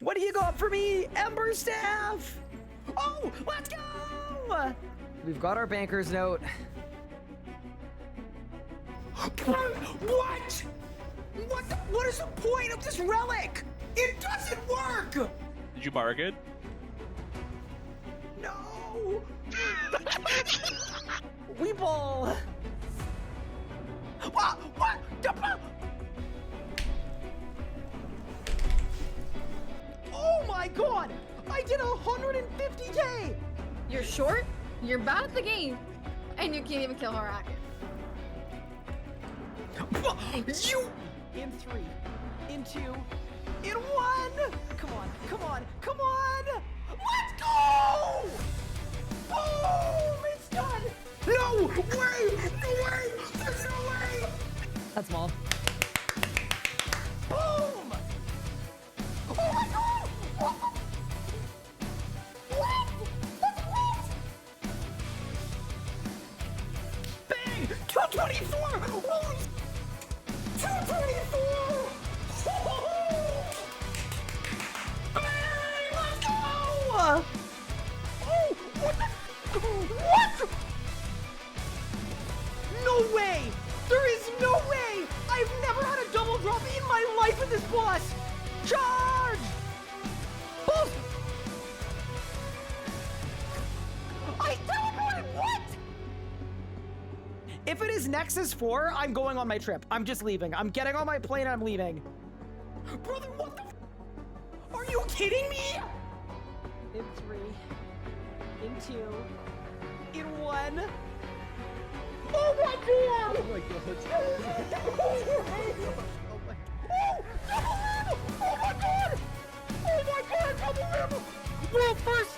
What do you got for me, Ember Staff? Oh, let's go! We've got our banker's note. What? What is the point of this relic? It doesn't work! Did you bargain? No! Weeble! What? Oh my god! I did 150k! You're short, you're bad at the game, and you can't even kill Harak. You! In 3, in 2, in 1! Come on! Let's go! Boom! It's done! No way! There's no way! That's small. Boom! Oh my god! What? That's what? Bang! 224! Holy 224! Bang! Let's go! Oh! What? No way! There is no way! I've never had a double drop in my life with this boss! Charge! Boom! I teleported! What? If it is Nexus 4, I'm going on my trip. I'm just leaving. I'm getting on my plane and I'm leaving. Brother, what the f— Are you kidding me? In 3, in 2, in 1. Oh my god! Oh my god. Oh my god! Oh my god, double rim! Well, first,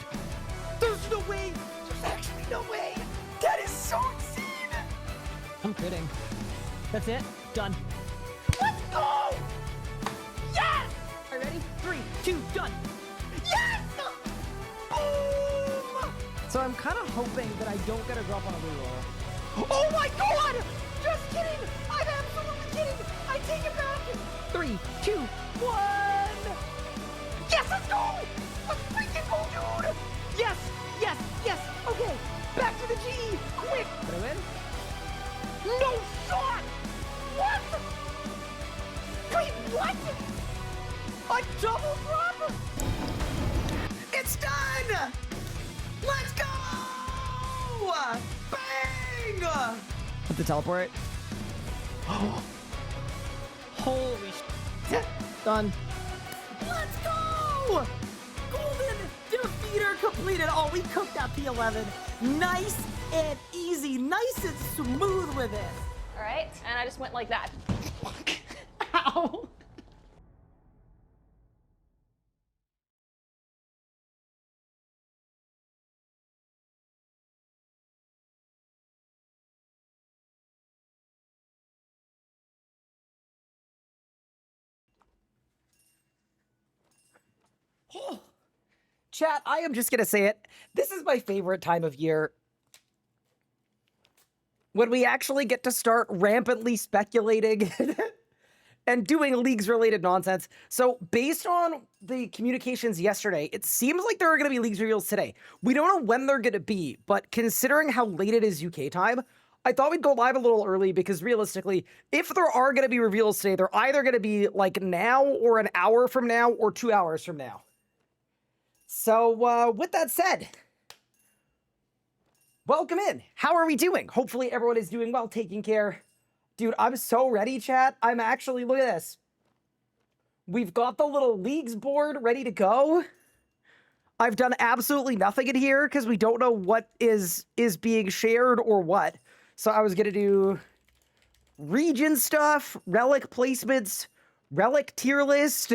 there's no way. There's actually no way. That is so insane. I'm kidding. That's it. Done. Let's go! Yes! Are you ready? 3, 2, done. Yes! Boom! So I'm kind of hoping that I don't get a drop on a reroll. Oh my god! Just kidding! I'm absolutely kidding! I take it back! 3, 2, 1! Yes, let's go! Let's freaking go, dude! Yes! Okay, back to the G! Quick! Did I win? No shot! What? Wait, what? A double drop? It's done! Let's go! Bang! Put the teleport. Oh. Holy shit. Done. Let's go! Golden defeater completed. Oh, we cooked that P11. Nice and easy. Nice and smooth with it. All right, and I just went like that. Ow. Oh. Chat, I am just gonna say it. This is my favorite time of year. When we actually get to start rampantly speculating and doing leagues-related nonsense. So based on the communications yesterday, it seems like there are going to be leagues reveals today. We don't know when they're going to be, but considering how late it is UK time, I thought we'd go live a little early because realistically, if there are going to be reveals today, they're either going to be like now or an hour from now or 2 hours from now. So with that said, welcome in. How are we doing? Hopefully everyone is doing well, taking care. Dude, I'm so ready, chat. I'm actually, look at this. We've got the little leagues board ready to go. I've done absolutely nothing in here because we don't know what is being shared or what. So I was going to do region stuff, relic placements, relic tier list.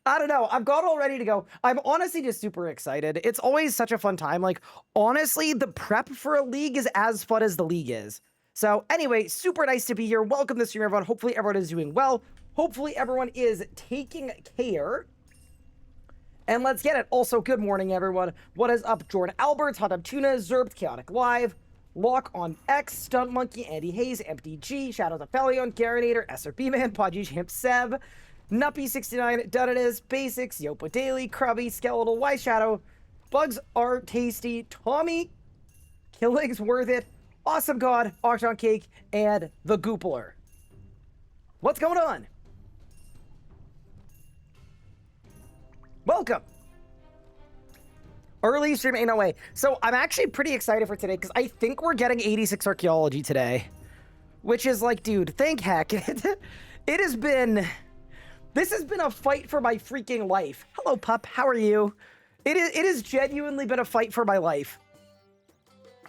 I don't know. I've got it all ready to go. I'm honestly just super excited. It's always such a fun time. Like, honestly, the prep for a league is as fun as the league is. So anyway, super nice to be here. Welcome to the stream, everyone. Hopefully everyone is doing well. Hopefully everyone is taking care. And let's get it. Also, good morning, everyone. What is up? Jordan Alberts, Hot Up Tuna, Zerb, Chaotic Live, Lock on X, Stunt Monkey, Andy Hayes, MTG, Shadows of Felion, Garinator, SRP Man, Podgy Champ Seb, Nuppy69, done it is, Basics, Yopa Daily, Krubby, Skeletal, Y Shadow, Bugs are tasty, Tommy, Killing's worth it, Awesome God, Octon Cake, and the Goopler. What's going on? Welcome. Early stream, ain't no way. So I'm actually pretty excited for today because I think we're getting 86 archaeology today, which is like, dude, thank heck. It has been, this has been a fight for my freaking life. Hello, pup. How are you? It has genuinely been a fight for my life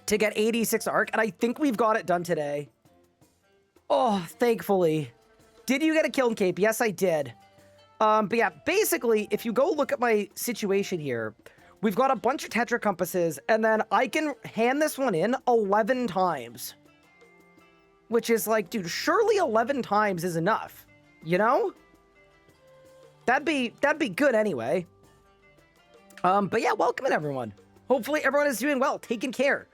to get 86 arc, and I think we've got it done today. Oh, thankfully. Did you get a kiln cape? Yes, I did. But yeah, basically, if you go look at my situation here, we've got a bunch of Tetra compasses, and then I can hand this one in 11 times. Which is like, dude, surely 11 times is enough, you know? That'd be good anyway. But yeah, welcome in, everyone. Hopefully everyone is doing well, taking care.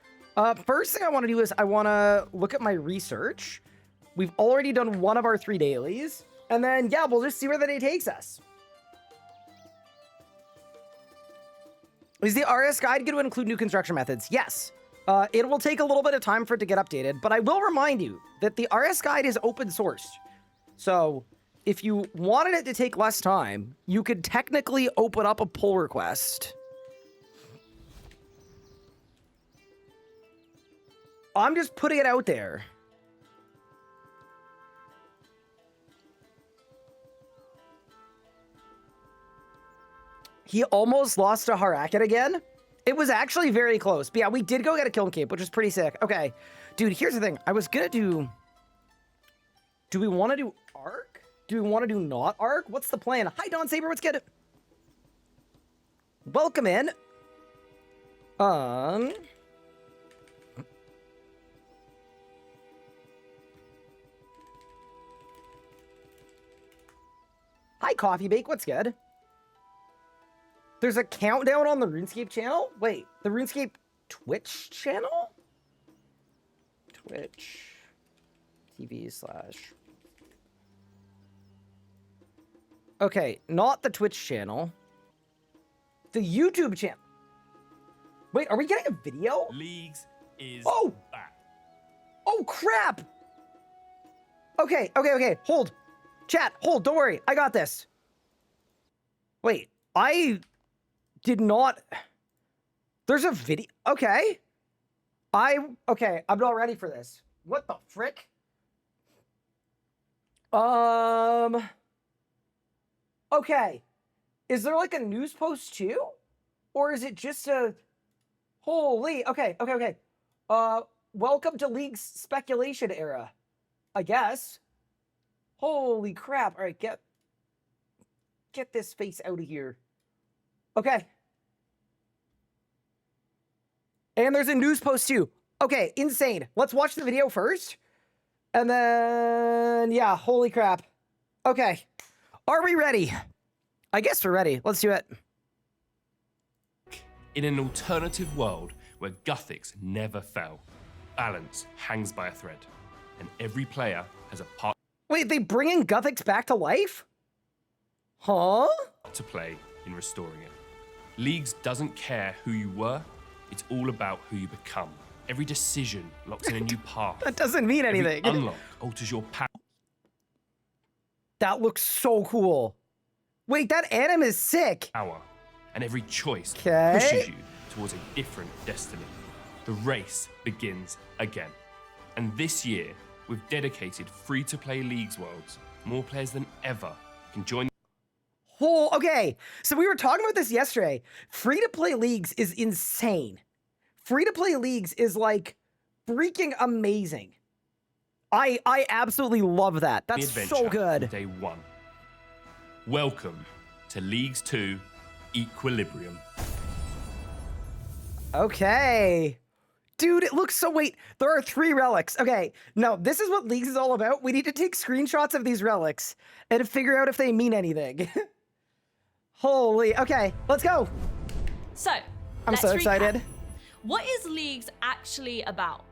First thing I want to do is I want to look at my research. We've already done one of our 3 dailies. And then, yeah, we'll just see where the day takes us. Is the RS guide going to include new construction methods? Yes. It will take a little bit of time for it to get updated, but I will remind you that the RS guide is open sourced. So if you wanted it to take less time, you could technically open up a pull request. I'm just putting it out there. He almost lost to Harakat again. It was actually very close. But yeah, we did go get a kiln cape, which is pretty sick. Okay. Dude, here's the thing. I was gonna do... Do we want to do arc? Do we want to do not arc? What's the plan? Hi, Dawn Saber. What's good? Welcome in. Hi, Coffee Bake. What's good? There's a countdown on the RuneScape channel? Wait, the RuneScape Twitch channel? Twitch TV / Okay, not the Twitch channel. The YouTube channel. Wait, are we getting a video? Leagues is back. Oh, crap! Okay. Hold. Chat, hold, don't worry. I got this. Wait, I did not... There's a video... Okay. Okay, I'm not ready for this. What the frick? Okay. Is there like a news post too? Or is it just a... Holy... Okay. Welcome to League's speculation era. I guess. Holy crap. All right, get this face out of here. Okay. And there's a news post too. Okay, insane. Let's watch the video first. And then, yeah, holy crap. Okay. Are we ready? I guess we're ready. Let's do it. In an alternative world where Guthix never fell, balance hangs by a thread, and every player has a part Wait, they bringing Guthix back to life? Huh? to play in restoring it. Leagues doesn't care who you were, it's all about who you become. Every decision locks in a new path. That doesn't mean anything. Every unlock alters your power. That looks so cool. Wait, that anim is sick. And every choice Okay. pushes you towards a different destiny. The race begins again. And this year, we've dedicated free-to-play Leagues Worlds. More players than ever can join. Oh, okay. So we were talking about this yesterday. Free-to-play leagues is insane. Free-to-play leagues is like freaking amazing. I absolutely love that. That's so good. Day one. Welcome to Leagues 2 Equilibrium. Okay. Dude, it looks so... Wait, there are 3 relics. Okay, no, this is what Leagues is all about. We need to take screenshots of these relics and figure out if they mean anything. Holy... Okay, let's go. So, I'm so excited. Recap. What is Leagues actually about?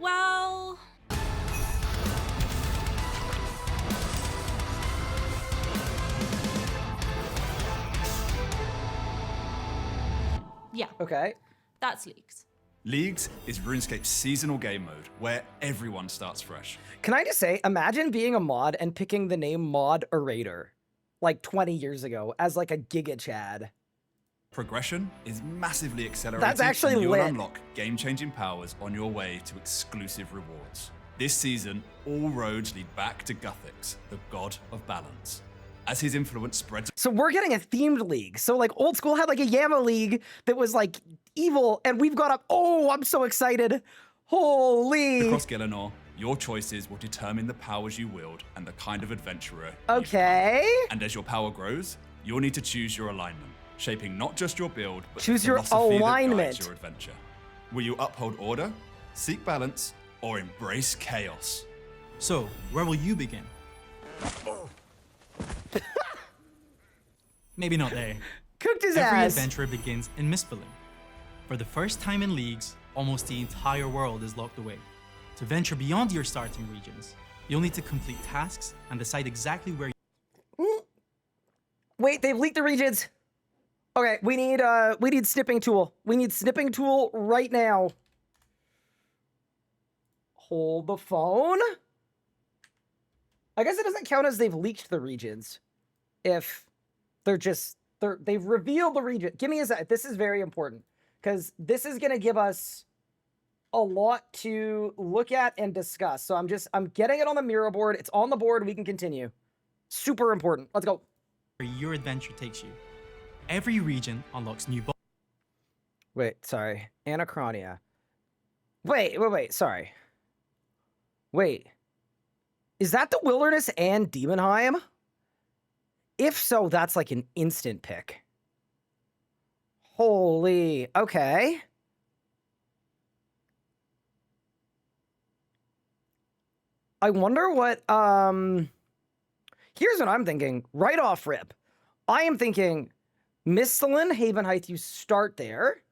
Well... Yeah, Okay. that's Leagues. Leagues is RuneScape's seasonal game mode where everyone starts fresh. Can I just say, imagine being a mod and picking the name Mod Orator like 20 years ago as like a Giga Chad. Progression is massively accelerated. That's actually and you'll lit. unlock game-changing powers on your way to exclusive rewards. This season, all roads lead back to Guthix, the god of balance. As his influence spreads So we're getting a themed league. So like old school had like a Yama league that was like evil, and we've got a, oh, I'm so excited. Holy. across Gielinor, your choices will determine the powers you wield and the kind of adventurer you Okay. And as your power grows, you'll need to choose your alignment, shaping not just your build, but Choose the your philosophy that alignment. guides your adventure. Will you uphold order, seek balance, or embrace chaos? So, where will you begin? Maybe not there. Cooked his Every ass. adventure begins in Mistfallen. For the first time in Leagues, almost the entire world is locked away. To venture beyond your starting regions, you'll need to complete tasks and decide exactly where Wait, they've leaked the regions. Okay, we need snipping tool. We need snipping tool right now. Hold the phone. I guess it doesn't count as they've leaked the regions. If they've revealed the region. Give me a sec. This is very important because this is gonna give us a lot to look at and discuss. So I'm getting it on the mirror board. It's on the board. We can continue. Super important. Let's go. your adventure takes you. Every region unlocks new Wait, sorry. Anachronia. Wait, sorry. Wait. Is that the Wilderness and Demonheim? If so, that's like an instant pick. Holy, okay. I wonder what, here's what I'm thinking, right off rip. I am thinking Misthalin, Haven Heights, you start there.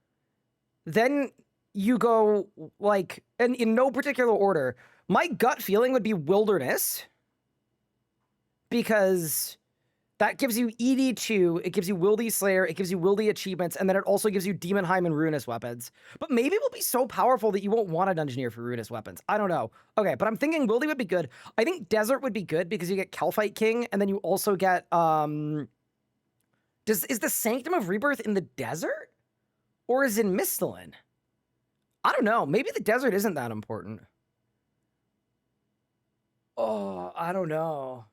Then you go, like, and in no particular order. My gut feeling would be Wilderness. Because that gives you ED2, it gives you Wildy Slayer, it gives you Wildy achievements, and then it also gives you Demonheim and Ruinous weapons. But maybe it will be so powerful that you won't want a Dungeoneer for Ruinous weapons. I don't know. Okay, but I'm thinking Wildy would be good. I think Desert would be good because you get Kelphite King, and then you also get, is the Sanctum of Rebirth in the desert? Or is it in Misthalin? I don't know. Maybe the desert isn't that important. Oh, I don't know.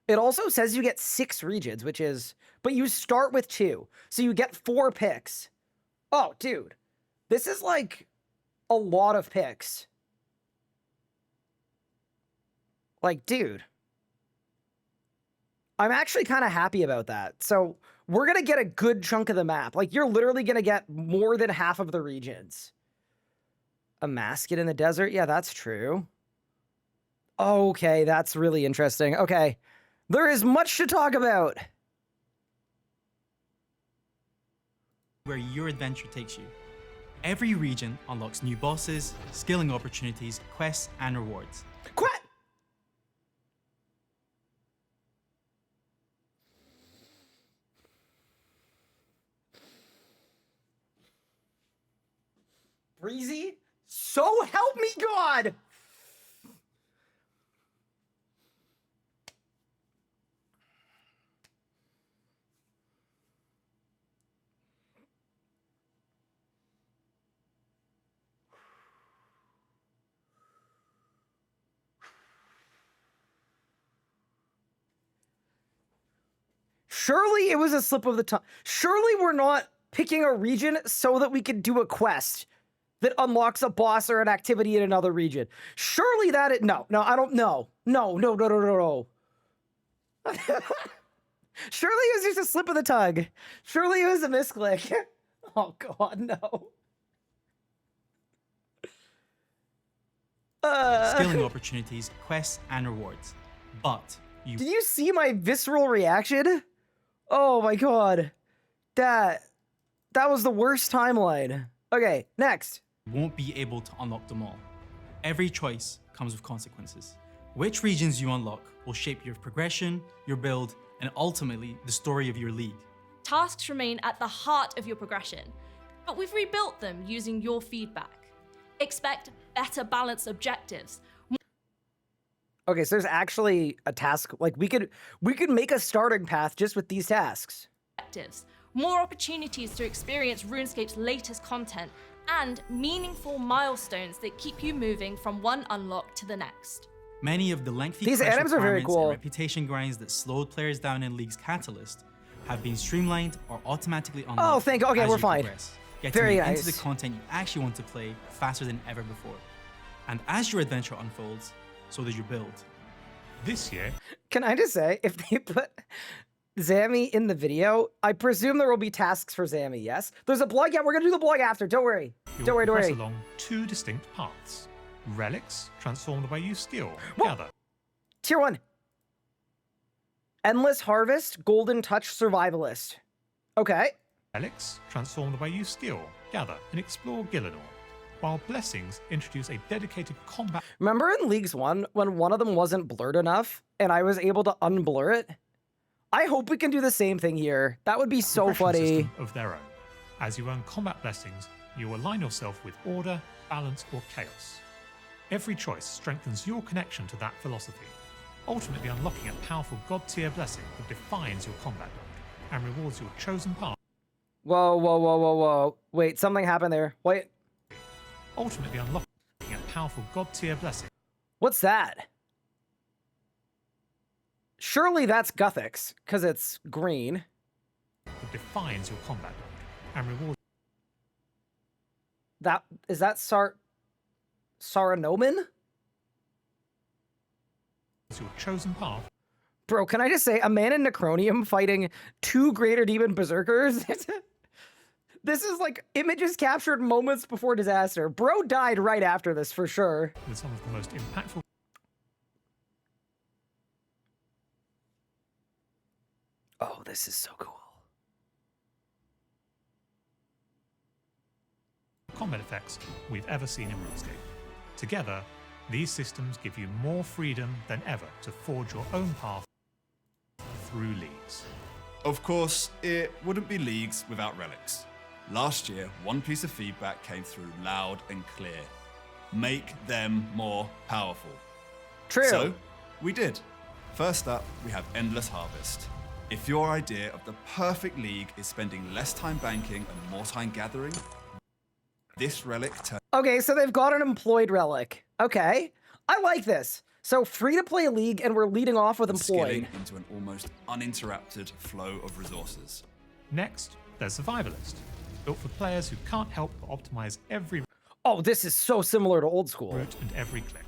It also says you get 6 regions, which is... But you start with 2. So you get 4 picks. Oh, dude. This is like a lot of picks. Like, dude. I'm actually kind of happy about that. So we're going to get a good chunk of the map. Like, you're literally going to get more than half of the regions. A Masket in the desert? Yeah, that's true. Okay, that's really interesting. Okay. There is much to talk about. where your adventure takes you. Every region unlocks new bosses, skilling opportunities, quests, and rewards. Quit! Breezy? So help me God! Surely it was a slip of the tongue. Surely we're not picking a region so that we could do a quest that unlocks a boss or an activity in another region. Surely that it... No, I don't know. No. Surely it was just a slip of the tongue. Surely it was a misclick. Oh, God, no. Skilling opportunities, quests, and rewards. But you Did you see my visceral reaction? Oh my God. That was the worst timeline. Okay, next. won't be able to unlock them all. Every choice comes with consequences. Which regions you unlock will shape your progression, your build, and ultimately the story of your league. tasks remain at the heart of your progression, but we've rebuilt them using your feedback. Expect better balanced objectives, Okay, so there's actually a task. Like we could make a starting path just with these tasks. more opportunities to experience RuneScape's latest content, and meaningful milestones that keep you moving from one unlock to the next. Many of the lengthy These quest items are very requirements cool. and reputation grinds that slowed players down in League's Catalyst have been streamlined or automatically unlocked. Oh, thank- okay, as we're you fine. progress, getting Very you nice. into the content you actually want to play faster than ever before. And as your adventure unfolds, so does your build. This year, Can I just say, if they put Zammy in the video, I presume there will be tasks for Zammy, yes? There's a blog, yeah, we're gonna do the blog after, don't worry. you'll Don't worry, don't progress worry. along two distinct paths. Relics transform the way you skill, Whoa. gather. Tier 1. Endless Harvest, Golden Touch Survivalist. Okay. Relics transform the way you skill, gather, and explore Gielinor, while blessings introduce a dedicated combat Remember in Leagues 1 when one of them wasn't blurred enough and I was able to unblur it? I hope we can do the same thing here. That would be so progression funny. system of their own. As you earn combat blessings, you align yourself with order, balance, or chaos. Every choice strengthens your connection to that philosophy, ultimately unlocking a powerful god-tier blessing that defines your combat build and rewards your chosen path. Whoa, whoa, whoa, whoa, whoa. Wait, something happened there. Wait, Ultimately unlocking a powerful god-tier blessing what's that? Surely that's Guthix, because it's green. that defines your combat build and rewards That is that Saranomen? your chosen path. Bro, can I just say, a man in Necronium fighting two Greater Demon Berserkers? This is like images captured moments before disaster. Bro died right after this, for sure. With some of the most impactful Oh, this is so cool. combat effects we've ever seen in RuneScape. Together, these systems give you more freedom than ever to forge your own path through Leagues. Of course, it wouldn't be Leagues without relics. Last year, one piece of feedback came through loud and clear. Make them more powerful. True. So, we did. First up, we have Endless Harvest. If your idea of the perfect league is spending less time banking and more time gathering, this relic turns Okay, so they've got an employed relic. Okay, I like this. So free to play league, and we're leading off with employed. skilling into an almost uninterrupted flow of resources. Next, there's Survivalist, built for players who can't help but optimize every Oh, this is so similar to old school. route and every click.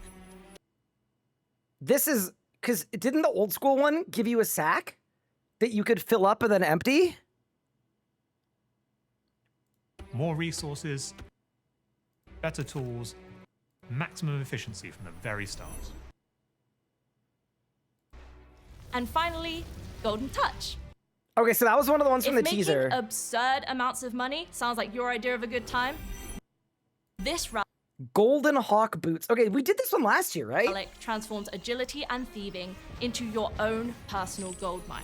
This is because didn't the old school one give you a sack that you could fill up and then empty? More resources, better tools, maximum efficiency from the very start. And finally, Golden Touch. Okay, so that was one of the ones from If the making teaser. absurd amounts of money sounds like your idea of a good time, this Golden Hawk boots. Okay, we did this one last year, right? relic transforms agility and thieving into your own personal gold mine.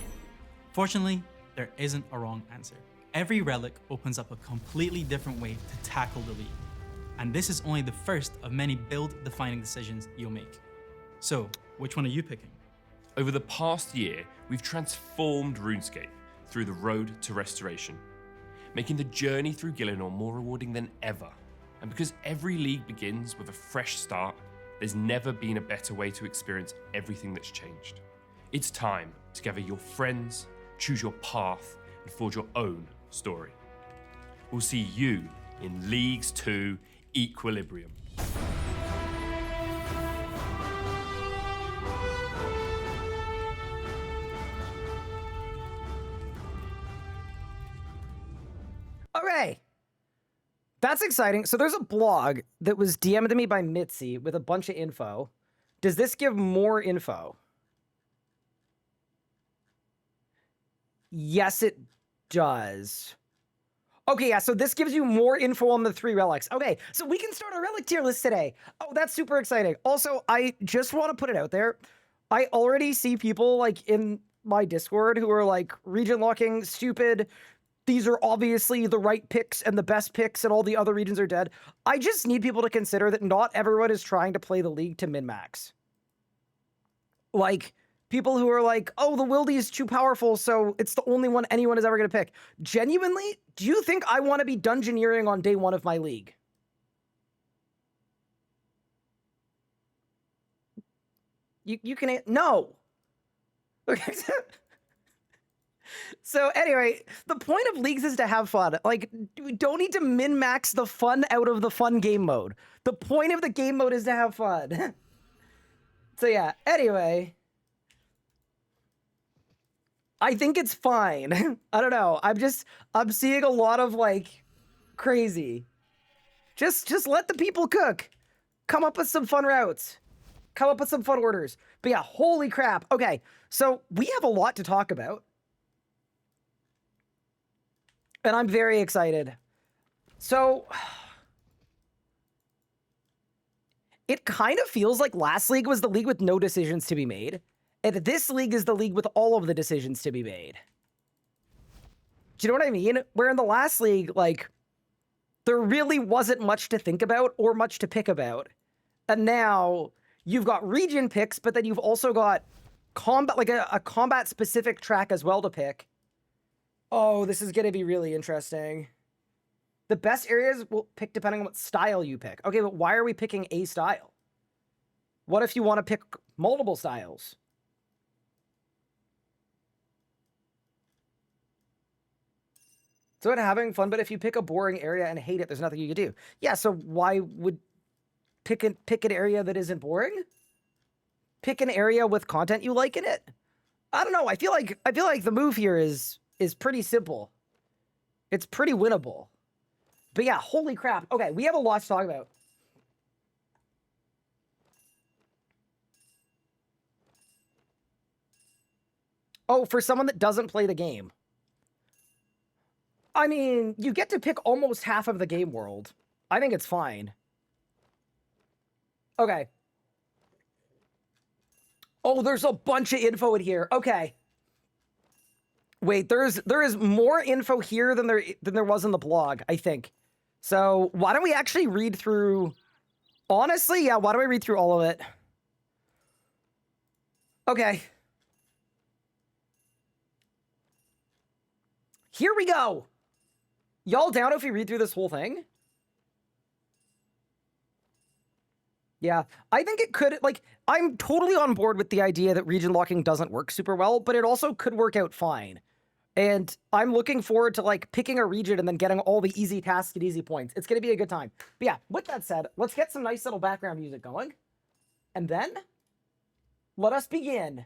Fortunately, there isn't a wrong answer. Every relic opens up a completely different way to tackle the league. And this is only the first of many build-defining decisions you'll make. So, which one are you picking? Over the past year, we've transformed RuneScape through the road to restoration, making the journey through Gielinor more rewarding than ever. And because every league begins with a fresh start, there's never been a better way to experience everything that's changed. It's time to gather your friends, choose your path, and forge your own story. We'll see you in Leagues 2 Equilibrium. Okay. That's exciting. So there's a blog that was DM'd to me by Mitzi with a bunch of info. Does this give more info? Yes, it does. Okay, yeah, so this gives you more info on the 3 relics. Okay, so we can start a relic tier list today. Oh, that's super exciting. Also, I just want to put it out there. I already see people like in my Discord who are like, region locking, stupid. These are obviously the right picks and the best picks, and all the other regions are dead. I just need people to consider that not everyone is trying to play the league to min-max. Like, people who are like, oh, the Wildy is too powerful, so it's the only one anyone is ever going to pick. Genuinely, do you think I want to be dungeoneering on day one of my league? You can... No! Okay. So anyway, the point of leagues is to have fun. Like, we don't need to min-max the fun out of the fun game mode. The point of the game mode is to have fun. So yeah, anyway. I think it's fine. I don't know. I'm seeing a lot of, like, crazy. Just let the people cook. Come up with some fun routes. Come up with some fun orders. But yeah, holy crap. Okay, so we have a lot to talk about. And I'm very excited. So, it kind of feels like last league was the league with no decisions to be made. And this league is the league with all of the decisions to be made. Do you know what I mean? Where in the last league, like, there really wasn't much to think about or much to pick about. And now you've got region picks, but then you've also got combat, like a combat-specific track as well to pick. Oh, this is going to be really interesting. The best areas will pick depending on what style you pick. Okay, but why are we picking a style? What if you want to pick multiple styles? So it's having fun, but if you pick a boring area and hate it, there's nothing you can do. Yeah, so why would pick an area that isn't boring? Pick an area with content you like in it? I don't know. I feel like the move here is pretty simple. It's pretty winnable. But yeah, holy crap. Okay, we have a lot to talk about. Oh, for someone that doesn't play the game. I mean, you get to pick almost half of the game world. I think it's fine. Okay. Oh, there's a bunch of info in here. Okay. Wait, there is more info here than there was in the blog, I think. So why don't we actually read through... Honestly, yeah, why don't we read through all of it? Okay. Here we go. Y'all down if we read through this whole thing? Yeah, I think it could, like, I'm totally on board with the idea that region locking doesn't work super well, but it also could work out fine. And I'm looking forward to, like, picking a region and then getting all the easy tasks and easy points. It's going to be a good time. But yeah, with that said, let's get some nice little background music going. And then, let us begin.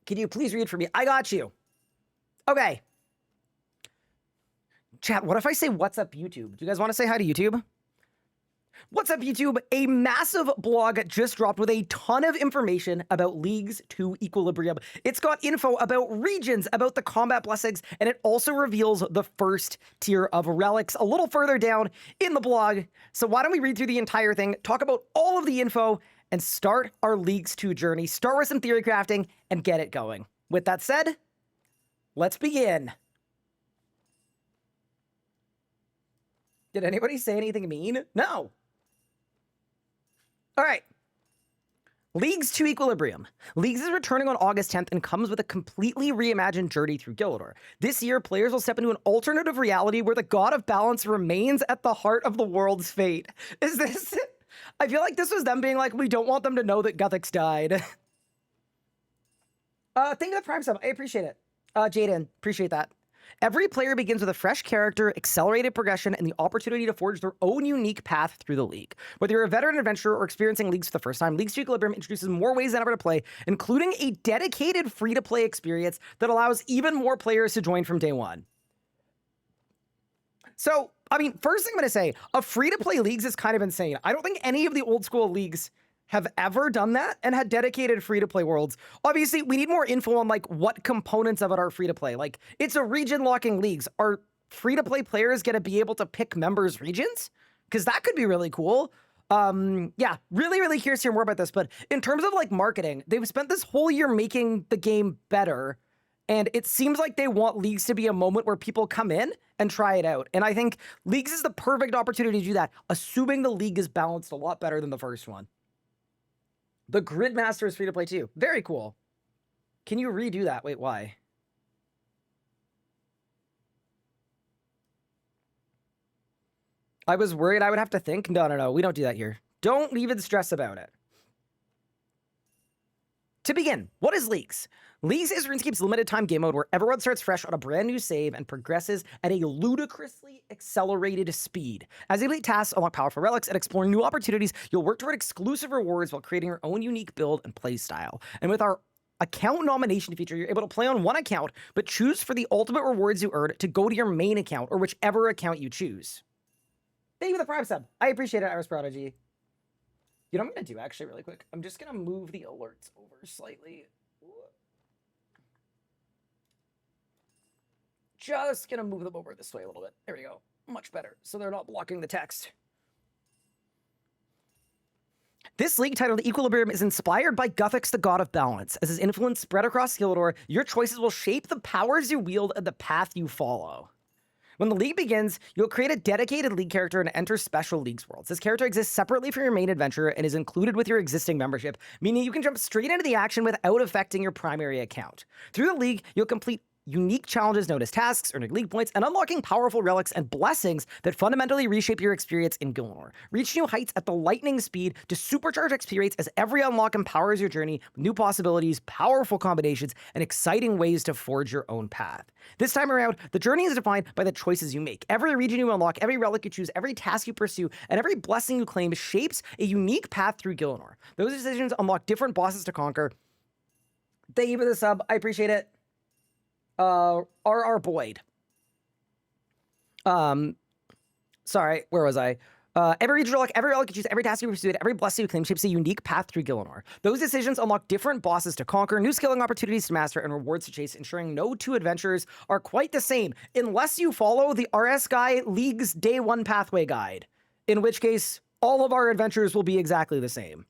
Can you please read for me? I got you. Okay. Chat, what if I say what's up YouTube? Do you guys want to say hi to YouTube? What's up YouTube? A massive blog just dropped with a ton of information about Leagues to Equilibrium. It's got info about regions, about the combat blessings, and it also reveals the first tier of relics a little further down in the blog. So why don't we read through the entire thing, talk about all of the info, and start our Leagues 2 journey, start with some theory crafting, and get it going. With that said, let's begin. Did anybody say anything mean? No. All right. Leagues to Equilibrium. Leagues is returning on August 10th and comes with a completely reimagined journey through Gildor. This year, players will step into an alternative reality where the God of Balance remains at the heart of the world's fate. Is this... I feel like this was them being like, we don't want them to know that Guthix died. Thank you for the Prime sub. I appreciate it. Jaden, appreciate that. Every player begins with a fresh character, accelerated progression, and the opportunity to forge their own unique path through the league. Whether you're a veteran adventurer or experiencing Leagues for the first time, Leagues to Equilibrium introduces more ways than ever to play, including a dedicated free-to-play experience that allows even more players to join from day one. So, I mean, first thing I'm going to say, a free-to-play Leagues is kind of insane. I don't think any of the old-school Leagues have ever done that and had dedicated free-to-play worlds. Obviously, we need more info on, like, what components of it are free-to-play. Like, it's a region-locking Leagues. Are free-to-play players going to be able to pick members' regions? because that could be really cool. Yeah, really curious to hear more about this. But in terms of like marketing, they've spent this whole year making the game better. And it seems like they want Leagues to be a moment where people come in and try it out. And I think Leagues is the perfect opportunity to do that, assuming the league is balanced a lot better than the first one. The Gridmaster is free to play too. Very cool. Can you redo that? Wait, why? I was worried I would have to think. No. We don't do that here. Don't even stress about it. To begin, what is Leagues? Leagues is RuneScape's limited time game mode where everyone starts fresh on a brand new save and progresses at a ludicrously accelerated speed. As you complete tasks, unlock powerful relics, and explore new opportunities, you'll work toward exclusive rewards while creating your own unique build and play style. And with our account nomination feature, you're able to play on one account, but choose for the ultimate rewards you earn to go to your main account or whichever account you choose. Thank you for the Prime sub. I appreciate it, Iris Prodigy. You know what I'm going to do, actually, really quick? I'm just going to move the alerts over slightly. Just going to move them over this way a little bit. There we go. Much better. So they're not blocking the text. This league titled Equilibrium is inspired by Guthix, the God of Balance. As his influence spread across Gildor, your choices will shape the powers you wield and the path you follow. When the league begins, you'll create a dedicated league character and enter special leagues worlds. This character exists separately from your main adventure and is included with your existing membership, meaning you can jump straight into the action without affecting your primary account. Through the league, you'll complete unique challenges known as tasks, earning league points, and unlocking powerful relics and blessings that fundamentally reshape your experience in Gilnor. Reach new heights at the lightning speed to supercharge XP rates as every unlock empowers your journey with new possibilities, powerful combinations, and exciting ways to forge your own path. This time around, the journey is defined by the choices you make. Every region you unlock, every relic you choose, every task you pursue, and every blessing you claim shapes a unique path through Gilnor. Those decisions unlock different bosses to conquer. Thank you for the sub. I appreciate it. R.R. Boyd. Sorry, where was I? Every regional relic, every relic you choose, every task you pursue, every blessing you claim shapes a unique path through Gilnor. Those decisions unlock different bosses to conquer, new skilling opportunities to master, and rewards to chase, ensuring no two adventures are quite the same, unless you follow the RS Guy League's Day 1 Pathway Guide, in which case, all of our adventures will be exactly the same.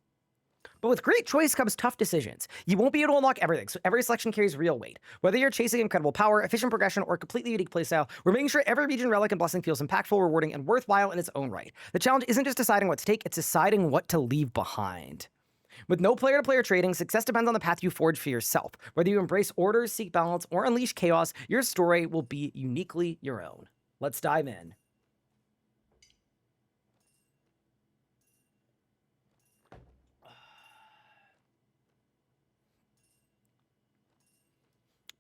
But with great choice comes tough decisions. You won't be able to unlock everything, so every selection carries real weight. Whether you're chasing incredible power, efficient progression, or a completely unique playstyle, we're making sure every region, relic, and blessing feels impactful, rewarding, and worthwhile in its own right. The challenge isn't just deciding what to take, it's deciding what to leave behind. With no player-to-player trading, success depends on the path you forge for yourself. Whether you embrace order, seek balance, or unleash chaos, your story will be uniquely your own. Let's dive in.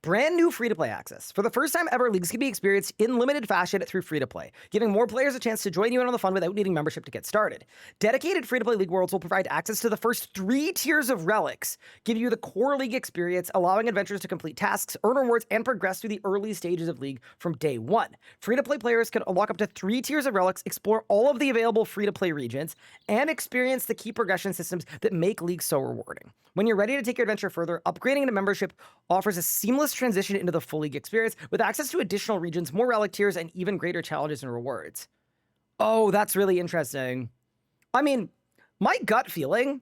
Brand new free-to-play access. For the first time ever, Leagues can be experienced in limited fashion through free-to-play, giving more players a chance to join you in on the fun without needing membership to get started. Dedicated free-to-play League worlds will provide access to the first 3 tiers of relics, give you the core League experience, allowing adventurers to complete tasks, earn rewards, and progress through the early stages of League from day 1. Free-to-play players can unlock up to 3 tiers of relics, explore all of the available free-to-play regions, and experience the key progression systems that make League so rewarding. When you're ready to take your adventure further, upgrading into membership offers a seamless transition into the full League experience with access to additional regions, more relic tiers, and even greater challenges and rewards. Oh, that's really interesting. I mean, my gut feeling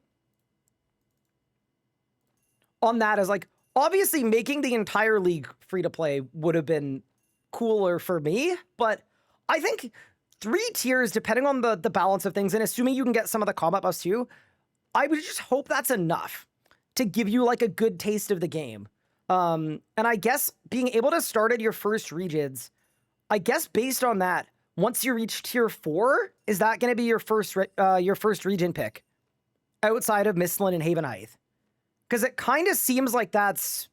on that is like, obviously making the entire League free to play would have been cooler for me, but I think 3 tiers, depending on the balance of things, and assuming you can get some of the combat buffs too, I would just hope that's enough to give you like a good taste of the game. And I guess being able to start at your first regions, I guess based on that, once you reach tier 4, is that going to be your first region pick outside of Mistland and Haven Heights? Because it kind of seems like that's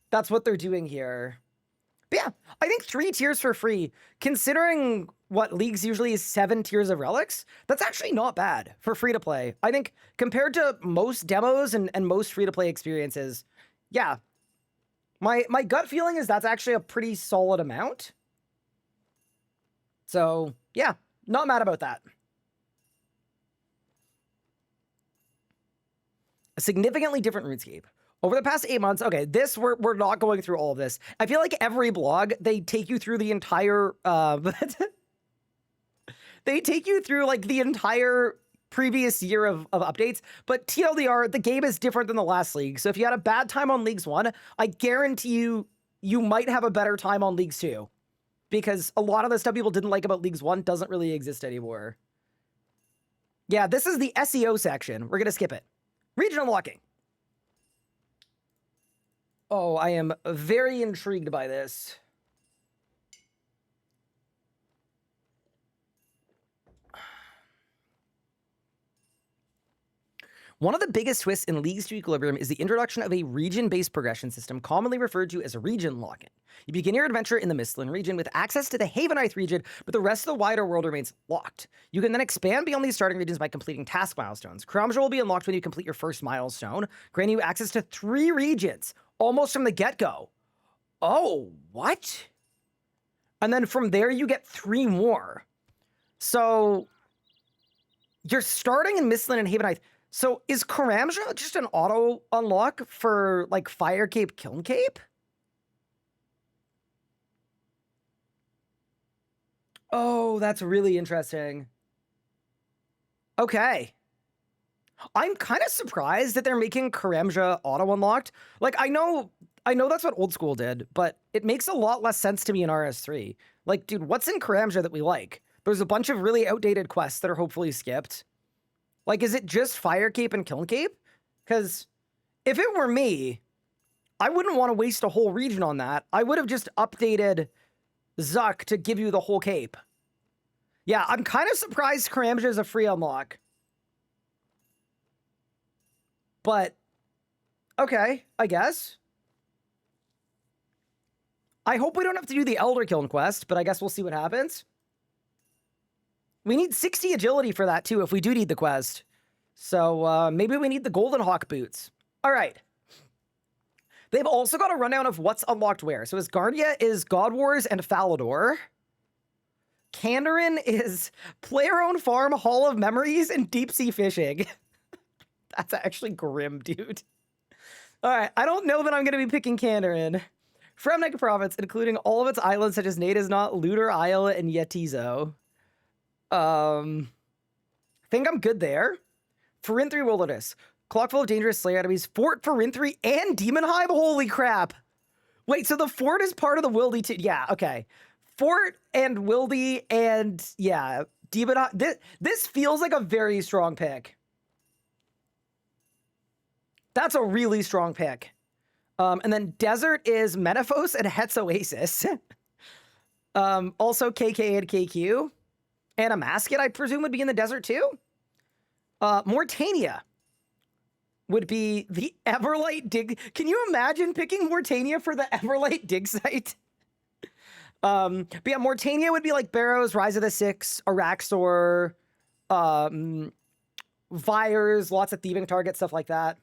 what they're doing here. But yeah, I think 3 tiers for free, considering what Leagues usually is 7 tiers of relics, that's actually not bad for free to play. I think compared to most demos and most free to play experiences, yeah, my gut feeling is that's actually a pretty solid amount. So yeah, not mad about that. A significantly different RuneScape. Over the past 8 months, okay, we're not going through all of this. I feel like every blog, they take you through the entire they take you through like the entire previous year of updates, but TLDR, the game is different than the last league. So if you had a bad time on Leagues 1, I guarantee you might have a better time on Leagues 2. Because a lot of the stuff people didn't like about Leagues 1 doesn't really exist anymore. Yeah, this is the SEO section. We're going to skip it. Region unlocking. Oh, I am very intrigued by this. One of the biggest twists in Leagues to Equilibrium is the introduction of a region-based progression system commonly referred to as a region lock-in. You begin your adventure in the Mistland region with access to the Havenite region, but the rest of the wider world remains locked. You can then expand beyond these starting regions by completing task milestones. Karamja will be unlocked when you complete your first milestone, granting you access to 3 regions, almost from the get-go. Oh, what? And then from there you get 3 more. So, you're starting in Mistland and Havenite. So is Karamja just an auto unlock for like Fire Cape, Kiln Cape? Oh, that's really interesting. Okay. I'm kind of surprised that they're making Karamja auto unlocked. Like I know that's what Old School did, but it makes a lot less sense to me in RS3. Like, dude, what's in Karamja that we like? There's a bunch of really outdated quests that are hopefully skipped. Like, is it just Fire Cape and Kiln Cape? Because if it were me, I wouldn't want to waste a whole region on that. I would have just updated Zuck to give you the whole cape. Yeah, I'm kind of surprised Karamja is a free unlock. But, okay, I guess. I hope we don't have to do the Elder Kiln quest, but I guess we'll see what happens. We need 60 agility for that, too, if we do need the quest. So, maybe we need the Golden Hawk boots. All right. They've also got a rundown of what's unlocked where. So, Asgardia is God Wars and Falador. Kandarin is Player-Owned Farm, Hall of Memories, and Deep Sea Fishing. That's actually grim, dude. All right, I don't know that I'm going to be picking Kandarin. Fremnik Province, including all of its islands such as Nadasnot, Lunar Isle, and Yetizo. Think I'm good there. Farinthri Wilderness. Clock full of dangerous Slayer enemies. Fort Farinthri and Demon Hive? Holy crap. Wait, so the fort is part of the Wildy too? Yeah, okay. Fort and Wildy and, yeah, Demon Hive. This feels like a very strong pick. That's a really strong pick. And then Desert is Menaphos and Hetz Oasis. Also KK and KQ. And a Masket, I presume, would be in the desert too. Mortania would be the Everlight dig. Can you imagine picking Mortania for the Everlight dig site? But yeah, Mortania would be like Barrows, Rise of the Six, Araxor, Vires, lots of thieving targets, stuff like that.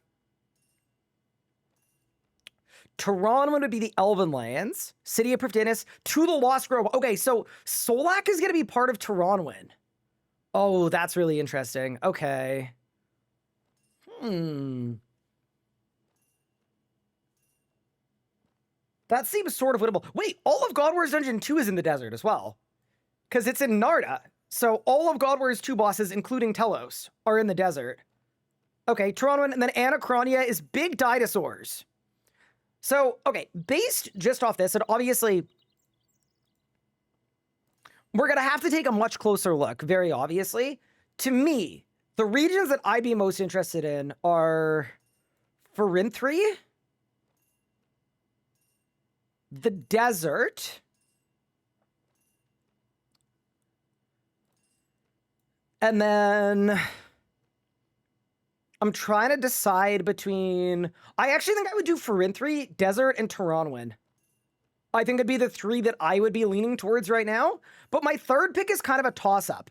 Tehran would be the Elven Lands, City of Prifddinas, To the Lost Grove. Okay, so Solak is going to be part of Tehranwyn. Oh, that's really interesting. Okay. That seems sort of winnable. Wait, all of God Wars Dungeon 2 is in the desert as well. Because it's in Narda. So all of God Wars 2 bosses, including Telos, are in the desert. Okay, Tehranwyn, and then Anachronia is big dinosaurs. So, okay, based just off this, and obviously, we're going to have to take a much closer look, very obviously. To me, the regions that I'd be most interested in are Farinthri, the desert, and then I'm trying to decide between... I actually think I would do Farinthri, Desert, and Tehranwyn. I think it'd be the 3 that I would be leaning towards right now. But my third pick is kind of a toss-up.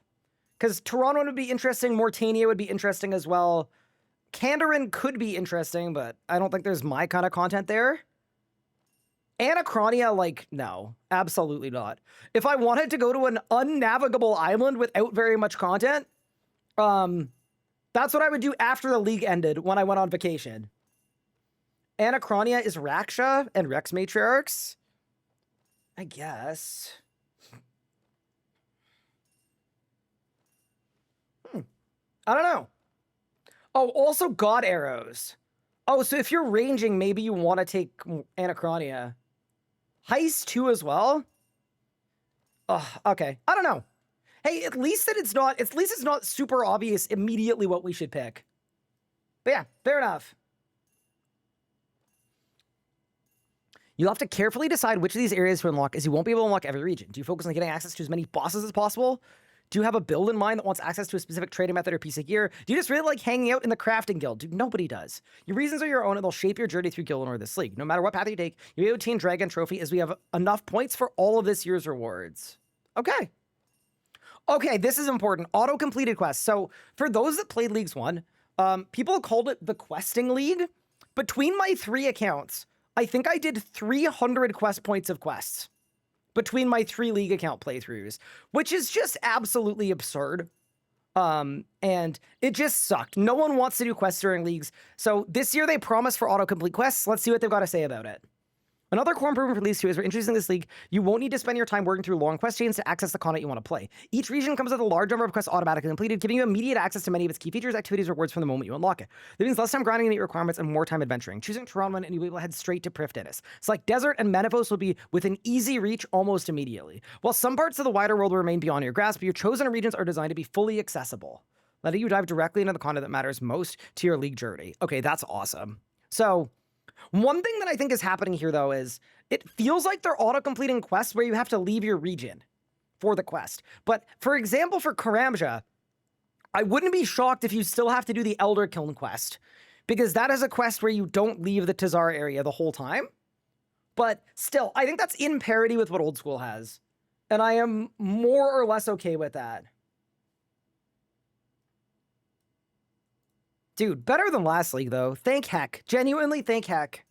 Because Tehranwyn would be interesting, Mortania would be interesting as well. Kandarin could be interesting, but I don't think there's my kind of content there. Anachronia, like, no. Absolutely not. If I wanted to go to an unnavigable island without very much content, that's what I would do after the league ended when I went on vacation. Anachronia is Raksha and Rex Matriarchs. I guess. I don't know. Oh, also God arrows. Oh, so if you're ranging, maybe you want to take Anachronia. Heist 2 as well? Oh, okay. I don't know. Hey, at least it's not super obvious immediately what we should pick. But yeah, fair enough. You'll have to carefully decide which of these areas to unlock, as you won't be able to unlock every region. Do you focus on getting access to as many bosses as possible? Do you have a build in mind that wants access to a specific trading method or piece of gear? Do you just really like hanging out in the crafting guild? Dude, nobody does. Your reasons are your own, and they'll shape your journey through Gielinor this league. No matter what path you take, you'll be able to obtain Dragon Trophy, as we have enough points for all of this year's rewards. Okay. Okay, this is important. Auto-completed quests. So, for those that played Leagues 1, people called it the Questing League. Between my 3 accounts, I think I did 300 quest points of quests between my 3 League account playthroughs, which is just absolutely absurd. And it just sucked. No one wants to do quests during Leagues. So this year they promised for autocomplete quests. Let's see what they've got to say about it. Another core improvement for Leagues 2 is we're introducing this league. You won't need to spend your time working through long quest chains to access the content you want to play. Each region comes with a large number of quests automatically completed, giving you immediate access to many of its key features, activities, rewards from the moment you unlock it. That means less time grinding to meet requirements and more time adventuring. Choosing Toronto and you'll be able to head straight to Prif Dennis. It's like Desert and Menefos will be within easy reach almost immediately. While some parts of the wider world will remain beyond your grasp, your chosen regions are designed to be fully accessible, letting you dive directly into the content that matters most to your league journey. Okay, that's awesome. So, one thing that I think is happening here, though, is it feels like they're auto-completing quests where you have to leave your region for the quest. But, for example, for Karamja, I wouldn't be shocked if you still have to do the Elder Kiln quest, because that is a quest where you don't leave the Tazar area the whole time. But still, I think that's in parity with what Old School has, and I am more or less okay with that. Dude, better than last league, though. Thank heck. Genuinely, thank heck.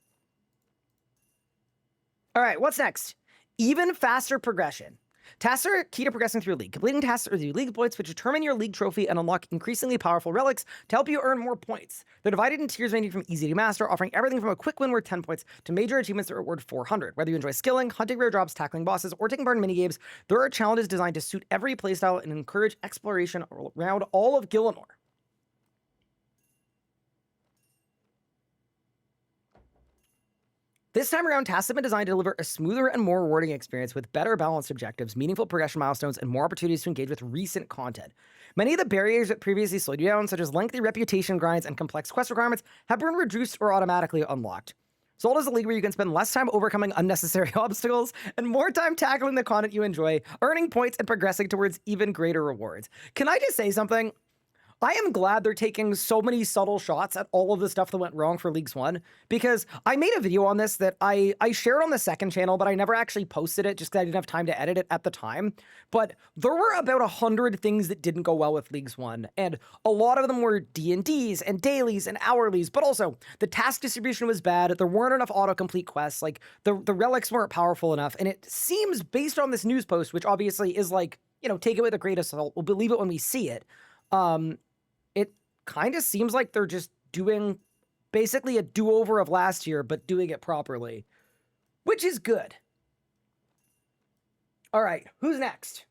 All right, what's next? Even faster progression. Tasks are key to progressing through a league. Completing tasks are the league points, which determine your league trophy and unlock increasingly powerful relics to help you earn more points. They're divided in tiers ranging from easy to master, offering everything from a quick win worth 10 points to major achievements that reward 400. Whether you enjoy skilling, hunting rare drops, tackling bosses, or taking part in minigames, there are challenges designed to suit every playstyle and encourage exploration around all of Gielinor. This time around, tasks have been designed to deliver a smoother and more rewarding experience with better balanced objectives, meaningful progression milestones, and more opportunities to engage with recent content. Many of the barriers that previously slowed you down, such as lengthy reputation grinds and complex quest requirements, have been reduced or automatically unlocked. Zold is a league where you can spend less time overcoming unnecessary obstacles and more time tackling the content you enjoy, earning points and progressing towards even greater rewards. Can I just say something? I am glad they're taking so many subtle shots at all of the stuff that went wrong for Leagues 1, because I made a video on this that I shared on the second channel, but I never actually posted it just because I didn't have time to edit it at the time. But there were about 100 things that didn't go well with Leagues 1, and a lot of them were D&Ds and dailies and hourlies, but also the task distribution was bad, there weren't enough autocomplete quests, like the relics weren't powerful enough, and it seems, based on this news post, which obviously is like, you know, take it with a grain of salt, we'll believe it when we see it, it kind of seems like they're just doing basically a do-over of last year, but doing it properly, which is good. All right, who's next?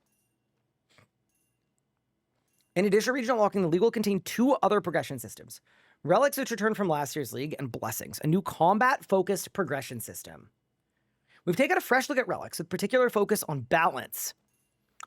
In addition to regional unlocking, the league will contain 2 other progression systems. Relics, which returned from last year's league, and Blessings, a new combat-focused progression system. We've taken a fresh look at relics with particular focus on balance.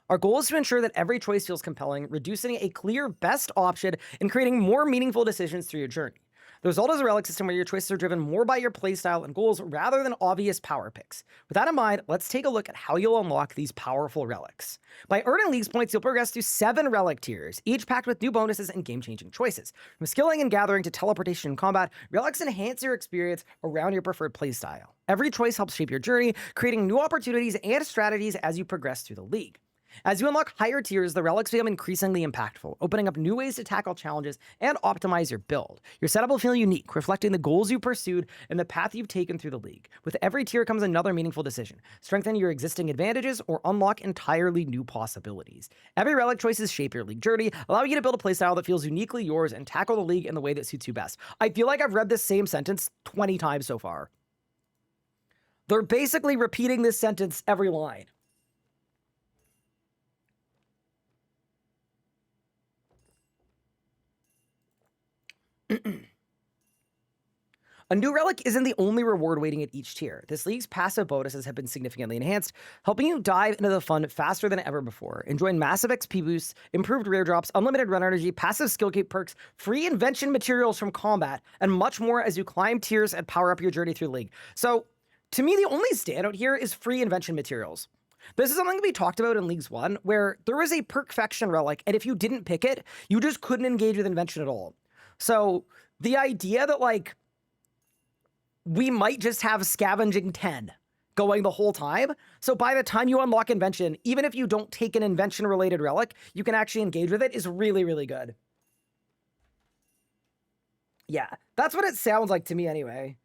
Our goal is to ensure that every choice feels compelling, reducing a clear best option and creating more meaningful decisions through your journey. The result is a relic system where your choices are driven more by your playstyle and goals rather than obvious power picks. With that in mind, let's take a look at how you'll unlock these powerful relics. By earning Leagues points, you'll progress through 7 relic tiers, each packed with new bonuses and game-changing choices. From skilling and gathering to teleportation and combat, relics enhance your experience around your preferred playstyle. Every choice helps shape your journey, creating new opportunities and strategies as you progress through the league. As you unlock higher tiers, the relics become increasingly impactful, opening up new ways to tackle challenges and optimize your build. Your setup will feel unique, reflecting the goals you pursued and the path you've taken through the league. With every tier comes another meaningful decision. Strengthen your existing advantages or unlock entirely new possibilities. Every relic choices shape your league journey, allowing you to build a playstyle that feels uniquely yours and tackle the league in the way that suits you best. I feel like I've read this same sentence 20 times so far. They're basically repeating this sentence every line. A new relic isn't the only reward waiting at each tier. This league's passive bonuses have been significantly enhanced, helping you dive into the fun faster than ever before. Enjoy massive XP boosts, improved rare drops, unlimited run energy, passive skill cape perks, free invention materials from combat, and much more as you climb tiers and power up your journey through the league. So, to me, the only standout here is free invention materials. This is something we talked about in Leagues 1, where there was a Perfection relic, and if you didn't pick it, you just couldn't engage with invention at all. So, the idea that, like, we might just have scavenging 10 going the whole time. So by the time you unlock invention, even if you don't take an invention related relic, you can actually engage with it is really, really good. Yeah, that's what it sounds like to me anyway.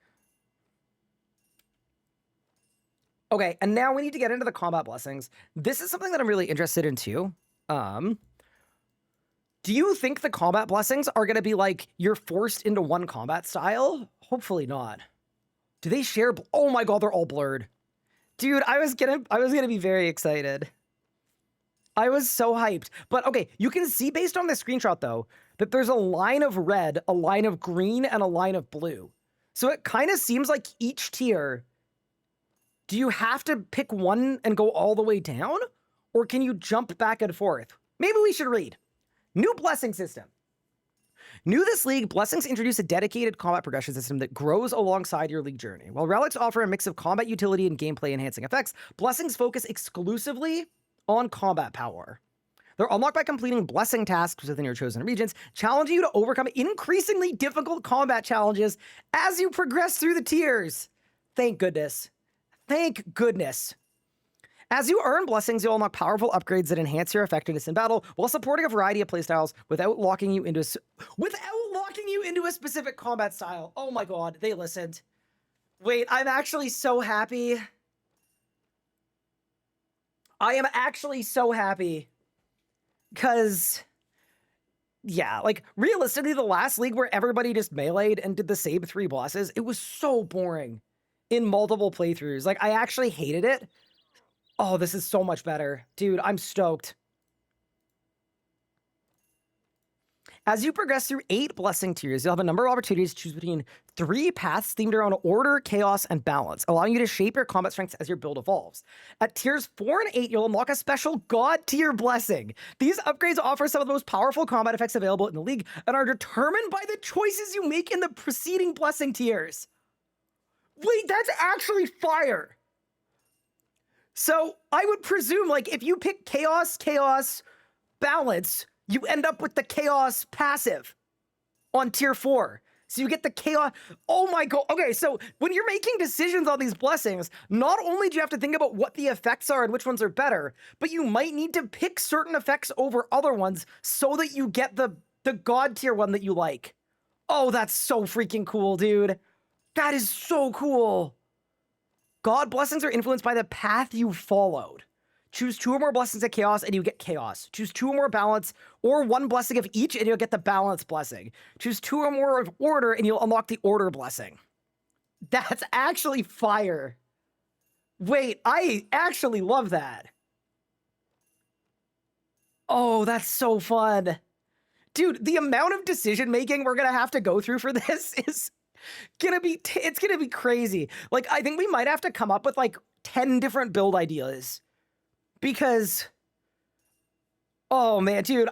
Okay, and now we need to get into the combat blessings. This is something that I'm really interested in too. Do you think the combat blessings are going to be like you're forced into one combat style? Hopefully not. Do they share? Oh my god, they're all blurred. Dude, I was gonna be very excited. I was so hyped. But okay, you can see based on the screenshot though, that there's a line of red, a line of green, and a line of blue. So it kind of seems like each tier, do you have to pick one and go all the way down? Or can you jump back and forth? Maybe we should read. New blessing system. New this league, blessings introduce a dedicated combat progression system that grows alongside your league journey. While relics offer a mix of combat utility and gameplay enhancing effects, blessings focus exclusively on combat power. They're unlocked by completing blessing tasks within your chosen regions, challenging you to overcome increasingly difficult combat challenges as you progress through the tiers. Thank goodness. Thank goodness. As you earn blessings, you'll unlock powerful upgrades that enhance your effectiveness in battle while supporting a variety of playstyles without locking you into a specific combat style. Oh my god, they listened. Wait, I'm actually so happy. I am actually so happy. Because, yeah, like, realistically, the last league where everybody just meleeed and did the same 3 bosses, it was so boring in multiple playthroughs. Like, I actually hated it. Oh, this is so much better. Dude, I'm stoked. As you progress through 8 blessing tiers, you'll have a number of opportunities to choose between 3 paths themed around order, chaos, and balance, allowing you to shape your combat strengths as your build evolves. At tiers 4 and 8, you'll unlock a special god tier blessing. These upgrades offer some of the most powerful combat effects available in the league and are determined by the choices you make in the preceding blessing tiers. Wait, that's actually fire. So I would presume, like, if you pick chaos, balance, you end up with the chaos passive on tier 4. So you get the chaos. Oh my god. Okay, so when you're making decisions on these blessings, not only do you have to think about what the effects are and which ones are better, but you might need to pick certain effects over other ones so that you get the god tier one that you like. Oh, that's so freaking cool, dude. That is so cool. God blessings are influenced by the path you followed. Choose 2 or more blessings of chaos and you get chaos. Choose 2 or more balance or 1 blessing of each and you'll get the balance blessing. Choose 2 or more of order and you'll unlock the order blessing. That's actually fire. Wait, I actually love that. Oh, that's so fun. Dude, the amount of decision making we're gonna have to go through for this is it's gonna be crazy. Like, I think we might have to come up with like 10 different build ideas because, oh man, dude,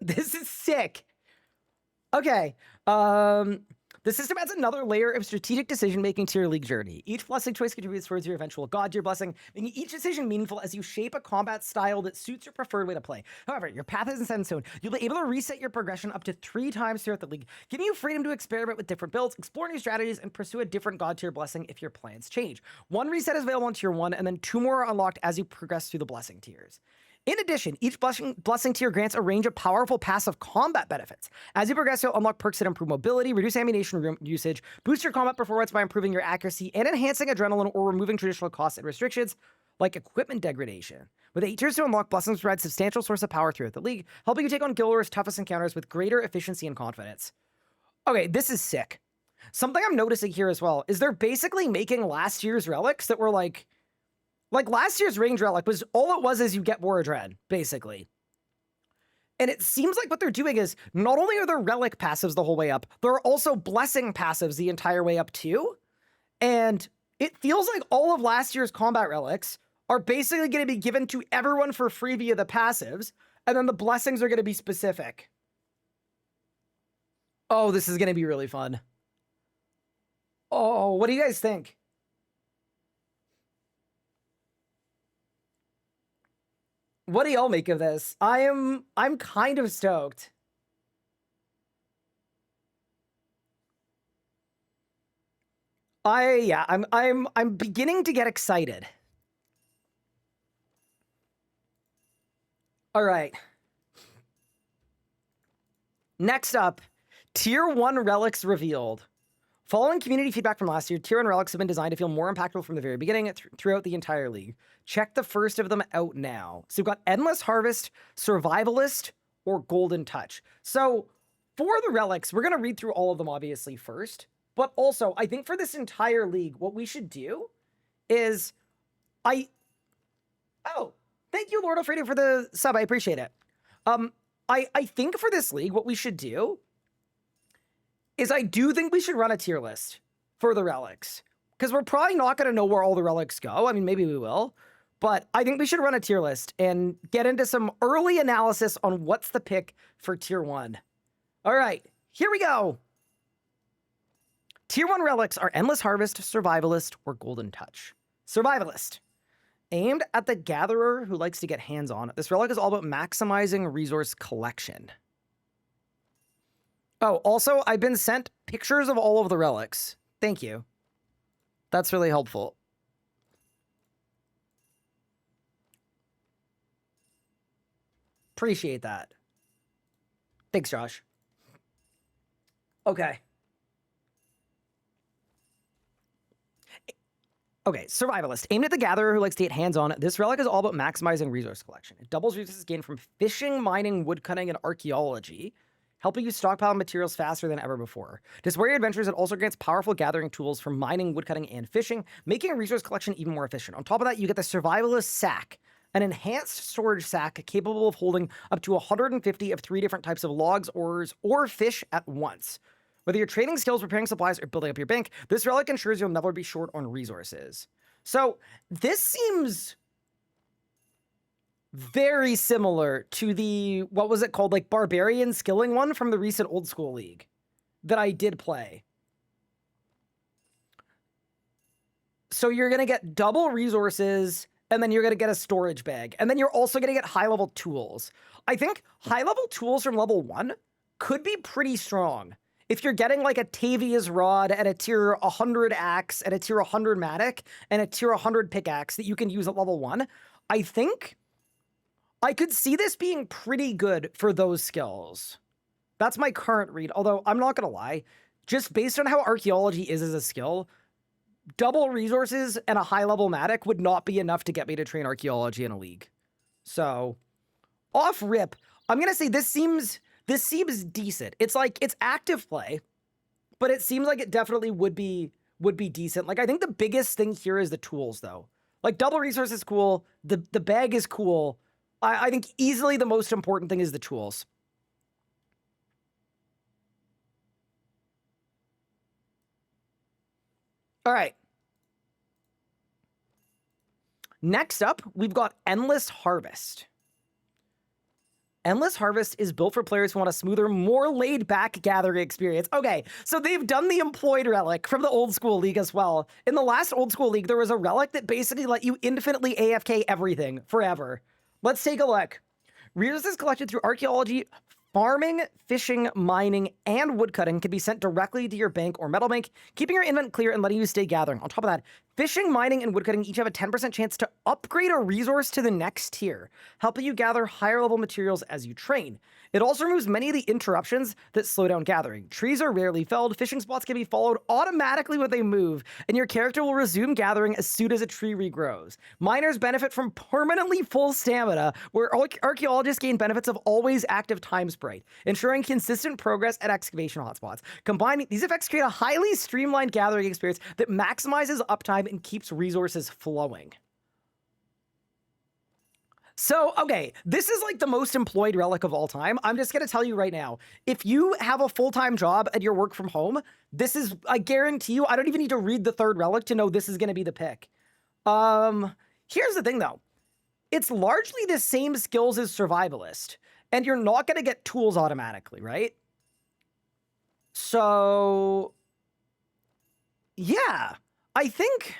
this is sick. Okay, the system adds another layer of strategic decision-making to your league journey. Each blessing choice contributes towards your eventual god tier blessing, making each decision meaningful as you shape a combat style that suits your preferred way to play. However, your path isn't set in stone. You'll be able to reset your progression up to 3 times throughout the league, giving you freedom to experiment with different builds, explore new strategies, and pursue a different god tier blessing if your plans change. 1 reset is available on tier 1, and then 2 more are unlocked as you progress through the blessing tiers. In addition, each blessing tier grants a range of powerful passive combat benefits. As you progress, you'll unlock perks that improve mobility, reduce ammunition usage, boost your combat performance by improving your accuracy, and enhancing adrenaline or removing traditional costs and restrictions, like equipment degradation. With 8 tiers to unlock, blessings provide a substantial source of power throughout the league, helping you take on Guild War's toughest encounters with greater efficiency and confidence. Okay, this is sick. Something I'm noticing here as well is they're basically making last year's relics that were like last year's range relic was all it was is you get more adrenaline, basically. And it seems like what they're doing is not only are there relic passives the whole way up, there are also blessing passives the entire way up too. And it feels like all of last year's combat relics are basically going to be given to everyone for free via the passives, and then the blessings are going to be specific. Oh, this is going to be really fun. Oh, what do you guys think? What do y'all make of this? I'm kind of stoked. I'm beginning to get excited. All right. Next up, Tier 1 relics revealed. Following community feedback from last year, Tier 1 relics have been designed to feel more impactful from the very beginning throughout the entire league. Check the first of them out now. So we've got Endless Harvest, Survivalist, or Golden Touch. So for the relics, we're going to read through all of them obviously first. But also, I think for this entire league, what we should do is Oh, thank you, Lord Alfredo, for the sub. I appreciate it. I think for this league, what we should do is I do think we should run a tier list for the relics. Because we're probably not going to know where all the relics go. I mean, maybe we will. But I think we should run a tier list and get into some early analysis on what's the pick for Tier 1. All right, here we go. Tier 1 relics are Endless Harvest, Survivalist, or Golden Touch. Survivalist. Aimed at the gatherer who likes to get hands-on, this relic is all about maximizing resource collection. Oh, also, I've been sent pictures of all of the relics. Thank you. That's really helpful. Appreciate that. Thanks, Josh. Okay. Okay, Survivalist. Aimed at the gatherer who likes to get hands-on, this relic is all about maximizing resource collection. It doubles resources gained from fishing, mining, woodcutting, and archaeology, helping you stockpile materials faster than ever before. To support your adventures, it also grants powerful gathering tools for mining, woodcutting, and fishing, making resource collection even more efficient. On top of that, you get the Survivalist Sack, an enhanced storage sack capable of holding up to 150 of 3 different types of logs, ores, or fish at once. Whether you're trading skills, preparing supplies, or building up your bank, this relic ensures you'll never be short on resources. So this seems very similar to the, what was it called, like Barbarian Skilling one from the recent Old School League that I did play. So you're going to get double resources, and then you're going to get a storage bag, and then you're also going to get high-level tools. I think high-level tools from level 1 could be pretty strong. If you're getting like a Tavia's Rod and a tier 100 axe and a tier 100 Matic and a tier 100 pickaxe that you can use at level 1, I think I could see this being pretty good for those skills. That's my current read, although I'm not going to lie. Just based on how archaeology is as a skill, double resources and a high-level Matic would not be enough to get me to train archaeology in a league. So, off rip, I'm going to say this seems decent. It's like, it's active play, but it seems like it definitely would be decent. Like, I think the biggest thing here is the tools, though. Like, double resource is cool. The bag is cool. I think easily the most important thing is the tools. All right. Next up, we've got Endless Harvest. Endless Harvest is built for players who want a smoother, more laid-back gathering experience. Okay, so they've done the employed relic from the Old School League as well. In the last Old School League, there was a relic that basically let you infinitely AFK everything forever. Let's take a look. Resources collected through archaeology, farming, fishing, mining, and woodcutting can be sent directly to your bank or metal bank, keeping your inventory clear and letting you stay gathering. On top of that, fishing, mining, and woodcutting each have a 10% chance to upgrade a resource to the next tier, helping you gather higher level materials as you train. It also removes many of the interruptions that slow down gathering. Trees are rarely felled, fishing spots can be followed automatically when they move, and your character will resume gathering as soon as a tree regrows. Miners benefit from permanently full stamina, where archaeologists gain benefits of always active time sprite, ensuring consistent progress at excavation hotspots. Combining these effects create a highly streamlined gathering experience that maximizes uptime and keeps resources flowing. So, okay, this is like the most employed relic of all time. I'm just gonna tell you right now, if you have a full-time job and you work from home, this is, I guarantee you, I don't even need to read the third relic to know this is gonna be the pick. Here's the thing though. It's largely the same skills as Survivalist, and you're not gonna get tools automatically, right? So, yeah, I think...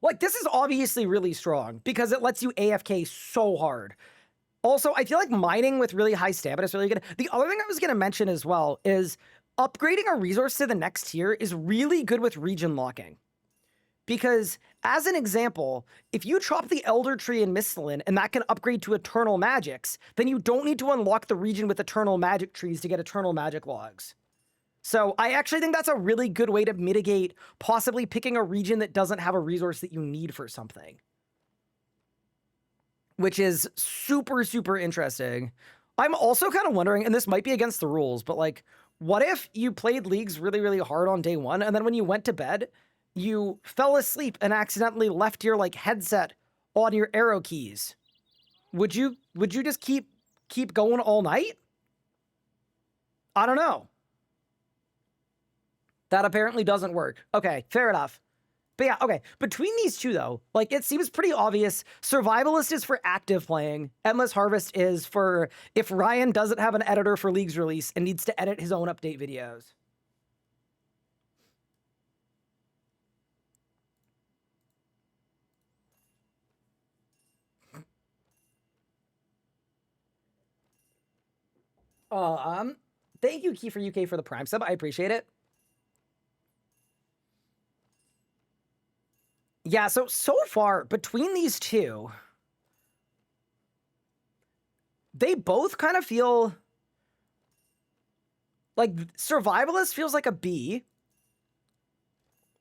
Like, this is obviously really strong because it lets you AFK so hard. Also, I feel like mining with really high stamina is really good. The other thing I was going to mention as well is upgrading a resource to the next tier is really good with region locking. Because, as an example, if you chop the Elder Tree in Misthalin and that can upgrade to Eternal Magics, then you don't need to unlock the region with Eternal Magic trees to get Eternal Magic logs. So I actually think that's a really good way to mitigate possibly picking a region that doesn't have a resource that you need for something. Which is super, super interesting. I'm also kind of wondering, and this might be against the rules, but like, what if you played leagues really, really hard on day one, and then when you went to bed, you fell asleep and accidentally left your like headset on your arrow keys? Would you just keep going all night? I don't know. That apparently doesn't work. Okay, fair enough. But yeah, okay. Between these two, though, like, it seems pretty obvious. Survivalist is for active playing. Endless Harvest is for if Ryan doesn't have an editor for League's release and needs to edit his own update videos. Thank you, Key for UK, for the Prime sub. I appreciate it. Yeah, so far, between these two, they both kind of feel like Survivalist feels like a B.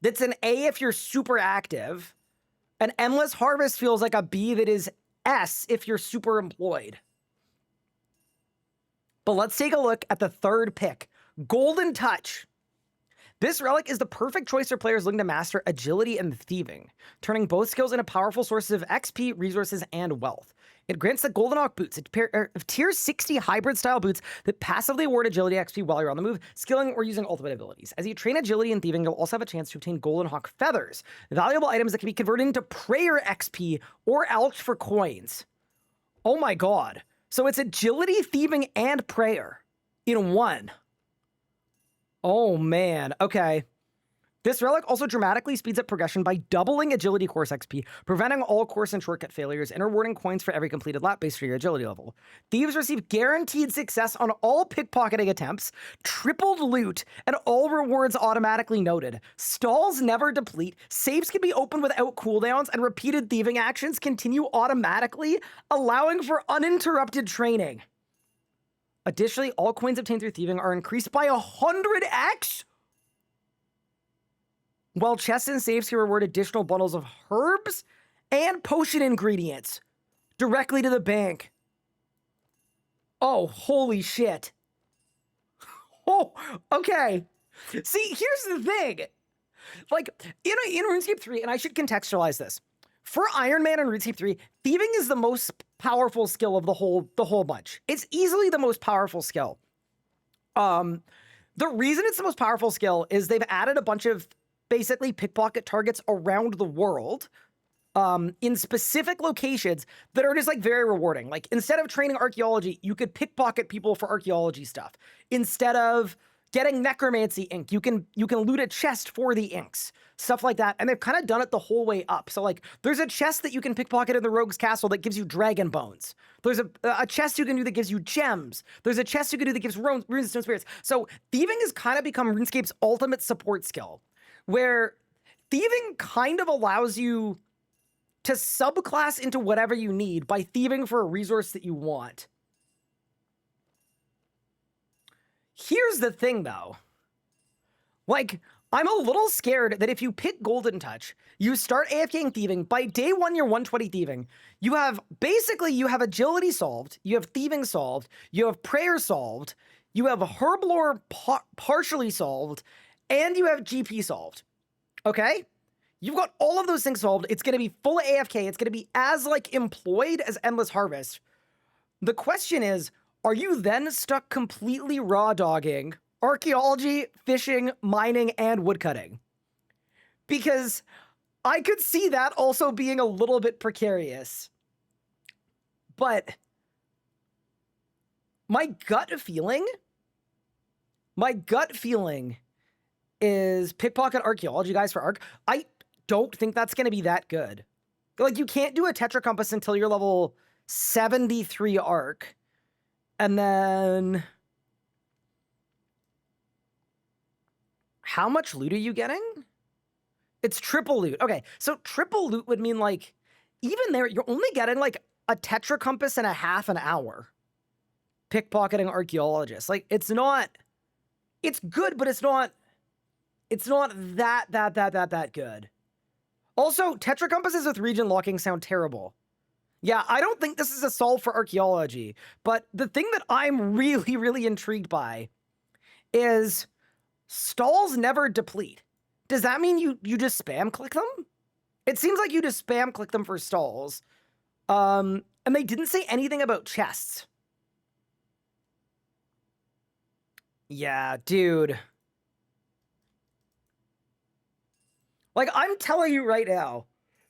That's an A if you're super active. And Endless Harvest feels like a B that is S if you're super employed. But let's take a look at the third pick, Golden Touch. This relic is the perfect choice for players looking to master agility and thieving, turning both skills into powerful sources of XP, resources, and wealth. It grants the Golden Hawk boots, tier 60 hybrid-style boots that passively award agility XP while you're on the move, skilling or using ultimate abilities. As you train agility and thieving, you'll also have a chance to obtain Golden Hawk feathers, valuable items that can be converted into prayer XP or alched for coins. Oh my god. So it's agility, thieving, and prayer in one. Oh man, okay. This relic also dramatically speeds up progression by doubling agility course XP, preventing all course and shortcut failures, and rewarding coins for every completed lap based on your agility level. Thieves receive guaranteed success on all pickpocketing attempts, tripled loot, and all rewards automatically noted. Stalls never deplete, safes can be opened without cooldowns, and repeated thieving actions continue automatically, allowing for uninterrupted training. Additionally, all coins obtained through thieving are increased by 100x, while chests and safes can reward additional bundles of herbs and potion ingredients directly to the bank. Oh, holy shit. Oh, okay. See, here's the thing. Like, in RuneScape 3, and I should contextualize this. For Iron Man and RuneScape 3, thieving is the most powerful skill of the whole bunch. It's easily the most powerful skill. The reason it's the most powerful skill is they've added a bunch of basically pickpocket targets around the world in specific locations that are just like very rewarding. Like, instead of training archaeology, you could pickpocket people for archaeology stuff. Instead of getting necromancy ink, you can loot a chest for the inks, stuff like that. And they've kind of done it the whole way up. So like, there's a chest that you can pickpocket in the Rogue's Castle that gives you dragon bones. There's a chest you can do that gives you gems. There's a chest you can do that gives runes and stone spirits. So thieving has kind of become RuneScape's ultimate support skill, where thieving kind of allows you to subclass into whatever you need by thieving for a resource that you want. Here's the thing, though. Like, I'm a little scared that if you pick Golden Touch, you start AFKing thieving, by day one, you're 120 thieving. You have agility solved, you have thieving solved, you have prayer solved, you have herblore partially solved, and you have GP solved. Okay? You've got all of those things solved. It's going to be full AFK. It's going to be as like employed as Endless Harvest. The question is, are you then stuck completely raw dogging archaeology, fishing, mining, and woodcutting? Because I could see that also being a little bit precarious. But my gut feeling is pickpocket archaeology guys for Arc. I don't think that's going to be that good. Like, you can't do a Tetra Compass until you're level 73 Arc. And then how much loot are you getting? It's triple loot. Okay, so triple loot would mean, like, even there, you're only getting, like, a Tetra Compass and a half an hour. Pickpocketing archaeologist. Like, it's not... It's good, but it's not that good. Also, Tetra Compasses with region locking sound terrible. Yeah, I don't think this is a solve for archaeology, but the thing that I'm really, really intrigued by is stalls never deplete. Does that mean you just spam click them? It seems like you just spam click them for stalls. And they didn't say anything about chests. Yeah, dude. Like, I'm telling you right now,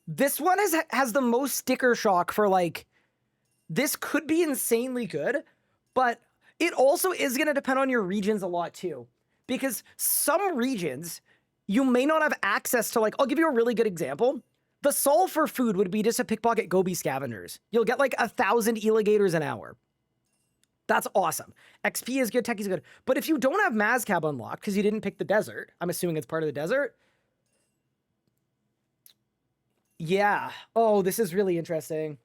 this one has the most sticker shock for, like, this could be insanely good, but it also is going to depend on your regions a lot, too. Because some regions, you may not have access to, like, I'll give you a really good example. The solve for food would be just a pickpocket Gobi scavengers. You'll get, like, 1,000 eligators an hour. That's awesome. XP is good, tech is good. But if you don't have Mazcab unlocked, because you didn't pick the desert, I'm assuming it's part of the desert. Yeah. Oh, this is really interesting.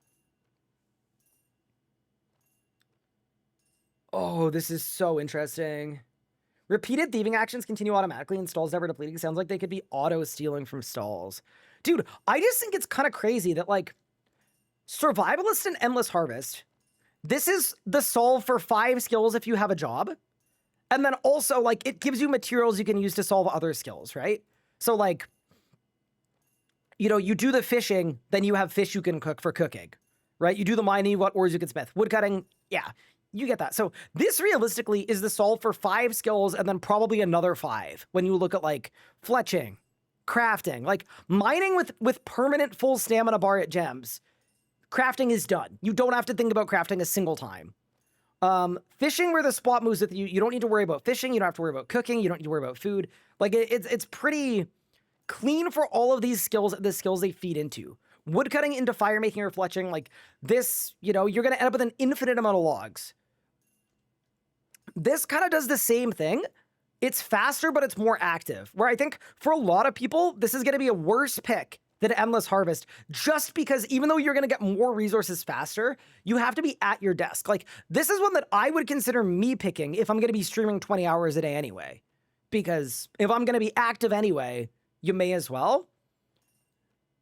Oh, this is so interesting. Repeated thieving actions continue automatically and stalls never depleting. Sounds like they could be auto-stealing from stalls. Dude, I just think it's kind of crazy that, like, Survivalist and Endless Harvest, this is the solve for 5 skills if you have a job. And then also, like, it gives you materials you can use to solve other skills, right? So, like, you know, you do the fishing, then you have fish you can cook for cooking, right? You do the mining, you got ores you can smith. Woodcutting, yeah, you get that. So this realistically is the solve for 5 skills and then probably another 5 when you look at, like, fletching, crafting, like mining with permanent full stamina bar at gems. Crafting is done. You don't have to think about crafting a single time. Fishing where the spot moves with you, you don't need to worry about fishing. You don't have to worry about cooking. You don't need to worry about food. Like, it's pretty clean for all of these skills, the skills they feed into. Woodcutting into fire making or fletching, like this, you know, you're going to end up with an infinite amount of logs. This kind of does the same thing. It's faster, but it's more active. Where I think for a lot of people, this is going to be a worse pick than Endless Harvest, just because even though you're going to get more resources faster, you have to be at your desk. Like, this is one that I would consider me picking if I'm going to be streaming 20 hours a day anyway. Because if I'm going to be active anyway, you may as well.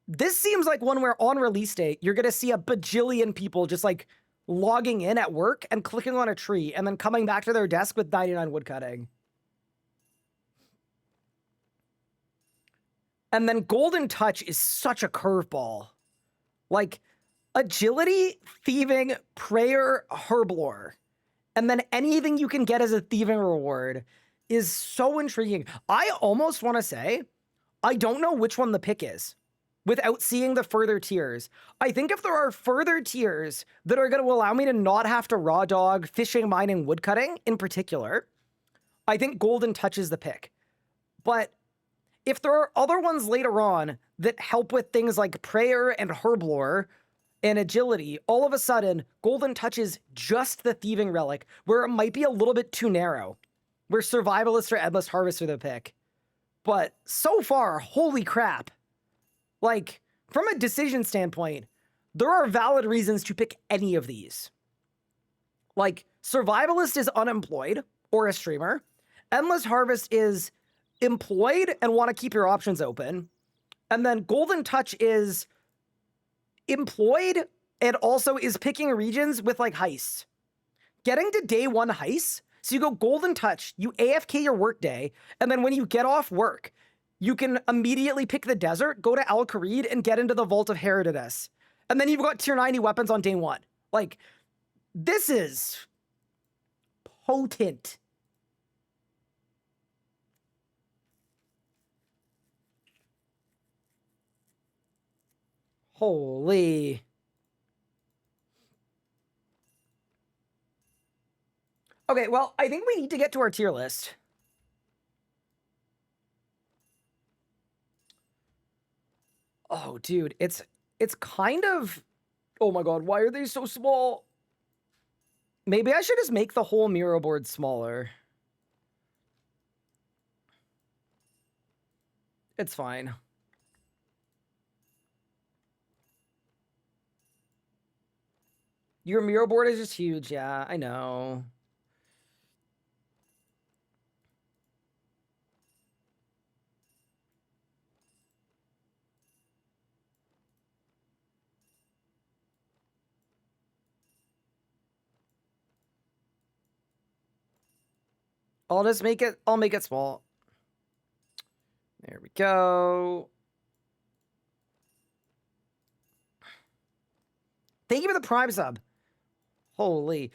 This seems like one where on release date, you're going to see a bajillion people just, like, logging in at work and clicking on a tree and then coming back to their desk with 99 woodcutting. And then Golden Touch is such a curveball. Like, agility, thieving, prayer, herblore. And then anything you can get as a thieving reward is so intriguing. I almost want to say, I don't know which one the pick is without seeing the further tiers. I think if there are further tiers that are going to allow me to not have to raw dog fishing, mining, woodcutting in particular, I think Golden Touch is the pick. But if there are other ones later on that help with things like prayer and herblore and agility, all of a sudden, Golden Touch is just the thieving relic, where it might be a little bit too narrow, where Survivalist or Endless Harvest are the pick. But so far, holy crap. Like, from a decision standpoint, there are valid reasons to pick any of these. Like, Survivalist is unemployed or a streamer. Endless Harvest is employed and want to keep your options open. And then Golden Touch is employed and also is picking regions with, like, heists. Getting to day 1 heists, so you go Golden Touch, you AFK your work day, and then when you get off work, you can immediately pick the desert, go to Al Kharid, and get into the Vault of Herodotus. And then you've got tier 90 weapons on day 1. Like, this is potent. Holy. Okay, well, I think we need to get to our tier list. Oh, dude, it's kind of... Oh my god, why are they so small? Maybe I should just make the whole Miro board smaller. It's fine. Your Miro board is just huge, yeah, I know. I'll make it small. There we go. Thank you for the Prime sub. Holy.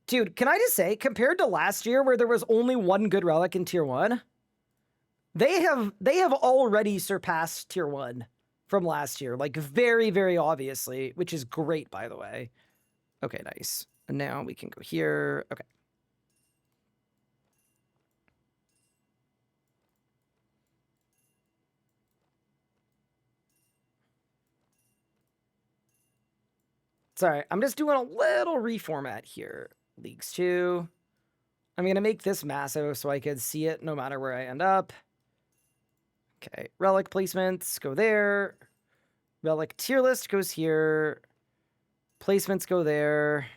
Dude, can I just say, compared to last year where there was only one good relic in tier 1, they have already surpassed tier 1 from last year, like very, very obviously, which is great, by the way. Okay, nice. And now we can go here. Okay. Sorry, I'm just doing a little reformat here. Leagues 2. I'm going to make this massive so I can see it no matter where I end up. Okay, relic placements go there. Relic tier list goes here. Placements go there.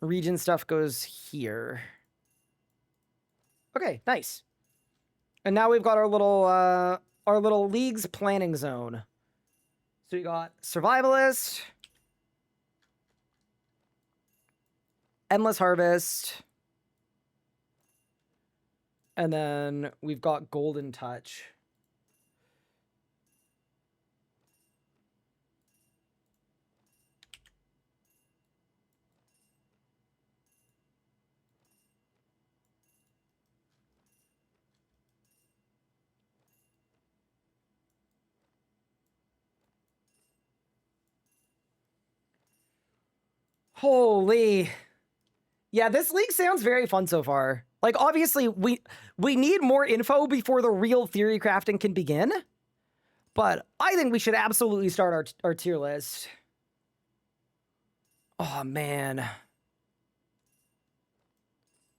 Region stuff goes here. Okay, nice. And now we've got our little leagues planning zone. So we got Survivalist, Endless Harvest, and then we've got Golden Touch. Holy. Yeah, this league sounds very fun so far. Like, obviously, we need more info before the real theory crafting can begin. But I think we should absolutely start our tier list. Oh, man.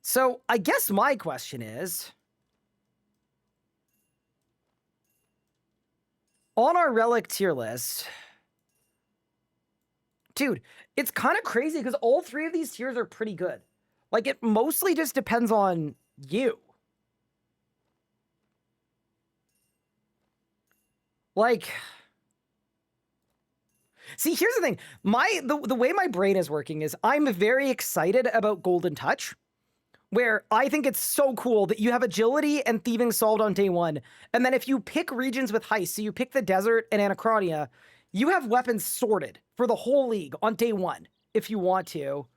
So, I guess my question is... on our relic tier list... Dude, it's kind of crazy because all 3 of these tiers are pretty good. Like, it mostly just depends on you. Like... See, here's the thing. The way my brain is working is I'm very excited about Golden Touch, where I think it's so cool that you have agility and thieving solved on day 1. And then if you pick regions with heist, so you pick the desert and Anachronia, you have weapons sorted for the whole league on day 1, if you want to.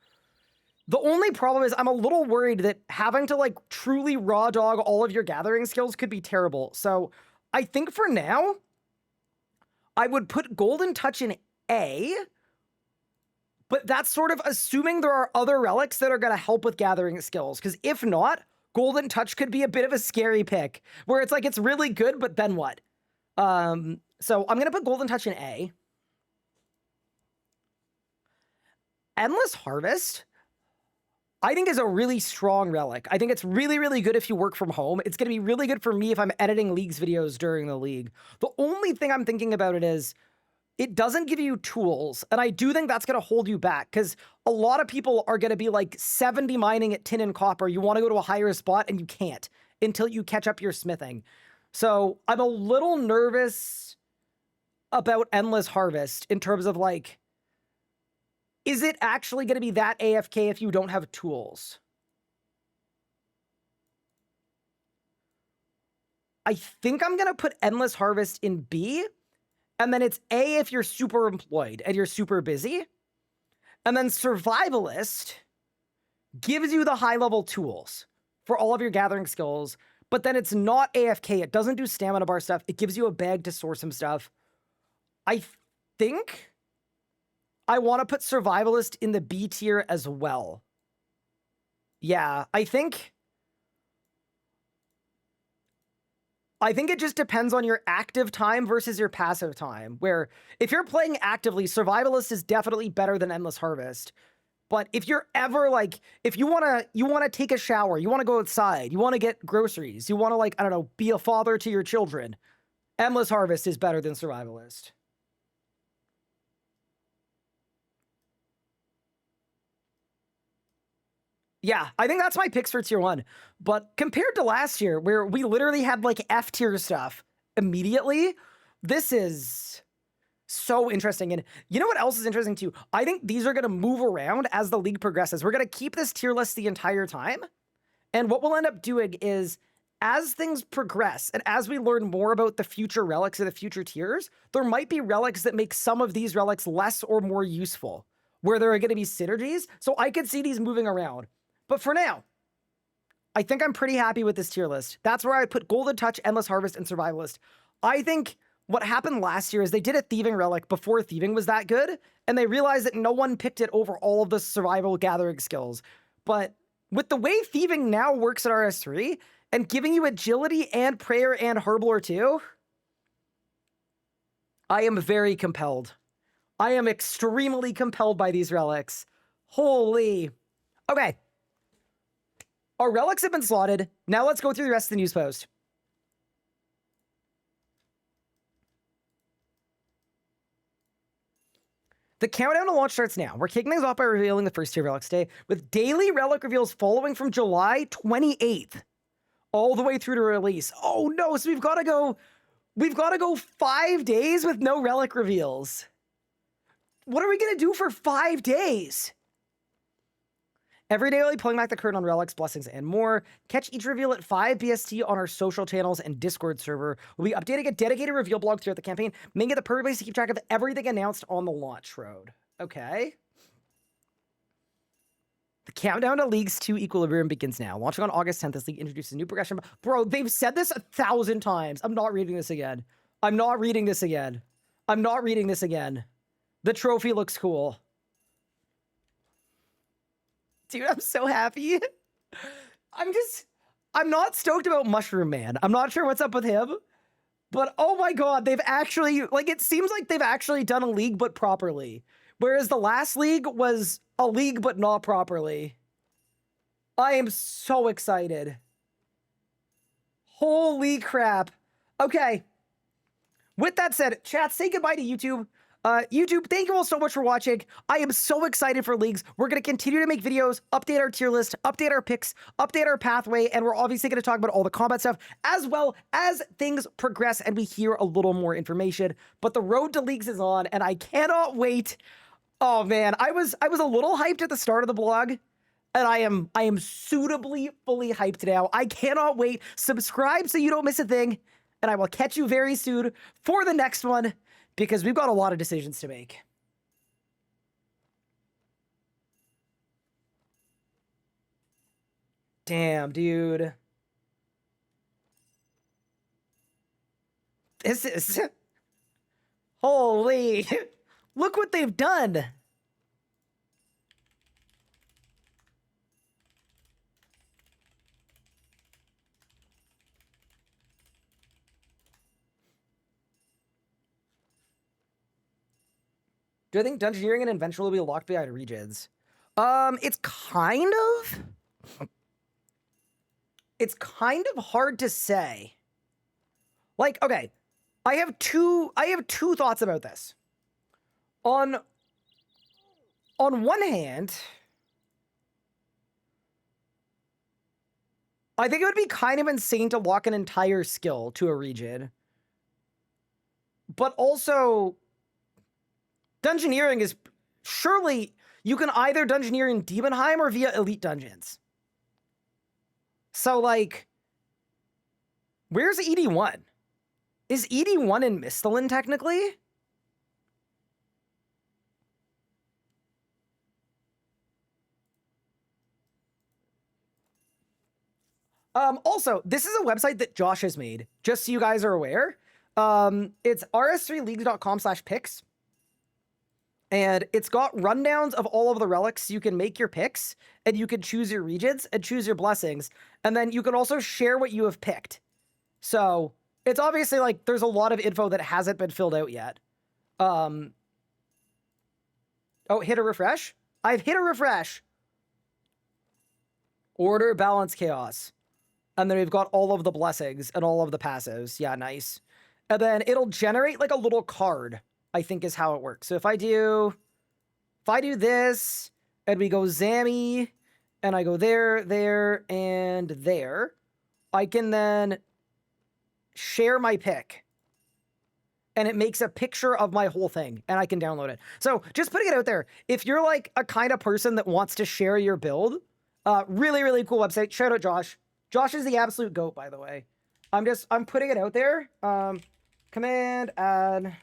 The only problem is I'm a little worried that having to, like, truly raw dog all of your gathering skills could be terrible. So I think for now, I would put Golden Touch in A, but that's sort of assuming there are other relics that are going to help with gathering skills. Because if not, Golden Touch could be a bit of a scary pick, where it's like, it's really good, but then what? So I'm going to put Golden Touch in A. Endless Harvest, I think, is a really strong relic. I think it's really, really good if you work from home. It's going to be really good for me if I'm editing Leagues videos during the league. The only thing I'm thinking about it is it doesn't give you tools. And I do think that's going to hold you back because a lot of people are going to be like 70 mining at tin and copper. You want to go to a higher spot and you can't until you catch up your smithing. So I'm a little nervous about Endless Harvest in terms of, like, is it actually going to be that AFK if you don't have tools? I think I'm going to put Endless Harvest in B. And then it's A if you're super employed and you're super busy. And then Survivalist gives you the high-level tools for all of your gathering skills. But then it's not AFK. It doesn't do stamina bar stuff. It gives you a bag to store some stuff. I think I want to put Survivalist in the B tier as well. Yeah, I think it just depends on your active time versus your passive time, where if you're playing actively, Survivalist is definitely better than Endless Harvest. But if you're ever like, if you want to take a shower, you want to go outside, you want to get groceries, you want to, like, I don't know, be a father to your children, Endless Harvest is better than Survivalist. Yeah, I think that's my picks for tier 1. But compared to last year, where we literally had like F tier stuff immediately, this is so interesting. And you know what else is interesting too? I think these are going to move around as the league progresses. We're going to keep this tier list the entire time. And what we'll end up doing is, as things progress and as we learn more about the future relics and the future tiers, there might be relics that make some of these relics less or more useful, where there are going to be synergies. So I could see these moving around. But for now, I think I'm pretty happy with this tier list. That's where I put Golden Touch, Endless Harvest, and Survivalist. I think what happened last year is they did a Thieving Relic before Thieving was that good, and they realized that no one picked it over all of the survival gathering skills. But with the way Thieving now works at RS3, and giving you Agility and Prayer and Herblore too, I am very compelled. I am extremely compelled by these relics. Holy. Okay. Our relics have been slotted. Now let's go through the rest of the news post. The countdown to launch starts now. We're kicking things off by revealing the first tier relics today, with daily relic reveals following from July 28th all the way through to release. Oh no, so we've got to go 5 days with no relic reveals. What are we going to do for 5 days? Every day we'll be pulling back the curtain on relics, blessings, and more. Catch each reveal at 5 BST on our social channels and Discord server. We'll be updating a dedicated reveal blog throughout the campaign, making it the perfect place to keep track of everything announced on the launch road. Okay. The countdown to Leagues 2 Equilibrium begins now. Launching on August 10th, this league introduces a new progression. Bro, they've said this 1,000 times. I'm not reading this again. I'm not reading this again. I'm not reading this again. The trophy looks cool. Dude, I'm so happy. I'm not stoked about Mushroom Man. I'm not sure what's up with him. But oh my god, they've actually, like, it seems like they've actually done a league, but properly. Whereas the last league was a league, but not properly. I am so excited. Holy crap. Okay. With that said, chat, say goodbye to YouTube. YouTube, thank you all so much for watching. I am so excited for leagues. We're going to continue to make videos, update our tier list, update our picks, update our pathway, and we're obviously going to talk about all the combat stuff as well as things progress and we hear a little more information. But the road to leagues is on, and I cannot wait. Oh man, I was a little hyped at the start of the blog, and I am suitably fully hyped now. I cannot wait. Subscribe so you don't miss a thing, and I will catch you very soon for the next one, because we've got a lot of decisions to make. Damn, dude. This is... Holy... Look what they've done! Do I think Dungeoneering and Adventure will be locked behind Regids? It's kind of hard to say. Like, okay, I have two thoughts about this. On one hand, I think it would be kind of insane to lock an entire skill to a Regid. But also, Dungeoneering is... Surely, you can either Dungeoneer in Demonheim or via Elite Dungeons. So, like... Where's ED1? Is ED1 in Misthalin technically? Also, this is a website that Josh has made, just so you guys are aware. It's rs3leagues.com/picks. And it's got rundowns of all of the relics. You can make your picks, and you can choose your regions and choose your blessings. And then you can also share what you have picked. So it's obviously like there's a lot of info that hasn't been filled out yet. Oh, hit a refresh? I've hit a refresh. Order, balance, chaos. And then we've got all of the blessings and all of the passives. Yeah, nice. And then it'll generate like a little card, I think is how it works. So if I do this, and we go Zammy, and I go there, there, and there, I can then share my pick. And it makes a picture of my whole thing, and I can download it. So just putting it out there, if you're like a kind of person that wants to share your build, really, really cool website. Shout out Josh. Josh is the absolute GOAT, by the way. I'm putting it out there. Command add.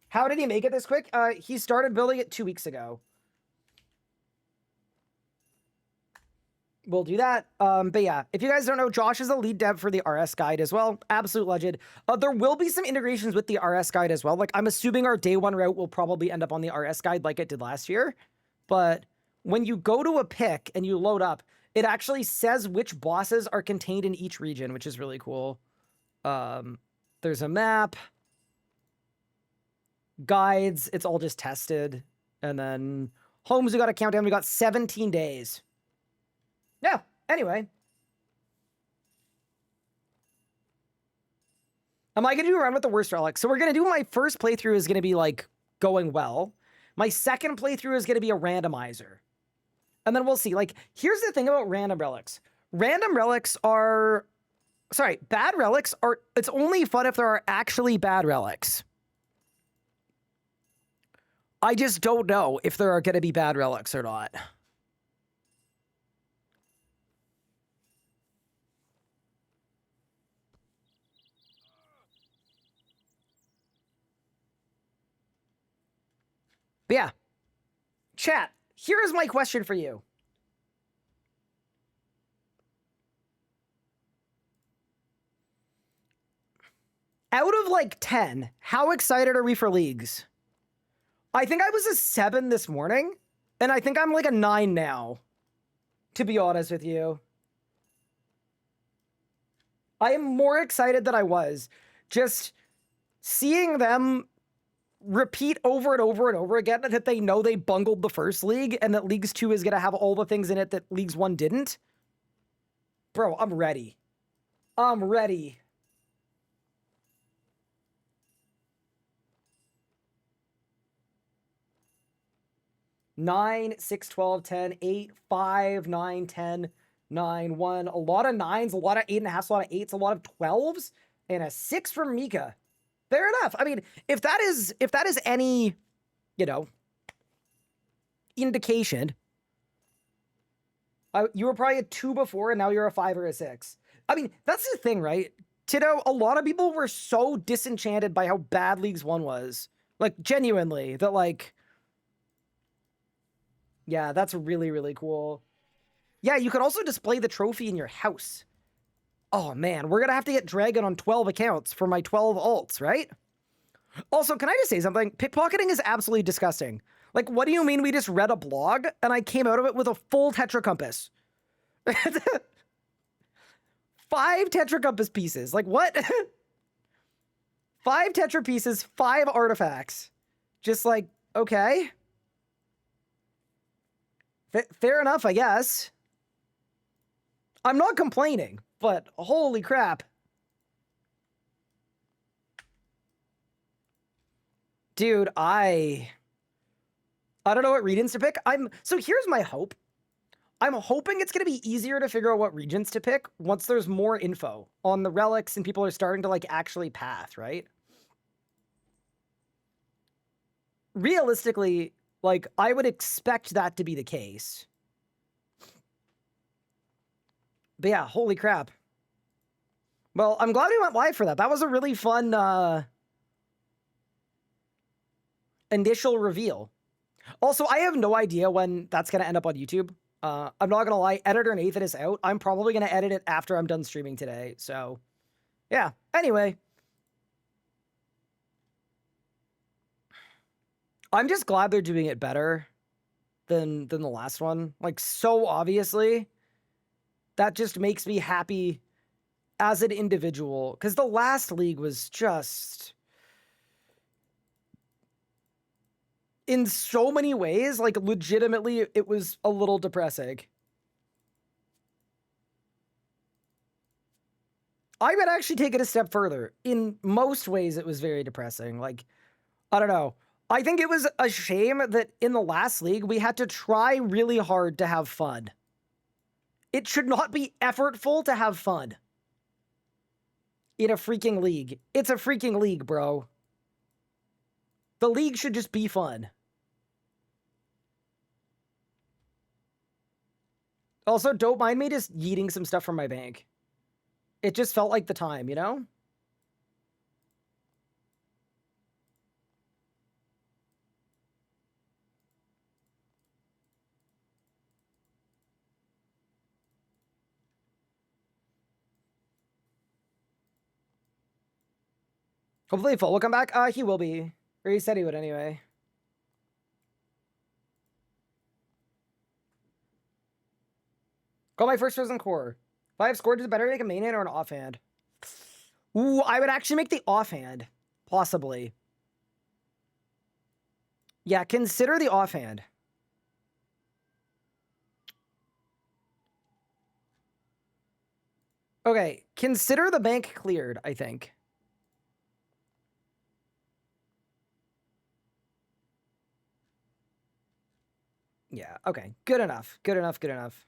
How did he make it this quick? He started building it 2 weeks ago. We'll do that. But yeah, if you guys don't know, Josh is a lead dev for the RS guide as well. Absolute legend. There will be some integrations with the RS guide as well. Like, I'm assuming our day one route will probably end up on the RS guide like it did last year. But when you go to a pick and you load up, it actually says which bosses are contained in each region, which is really cool. There's a map. Guides, it's all just tested. And then homes, we got a countdown. We got 17 days. Yeah, anyway. Am I going to do a run with the worst relic? So we're going to do my first playthrough is going to be like going well. My second playthrough is going to be a randomizer. And then we'll see. Like, here's the thing about random relics. Random relics are... Sorry, bad relics are... It's only fun if there are actually bad relics. I just don't know if there are going to be bad relics or not. But yeah. Chat, here is my question for you. Out of like 10, how excited are we for leagues? I think I was a 7 this morning, and I think I'm like a 9 now, to be honest with you. I am more excited than I was. Just seeing them repeat over and over and over again that they know they bungled the first league, and that Leagues 2 is going to have all the things in it that Leagues 1 didn't. Bro, I'm ready. I'm ready. Nine, 6, 12, 10, 8, 5, 9, 10, 9, 1. A lot of 9s, a lot of 8.5s, a lot of 8s, a lot of 12s, and a 6 from Mika. Fair enough. I mean, if that is any, you know, indication, you were probably a 2 before, and now you're a 5 or a 6. I mean, that's the thing, right? Tito, a lot of people were so disenchanted by how bad Leagues 1 was. Like, genuinely, that, like... Yeah, that's really, really cool. Yeah, you can also display the trophy in your house. Oh, man, we're going to have to get Dragon on 12 accounts for my 12 alts, right? Also, can I just say something? Pickpocketing is absolutely disgusting. Like, what do you mean we just read a blog and I came out of it with a full Tetra Compass? 5 Tetra Compass pieces. Like, what? 5 Tetra pieces, 5 artifacts. Just like, okay. Fair enough, I guess. I'm not complaining, but holy crap. Dude, I don't know what regions to pick. So here's my hope. I'm hoping it's going to be easier to figure out what regions to pick once there's more info on the relics and people are starting to like actually path, right? Realistically, like, I would expect that to be the case. But yeah, holy crap. Well, I'm glad we went live for that. That was a really fun initial reveal. Also, I have no idea when that's going to end up on YouTube. I'm not going to lie. Editor Nathan is out. I'm probably going to edit it after I'm done streaming today. So, yeah. Anyway. I'm just glad they're doing it better than the last one. Like, so obviously. That just makes me happy as an individual. Because the last league was just... in so many ways, like, legitimately, it was a little depressing. I would actually take it a step further. In most ways, it was very depressing. Like, I don't know. I think it was a shame that in the last league, we had to try really hard to have fun. It should not be effortful to have fun. In a freaking league. It's a freaking league, bro. The league should just be fun. Also, don't mind me just yeeting some stuff from my bank. It just felt like the time, you know? Hopefully Full will come back. He will be. Or he said he would anyway. Got my first Frozen Core. If I have scored, is it better to make a main hand or an offhand? Ooh, I would actually make the offhand. Possibly. Yeah, consider the offhand. Okay, consider the bank cleared, I think. Yeah, okay. Good enough. Good enough. Good enough.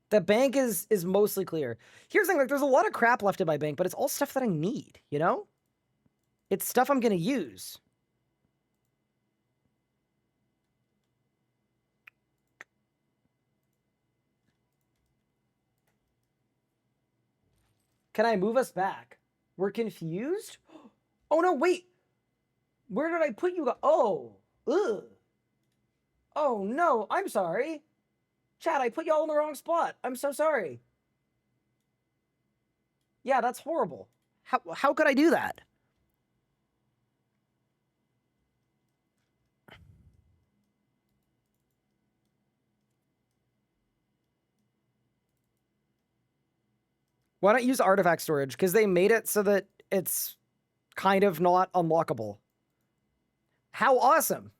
The bank is mostly clear. Here's the thing, like, there's a lot of crap left in my bank, but it's all stuff that I need, you know? It's stuff I'm gonna use. Can I move us back? We're confused? Oh, no, wait. Where did I put you? Oh, ugh. Oh, no, I'm sorry. Chat, I put y'all in the wrong spot. I'm so sorry. Yeah, that's horrible. How could I do that? Why not use artifact storage? Because they made it so that it's kind of not unlockable. How awesome.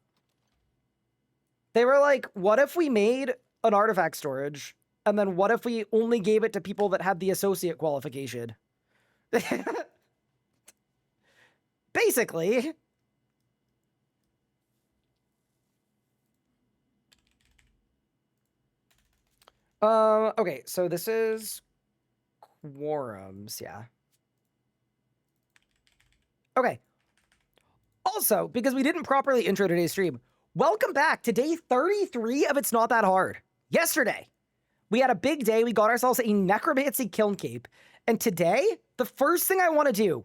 They were like, what if we made an artifact storage, and then what if we only gave it to people that had the associate qualification? Basically. Okay, so this is quorums, yeah. Okay. Also, because we didn't properly intro today's stream, welcome back to day 33 of It's Not That Hard. Yesterday, we had a big day. We got ourselves a necromancy kiln cape. And today, the first thing I want to do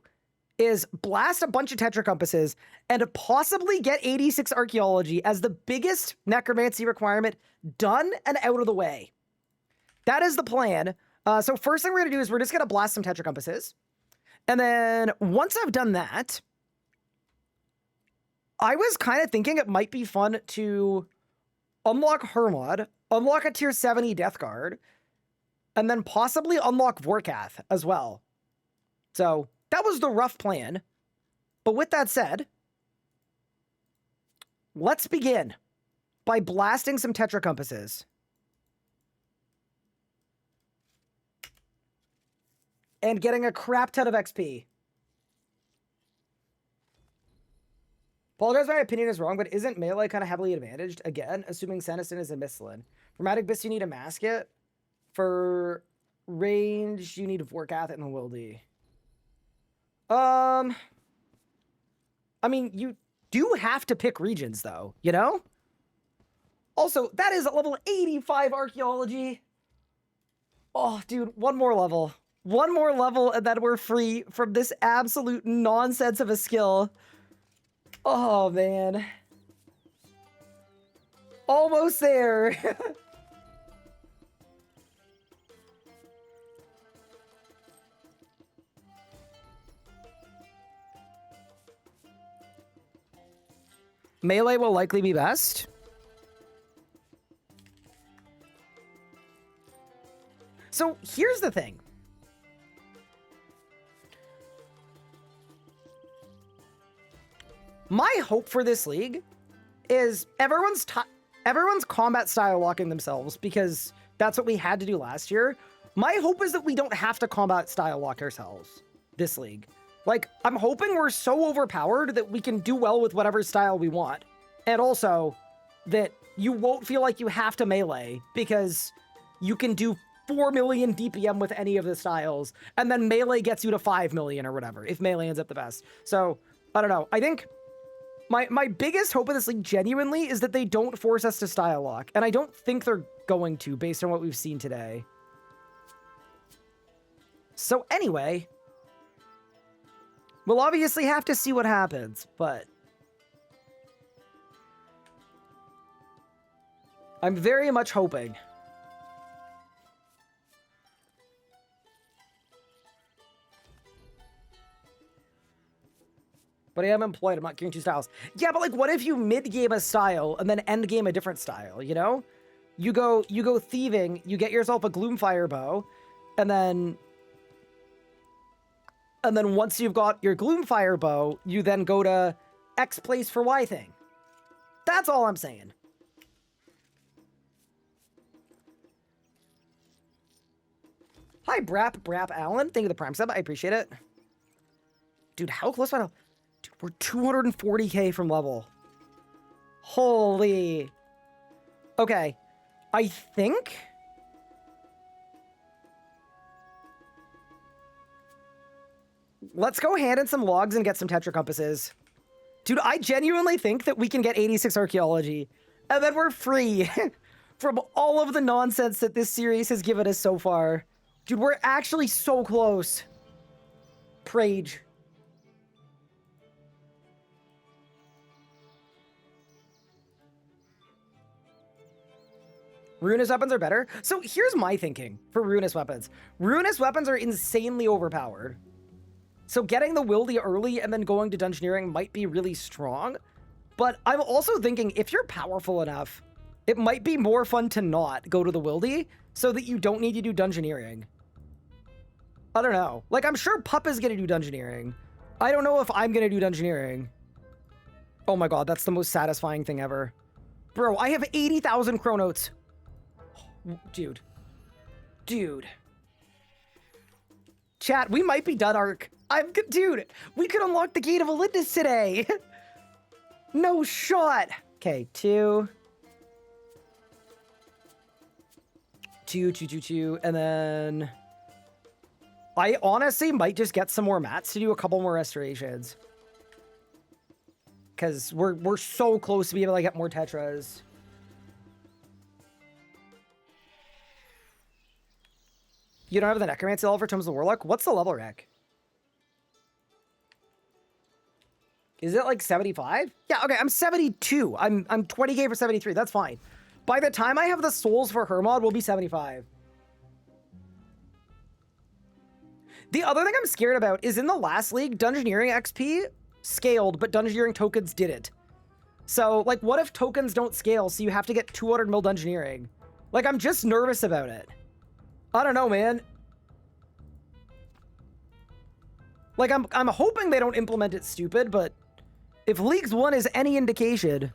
is blast a bunch of Tetra compasses and possibly get 86 archaeology as the biggest necromancy requirement done and out of the way. That is the plan. So first thing we're going to do is we're just going to blast some Tetra compasses. And then once I've done that, I was kind of thinking it might be fun to unlock Hermod, unlock a tier 70 Death Guard, and then possibly unlock Vorkath as well. So that was the rough plan. But with that said, let's begin by blasting some Tetra compasses. And getting a crap ton of XP. Apologize if my opinion is wrong, but isn't Melee kind of heavily advantaged? Again, assuming Seniston is a Mistlin. For Magic Bis, you need a Masket. For range, you need Vorkath and the Wildy. I mean, you do have to pick regions, though, you know? Also, that is a level 85 archaeology. Oh, dude, one more level. One more level and then we're free from this absolute nonsense of a skill. Oh, man. Almost there. Melee will likely be best. So here's the thing. My hope for this league is everyone's combat style locking themselves because that's what we had to do last year. My hope is that we don't have to combat style lock ourselves this league. Like, I'm hoping we're so overpowered that we can do well with whatever style we want. And also that you won't feel like you have to melee because you can do 4 million DPM with any of the styles, and then melee gets you to 5 million or whatever, if melee ends up the best. So, I don't know. I think my biggest hope of this league genuinely is that they don't force us to style lock, and I don't think they're going to based on what we've seen today. So anyway, we'll obviously have to see what happens, but I'm very much hoping. But I am employed, I'm not carrying 2 styles. Yeah, but like, what if you mid-game a style and then end-game a different style, you know? You go thieving, you get yourself a Gloomfire bow, and then once you've got your Gloomfire bow, you then go to X place for Y thing. That's all I'm saying. Hi, Brap Allen. Thank you for the Prime sub. I appreciate it. Dude, how close am I? Dude, we're 240k from level. Holy. Okay. I think... let's go hand in some logs and get some Tetra compasses. Dude, I genuinely think that we can get 86 archaeology. And then we're free from all of the nonsense that this series has given us so far. Dude, we're actually so close. Prage. Ruinous weapons are better. So here's my thinking for ruinous weapons. Ruinous weapons are insanely overpowered. So getting the wildy early and then going to dungeoneering might be really strong. But I'm also thinking if you're powerful enough, it might be more fun to not go to the wildy so that you don't need to do dungeoneering. I don't know. Like, I'm sure Pup is going to do dungeoneering. I don't know if I'm going to do dungeoneering. Oh my god, that's the most satisfying thing ever. Bro, I have 80,000 chronotes. Dude. Dude. Chat, we might be done, Ark. Dude, we could unlock the Gate of Olympus today. No shot. Okay, 2. 2, and then... I honestly might just get some more mats to do a couple more restorations. Because we're so close to being able to get more Tetras. You don't have the Necromancy level for Tomes of the Warlock? What's the level rec? Is it like 75? Yeah, okay, I'm 72. I'm 20k for 73. That's fine. By the time I have the souls for Hermod, we'll be 75. The other thing I'm scared about is in the last league, Dungeoneering XP scaled, but Dungeoneering tokens didn't. So, like, what if tokens don't scale, so you have to get 200 mil Dungeoneering? Like, I'm just nervous about it. I don't know, man. Like, I'm hoping they don't implement it stupid, but if Leagues 1 is any indication,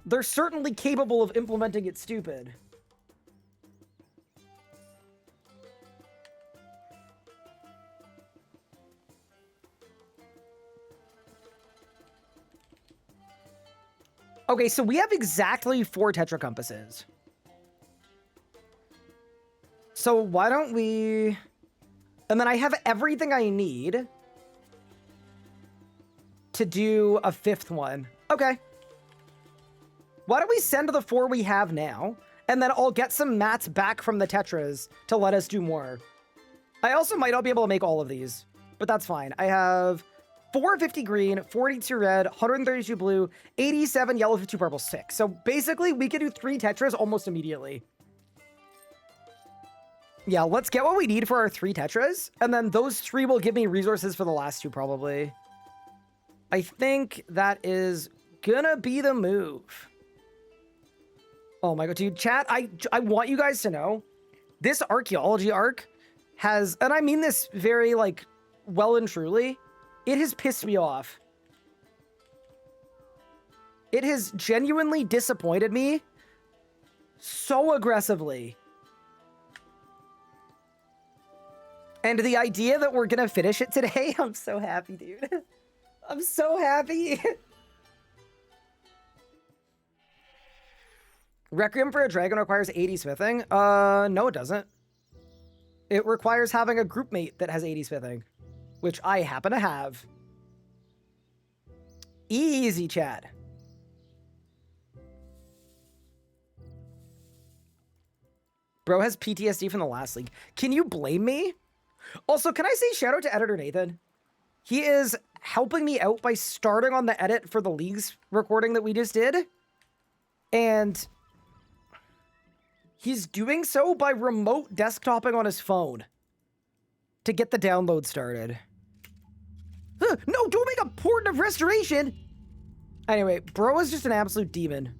they're certainly capable of implementing it stupid. Okay, so we have exactly 4 Tetra compasses. So why don't we... And then I have everything I need to do a 5th one. Okay. Why don't we send the 4 we have now, And then I'll get some mats back from the Tetras to let us do more. I also might not be able to make all of these, but that's fine. I have 450 green, 42 red, 132 blue, 87 yellow, 52 purple, 6. So basically, we can do 3 Tetras almost immediately. Yeah, let's get what we need for our 3 Tetras, and then those 3 will give me resources for the last 2, probably. I think that is gonna be the move. Oh my god, dude, chat, I want you guys to know, this archaeology arc has, and I mean this very, like, well and truly, it has pissed me off. It has genuinely disappointed me so aggressively. And the idea that we're gonna finish it today, I'm so happy, dude. I'm so happy. Requiem for a Dragon requires 80 smithing. No, it doesn't. It requires having a group mate that has 80 smithing, which I happen to have. Easy, Chad. Bro has PTSD from the last league. Can you blame me? Also, can I say shout out to editor Nathan? He is helping me out by starting on the edit for the league's recording that we just did. And he's doing so by remote desktoping on his phone to get the download started. No, don't make a port of restoration! Anyway, bro is just an absolute demon.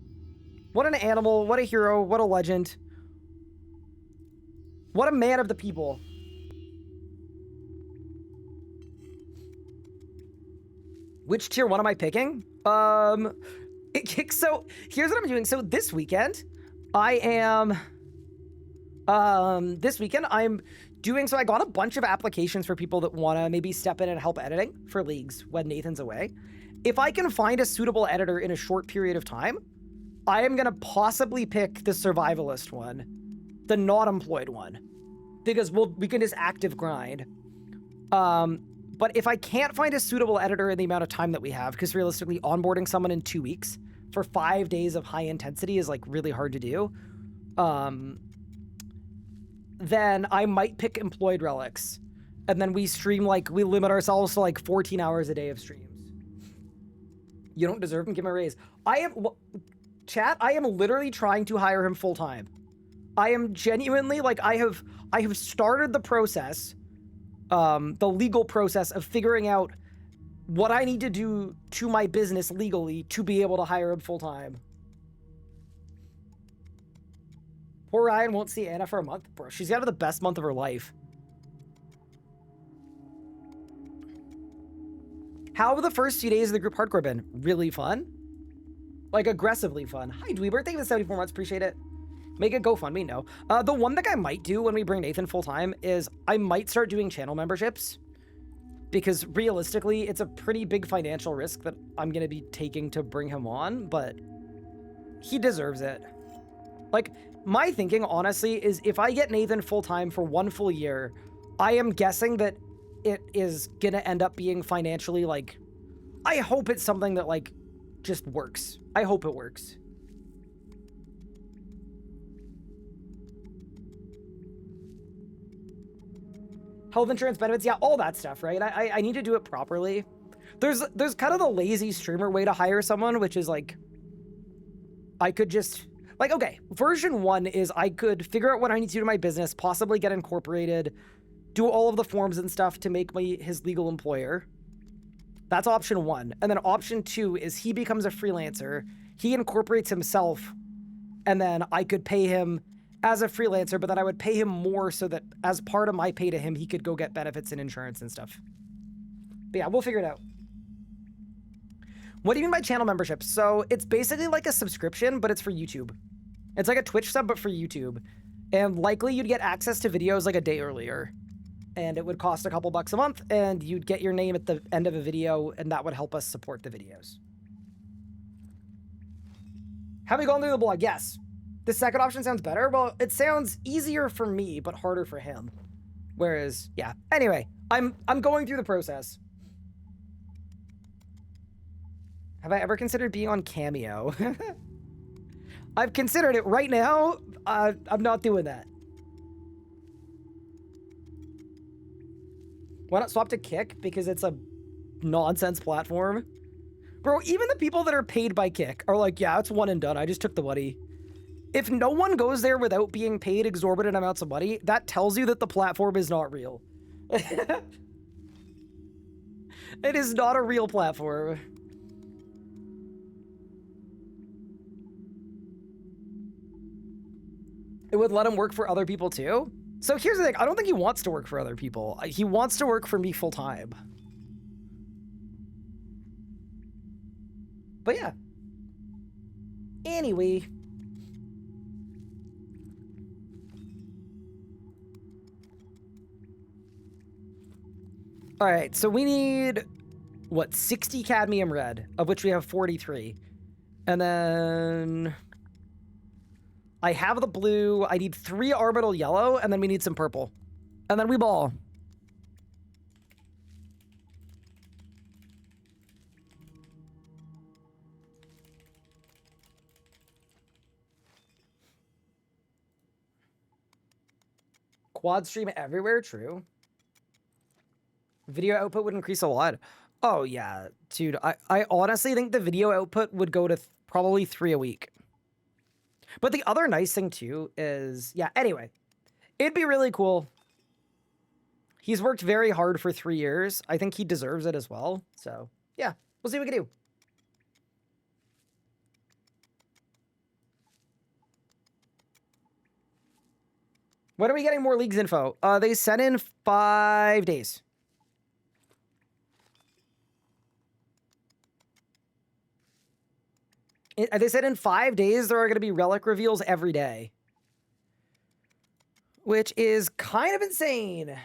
What an animal, what a hero, what a legend. What a man of the people. Which tier 1 am I picking? So here's what I'm doing. So this weekend, I'm doing, so I got a bunch of applications for people that want to maybe step in and help editing for leagues when Nathan's away. If I can find a suitable editor in a short period of time, I am going to possibly pick the survivalist one, the not employed one, because we can just active grind. But if I can't find a suitable editor in the amount of time that we have, because realistically onboarding someone in 2 weeks for 5 days of high intensity is like really hard to do, then I might pick employed relics. And then we stream, like, we limit ourselves to like 14 hours a day of streams. You don't deserve him, give him a raise. Chat, I am literally trying to hire him full time. I am genuinely, like, I have started the process, the legal process of figuring out what I need to do to my business legally to be able to hire him full time. Poor Ryan won't see Anna for a month. Bro, she's having the best month of her life. How have the first few days of the group hardcore been? Really fun? Like, aggressively fun. Hi, Dweeber. Thank you for the 74 months. Appreciate it. Make a GoFundMe, no. The one thing I might do when we bring Nathan full-time is I might start doing channel memberships. Because realistically, it's a pretty big financial risk that I'm going to be taking to bring him on, but he deserves it. Like, my thinking, honestly, is if I get Nathan full-time for 1 full year, I am guessing that it is going to end up being financially, like, I hope it's something that, like, just works. I hope it works. Health insurance benefits, yeah, all that stuff, right? I need to do it properly. There's kind of the lazy streamer way to hire someone, which is like, I could just, like, okay, version 1 is I could figure out what I need to do to my business, possibly get incorporated, do all of the forms and stuff to make me his legal employer. That's option 1. And then option 2 is he becomes a freelancer, he incorporates himself, and then I could pay him as a freelancer, but then I would pay him more so that as part of my pay to him, he could go get benefits and insurance and stuff. But yeah, we'll figure it out. What do you mean by channel membership? So it's basically like a subscription, but it's for YouTube. It's like a Twitch sub, but for YouTube. And likely you'd get access to videos like a day earlier. And it would cost a couple bucks a month, and you'd get your name at the end of a video, and that would help us support the videos. Have we gone through the blog? Yes. The second option sounds better. Well, it sounds easier for me, but harder for him. Whereas, yeah. Anyway, I'm going through the process. Have I ever considered being on Cameo? I've considered it right now. I'm not doing that. Why not swap to Kick? Because it's a nonsense platform. Bro, even the people that are paid by Kick are like, yeah, it's one and done. I just took the money. If no one goes there without being paid exorbitant amounts of money, that tells you that the platform is not real. It is not a real platform. It would let him work for other people too? So here's the thing, I don't think he wants to work for other people. He wants to work for me full time. But yeah. Anyway. All right, so we need, what, 60 cadmium red, of which we have 43. And then I have the blue. I need 3 orbital yellow, and then we need some purple. And then we ball. Quad stream everywhere, true. Video output would increase a lot. Oh, yeah, dude. I honestly think the video output would go to probably 3 a week. But the other nice thing, too, is... Yeah, anyway. It'd be really cool. He's worked very hard for 3 years. I think he deserves it as well. So, yeah. We'll see what we can do. When are we getting more leagues info? They sent in 5 days. They said in 5 days there are going to be relic reveals every day. Which is kind of insane.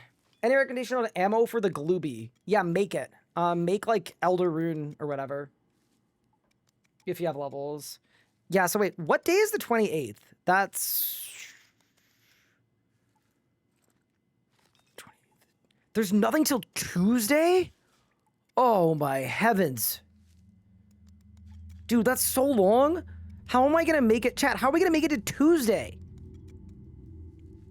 Any recommendation on ammo for the Glooby? Yeah, make it. Make like Elder Rune or whatever. If you have levels. Yeah, so wait, what day is the 28th? That's... There's nothing till Tuesday? Oh my heavens. Dude, that's so long. How am I gonna make it, chat? How are we gonna make it to Tuesday?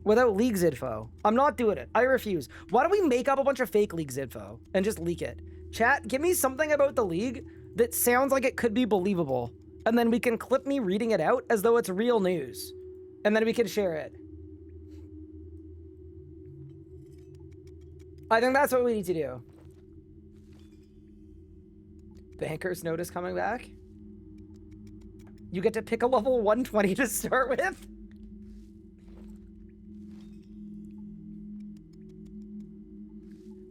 Without leagues info. I'm not doing it. I refuse. Why don't we make up a bunch of fake leagues info and just leak it? Chat, give me something about the league that sounds like it could be believable. And then we can clip me reading it out as though it's real news. And then we can share it. I think that's what we need to do. Banker's Notice coming back. You get to pick a level 120 to start with.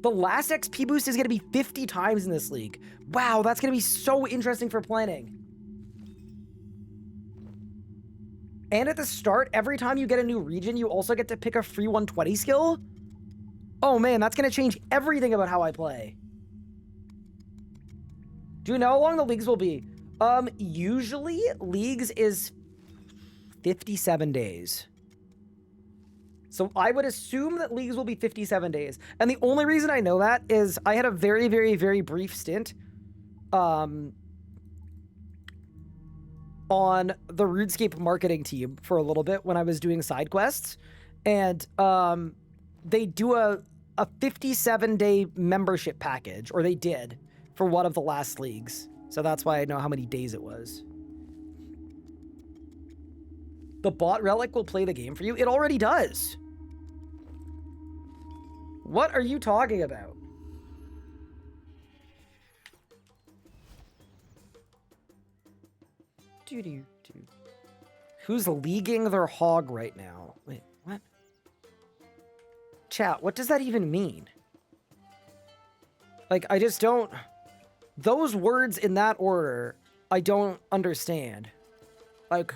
The last XP boost is going to be 50 times in this league. Wow, that's going to be so interesting for planning. And at the start, every time you get a new region, you also get to pick a free 120 skill. Oh man, that's going to change everything about how I play. Do you know how long the leagues will be? Usually leagues is 57 days. So I would assume that leagues will be 57 days. And the only reason I know that is I had a very, very, very brief stint on the RuneScape marketing team for a little bit when I was doing side quests. And they do a 57-day membership package, or they did, for one of the last leagues. So that's why I know how many days it was. The bot relic will play the game for you. It already does. What are you talking about? Who's leaguing their hog right now? Wait, what? Chat, what does that even mean? Like, I just don't... Those words in that order, I don't understand. Like...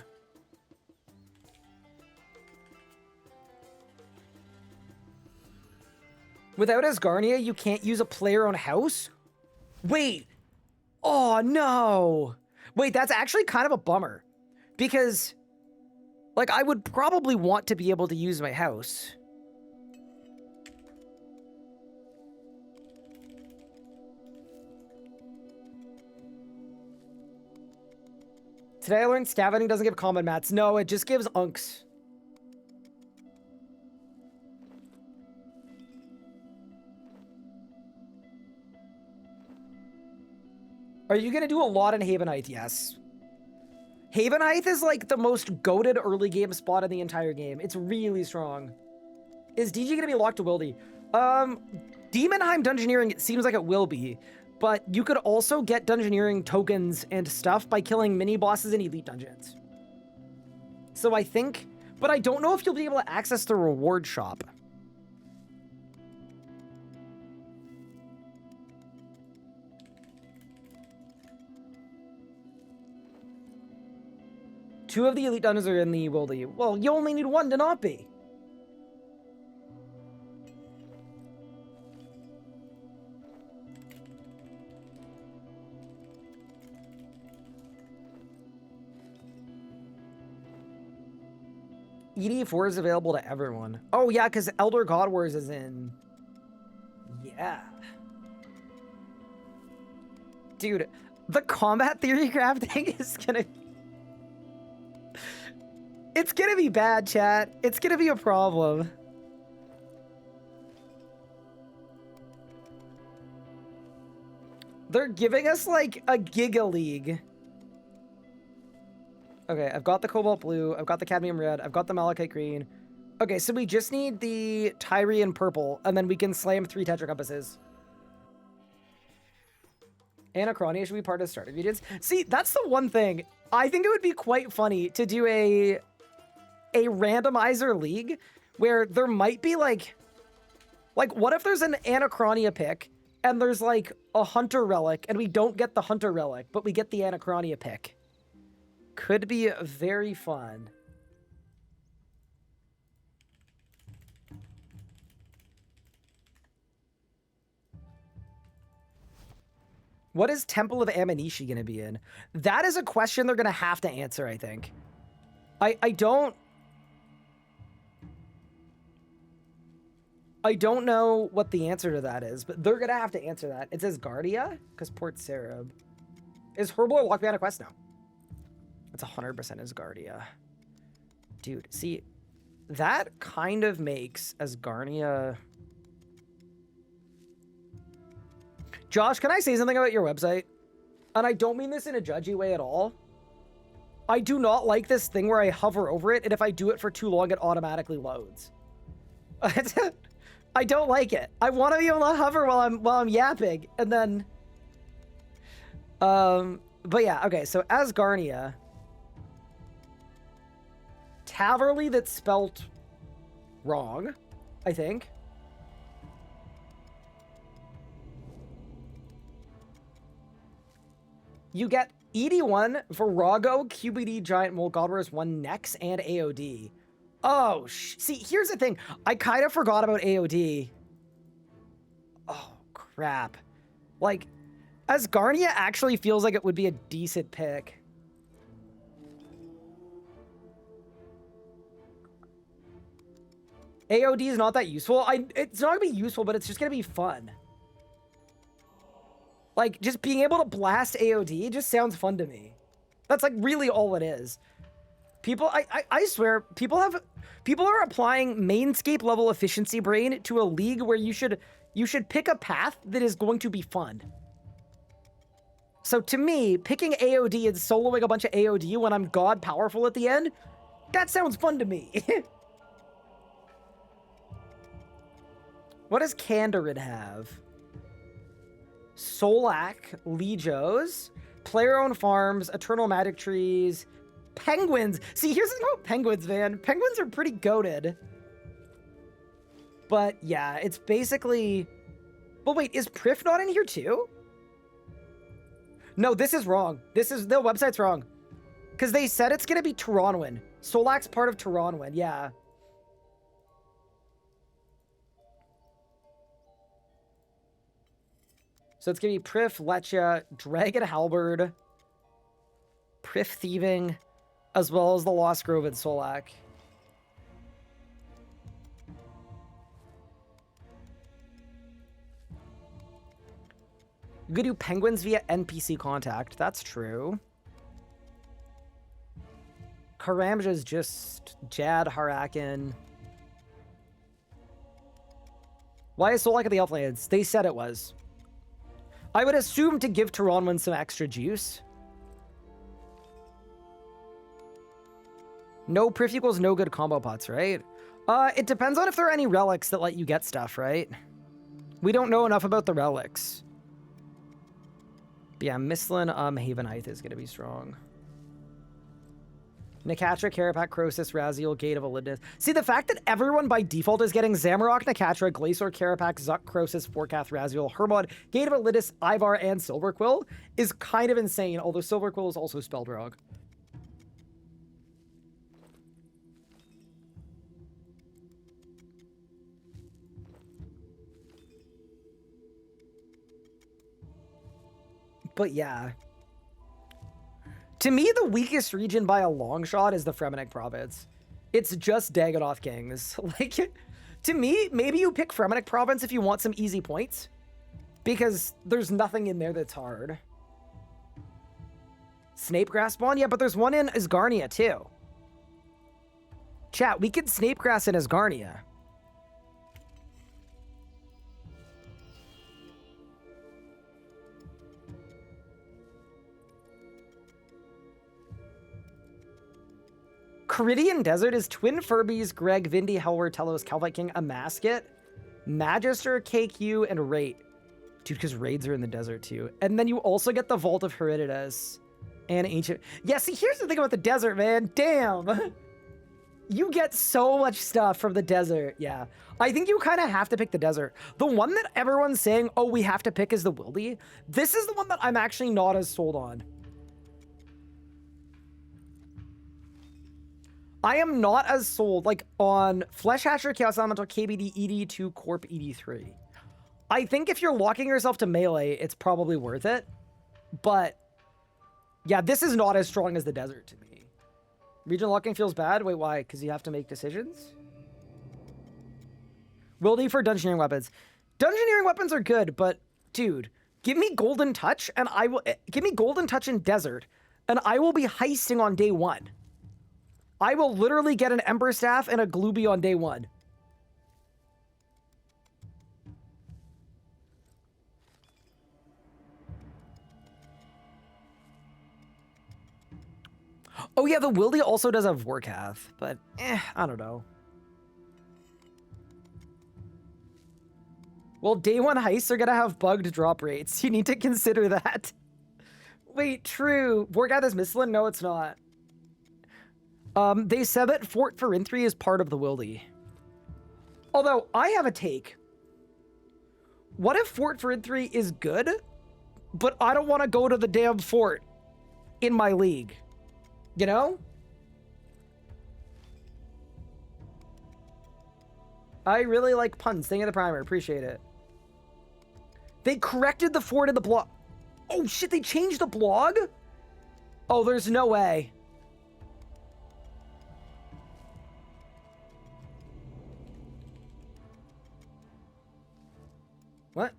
Without Asgarnia, you can't use a player-owned house? Wait! Oh, no! Wait, that's actually kind of a bummer. Because, like, I would probably want to be able to use my house. Today I learned scavenging doesn't give combat mats. No, it just gives unks. Are you gonna do a lot in Havenite? Yes. Havenite is like the most goated early game spot in the entire game. It's really strong. Is DG gonna be locked to Wildy? Demonheim Dungeoneering, it seems like it will be, but you could also get Dungeoneering tokens and stuff by killing mini bosses in Elite Dungeons. So I think, but I don't know if you'll be able to access the reward shop. Two of the Elite Dungeons are in the Wildy. Well, you only need one to not be. ED4 is available to everyone. Oh, yeah, because Elder God Wars is in. Yeah. Dude, the combat theory crafting is gonna... It's gonna be bad, chat. It's gonna be a problem. They're giving us, like, a Giga League. Okay, I've got the Cobalt Blue, I've got the Cadmium Red, I've got the Malachite Green. Okay, so we just need the Tyrian Purple, and then we can slam 3 Tetra Compasses. Anachronia should be part of starter regions. See, that's the one thing. I think it would be quite funny to do a randomizer league where there might be, like, what if there's an Anachronia pick, and there's, like, a Hunter Relic, and we don't get the Hunter Relic, but we get the Anachronia pick? Could be very fun. What is Temple of Amanishi going to be in? That is a question they're going to have to answer, I think. I don't know what the answer to that is, but they're going to have to answer that. It says Guardia? Because Port Sarab. Is Herblore locked behind a quest? No. That's 100% Asgardia. Dude, see, that kind of makes Asgardia... Josh, can I say something about your website? And I don't mean this in a judgy way at all. I do not like this thing where I hover over it, and if I do it for too long, it automatically loads. I don't like it. I want to be able to hover while I'm yapping, and then... But yeah, okay, so Asgardia... Taverly that's spelt wrong, I think. You get ED1, Virago, QBD, Giant Mole, God Wars 1, Nex, and AOD. Oh, see, here's the thing. I kind of forgot about AOD. Oh, crap. Like, Asgardia actually feels like it would be a decent pick. AOD is not that useful. It's not gonna be useful, but it's just gonna be fun. Like, just being able to blast AOD just sounds fun to me. That's like really all it is. People, I swear, people are applying Mainscape level efficiency brain to a league where you should pick a path that is going to be fun. So to me, picking AOD and soloing a bunch of AOD when I'm god powerful at the end, that sounds fun to me. What does Kandarin have? Solak, Legios, player-owned farms, eternal magic trees, penguins. See, here's the thing about penguins, man. Penguins are pretty goated. But yeah, it's basically... But wait, is Prif not in here too? No, this is wrong. The website's wrong. Because they said it's going to be Taranwin. Solak's part of Taranwin, yeah. So it's going to be Prif, Lechia, Dragon Halberd, Prif Thieving, as well as the Lost Grove and Solak. You could do penguins via NPC contact. That's true. Karamja is just Jad, Harakin. Why is Solak at the Elflands? They said it was. I would assume to give Taronwyn some extra juice. No Prif equals no good combo pots, right? It depends on if there are any relics that let you get stuff, right? We don't know enough about the relics. But yeah, Mistlin, Havenite is gonna be strong. Nakatra, Karapak, Crosis, Raziel, Gate of Elidness. See, the fact that everyone by default is getting Zamorak, Nakatra, Glacier, Karapak, Zuck, Crosis, Forecath, Raziel, Hermod, Gate of Elidness, Ivar, and Silverquill is kind of insane, although Silverquill is also spelled wrong. But yeah. To me, the weakest region by a long shot is the Fremennik province. It's just Dagonoth Kings. Like, to me, maybe you pick Fremennik province if you want some easy points. Because there's nothing in there that's hard. Snapegrass spawn? Yeah, but there's one in Asgarnia, too. Chat, we could Snapegrass in Asgarnia. Caridian Desert is Twin Furbies, Greg, Vindy, Helwer, Telos, Calvite King, a Masket, Magister, KQ, and Rate. Dude, because raids are in the desert too. And then you also get the Vault of Hereditous and Ancient. Yeah, see, here's the thing about the desert, man. Damn. You get so much stuff from the desert. Yeah. I think you kind of have to pick the desert. The one that everyone's saying, oh, we have to pick is the Wildy. This is the one that I'm actually not as sold on. I am not as sold, like, on Flesh Hatcher, Chaos Elemental, KBD, ED2, Corp, ED3. I think if you're locking yourself to melee, it's probably worth it. But, yeah, this is not as strong as the desert to me. Region locking feels bad? Wait, why? Because you have to make decisions? Wildy for Dungeoneering weapons. Dungeoneering weapons are good, but, dude, give me Golden Touch, and I will... Give me Golden Touch in Desert, and I will be heisting on day one. I will literally get an Ember Staff and a Glooby on day one. Oh yeah, the Wildy also does have Vorkath, but I don't know. Well, day one heists are gonna have bugged drop rates. You need to consider that. Wait, true. Vorkath is Mistlin? No, it's not. They said that Fort Firinthri is part of the Wildy. Although, I have a take. What if Fort Firinthri is good, but I don't want to go to the damn fort in my league? You know? I really like puns. Thank you, the primer. Appreciate it. They corrected the fort in the blog. Oh, shit, they changed the blog? Oh, there's no way. What?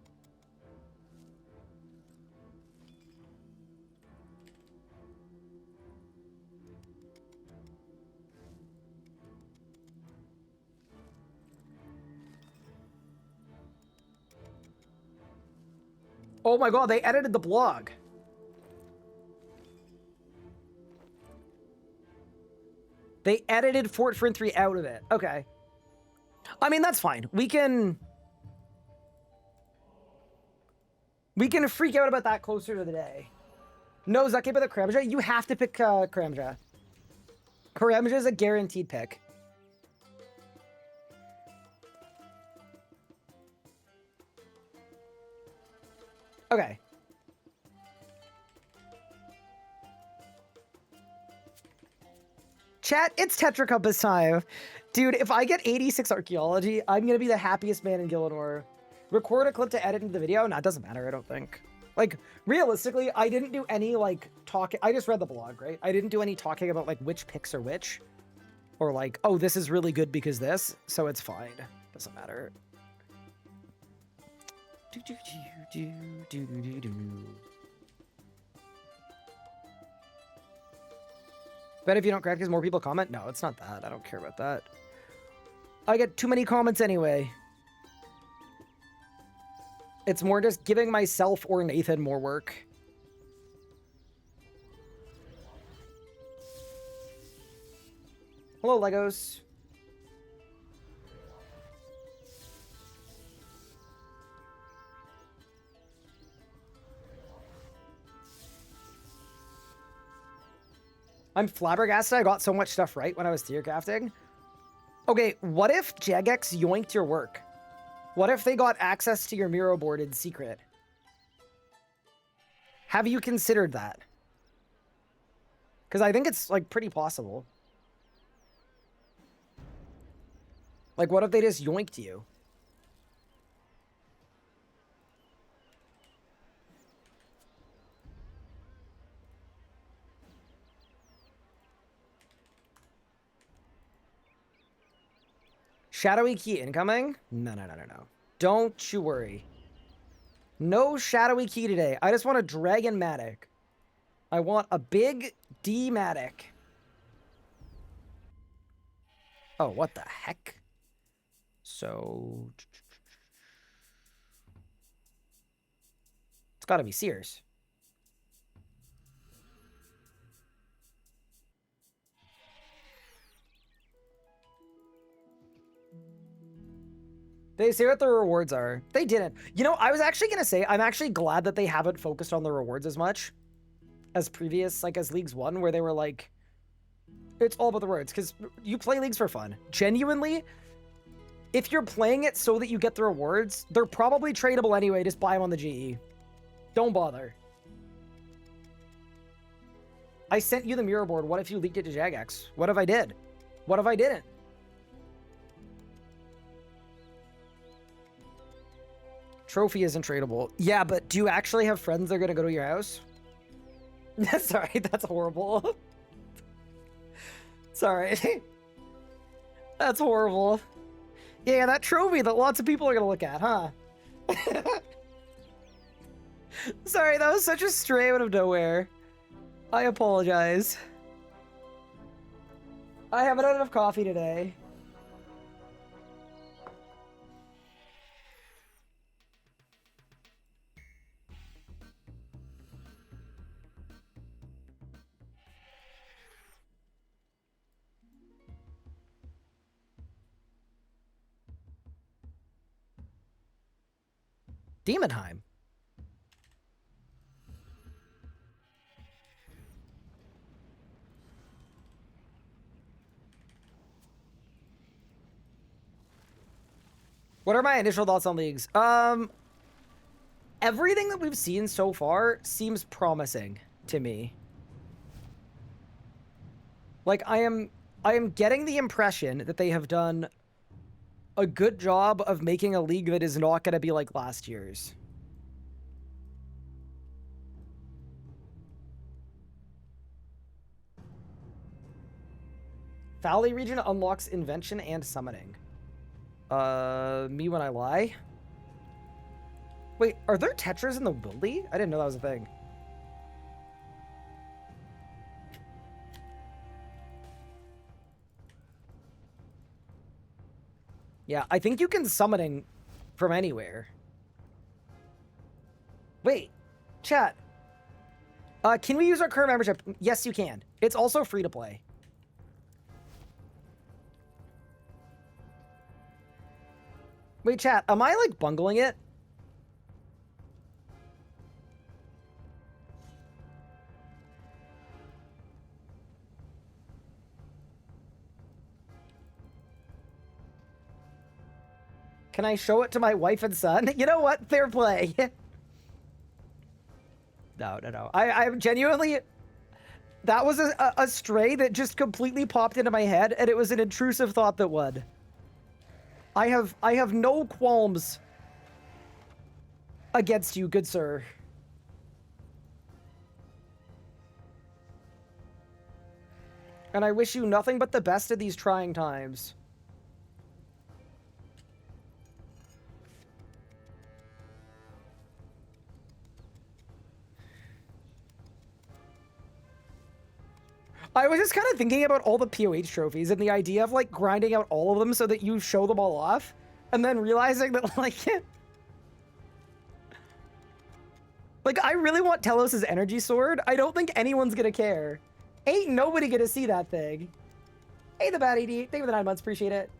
Oh my god, they edited the blog. They edited Fort Firinthri out of it. Okay. I mean, that's fine. We can freak out about that closer to the day. No, Zaki, but the Karamja, you have to pick Karamja. Karamja is a guaranteed pick. Okay. Chat, it's Tetra Compass time. Dude, if I get 86 archaeology, I'm gonna be the happiest man in Gielinor. Record a clip to edit into the video? No, it doesn't matter, I don't think. Like, realistically, I didn't do any, like, talking. I just read the blog, right? I didn't do any talking about, like, which picks are which. Or, like, oh, this is really good because this, so it's fine. Doesn't matter. Bet if you don't crack because more people comment? No, it's not that. I don't care about that. I get too many comments anyway. It's more just giving myself or Nathan more work. Hello, Legos. I'm flabbergasted I got so much stuff right when I was tier crafting. Okay, what if Jagex yoinked your work? What if they got access to your Miro board in secret? Have you considered that? Because I think it's, like, pretty possible. Like, what if they just yoinked you? Shadowy key incoming? No. Don't you worry. No shadowy key today. I just want a Dragon Matic. I want a big D-Matic. Oh, what the heck? So... It's gotta be Sears. They say what the rewards are. They didn't. You know, I was actually going to say, I'm actually glad that they haven't focused on the rewards as much as previous, like as Leagues 1, where they were like, it's all about the rewards, because you play Leagues for fun. Genuinely, if you're playing it so that you get the rewards, they're probably tradable anyway, just buy them on the GE. Don't bother. I sent you the mirror board. What if you leaked it to Jagex? What if I did? What if I didn't? Trophy isn't tradable. Yeah, but do you actually have friends that are going to go to your house? Sorry, that's horrible. Sorry. That's horrible. Yeah, that trophy that lots of people are going to look at, huh? Sorry, that was such a stray out of nowhere. I apologize. I haven't had enough coffee today. Demonheim. What are my initial thoughts on Leagues? Everything that we've seen so far seems promising to me. Like, I am getting the impression that they have done a good job of making a league that is not going to be like last year's. Valley region unlocks invention and summoning. Me when I lie? Wait, are there Tetras in the Wildy? I didn't know that was a thing. Yeah, I think you can summoning from anywhere. Wait, chat. Can we use our current membership? Yes, you can. It's also free to play. Wait, chat, am I, like, bungling it? Can I show it to my wife and son? You know what? Fair play. No. I'm genuinely... That was a stray that just completely popped into my head, and it was an intrusive thought that would. I have no qualms against you, good sir. And I wish you nothing but the best of these trying times. I was just kind of thinking about all the POH trophies and the idea of, like, grinding out all of them so that you show them all off, and then realizing that, like, Like, I really want Telos' energy sword. I don't think anyone's gonna care. Ain't nobody gonna see that thing. Hey, the bad AD. Thank you for the 9 months. Appreciate it.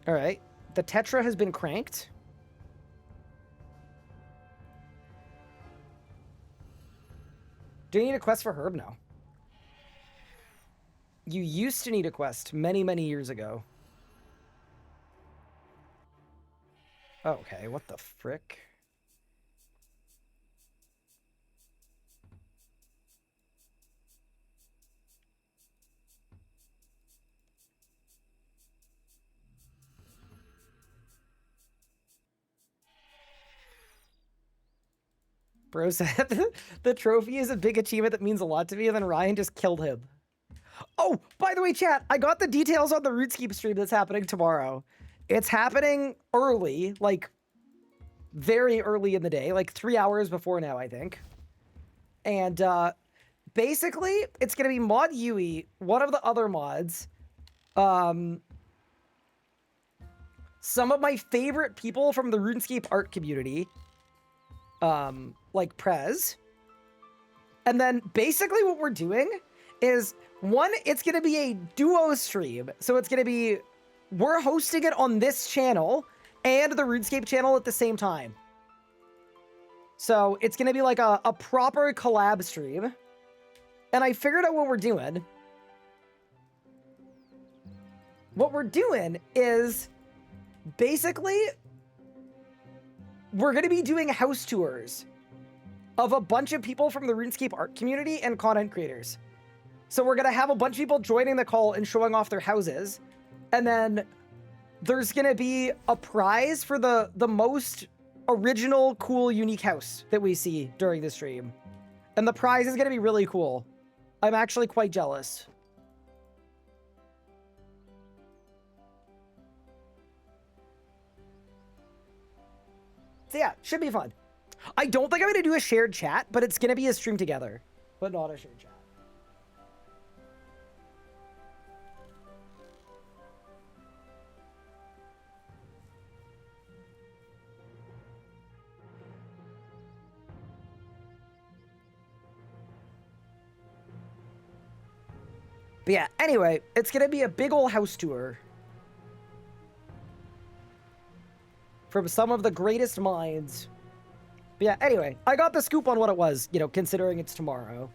All right. The Tetra has been cranked. Do you need a quest for Herb? No. You used to need a quest many, many years ago. Okay, what the frick? Bro said the trophy is a big achievement that means a lot to me, and then Ryan just killed him. Oh, by the way, chat, I got the details on the RuneScape stream that's happening tomorrow. It's happening early, like very early in the day, like 3 hours before now, I think. And basically, it's going to be Mod Yui, one of the other mods. Some of my favorite people from the RuneScape art community, like Prez. And then basically what we're doing is, one, it's going to be a duo stream. So it's going to be, we're hosting it on this channel and the RuneScape channel at the same time. So it's going to be like a proper collab stream. And I figured out what we're doing. What we're doing is basically we're going to be doing house tours of a bunch of people from the RuneScape art community and content creators. So we're going to have a bunch of people joining the call and showing off their houses. And then there's going to be a prize for the most original, cool, unique house that we see during the stream. And the prize is going to be really cool. I'm actually quite jealous. So yeah, should be fun. I don't think I'm going to do a shared chat, but it's going to be a stream together, but not a shared chat. But yeah, anyway, it's going to be a big ol' house tour from some of the greatest minds. But yeah, anyway, I got the scoop on what it was, you know, considering it's tomorrow.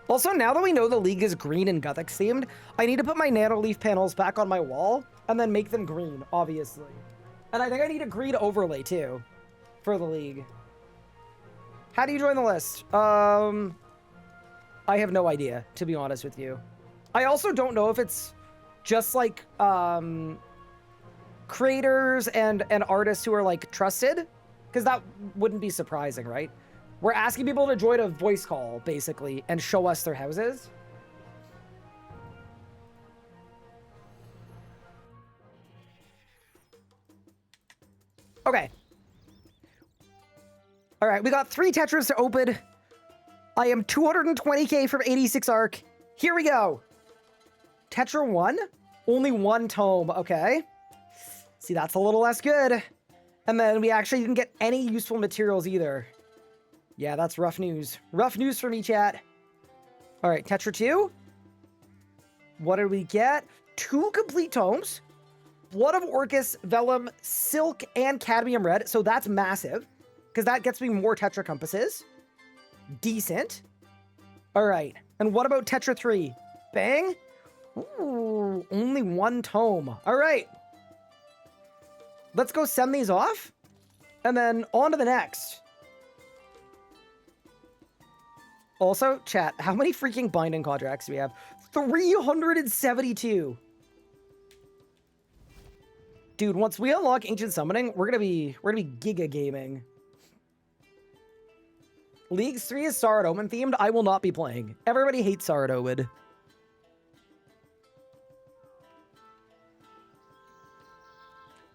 Also, now that we know the league is green and Gothic themed, I need to put my Nanoleaf panels back on my wall and then make them green, obviously. And I think I need a green overlay too for the league. How do you join the list? I have no idea, to be honest with you. I also don't know if it's just like creators and artists who are like trusted, because that wouldn't be surprising, right? We're asking people to join a voice call, basically, and show us their houses. Okay. All right, we got 3 Tetras to open. I am 220k from 86 arc. Here we go. Tetra 1? Only 1 tome, okay. See, that's a little less good. And then we actually didn't get any useful materials either. Yeah, that's rough news. Rough news for me, chat. All right, Tetra 2. What did we get? 2 complete tomes. Blood of Orcus, Vellum, Silk, and Cadmium Red. So that's massive, because that gets me more Tetra compasses. Decent. All right. And what about Tetra 3? Bang. Ooh, only 1 tome. All right. Let's go send these off. And then on to the next. Also, chat, how many freaking binding contracts do we have? 372. Dude, once we unlock Ancient Summoning, we're gonna be giga gaming. Leagues 3 is Sarad Omen themed. I will not be playing. Everybody hates Sarad Omen.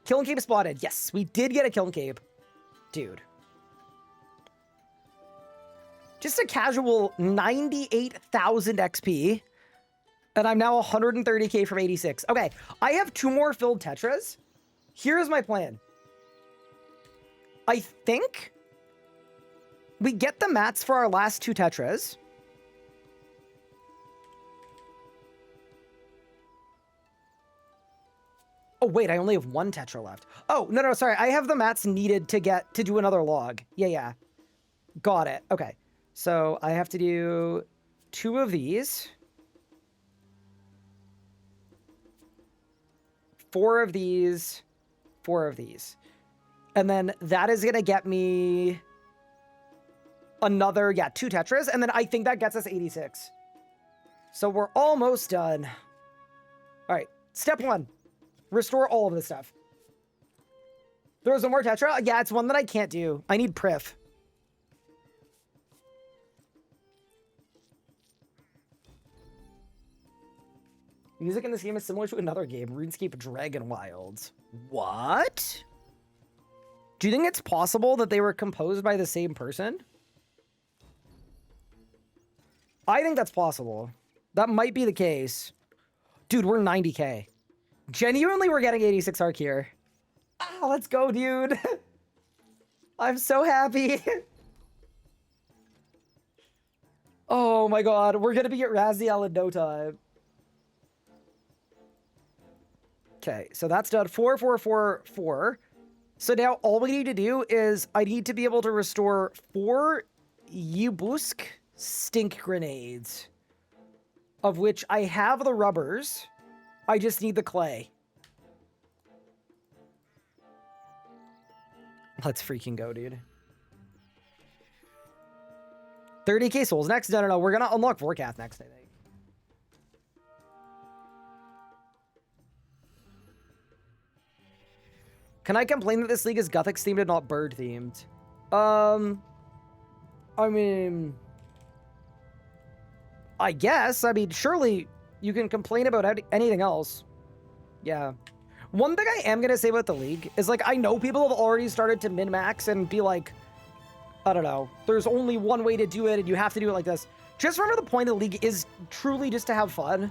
Kiln Cape spotted. Yes, we did get a Kiln Cape. Dude. Just a casual 98,000 XP. And I'm now 130k from 86. Okay, I have 2 more filled Tetras. Here's my plan. I think we get the mats for our last 2 Tetras. Oh, wait, I only have 1 Tetra left. Oh, no, sorry. I have the mats needed to do another log. Yeah. Got it. Okay. So I have to do 2 of these. 4 of these. 4 of these. And then that is going to get me another, 2 Tetras. And then I think that gets us 86. So we're almost done. All right. Step 1. Restore all of this stuff. There's one more Tetra. Yeah, it's one that I can't do. I need Prif. Music in this game is similar to another game, RuneScape Dragon Wilds. What? Do you think it's possible that they were composed by the same person? I think that's possible. That might be the case. Dude, we're 90k. Genuinely, we're getting 86 arc here. Ah, let's go, dude. I'm so happy. Oh my god, we're gonna be at Raziel in no time. Okay, so that's done. 4, 4, 4, 4. So now all we need to do is I need to be able to restore 4 Yubusk stink grenades, of which I have the rubbers. I just need the clay. Let's freaking go, dude. 30k souls next? No. We're gonna unlock Vorkath next, I think. Can I complain that this league is Gothic themed and not bird themed? I mean, I guess. I mean, surely you can complain about anything else. Yeah. One thing I am going to say about the league is, like, I know people have already started to min-max and be like, I don't know, there's only one way to do it and you have to do it like this. Just remember the point of the league is truly just to have fun.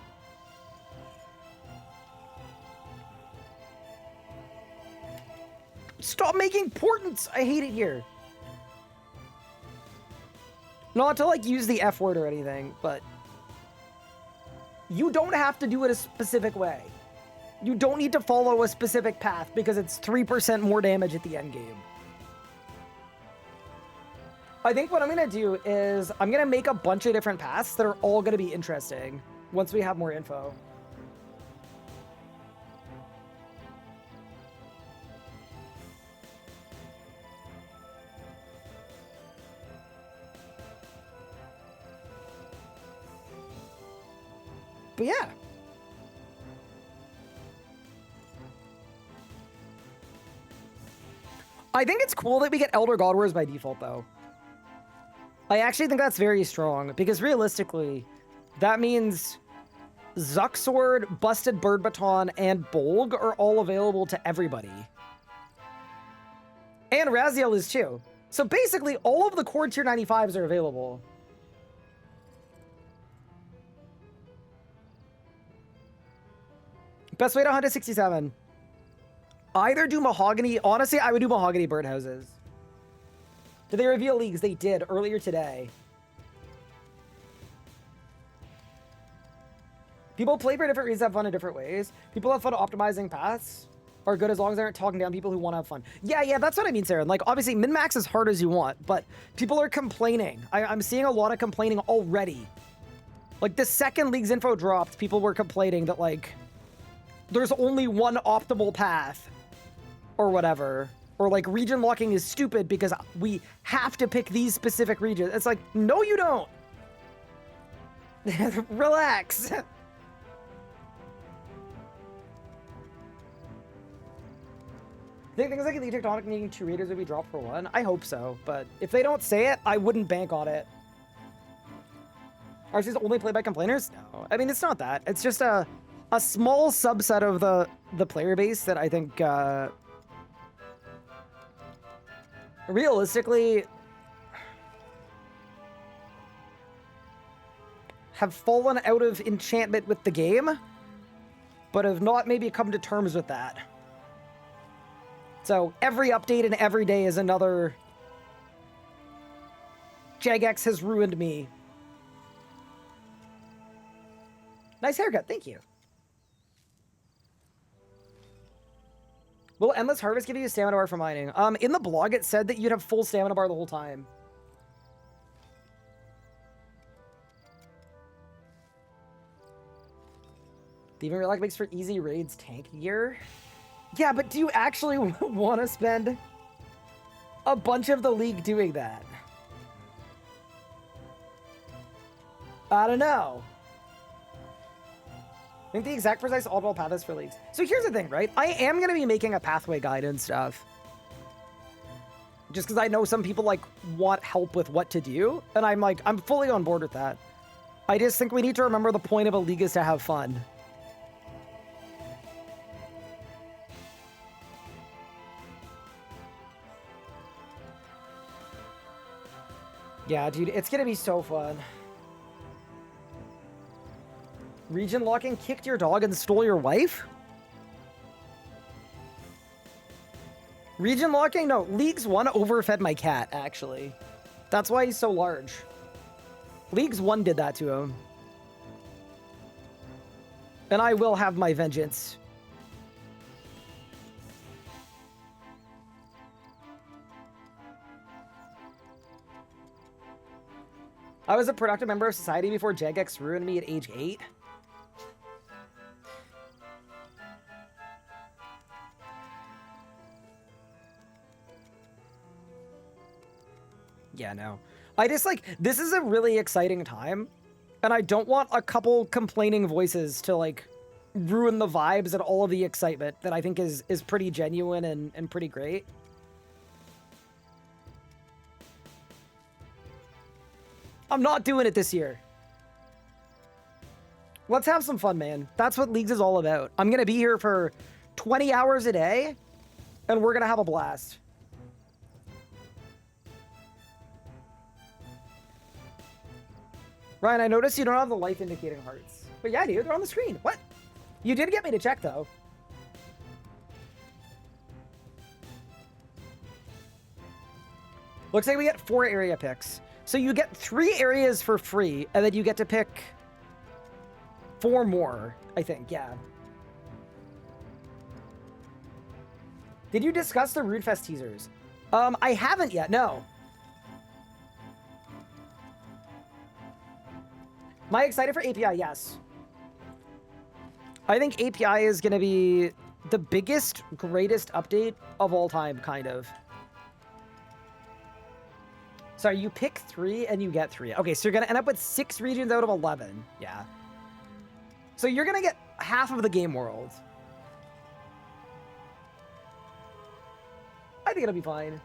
Stop making portents! I hate it here. Not to, like, use the F word or anything, but you don't have to do it a specific way. You don't need to follow a specific path because it's 3% more damage at the end game. I think what I'm going to do is I'm going to make a bunch of different paths that are all going to be interesting once we have more info. But yeah. I think it's cool that we get Elder God Wars by default, though. I actually think that's very strong, because realistically, that means Zucksword, Busted Bird Baton, and Bolg are all available to everybody. And Raziel is too. So basically, all of the core tier 95s are available. Best way to hunt is 67. Either do Mahogany. Honestly, I would do Mahogany Birdhouses. Did they reveal leagues? They did earlier today. People play for different reasons, have fun in different ways. People have fun optimizing paths. Are good as long as they aren't talking down people who want to have fun. Yeah, that's what I mean, Sarah. Like, obviously, min-max as hard as you want, but people are complaining. I'm seeing a lot of complaining already. Like, the second League's info dropped, people were complaining that, like, there's only one optimal path or whatever. Or, like, region locking is stupid because we have to pick these specific regions. It's like, no, you don't. Relax. Think things like Elite Tectonic needing 2 raiders would be dropped for 1? I hope so, but if they don't say it, I wouldn't bank on it. RC's only played by complainers? No. I mean, it's not that. It's just a small subset of the player base that I think realistically have fallen out of enchantment with the game, but have not maybe come to terms with that. So every update and every day is another Jagex has ruined me. Nice haircut, thank you. Will Endless Harvest give you a stamina bar for mining? In the blog it said that you'd have full stamina bar the whole time. Thieving Relic makes for easy raids tank gear. Yeah, but do you actually want to spend a bunch of the league doing that? I don't know. I think the exact precise oddball path is for leagues. So here's the thing, right? I am going to be making a pathway guide and stuff. Just because I know some people, like, want help with what to do. And I'm fully on board with that. I just think we need to remember the point of a league is to have fun. Yeah, dude, it's going to be so fun. Region locking kicked your dog and stole your wife? Region locking? No, Leagues 1 overfed my cat, actually. That's why he's so large. Leagues 1 did that to him. And I will have my vengeance. I was a productive member of society before Jagex ruined me at age 8. Yeah, no. I just, like, this is a really exciting time, and I don't want a couple complaining voices to, like, ruin the vibes and all of the excitement that I think is pretty genuine and pretty great. I'm not doing it this year. Let's have some fun, man. That's what Leagues is all about. I'm going to be here for 20 hours a day, and we're going to have a blast. Ryan, I noticed you don't have the life indicating hearts. But yeah, dude, they're on the screen. What? You did get me to check, though. Looks like we get 4 area picks. So you get 3 areas for free, and then you get to pick 4 more, I think, yeah. Did you discuss the Rudefest teasers? I haven't yet, no. Am I excited for API? Yes. I think API is going to be the biggest, greatest update of all time, kind of. Sorry, you pick 3 and you get 3. Okay, so you're going to end up with 6 regions out of 11. Yeah. So you're going to get half of the game world. I think it'll be fine.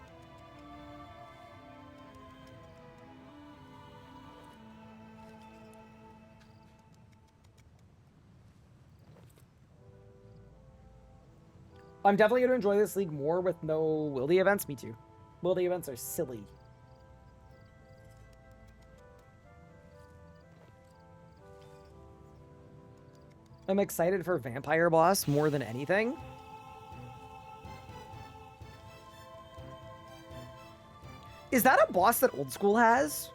I'm definitely going to enjoy this league more with no wildy events. Me too. Wildy events are silly. I'm excited for Vampire Boss more than anything. Is that a boss that Old School has?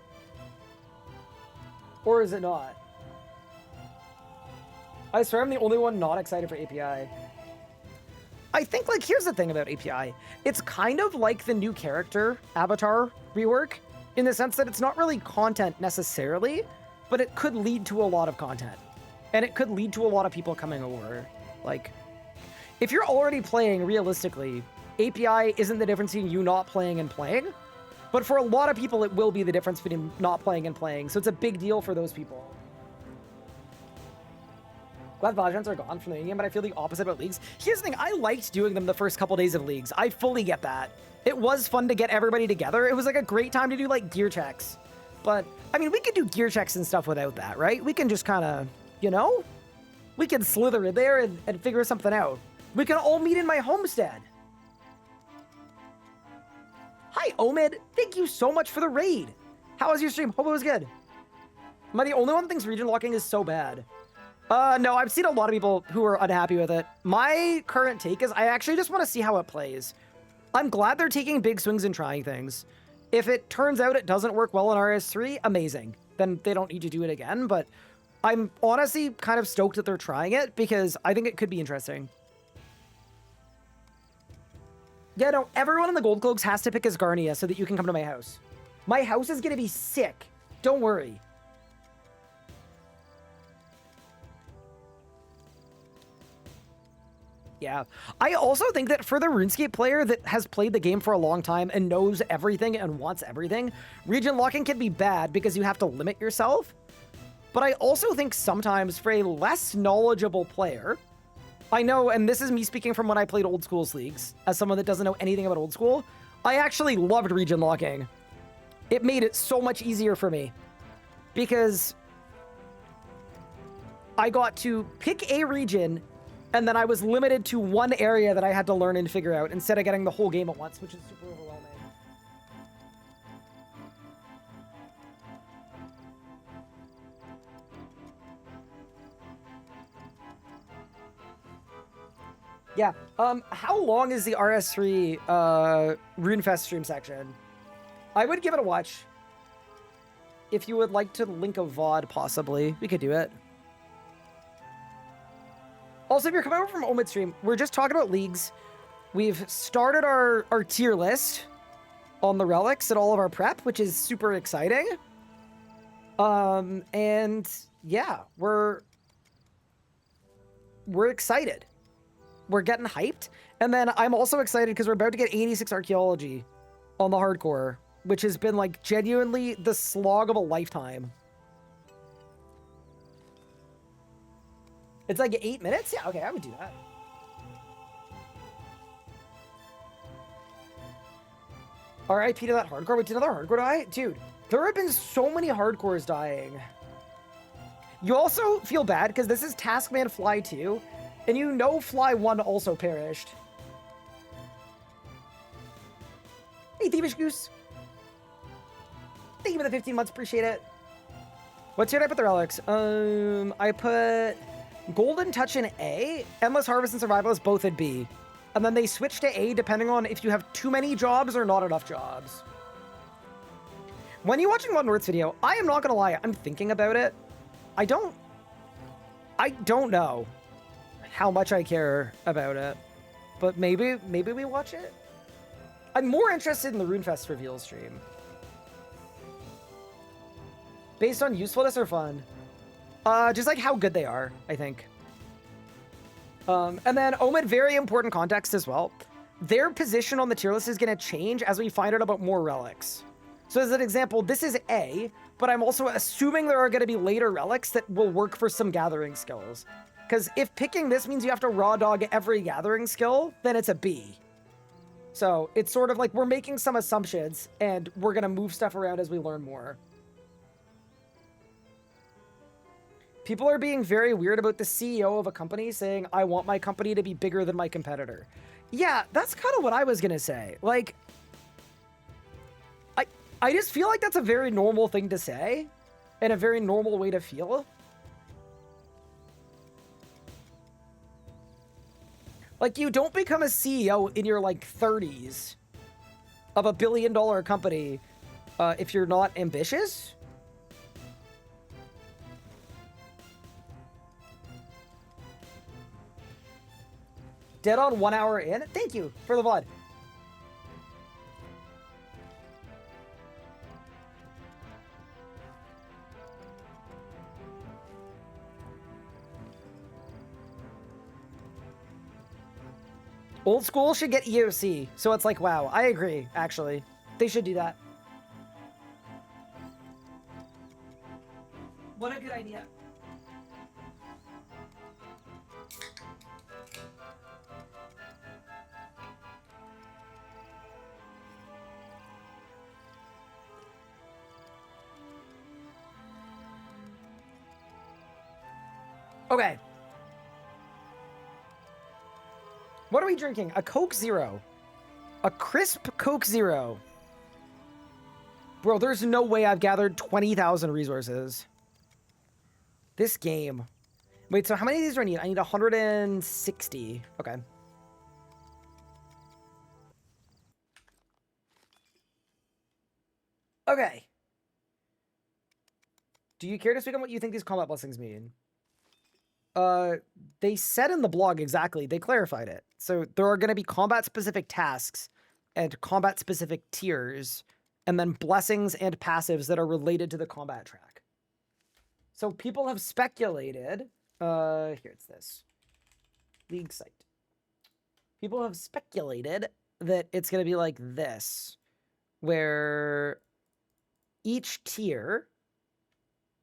Or is it not? I swear I'm the only one not excited for API. I think, like, here's the thing about API. It's kind of like the new character avatar rework, in the sense that it's not really content necessarily, but it could lead to a lot of content. And it could lead to a lot of people coming over. Like, if you're already playing, realistically, API isn't the difference between you not playing and playing. But for a lot of people, it will be the difference between not playing and playing. So it's a big deal for those people. Glad Vajrants are gone from the game, but I feel the opposite about Leagues. Here's the thing, I liked doing them the first couple days of Leagues. I fully get that. It was fun to get everybody together. It was like a great time to do like gear checks. But, I mean, we could do gear checks and stuff without that, right? We can just kind of, you know? We can slither in there and figure something out. We can all meet in my homestead. Hi, Omid. Thank you so much for the raid. How was your stream? Hope it was good. Am I the only one that thinks region locking is so bad? No, I've seen a lot of people who are unhappy with it. My current take is I actually just want to see how it plays. I'm glad they're taking big swings and trying things. If it turns out it doesn't work well in RS3, amazing. Then they don't need to do it again, but I'm honestly kind of stoked that they're trying it because I think it could be interesting. Yeah, no, everyone in the Gold Cloaks has to pick Asgarnia so that you can come to my house. My house is going to be sick. Don't worry. Yeah. I also think that for the RuneScape player that has played the game for a long time and knows everything and wants everything, region locking can be bad because you have to limit yourself. But I also think sometimes for a less knowledgeable player, I know, and this is me speaking from when I played old schools leagues, as someone that doesn't know anything about old school, I actually loved region locking. It made it so much easier for me because I got to pick a region and then I was limited to one area that I had to learn and figure out instead of getting the whole game at once, which is super overwhelming. Yeah. How long is the RS3 RuneFest stream section? I would give it a watch. If you would like to link a VOD, possibly. We could do it. Also, if you're coming over from Omid stream, we're just talking about leagues. We've started our tier list on the relics and all of our prep, which is super exciting. And yeah, we're excited. We're getting hyped. And then I'm also excited because we're about to get 86 archaeology on the hardcore, which has been like genuinely the slog of a lifetime. It's like 8 minutes? Yeah, okay, I would do that. RIP to that hardcore. Wait, did another hardcore die? Dude, there have been so many hardcores dying. You also feel bad because this is Taskman Fly 2, and you know Fly 1 also perished. Hey, Thievish Goose. Thank you for the 15 months, appreciate it. What tier did I put the relics? I put Golden Touch in A, Endless Harvest and Survivalist both at B. And then they switch to A depending on if you have too many jobs or not enough jobs. When you're watching Mod North's video, I am not gonna lie, I'm thinking about it. I don't know how much I care about it, but maybe we watch it. I'm more interested in the RuneFest reveal stream. Based on usefulness or fun? Just like how good they are, I think. And then Omid, very important context as well. Their position on the tier list is going to change as we find out about more relics. So as an example, this is A, but I'm also assuming there are going to be later relics that will work for some gathering skills. Because if picking this means you have to raw dog every gathering skill, then it's a B. So it's sort of like we're making some assumptions and we're going to move stuff around as we learn more. People are being very weird about the CEO of a company saying, I want my company to be bigger than my competitor. Yeah, that's kind of what I was going to say. Like, I just feel like that's a very normal thing to say and a very normal way to feel. Like, you don't become a CEO in your, like, 30s of a billion-dollar company if you're not ambitious. Dead on 1 hour in? Thank you for the VOD. Old school should get EOC, so it's like, wow, I agree, actually. They should do that. What a good idea. Okay. What are we drinking? A Coke Zero. A crisp Coke Zero. Bro, there's no way I've gathered 20,000 resources. This game. Wait, so how many of these do I need? I need 160. Okay. Okay. Do you care to speak on what you think these combat blessings mean? They said in the blog exactly. They clarified it. So there are going to be combat-specific tasks and combat-specific tiers, and then blessings and passives that are related to the combat track. So people have speculated. Here it's this. League site. People have speculated that it's going to be like this, where each tier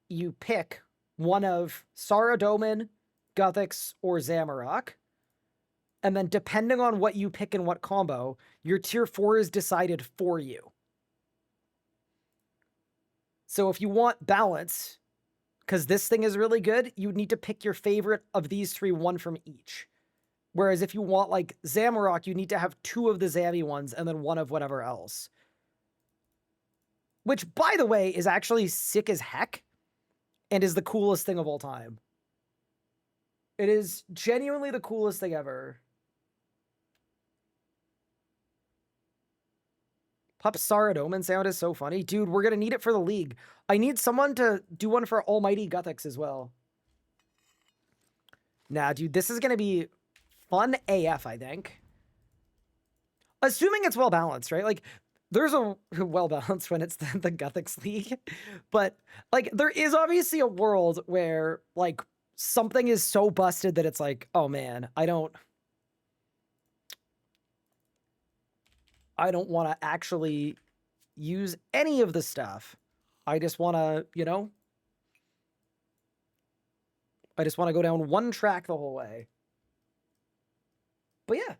you pick one of Saradomin, Guthix, or Zamorak, and then depending on what you pick in what combo, your tier 4 is decided for you. So if you want balance, because this thing is really good, you need to pick your favorite of these three, one from each. Whereas if you want, like, Zamorak, you need to have 2 of the Zammy ones and then 1 of whatever else. Which, by the way, is actually sick as heck and is the coolest thing of all time. It is genuinely the coolest thing ever. Pup Saradomin sound is so funny. Dude, we're going to need it for the league. I need someone to do one for Almighty Guthix as well. Nah, dude, this is going to be fun AF, I think. Assuming it's well-balanced, right? Like, there's a well-balanced when it's the Guthix League. But, like, there is obviously a world where, like, something is so busted that it's like, oh, man, I don't want to actually use any of the stuff. I just want to, you know, I just want to go down one track the whole way. But yeah.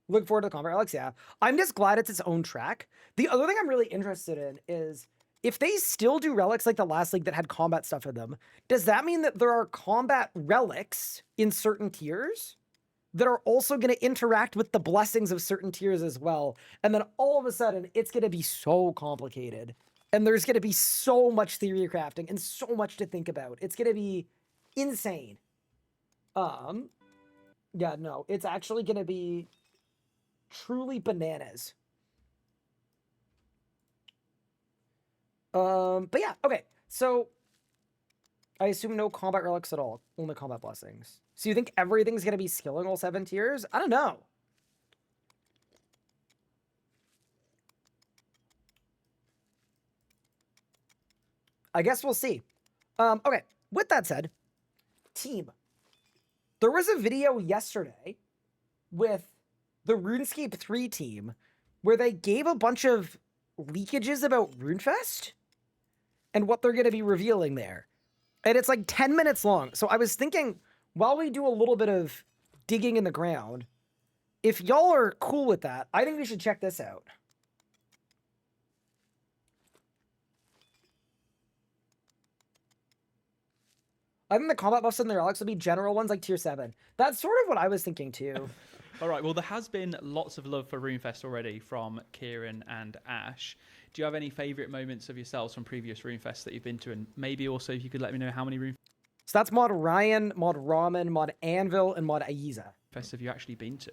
Look forward to the combat relics, yeah. I'm just glad it's its own track. The other thing I'm really interested in is if they still do relics like the last league that had combat stuff in them, does that mean that there are combat relics in certain tiers that are also going to interact with the blessings of certain tiers as well? And then all of a sudden, it's going to be so complicated. And there's going to be so much theory crafting and so much to think about. It's going to be insane. Yeah, no, it's actually going to be truly bananas. But yeah, okay. So I assume no combat relics at all, only combat blessings. So you think everything's going to be skilling all 7 tiers? I don't know. I guess we'll see. Okay, with that said, team. There was a video yesterday with the RuneScape 3 team where they gave a bunch of leakages about RuneFest and what they're going to be revealing there. And it's like 10 minutes long. So I was thinking, while we do a little bit of digging in the ground, if y'all are cool with that, I think we should check this out. I think the combat buffs and the relics will be general ones like tier 7. That's sort of what I was thinking too. All right, well, there has been lots of love for RuneFest already from Kieran and Ash. Do you have any favourite moments of yourselves from previous RuneFests that you've been to? And maybe also if you could let me know how many RuneFests So that's Mod Ryan, Mod Ramen, Mod Anvil, and Mod Aiza. have you actually been to?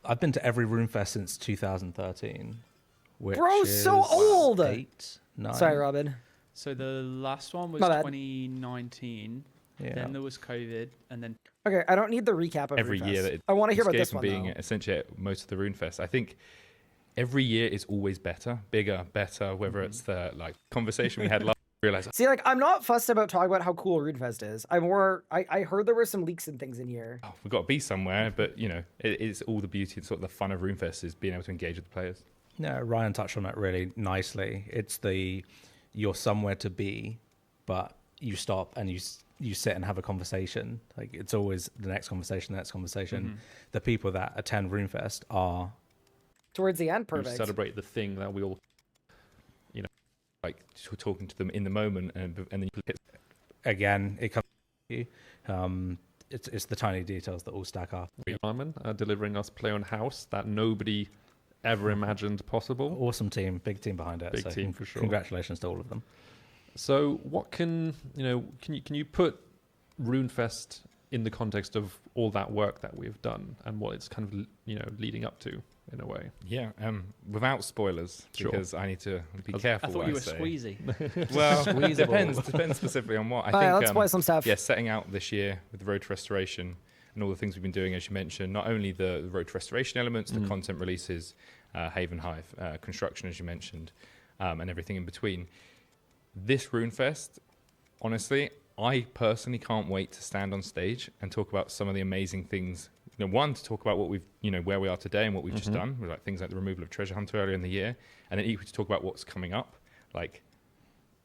I've been to every RuneFest since 2013. Which Bro, is so old! 8, 9. Sorry, Robin. So the last one was My bad. 2019. Yeah. Then there was COVID, and then Okay, I don't need the recap of Every RuneFest. year that it I want to hear about escaped this from one, being though. essentially at most of the RuneFest. I think every year is always better, bigger, better. Whether it's the like conversation we had last, realize See, like, I'm not fussed about talking about how cool RuneFest is. I heard there were some leaks and things in here. oh, we've got to be somewhere. But you know, it's all the beauty and sort of the fun of RuneFest is being able to engage with the players. No, Ryan touched on that really nicely. It's you're somewhere to be, but you stop and you sit and have a conversation. Like it's always the next conversation, the next conversation. The people that attend RuneFest are Towards the end, You perfect. celebrate the thing that we all, you know, like talking to them in the moment, and then you hit. again, it comes to you. It's the tiny details that all stack up. Simon delivering us Play on House that nobody ever imagined possible. Awesome team, big team behind it. Big team for sure. Congratulations to all of them. So, what can you put RuneFest in the context of all that work that we've done and what it's kind of leading up to in a way? Yeah, without spoilers, Sure. because I need to be careful. I thought what you were say. squeezy. Well, depends specifically on what. I Alright, think. let's play some stuff. Yeah, setting out this year with the Road to Restoration and all the things we've been doing, as you mentioned, not only the Road to Restoration elements, the content releases, Haven Hive, construction, as you mentioned, and everything in between. This RuneFest, honestly, I personally can't wait to stand on stage and talk about some of the amazing things. One, to talk about what we've, where we are today and what we've just done, with like things like the removal of Treasure Hunter earlier in the year, and then equally to talk about what's coming up. Like,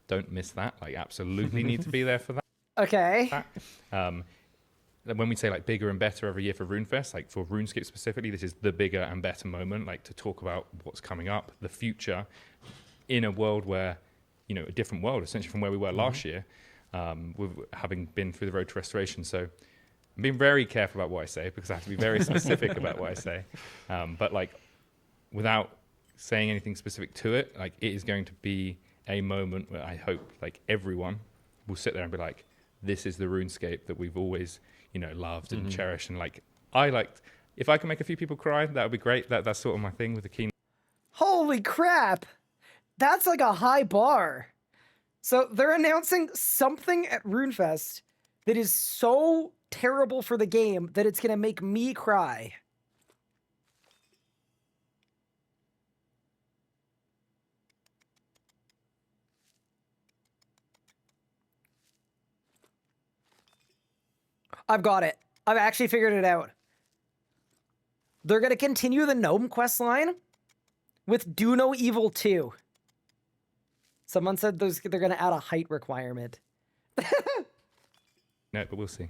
don't miss that. Like, absolutely need to be there for that. Okay. When we say like bigger and better every year for RuneFest, like for RuneScape specifically, this is the bigger and better moment, like to talk about what's coming up, the future, in a world where, a different world essentially from where we were last year, with having been through the Road to Restoration. So I'm being very careful about what I say because I have to be very specific about what I say. But like, without saying anything specific to it, like it is going to be a moment where I hope like everyone will sit there and be like, this is the RuneScape that we've always, loved and cherished. And like, if I can make a few people cry, that would be great. That's sort of my thing with the keynote. Holy crap. That's like a high bar. So they're announcing something at RuneFest that is so terrible for the game that it's going to make me cry. I've got it. I've actually figured it out. They're going to continue the Gnome quest line with Do No Evil 2. Someone said they're going to add a height requirement. No, but we'll see.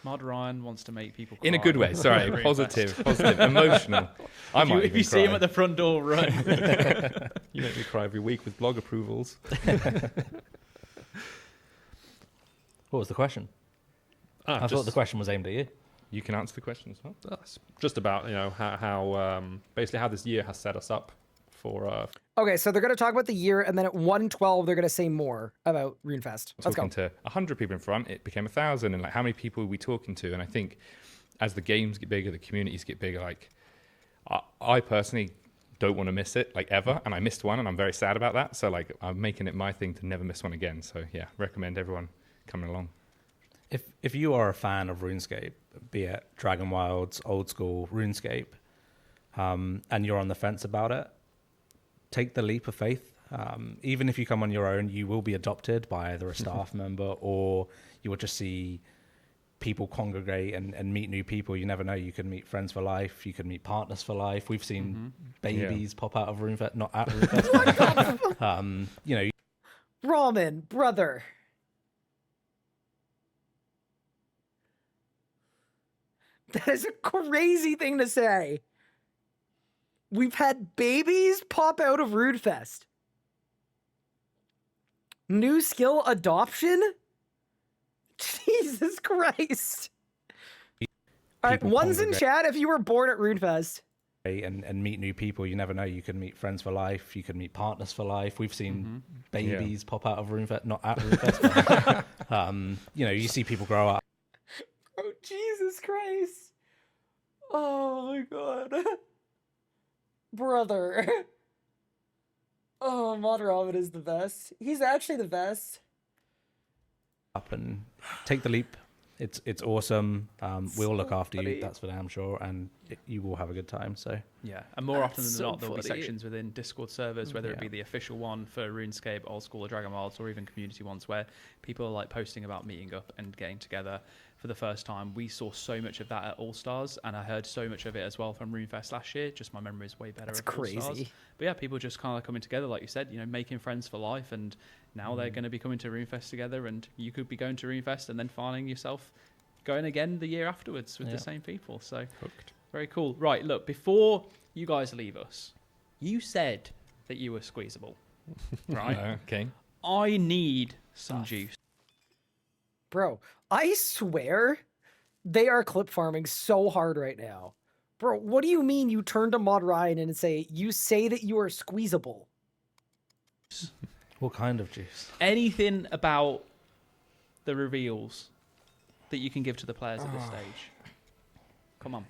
Mod Ryan wants to make people cry. In a good way, sorry. Positive, emotional. I might If even you see him cry. at the front door, run. You make me cry every week with blog approvals. What was the question? I thought the question was aimed at you. You can answer the question as well. That's just about how basically how this year has set us up for. Okay, so they're going to talk about the year, and then at 1:12 they're going to say more about RuneFest. Let's go. Talking to 100 people in front, it became 1,000, and like how many people are we talking to? And I think as the games get bigger, the communities get bigger. Like I personally don't want to miss it like ever, and I missed one, and I'm very sad about that. So like I'm making it my thing to never miss one again. So yeah, recommend everyone coming along. If you are a fan of RuneScape, be it Dragon Wilds, old school RuneScape, and you're on the fence about it, take the leap of faith. Even if you come on your own, you will be adopted by either a staff member or you will just see people congregate and meet new people. You never know. You can meet friends for life. You can meet partners for life. We've seen babies pop out of RuneFest, not at RuneFest. But, Ramen, brother. That is a crazy thing to say. We've had babies pop out of RuneFest. New skill adoption? Jesus Christ. All right, People one's in congregate. chat if you were born at RuneFest. and meet new people. You never know. You can meet friends for life. You can meet partners for life. We've seen babies pop out of RuneFest, not at RuneFest. But, you see people grow up. Oh, Jesus Christ. Oh, my God. Brother. Oh, Mod Ramen is the best. He's actually the best. Up and take the leap. It's awesome. We'll look after funny. you. That's for damn sure, and you will have a good time. So Yeah, and more often than so not, there'll be funny. sections within Discord servers, whether it Yeah. be the official one for RuneScape, Old School, or Dragon Wilds, or even community ones, where people are like posting about meeting up and getting together for the first time. We saw so much of that at All Stars, and I heard so much of it as well from RuneFest last year. Just my memory is way better. That's of All Stars. crazy. But yeah, people just kind of coming together, like you said, making friends for life, and now they're going to be coming to RuneFest together, and you could be going to RuneFest and then finding yourself going again the year afterwards with the same people. So very cool. Right, look, before you guys leave us, you said that you were squeezable, right? Okay. I need some juice. Bro, I swear they are clip farming so hard right now. Bro, what do you mean you turn to Mod Ryan and say, you say that you are squeezable? What kind of juice? Anything about the reveals that you can give to the players at this stage? Come on.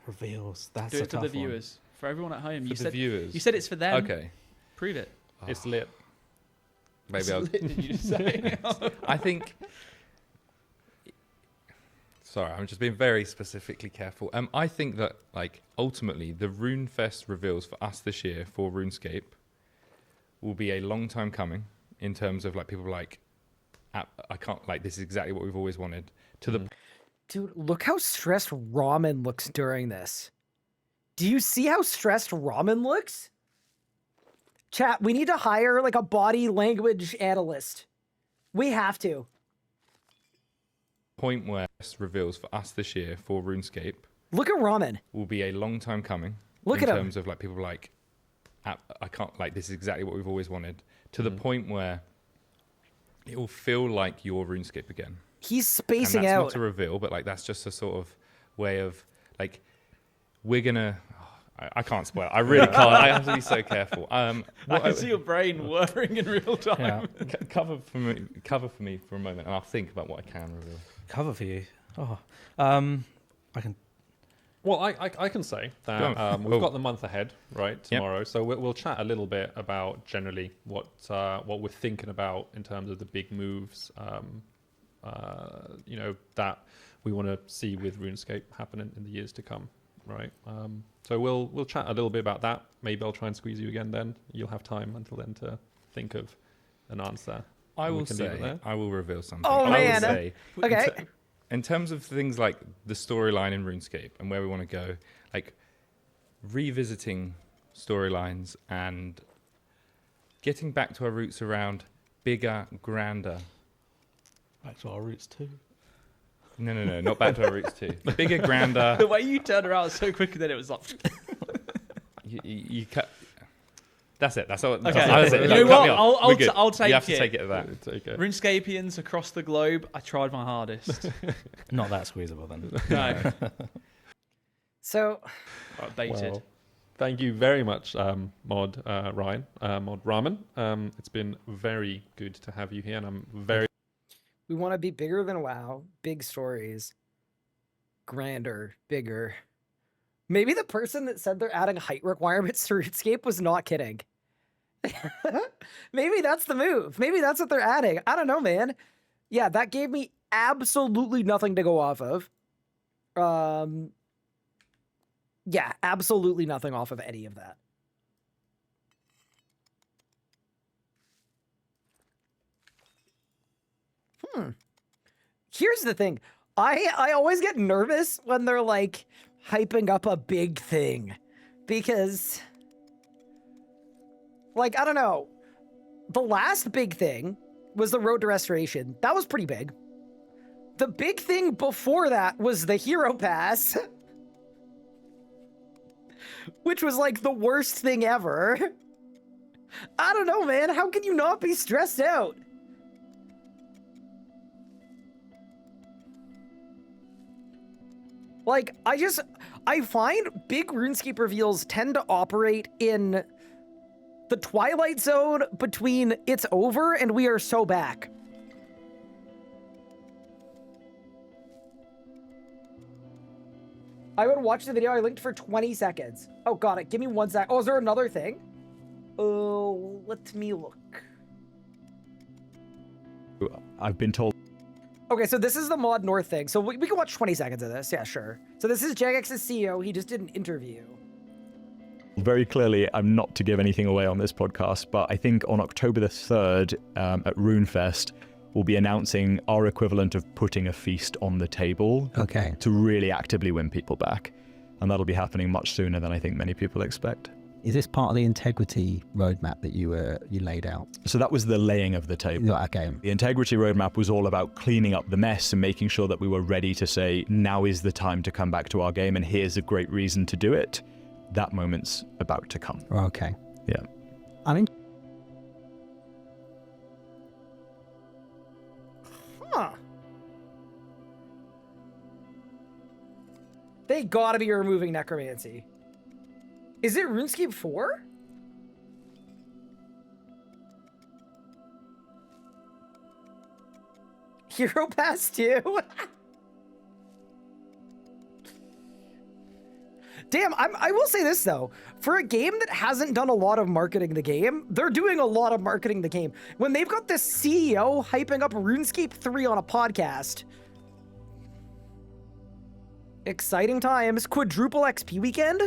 Reveals. That's Do a it for tough the viewers. For everyone at home. For You the said viewers. You said it's for them. Okay. Prove it. It's lit. Maybe I'll. Did you say? I think. Sorry, I'm just being very specifically careful. I think that, like, ultimately, the RuneFest reveals for us this year for RuneScape will be a long time coming in terms of, like, people like, I can't, like, this is exactly what we've always wanted. To the Dude, look how stressed Ramen looks during this. Do you see how stressed Ramen looks? Chat, we need to hire like a body language analyst. We have to. point where this reveals for us this year for RuneScape Look at Ramen. will be a long time coming. Look in at him. terms of, like, people like, I can't, like, this is exactly what we've always wanted. To the point where it will feel like your RuneScape again. He's spacing and that's out. not a reveal, but, like, that's just a sort of way of, like, we're gonna. I can't spoil. I really can't. I have to be so careful. I can see your brain whirring in real time. Cover for me for a moment, and I'll think about what I can reveal. Cover for you. Oh, I can. Well, I can say Go that on. we've got the month ahead, right, Yep. tomorrow. So we'll chat a little bit about generally what we're thinking about in terms of the big moves, that we want to see with RuneScape happening in the years to come, right? So we'll chat a little bit about that. Maybe I'll try and squeeze you again then. You'll have time until then to think of an answer. I We will can leave it say, there. I will reveal something. Oh, I man. will say, Okay. in terms of things like the storyline in RuneScape and where we want to go, like revisiting storylines and getting back to our roots around bigger, grander. Back to our roots too. No, not back to our roots too. Bigger, grander. The way you turned around so quickly that it was like. You cut. That's it. That's all. Okay. That's it. You No, know cut what? me off. I'll We're good. I'll take You have to it. take it at that. Take it. RuneScapians across the globe, I tried my hardest. Not that squeezable then. No. So, Baited. Well, thank you very much, Mod Ryan, Mod Ramen. It's been very good to have you here, and I'm very. we want to be bigger than WoW. Big stories. Grander. Bigger. Maybe the person that said they're adding height requirements to RuneScape was not kidding. Maybe that's the move. Maybe that's what they're adding. I don't know, man. Yeah, that gave me absolutely nothing to go off of. Yeah, absolutely nothing off of any of that. Here's the thing. I always get nervous when they're like hyping up a big thing because, like, I don't know. The last big thing was the Road to Restoration. That was pretty big. The big thing before that was the Hero Pass, which was like the worst thing ever. I don't know, man. How can you not be stressed out? Like, I find big RuneScape reveals tend to operate in the twilight zone between it's over and we are so back. I would watch the video I linked for 20 seconds. Oh, got it. Give me 1 sec. Oh, is there another thing? Oh, let me look. I've been told. Okay, so this is the Mod North thing. So we can watch 20 seconds of this. Yeah, sure. So this is Jagex's CEO. He just did an interview. Very clearly, I'm not to give anything away on this podcast, but I think on October the 3rd at RuneFest, we'll be announcing our equivalent of putting a feast on the table. Okay. To really actively win people back. And that'll be happening much sooner than I think many people expect. Is this part of the integrity roadmap that you laid out? So that was the laying of the table. Okay. The integrity roadmap was all about cleaning up the mess and making sure that we were ready to say, now is the time to come back to our game and here's a great reason to do it. That moment's about to come. Okay. Yeah. I mean, Huh. They gotta be removing necromancy. Is it RuneScape 4? Hero Pass 2? Damn, I will say this though. For a game that hasn't done a lot of marketing the game, they're doing a lot of marketing the game. When they've got this CEO hyping up RuneScape 3 on a podcast. Exciting times. Quadruple XP weekend?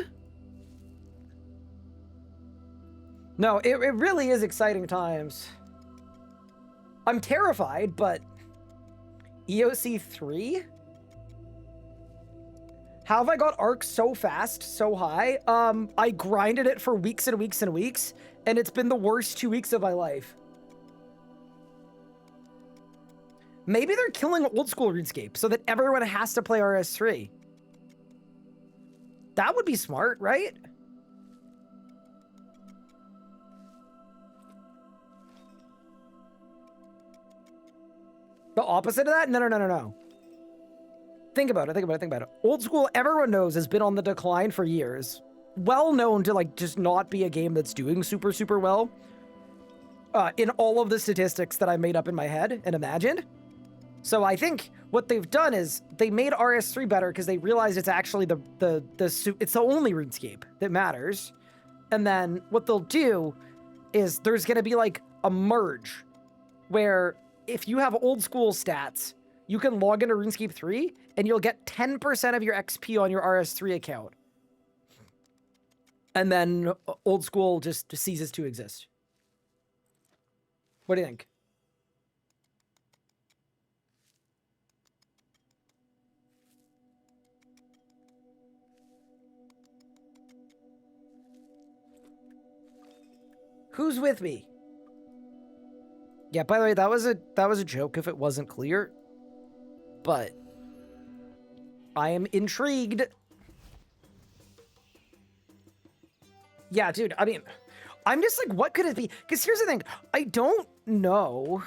No, it really is exciting times. I'm terrified, but EOC 3? How have I got Arc so fast, so high? I grinded it for weeks and weeks and weeks, and it's been the worst 2 weeks of my life. Maybe they're killing old school RuneScape so that everyone has to play RS3. That would be smart, right? The opposite of that? No. Think about it. Old school, everyone knows, has been on the decline for years. Well known to like just not be a game that's doing super, super well. In all of the statistics that I made up in my head and imagined. So I think what they've done is they made RS3 better because they realized it's actually it's the only RuneScape that matters. And then what they'll do is there's going to be like a merge where if you have old school stats, you can log into RuneScape 3 and you'll get 10% of your XP on your RS3 account. And then old school just ceases to exist. What do you think? Who's with me? Yeah, by the way, that was a joke if it wasn't clear. But I am intrigued. Yeah, dude, I mean, I'm just like, what could it be? Because here's the thing, I don't know.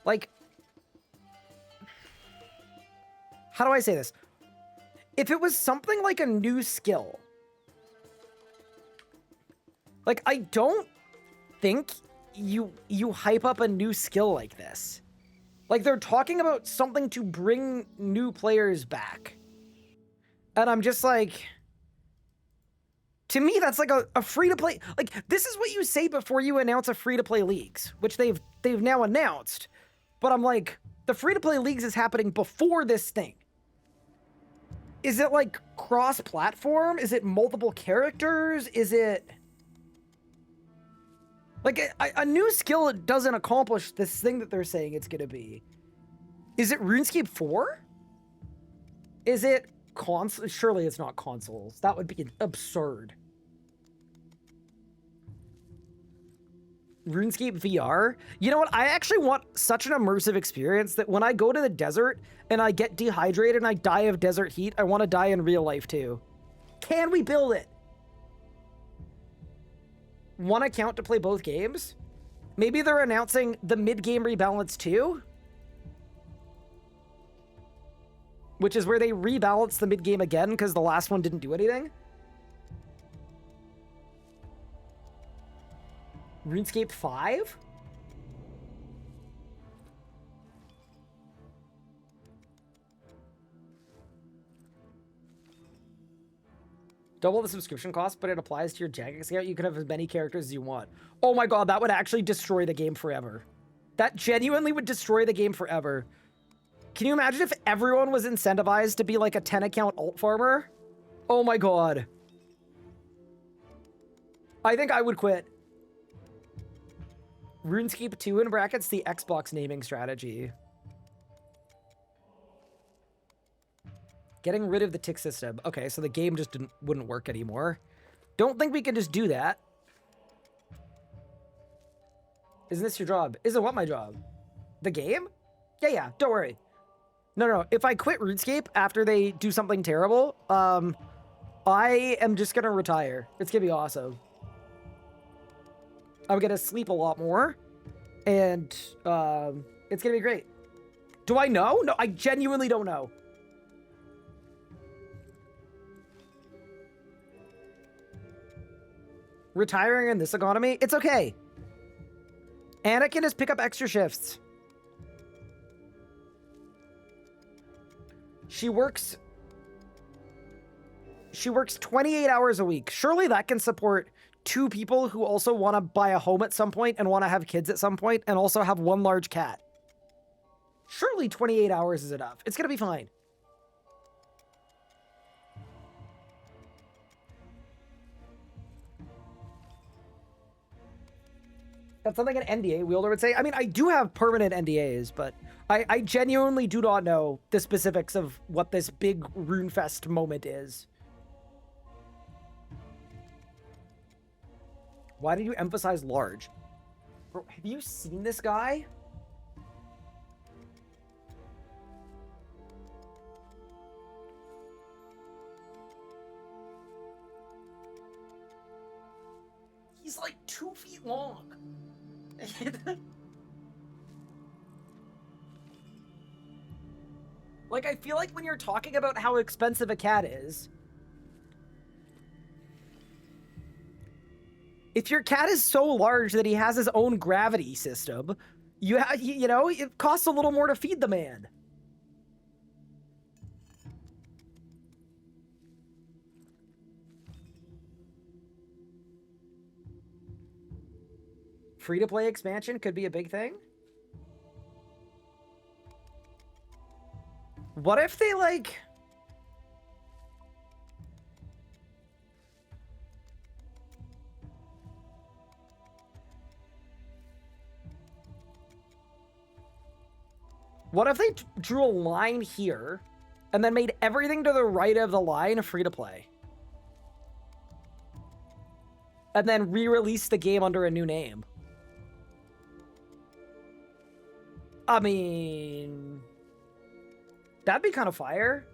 Like, how do I say this? If it was something like a new skill, like, I don't think you hype up a new skill like this. Like, they're talking about something to bring new players back. And I'm just like, to me, that's like a free-to-play. Like, this is what you say before you announce a free-to-play leagues, which they've now announced. But I'm like, the free-to-play leagues is happening before this thing. Is it like cross-platform? Is it multiple characters? Is it... Like, a new skill doesn't accomplish this thing that they're saying it's going to be. Is it RuneScape 4? Is it console? Surely it's not consoles. That would be absurd. RuneScape VR? You know what? I actually want such an immersive experience that when I go to the desert and I get dehydrated and I die of desert heat, I want to die in real life too. Can we build it? One account to play both games? Maybe they're announcing the mid-game rebalance too? Which is where they rebalance the mid-game again because the last one didn't do anything? RuneScape 5? Double the subscription cost, but it applies to your Jagex account. You can have as many characters as you want. Oh my god, that would actually destroy the game forever. That genuinely would destroy the game forever. Can you imagine if everyone was incentivized to be like a 10-account alt farmer? Oh my god. I think I would quit. RuneScape 2 in brackets, the Xbox naming strategy. Getting rid of the tick system. Okay, so the game just wouldn't work anymore. Don't think we can just do that. Isn't this your job? Isn't what my job? The game? Yeah, don't worry. No. If I quit RuneScape after they do something terrible, I am just gonna retire. It's gonna be awesome. I'm gonna sleep a lot more, and it's gonna be great. Do I know? No, I genuinely don't know. Retiring in this economy? It's okay. Anna can just pick up extra shifts. She works 28 hours a week. Surely that can support 2 people who also want to buy a home at some point and want to have kids at some point and also have 1 large cat. Surely 28 hours is enough. It's going to be fine. That's something an NDA wielder would say. I mean, I do have permanent NDAs, but I genuinely do not know the specifics of what this big RuneFest moment is. Why did you emphasize large? Bro, have you seen this guy? He's like 2 feet long. Like, I feel like when you're talking about how expensive a cat is, if your cat is so large that he has his own gravity system, you know, it costs a little more to feed the man. Free-to-play expansion could be a big thing. What if they, like... What if they drew a line here and then made everything to the right of the line free-to-play? And then re-release the game under a new name? I mean... That'd be kind of fire.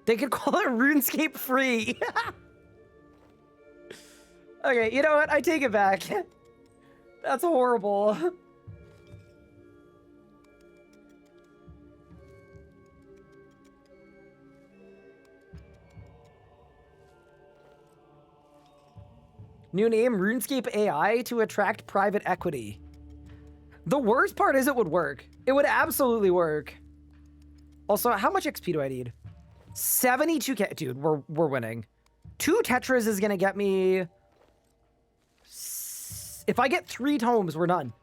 They could call it RuneScape Free. Okay, you know what? I take it back. That's horrible. New name, RuneScape AI to attract private equity. The worst part is it would work. It would absolutely work. Also, how much XP do I need? 72k. Dude, we're winning. 2 Tetras is gonna get me... If I get 3 tomes, we're done.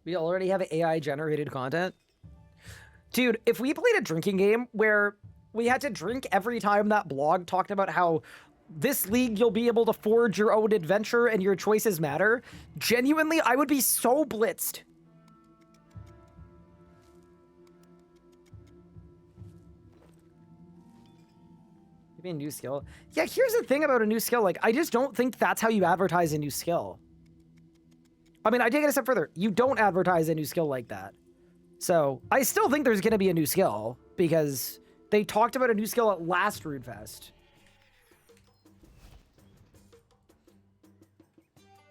We already have AI-generated content. Dude, if we played a drinking game where we had to drink every time that blog talked about how this league you'll be able to forge your own adventure and your choices matter, genuinely, I would be so blitzed. Maybe a new skill. Yeah, here's the thing about a new skill. Like, I just don't think that's how you advertise a new skill. I mean, I take it a step further. You don't advertise a new skill like that. So, I still think there's going to be a new skill, because they talked about a new skill at last RuneFest.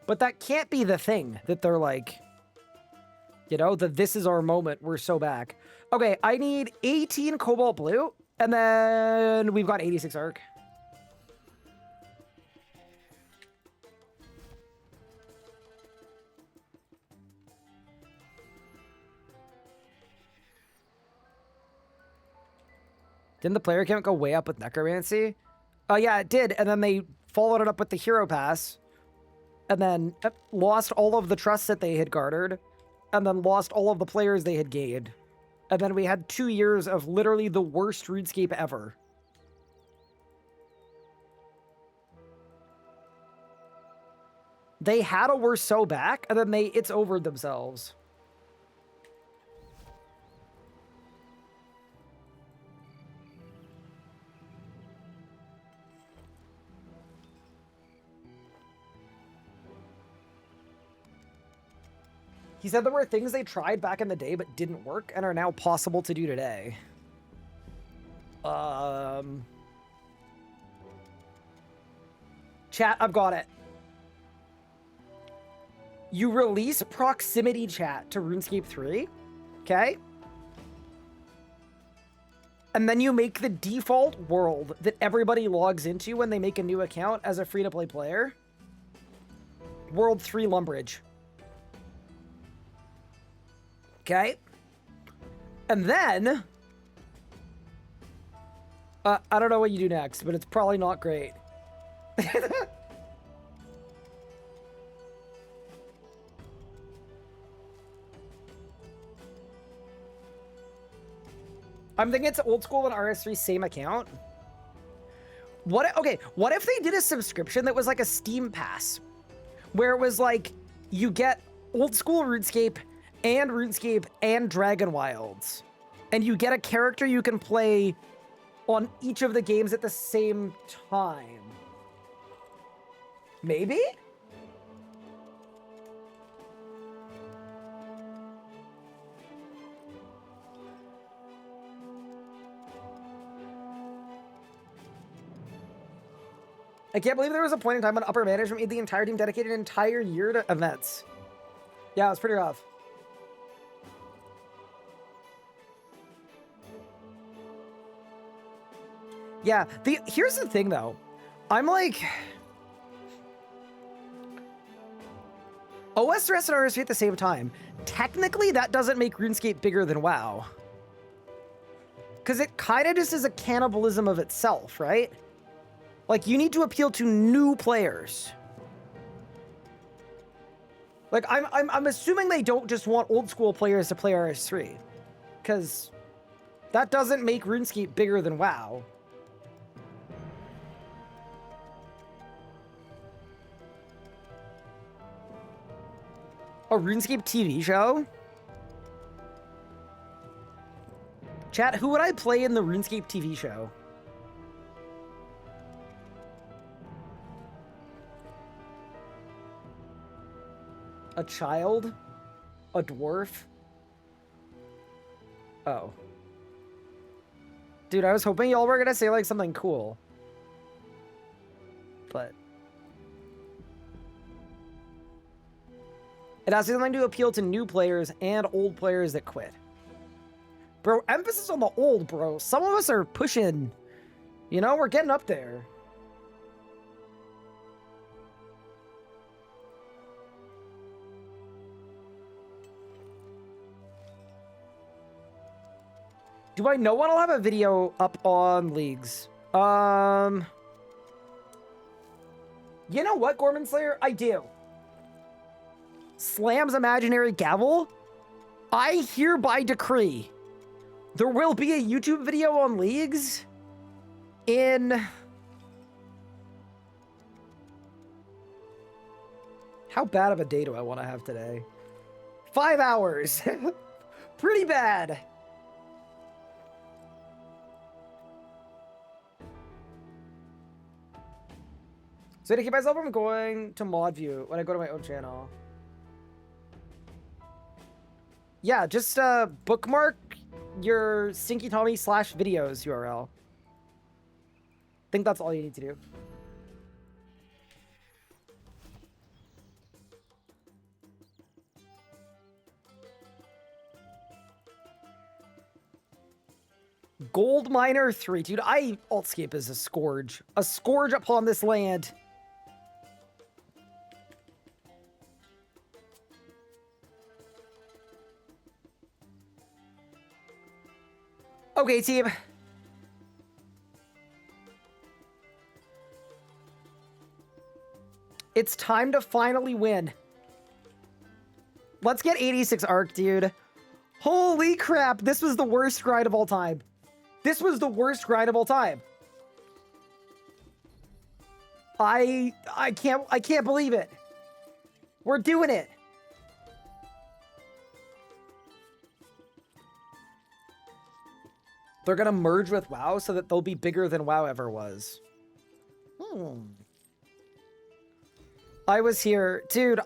But that can't be the thing that they're like, you know, that this is our moment, we're so back. Okay, I need 18 Cobalt Blue, and then we've got 86 Arc. Didn't the player count go way up with Necromancy? Oh, yeah, it did. And then they followed it up with the Hero Pass. And then lost all of the trust that they had garnered. And then lost all of the players they had gained. And then we had 2 years of literally the worst RuneScape ever. They had a worse so back, and then it's overed themselves. He said there were things they tried back in the day but didn't work and are now possible to do today. Chat, I've got it. You release proximity chat to RuneScape 3, okay? And then you make the default world that everybody logs into when they make a new account as a free-to-play player. World 3 Lumbridge. Okay? And then... I don't know what you do next, but it's probably not great. I'm thinking it's old school and RS3 same account. What if they did a subscription that was like a Steam Pass? Where it was like, you get old school RuneScape and Dragon Wilds. And you get a character you can play on each of the games at the same time. Maybe? I can't believe there was a point in time when upper management made the entire team dedicate an entire year to events. Yeah, it was pretty rough. Yeah, here's the thing though. I'm like... OS Rest and RS3 at the same time. Technically, that doesn't make RuneScape bigger than WoW. Because it kind of just is a cannibalism of itself, right? Like, you need to appeal to new players. Like, I'm assuming they don't just want old school players to play RS3. Because that doesn't make RuneScape bigger than WoW. A RuneScape TV show? Chat, who would I play in the RuneScape TV show? A child? A dwarf? Oh. Dude, I was hoping y'all were gonna say like something cool. But... it has something to appeal to new players and old players that quit. Bro, emphasis on the old, bro. Some of us are pushing. You know, we're getting up there. Do I know when I'll have a video up on Leagues? You know what, Gorman Slayer? I do. Slam's imaginary gavel? I hereby decree there will be a YouTube video on Leagues in... how bad of a day do I want to have today? 5 hours. Pretty bad. So to keep myself from going to mod view when I go to my own channel. Yeah, just bookmark your Stinky Tommy /videos URL. I think that's all you need to do. Gold Miner 3. Dude, Altscape is a scourge. A scourge upon this land. Okay, team. It's time to finally win. Let's get 86 arc, dude. Holy crap, this was the worst grind of all time. This was the worst grind of all time. I can't believe it. We're doing it. They're gonna merge with WoW so that they'll be bigger than WoW ever was. I was here. Dude,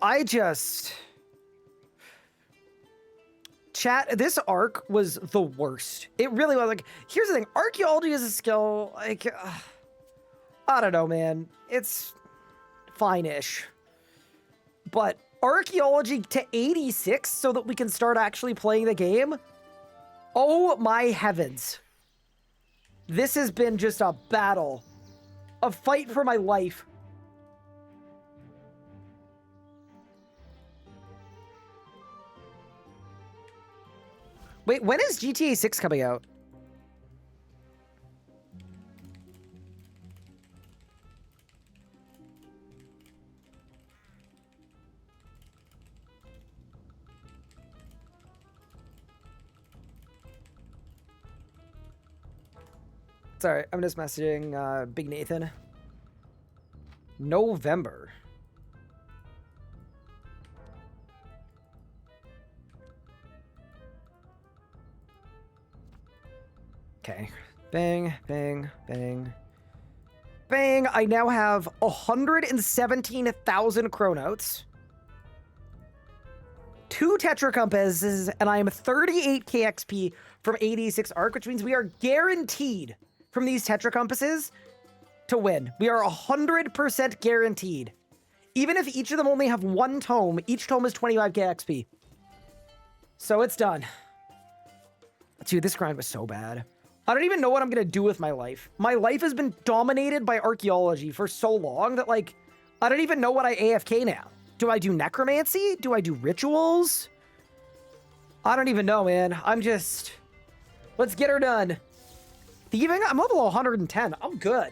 chat, this arc was the worst. It really was. Like, here's the thing. Archaeology is a skill, like, I don't know, man. It's fine-ish. But archaeology to 86 so that we can start actually playing the game? Oh my heavens. This has been just a battle. A fight for my life. Wait, when is GTA 6 coming out? Sorry, I'm just messaging Big Nathan. November. Okay. Bang, bang, bang. Bang! I now have 117,000 chronotes, 2 Tetra compasses, and I am 38k XP from 86 arc, which means we are guaranteed from these Tetra compasses to win. We are 100% guaranteed. Even if each of them only have 1 tome, each tome is 25k XP. So it's done. Dude, this grind was so bad. I don't even know what I'm gonna do with my life. My life has been dominated by archaeology for so long that, like, I don't even know what I AFK now. Do I do necromancy? Do I do rituals? I don't even know, man. I'm just... Let's get her done. Thieving? I'm level 110. I'm good.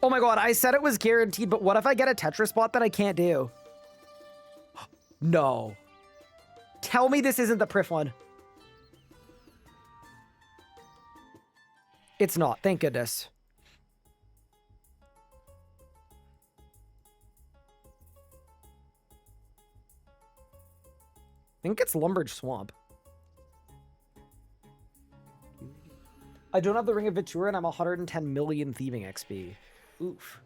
Oh my god, I said it was guaranteed, but what if I get a Tetra spot that I can't do? No. Tell me this isn't the Prif one. It's not, thank goodness. I think it's Lumbridge Swamp. I don't have the Ring of Ventura and I'm 110 million thieving XP. Oof.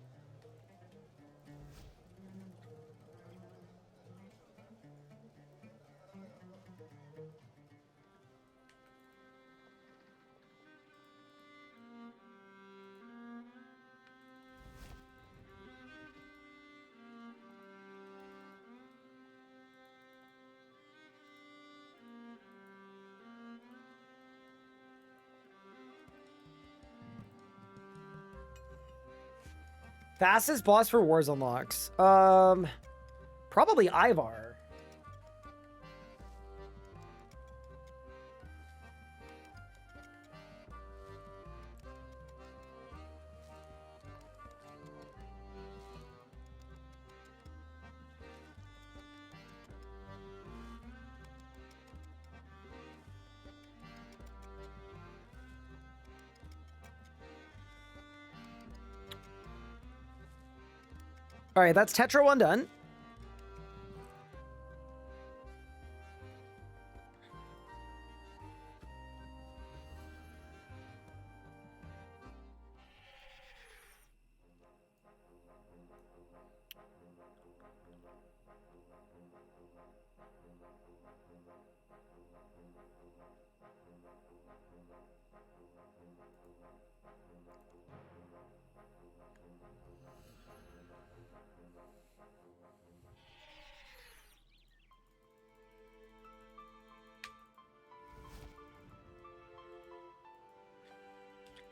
Fastest boss for Wars unlocks. Probably Ivar. All right, that's Tetra 1 done.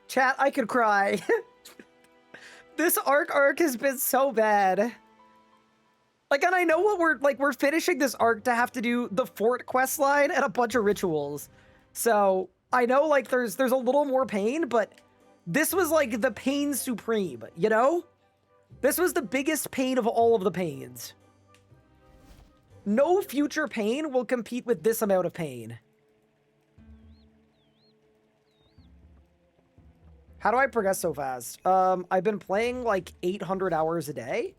Chat, I could cry. This arc has been so bad. Like, and I know what we're finishing this arc to have to do the fort quest line and a bunch of rituals. So I know, like, there's a little more pain, but this was like the pain supreme, you know? This was the biggest pain of all of the pains. No future pain will compete with this amount of pain. How do I progress so fast? I've been playing like 800 hours a day,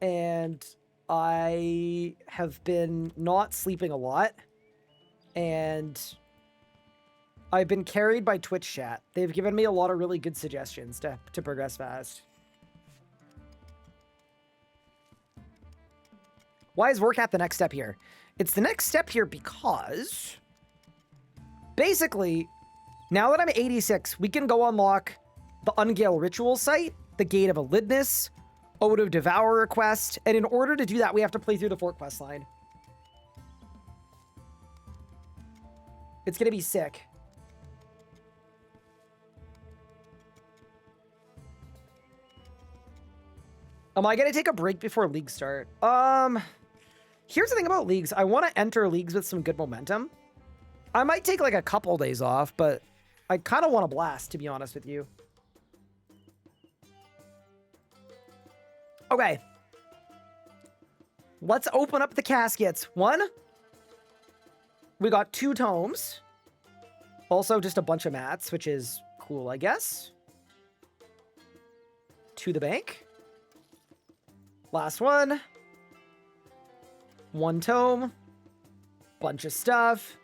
and I have been not sleeping a lot, and I've been carried by Twitch chat. They've given me a lot of really good suggestions to progress fast. Why is Warcap the next step here? It's the next step here because basically, now that I'm 86, we can go unlock the Ungale Ritual site, the Gate of Elidness, Ode of Devourer quest, and in order to do that, we have to play through the Fort quest line. It's gonna be sick. Am I gonna take a break before leagues start? Here's the thing about leagues. I want to enter leagues with some good momentum. I might take like a couple days off, but I kind of want to blast, to be honest with you. Okay. Let's open up the caskets. 1. We got 2 tomes. Also just a bunch of mats, which is cool, I guess. To the bank. Last one. 1 tome. Bunch of stuff.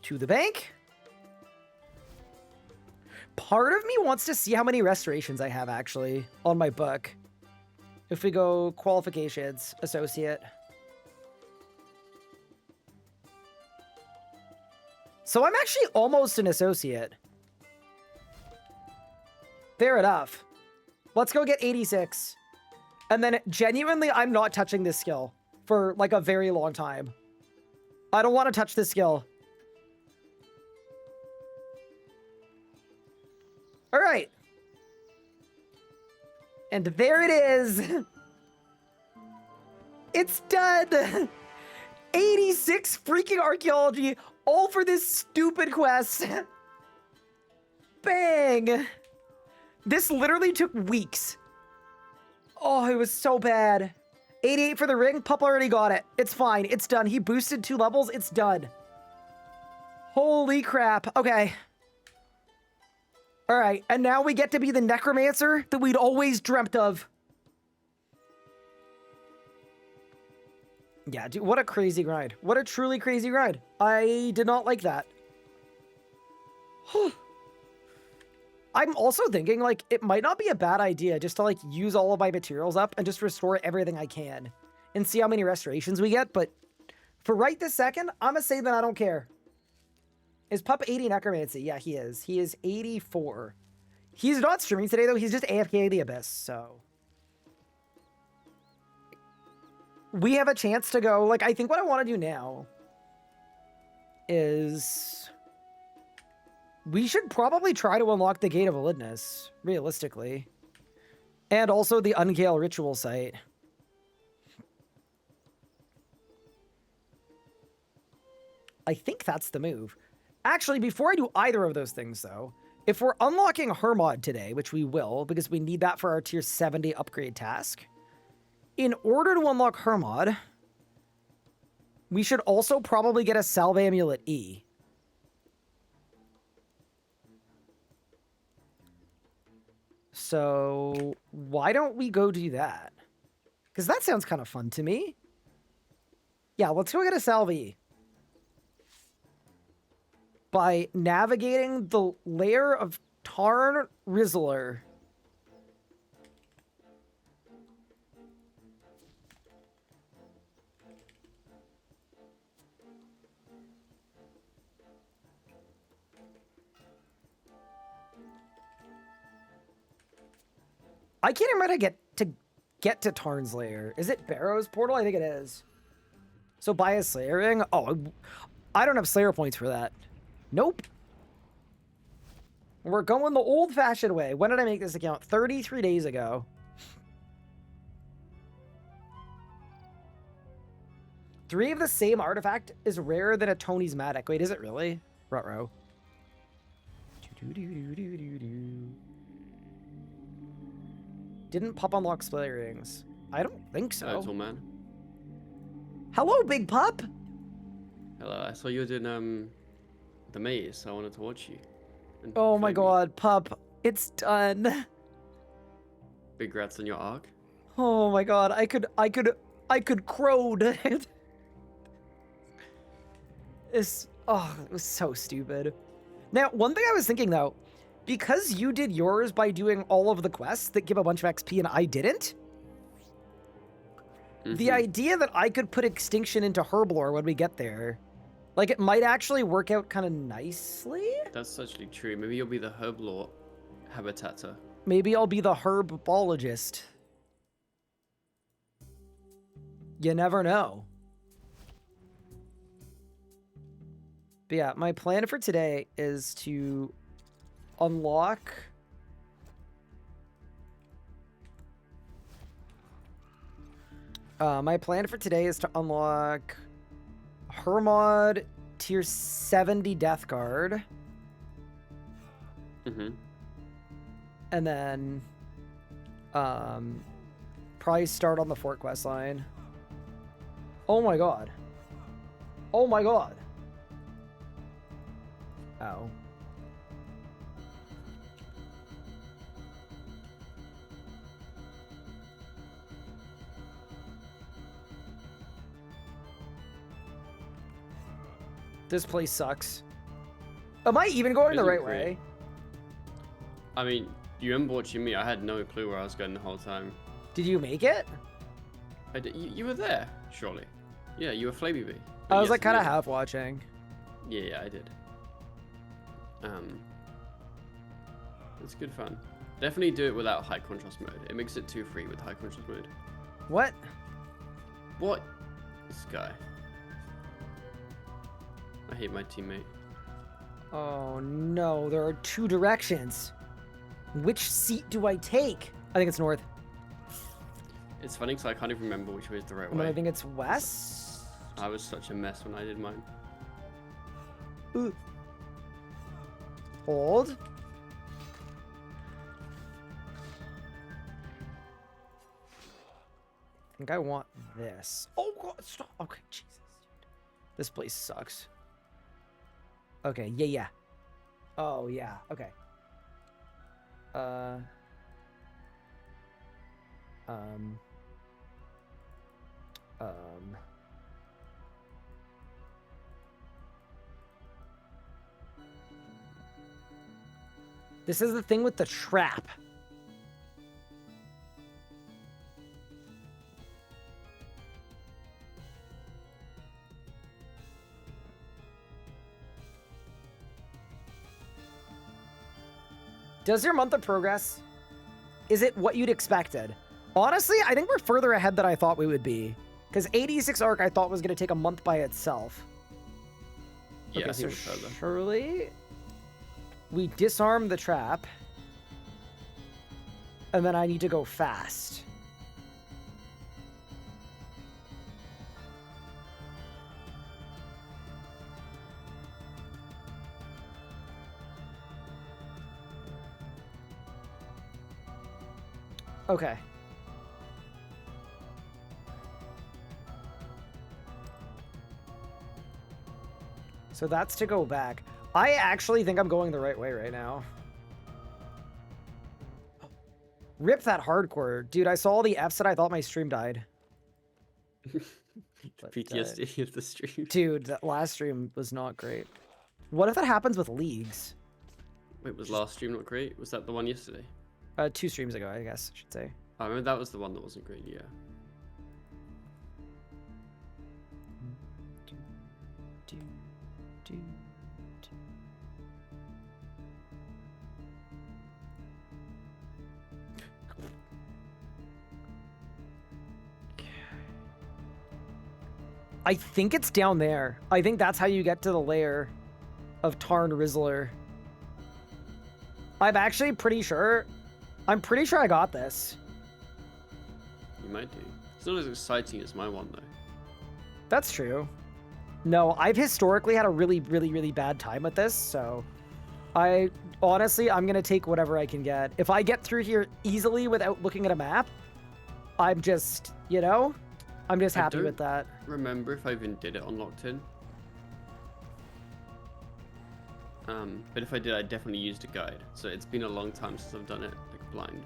To the bank. Part of me wants to see how many restorations I have, actually, on my book. If we go qualifications, associate. So I'm actually almost an associate. Fair enough. Let's go get 86. And then genuinely, I'm not touching this skill for like a very long time. I don't want to touch this skill. All right. And there it is. It's done. 86 freaking archaeology, all for this stupid quest. Bang. This literally took weeks. Oh, it was so bad. 88 for the ring. Pup already got it. It's fine. It's done. He boosted 2 levels. It's done. Holy crap. Okay. All right. And now we get to be the necromancer that we'd always dreamt of. Yeah, dude, what a crazy grind. What a truly crazy grind. I did not like that. I'm also thinking, like, it might not be a bad idea just to, like, use all of my materials up and just restore everything I can and see how many restorations we get, but for right this second, I'm gonna say that I don't care. Is Pup 80 Necromancy? Yeah, he is. He is 84. He's not streaming today, though. He's just AFK the Abyss, so... we have a chance to go, like, I think what I want to do now is... we should probably try to unlock the Gate of Elidness, realistically. And also the Ungale Ritual site. I think that's the move. Actually, before I do either of those things, though, if we're unlocking Hermod today, which we will, because we need that for our tier 70 upgrade task, in order to unlock Hermod, we should also probably get a Salve Amulet E. So why don't we go do that? Because that sounds kind of fun to me. Yeah, let's go get a Salve E. By navigating the lair of Tarn Rizzler. I can't remember how to get to Tarn's lair. Is it Barrow's portal? I think it is. So buy a Slayer ring? Oh, I don't have Slayer points for that. Nope. We're going the old-fashioned way. When did I make this account? 33 days ago. Three of the same artifact is rarer than a Tony's Matic. Wait, is it really? Ruh-roh. Didn't Pup unlock Slayer rings? I don't think so. Hello, tall man. Hello, big pup. Hello, I saw you were doing the maze, so I wanted to watch you. Oh my god, Pup. It's done. Big grats on your arc. Oh my god, I could crowed. It was so stupid. Now, one thing I was thinking though, because you did yours by doing all of the quests that give a bunch of XP and I didn't, The idea that I could put Extinction into Herblore when we get there, like, it might actually work out kind of nicely. That's actually true. Maybe you'll be the Herblore habitator. Maybe I'll be the herbologist. You never know. But yeah, my plan for today is to unlock... my plan for today is to unlock Hermod tier 70 Death Guard. And then probably start on the Fort Quest line. Oh my god. Oh my god. Ow. This place sucks. Am I even going the right way? I mean, you remember watching me? I had no clue where I was going the whole time. Did you make it? I did. You were there, surely. Yeah, you were Flamey Bee. I was like kind of half watching. Yeah, I did. It's good fun. Definitely do it without high contrast mode. It makes it too free with high contrast mode. What? What? This guy. I hate my teammate. Oh no, there are two directions. Which seat do I take? I think it's north. It's funny because I can't even remember which way is the right And way. then I think it's west. I was such a mess when I did mine. Ooh. Hold. I think I want this. Oh god, stop. Okay, Jesus. This place sucks. Okay, yeah. Oh yeah, okay. This is the thing with the trap. Does your month of progress, is it what you'd expected? Honestly, I think we're further ahead than I thought we would be. Because 86 Arc I thought was going to take a month by itself. Yeah, Okay, I think so we're further. surely we disarm the trap. And then I need to go fast. Okay. So that's to go back. I actually think I'm going the right way right now. Rip that hardcore. Dude, I saw all the Fs and I thought my stream died. PTSD of the stream. Dude, that last stream was not great. What if that happens with leagues? Wait, was last stream not great? Was that the one yesterday? 2 streams ago, I guess I should say. I remember that was the one that wasn't great, yeah. I think it's down there. I think that's how you get to the lair of Tarn Rizzler. I'm actually pretty sure. I'm pretty sure I got this. You might do. It's not as exciting as my one, though. That's true. No, I've historically had a really, really, really bad time with this, so I'm gonna take whatever I can get. If I get through here easily without looking at a map, I'm just, I'm just happy with that. Remember if I even did it on Locked In. But if I did, I definitely used a guide. So it's been a long time since I've done it like blind.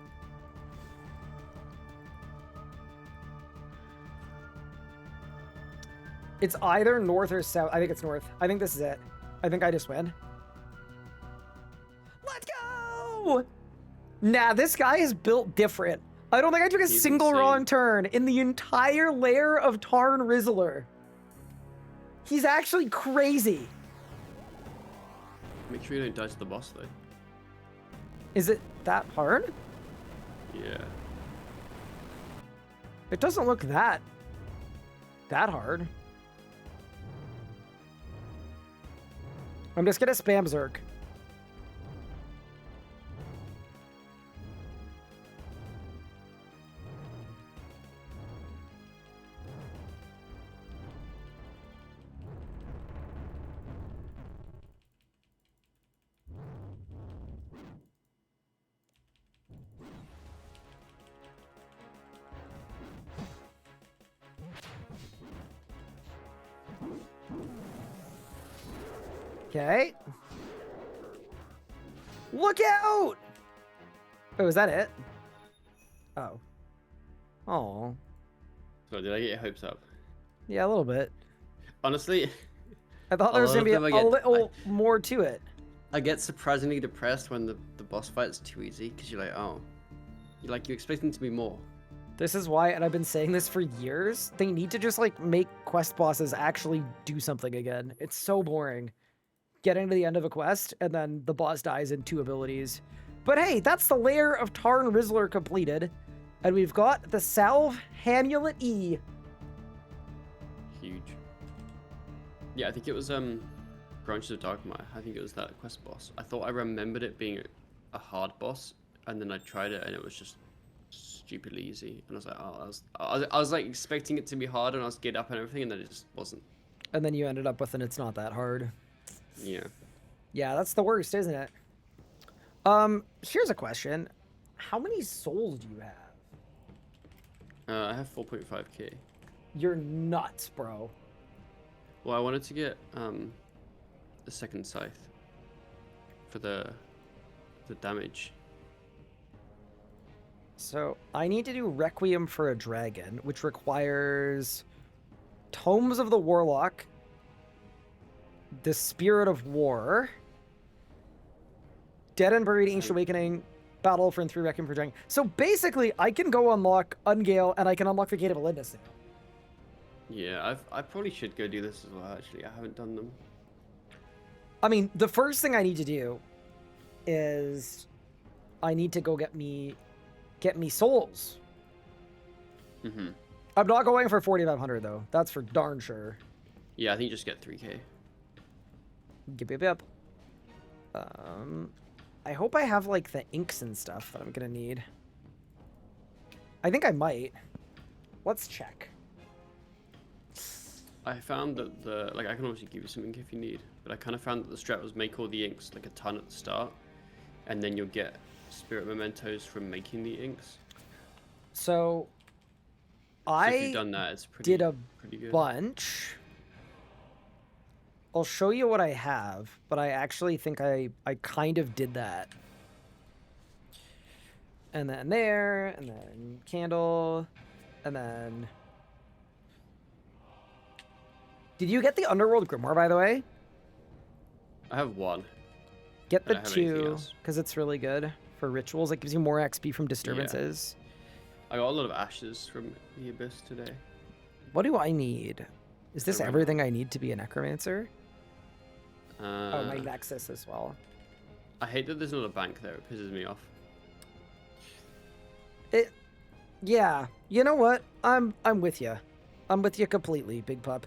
It's either north or south. I think it's north. I think this is it. I think I just win. Let's go! Nah, this guy is built different. I don't think I took a He's single insane. wrong turn in the entire lair of Tarn Rizzler. He's actually crazy. Make sure you don't die to the boss though. Is it that hard? Yeah. It doesn't look that hard. I'm just gonna spam Zerk. Okay. Look out! Oh, is that it? Oh. Oh. So did I get your hopes up? Yeah, a little bit. Honestly, I thought there was gonna be a I little more to it. get surprisingly depressed when the boss fight's too easy because you're like, oh, you're expecting to be more. This is why, and I've been saying this for years, they need to just like make quest bosses actually do something again. It's so boring. Getting to the end of a quest, and then the boss dies in 2 abilities. But hey, that's the lair of Tarn Rizzler completed. And we've got the Salve Hamulet E. Huge. Yeah, I think it was Branches of Darkmire. I think it was that quest boss. I thought I remembered it being a hard boss, and then I tried it and it was just stupidly easy. And I was like, oh, I was like expecting it to be hard, and I was get up and everything, and then it just wasn't. And then you ended up with an it's not that hard. Yeah. Yeah, that's the worst, isn't it? Here's a question. How many souls do you have? I have 4.5k. You're nuts, bro. Well, I wanted to get the second scythe for the damage. So I need to do Requiem for a Dragon, which requires Tomes of the Warlock, the Spirit of War, Dead and Buried Ancient Awakening, Battle for 3 Requiem for a Dragon. So basically, I can go unlock Ungale, and I can unlock the Gate of Elendis now. Yeah, I probably should go do this as well, actually. I haven't done them. I mean, the first thing I need to do is I need to go get me souls. Mm-hmm. I'm not going for 4,500 though. That's for darn sure. Yeah, I think you just get 3k. Yep. I hope I have like the inks and stuff that I'm gonna need. I think I might. Let's check. I found that I can obviously give you some ink if you need, but I kind of found that the strat was make all the inks like a ton at the start, and then you'll get spirit mementos from making the inks. So if you've done that, it's pretty good. Bunch. I'll show you what I have, but I actually think I kind of did that. And then there, and then candle, and then... Did you get the Underworld Grimoire, by the way? I have 1. Get I the don't have anything 2, else. because it's really good for rituals. It gives you more XP from disturbances. I got a lot of ashes from the Abyss today. What do I need? Is this I don't everything I need to be a necromancer? Uh, Oh, my Nexus as well. I hate that there's not a bank there. It pisses me off. Yeah, you know what? I'm with you. I'm with you completely, Big Pup.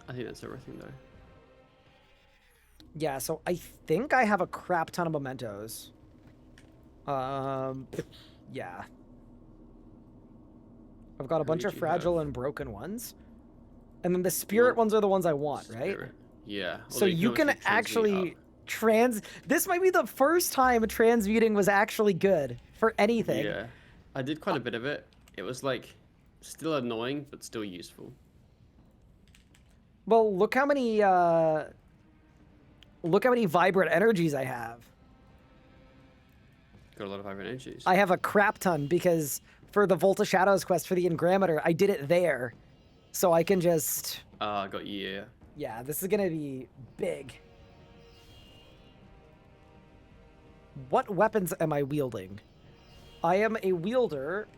I think that's everything though. Yeah, so I think I have a crap ton of mementos. Yeah. I've got a bunch of did you fragile and broken ones. And then the spirit ones are the ones I want, right? Spirit. Yeah. So although you can obviously transmute actually this might be the first time transmuting was actually good for up. anything. Yeah. I did quite a bit of it. It was like still annoying, but still useful. Well, look how many vibrant energies I have. Got a lot of vibrant energies. I have a crap ton because for the Volta Shadows quest for the Engrameter, I did it there. So I can just... I got you, yeah. Yeah, this is going to be big. What weapons am I wielding? I am a wielder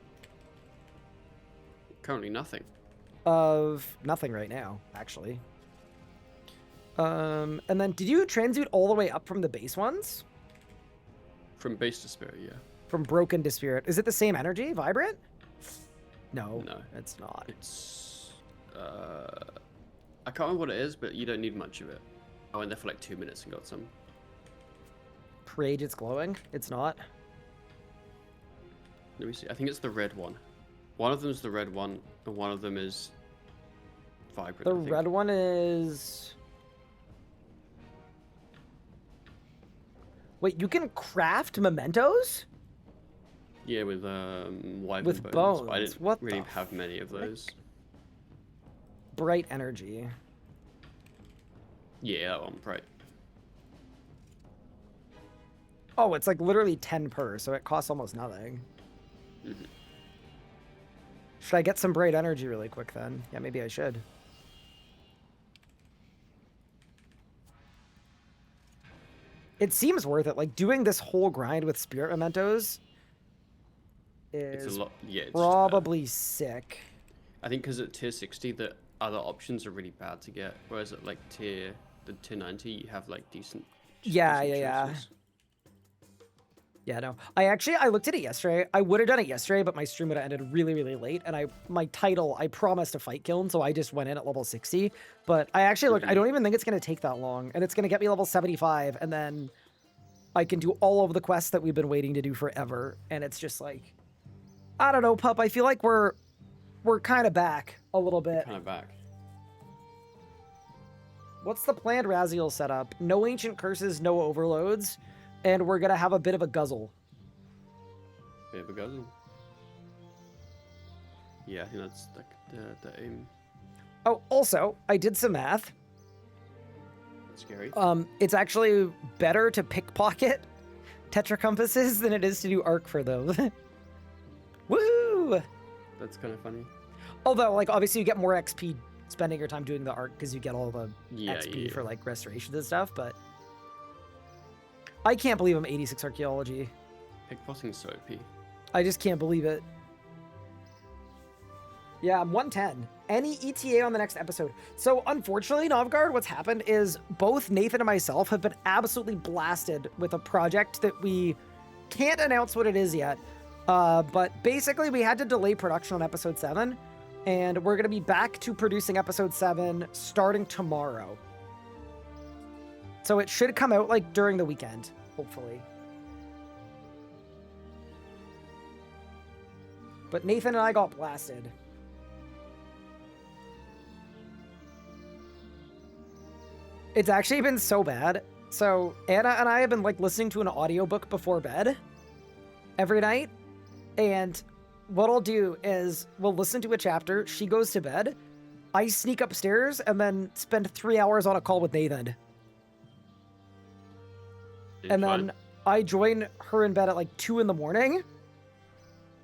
Currently nothing. of nothing right now, actually. And then did you transmute all the way up from the base ones? From base to spirit, yeah. From broken to spirit. Is it the same energy? Vibrant? No, No. it's not. It's I can't remember what it is, but you don't need much of it. I went there for like 2 minutes and got some. Parade, it's glowing. It's not. Let me see. I think it's the red one. One of them is the red one, and one of them is vibrant. The I think. red one is... Wait, you can craft mementos? Yeah, with wyvern With but I bones. didn't What really the have many of those. Bright energy. Yeah, that one, right. Oh, it's like literally 10 per, so it costs almost nothing. Mhm. Should I get some bright energy really quick then? Yeah, maybe I should. It seems worth it. Like, doing this whole grind with spirit mementos It's is a lot. Yeah, it's just probably sick. I think because at tier 60, the other options are really bad to get, whereas at like tier 90, you have like decent. Yeah, decent yeah. choices. Yeah, no. I looked at it yesterday. I would have done it yesterday, but my stream would have ended really, really late. And my title, I promised a fight kiln, so I just went in at level 60. But I actually looked, I don't even think it's going to take that long. And it's going to get me level 75, and then I can do all of the quests that we've been waiting to do forever. And it's just like, I don't know, pup. I feel like we're kind of back a little bit. Kind of back. What's the planned Raziel setup? No ancient curses, no overloads. And we're going to have a bit of a guzzle. Bit of a guzzle. Yeah, I think that's like the aim. Oh, also, I did some math. Scary. It's actually better to pickpocket Tetra compasses than it is to do arc for them. Woohoo! That's kind of funny. Although, like, obviously you get more XP spending your time doing the arc because you get all the Yeah, XP yeah. for, like, restorations and stuff, but I can't believe I'm 86 archaeology. Pickpocketing's so OP. I just can't believe it. Yeah, I'm 110. Any ETA on the next episode. So, unfortunately, Novgard, what's happened is both Nathan and myself have been absolutely blasted with a project that we can't announce what it is yet. But basically, we had to delay production on episode 7, and we're going to be back to producing episode 7 starting tomorrow. So it should come out, like, during the weekend, hopefully. But Nathan and I got blasted. It's actually been so bad. So Anna and I have been like listening to an audiobook before bed every night. And what I'll do is we'll listen to a chapter. She goes to bed. I sneak upstairs and then spend 3 hours on a call with Nathan. And then I join her in bed at like 2 in the morning.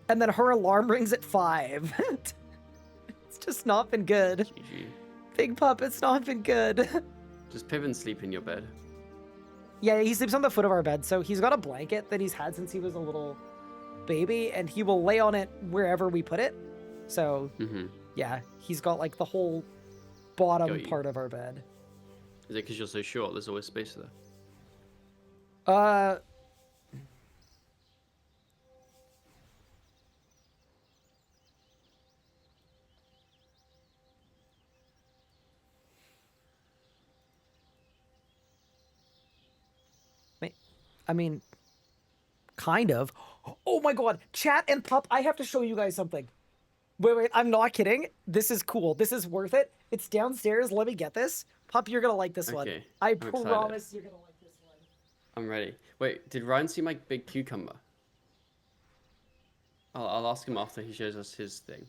And then her alarm rings at 5. It's just not been good. GG. Big pup, it's not been good. Does Piven sleep in your bed? Yeah, he sleeps on the foot of our bed, so he's got a blanket that he's had since he was a little baby, and he will lay on it wherever we put it. So, yeah, he's got like the whole bottom Got you. part of our bed. Is it because you're so short? There's always space there. I mean, kind of. Oh my god, chat and pup, I have to show you guys something. Wait, I'm not kidding. This is cool. This is worth it. It's downstairs. Let me get this. Pup, you're gonna like this one. Okay, I I'm excited. promise you're gonna like this one. I'm ready. Wait, did Ryan see my big cucumber? I'll ask him after he shows us his thing.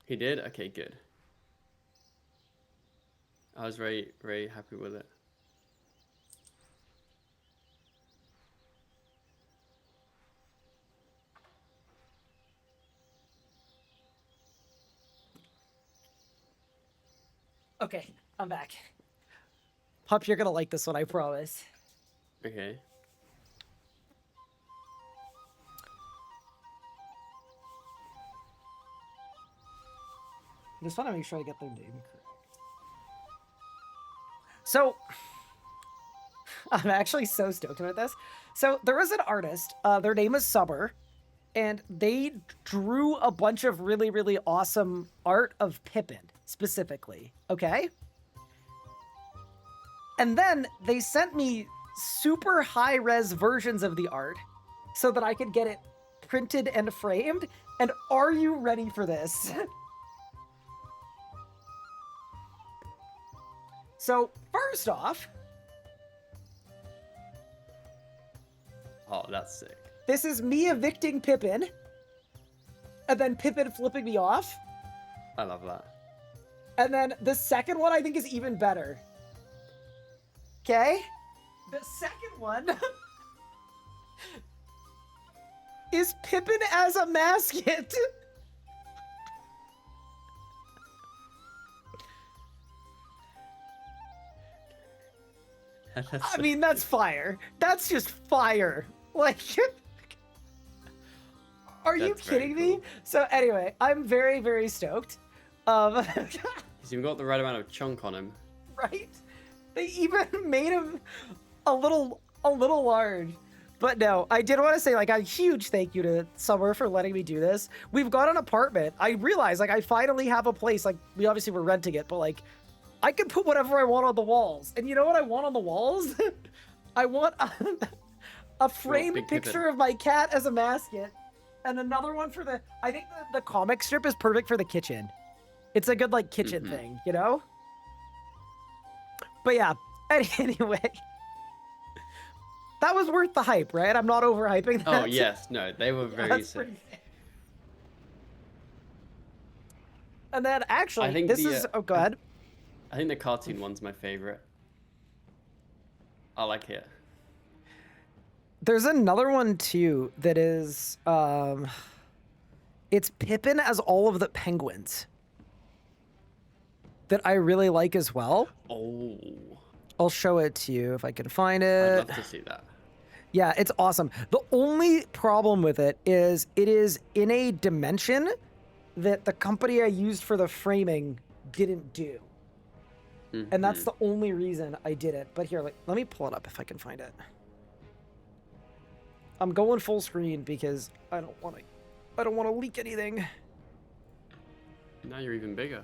He did? Okay, good. I was very, very happy with it. Okay, I'm back. Pup, you're gonna like this one, I promise. Okay. I just want to make sure I get their name correct. So, I'm actually so stoked about this. So, there was an artist, their name is Summer, and they drew a bunch of really, really awesome art of Pippin, specifically, okay? And then they sent me super high-res versions of the art so that I could get it printed and framed. And are you ready for this? So, first off, Oh, that's sick. this is me evicting Pippin, and then Pippin flipping me off. I love that. And then the second one I think is even better. Okay? The second one is Pippin as a mascot. I mean, that's fire. That's just fire. Like, are you That's very kidding me? So anyway, I'm very, very stoked. He's even got the right amount of chunk on him. Right? They even made him a little large. But no, I did want to say, like, a huge thank you to Summer for letting me do this. We've got an apartment. I realized, like, I finally have a place. Like, we obviously were renting it, but, like, I can put whatever I want on the walls. And you know what I want on the walls? I want a framed big picture Pippin. of my cat as a mascot. And another one for the... I think the comic strip is perfect for the kitchen. It's a good, like, kitchen thing, you know? But yeah, anyway. That was worth the hype, right? I'm not overhyping that. Oh, yes. No, they were very That's sick. pretty sick. And then, actually, I think this the, is... Oh, go ahead. I think the cartoon one's my favorite. I like it. There's another one, too, that is... It's Pippin as all of the penguins. That I really like as well. Oh. I'll show it to you if I can find I'd it. love to see that. Yeah, it's awesome. The only problem with it is in a dimension that the company I used for the framing didn't do. And that's the only reason I did it. But here, like, let me pull it up if I can find it. I'm going full screen because I don't want to leak anything. Now you're even bigger.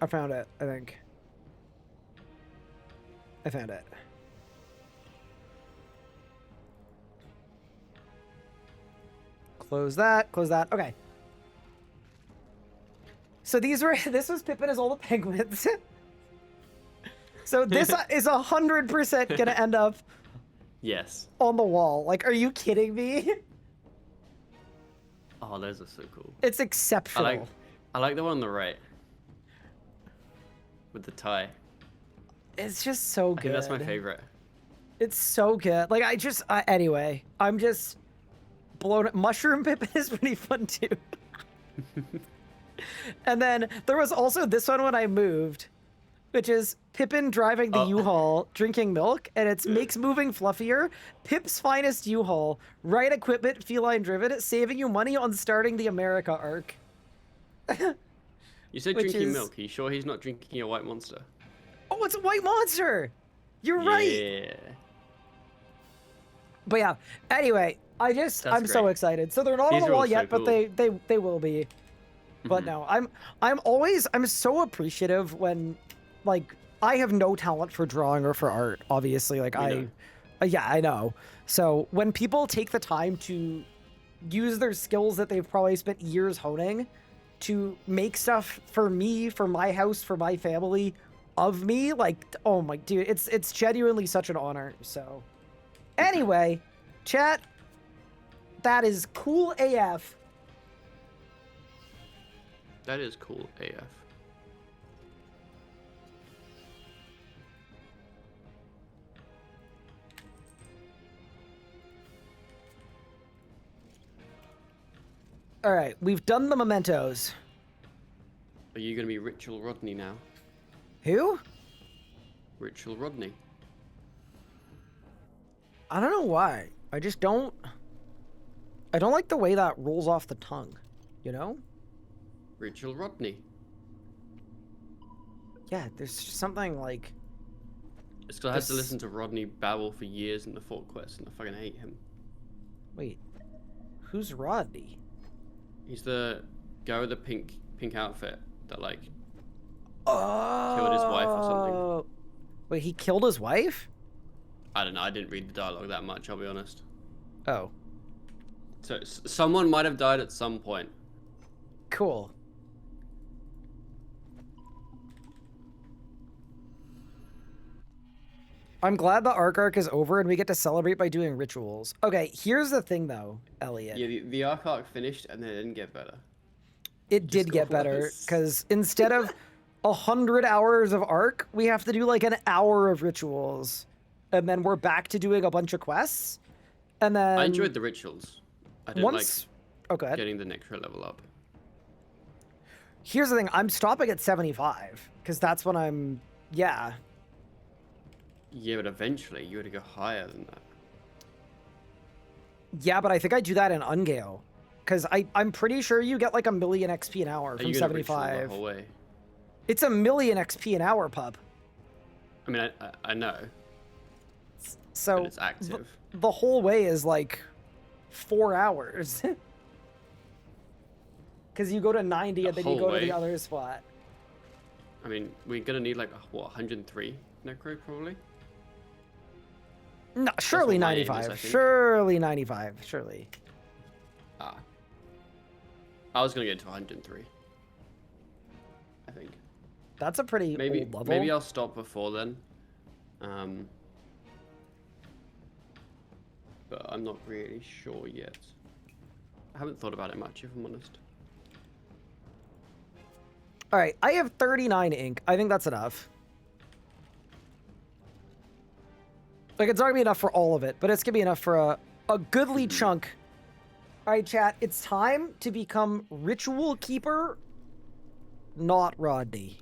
I found it, I think. I found it. Close that, close that. Okay. So this was Pippin as all the penguins. So this is 100% gonna end up Yes. on the wall. Like, are you kidding me? Oh, those are so cool. It's exceptional. I like the one on the right. With the tie. It's just so I good. think that's my favorite. It's so good. Like, anyway, I'm just blown. Mushroom Pippin is pretty fun too. And then there was also this one when I moved, which is Pippin driving the U-Haul, drinking milk, and it's makes moving fluffier. Pip's finest U-Haul, right equipment, feline driven, saving you money on starting the America arc. You said Which drinking is- milk. Are you sure he's not drinking a white monster? Oh, it's a white monster. You're right. Yeah. But yeah, anyway, That's I'm so great. excited. So they're not These on the are all wall so yet, but cool. they will be. But no, I'm so appreciative when, like, I have no talent for drawing or for art, obviously. Like, yeah, I know. So when people take the time to use their skills that they've probably spent years honing to make stuff for me, for my house, for my family, of me, like, oh my dude, it's genuinely such an honor. So anyway, chat, that is cool AF. That is cool AF. All right, we've done the mementos. Are you going to be Ritual Rodney now? Who? Ritual Rodney. I don't know why. I just don't. I don't like the way that rolls off the tongue. You know? Ritual Rodney. Yeah, there's just something like. It's because I had to listen to Rodney babble for years in the Fort Quest, and I fucking hate him. Wait, who's Rodney? He's the guy with the pink outfit that like Oh. killed his wife or something. Wait, he killed his wife? I don't know. I didn't read the dialogue that much. I'll be honest. Oh. So someone might have died at some point. Cool. I'm glad the arc is over and we get to celebrate by doing rituals. Okay, here's the thing though, Elliot. Yeah, the arc finished and then it didn't get better. It did get better because instead of 100 hours of arc, we have to do like an hour of rituals, and then we're back to doing a bunch of quests. And then I enjoyed the rituals. I didn't like getting the next level up. Here's the thing, I'm stopping at 75 because that's when I'm Yeah, but eventually you got to go higher than that. Yeah, but I think I do that in Ungale. Because I'm pretty sure you get like 1 million XP an hour from 75. The whole way? It's 1 million XP an hour, pup. I mean, I know. So but it's active. The whole way is like 4 hours. Because you go to 90 and then you go to the other spot. I mean, we're gonna need like what 103 necro probably. No, surely 95. Surely 95. Surely. Ah. I was gonna get to 103. I think. That's a pretty old level. Maybe I'll stop before then. But I'm not really sure yet. I haven't thought about it much, if I'm honest. All right, I have 39 ink. I think that's enough. Like, it's not gonna be enough for all of it, but it's gonna be enough for a goodly chunk. All right, chat, it's time to become Ritual Keeper, not Rodney.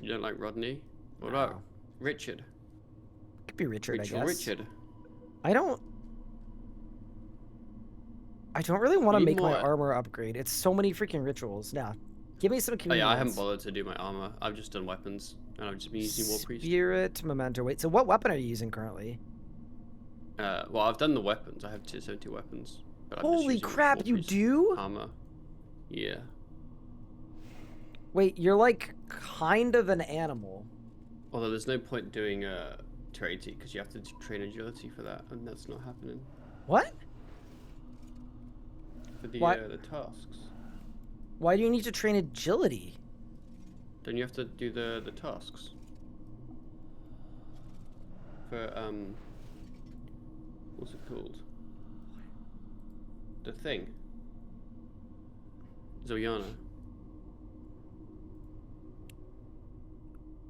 You don't like Rodney? What about Richard? Could be Richard, I guess. Richard. I don't really want to Need make my more- armor upgrade. It's so many freaking rituals. Nah, give me some convenience. Oh yeah, I haven't bothered to do my armor. I've just done weapons, and I've just been using War Priest. Spirit, Memento. Wait, so what weapon are you using currently? Well, I've done the weapons. I have 270 weapons. But I'm just Holy using crap, War you Priest do? Armor. Yeah. Wait, you're like kind of an animal. Although there's no point doing Terati because you have to train agility for that, and that's not happening. What? For the tasks. Why do you need to train agility? Then you have to do the tasks. For what's it called? The thing. Zoyana.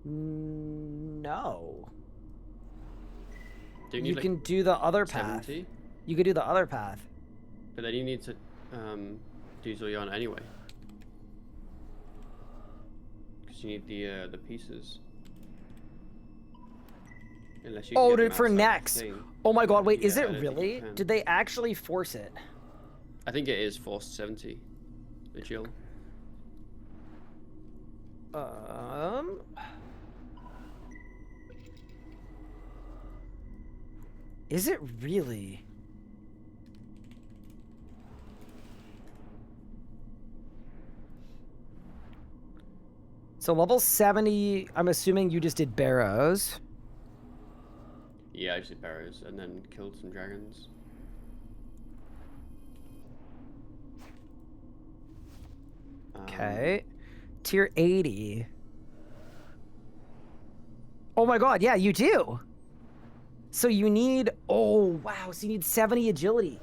No. Do you, need, You like, can do the other path. 70? You could do the other path. But then you need to do Zoyana anyway. Because you need the pieces. Unless you Oh, get them dude, for outside the next. thing. Oh my god, wait, is Yeah, I it don't think you really? can. Did they actually force it? I think it is forced 70. The Jill. Is it really? So level 70, I'm assuming you just did Barrows. Yeah, I just did barrows and then killed some dragons. Okay. Tier 80. Oh my god, yeah, you do. So you need, oh wow, so you need 70 agility.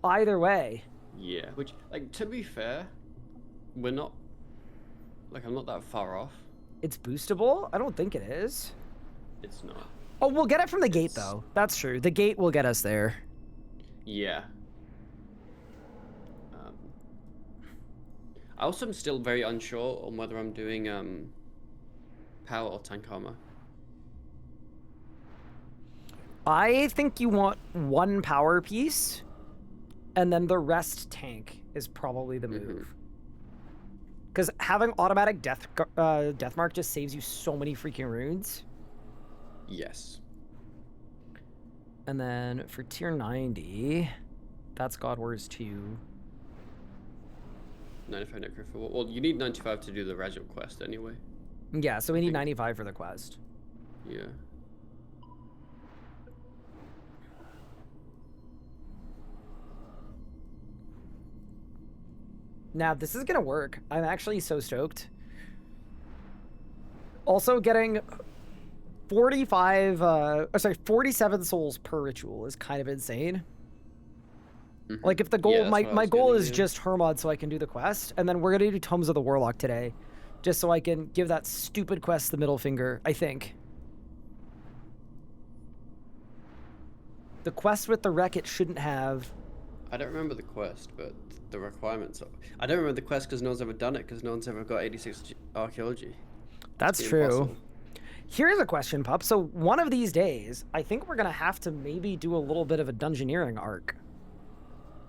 Either way. Yeah, which, like, to be fair, we're not, like, I'm not that far off. It's boostable? I don't think it is. It's not. Oh, we'll get it from the gate though. That's true. The gate will get us there. Yeah. I also am still very unsure on whether I'm doing power or tank armor. I think you want one power piece, and then the rest tank is probably the move. Because having automatic death mark just saves you so many freaking runes. Yes. And then for tier 90, that's God Wars 2. 95 Necrophilia. Well, you need 95 to do the Rajal quest anyway. Yeah, so we need 95 for the quest. Yeah. Now, this is gonna work. I'm actually so stoked. Also, getting 47 souls per ritual is kind of insane. Like, if the goal, Yeah, my goal is just Hermod so I can do the quest, and then we're gonna do Tomes of the Warlock today, just so I can give that stupid quest the middle finger, I think. The quest with the wreck it shouldn't have. I don't remember the quest, but the requirements. I don't remember the quest because no one's ever done it because no one's ever got 86 archaeology. That's It's true. impossible. Here's a question, Pup. So one of these days, I think we're gonna have to maybe do a little bit of a dungeoneering arc.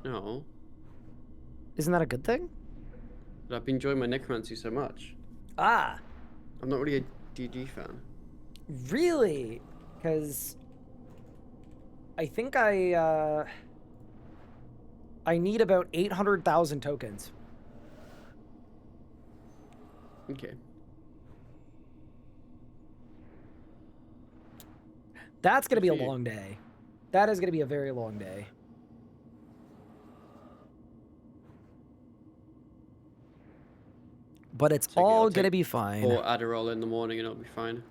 No. Isn't that a good thing? But I've been enjoying my necromancy so much. Ah, I'm not really a DG fan. really? Because I think I need about 800,000 tokens. Okay. That's gonna be a for you. long day. That is gonna be a very long day. But it's okay, I'll all take gonna be fine. 4 Adderall in the morning and it'll be fine.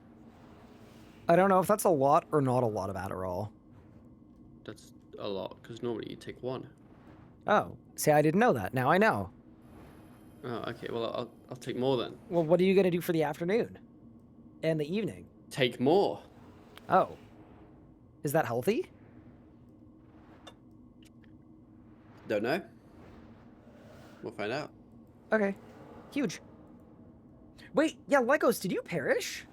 I don't know if that's a lot or not a lot of Adderall. That's a lot because normally you take 1. Oh, see, I didn't know that. Now I know. Oh, okay. Well, I'll take more then. Well, what are you gonna do for the afternoon and the evening? Take more. Oh, is that healthy? Don't know. We'll find out. Okay, huge. Wait, yeah, Legos, did you perish?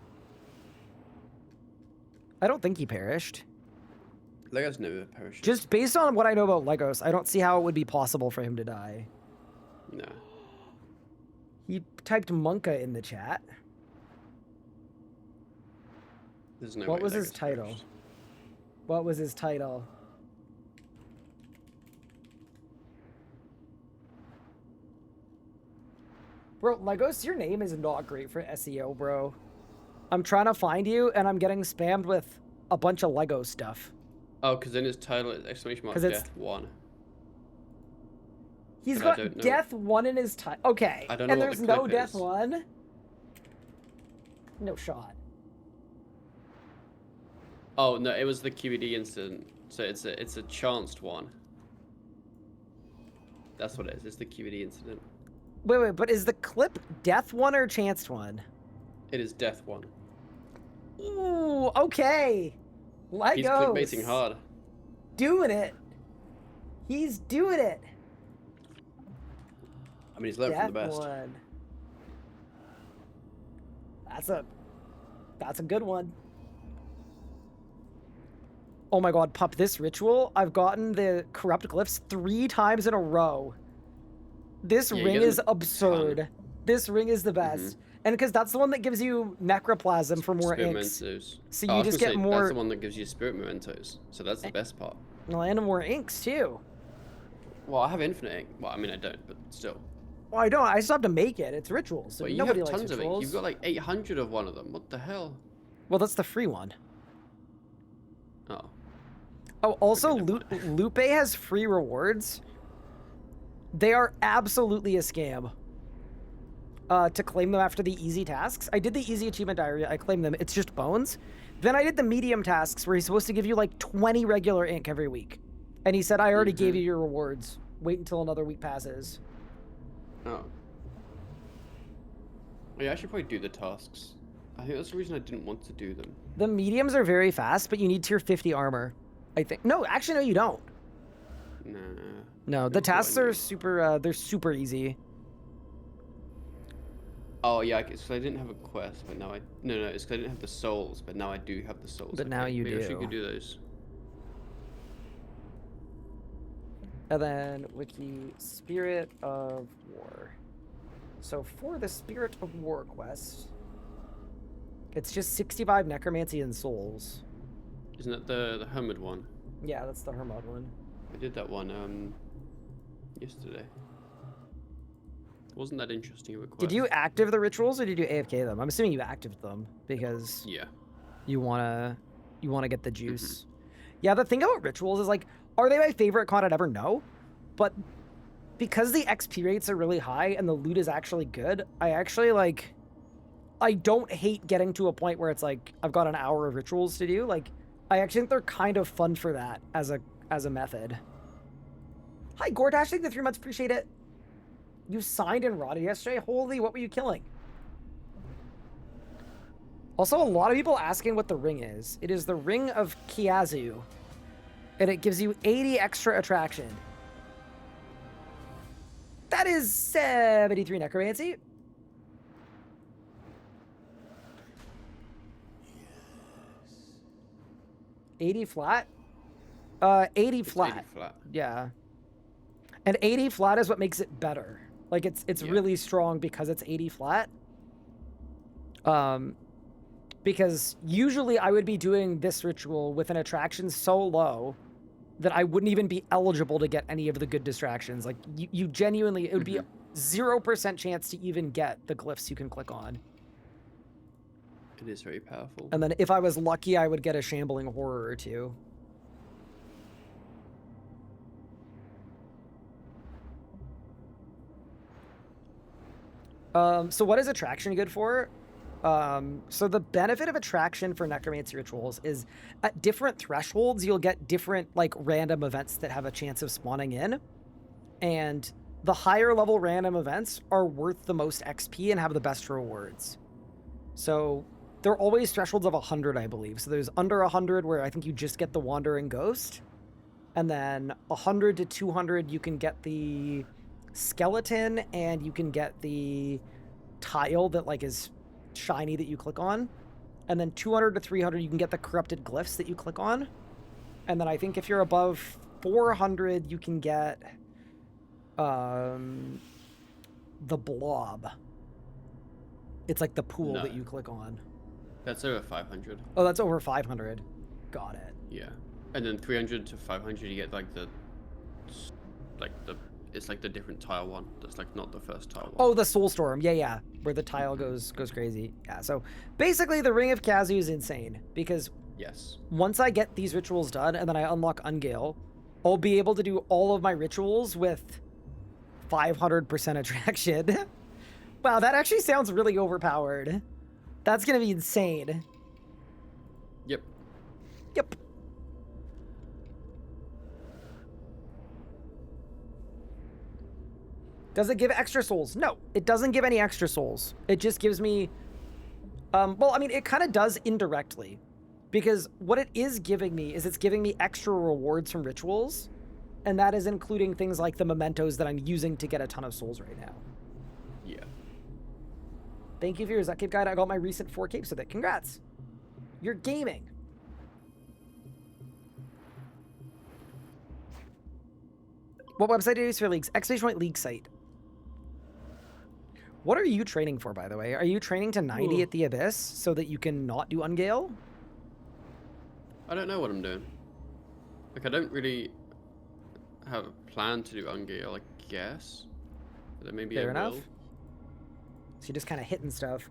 I don't think he perished. Legos never perishes. Just based on what I know about Legos, I don't see how it would be possible for him to die. No. He typed Monka in the chat. There's no What way was his Legos title? perished. What was his title? Bro, Legos, your name is not great for SEO, bro. I'm trying to find you, and I'm getting spammed with a bunch of Lego stuff. Oh, because in his title it's exclamation mark 'Cause it's- death 1. He's But I got don't know. Death 1 in his title. Okay, I don't know and what there's the no clip Death is. 1? No shot. Oh no, it was the QED incident. So it's a chanced one. That's what it is. It's the QED incident. Wait, but is the clip Death 1 or Chanced 1? It is death 1. Ooh, okay. Legos. He's clickbaiting hard. Doing it. He's doing it. I mean, he's learned from the Death best. 1. That's a good one. Oh my god, Pup, this ritual, I've gotten the corrupt glyphs 3 times in a row. This Yeah, you ring get is them absurd. This ring is the best. And because that's the one that gives you necroplasm for more Spirit inks. mementos. So Oh, I you was just gonna get say, more That's the one that gives you spirit mementos. So that's the best part. and more inks too. Well, I have infinite ink. Well, I mean, I don't, but still. Well, I don't. I still have to make it. It's rituals. So But you nobody have likes tons of rituals. ink. You've got like 800 of one of them. What the hell? Well, that's the free one. Oh. Oh, also, Lupe has free rewards. They are absolutely a scam. To claim them after the easy tasks. I did the easy achievement diary. I claimed them. It's just bones. Then I did the medium tasks where he's supposed to give you like 20 regular ink every week. And he said, I already gave you your rewards. Wait until another week passes. Oh. Yeah, I should probably do the tasks. I think that's the reason I didn't want to do them. The mediums are very fast, but you need tier 50 armor. I think. No, actually, no, you don't. Nah. No, the tasks are super, they're super easy. Oh yeah, because I didn't have a quest, but now I no, it's because I didn't have the souls, but now I do have the souls. But now you maybe I do. should go do those. And then with the Spirit of War. So for the Spirit of War quest, it's just 65 Necromancy and Souls. Isn't that the Hermit one? Yeah, that's the Hermod one. I did that one yesterday. It wasn't that interesting of a quest. Did you active the rituals or did you AFK them? I'm assuming you actived them because Yeah. you wanna get the juice. Yeah, the thing about rituals is like, are they my favorite con I'd ever know? But because the XP rates are really high and the loot is actually good, I actually like, I don't hate getting to a point where it's like I've got an hour of rituals to do. Like, I actually think they're kind of fun for that as a method. Hi, Gordash, thank you for the 3 months, appreciate it. You signed and rotted yesterday? Holy, what were you killing? Also, a lot of people asking what the ring is. It is the Ring of Kiazu, and it gives you 80 extra attraction. That is 73 Necromancy. Yes. 80 flat? 80 flat. 80 flat. Yeah. And 80 flat is what makes it better. Like, it's really strong because it's 80 flat. Because usually I would be doing this ritual with an attraction so low that I wouldn't even be eligible to get any of the good distractions. Like, you genuinely, it would be 0% chance to even get the glyphs you can click on. It is very powerful. And then if I was lucky, I would get a shambling horror or two. So what is attraction good for? So the benefit of attraction for necromancy rituals is at different thresholds, you'll get different like random events that have a chance of spawning in. And the higher level random events are worth the most XP and have the best rewards. So they're always thresholds of 100, I believe. So there's under 100 where I think you just get the Wandering Ghost. And then 100 to 200, you can get the skeleton and you can get the tile that like is shiny that you click on. And then 200 to 300, you can get the corrupted glyphs that you click on. And then I think if you're above 400, you can get the blob. It's like the pool that you click on. That's over 500. Oh, that's over 500. Got it. Yeah. And then 300 to 500, you get like it's like the different tile one. That's like not the first tile one. Oh, the Soulstorm. Yeah. Where the tile goes crazy. Yeah, so basically the Ring of Kazu is insane because yes, once I get these rituals done and then I unlock Ungale, I'll be able to do all of my rituals with 500% attraction. Wow, that actually sounds really overpowered. That's gonna be insane. Yep. Yep. Does it give extra souls? No, it doesn't give any extra souls. It just gives me, well, I mean, it kind of does indirectly because what it is giving me is it's giving me extra rewards from rituals. And that is including things like the mementos that I'm using to get a ton of souls right now. Yeah. Thank you for your Zut Cape guide. I got my recent 4 capes with it. Congrats. You're gaming. What website do you use for leagues? Exclamation point league site. What are you training for, by the way? Are you training to 90 at the Abyss so that you can not do Ungale? I don't know what I'm doing. Like, I don't really have a plan to do Ungale, I guess. But then maybe Fair I enough. will. So you're just kind of hitting stuff.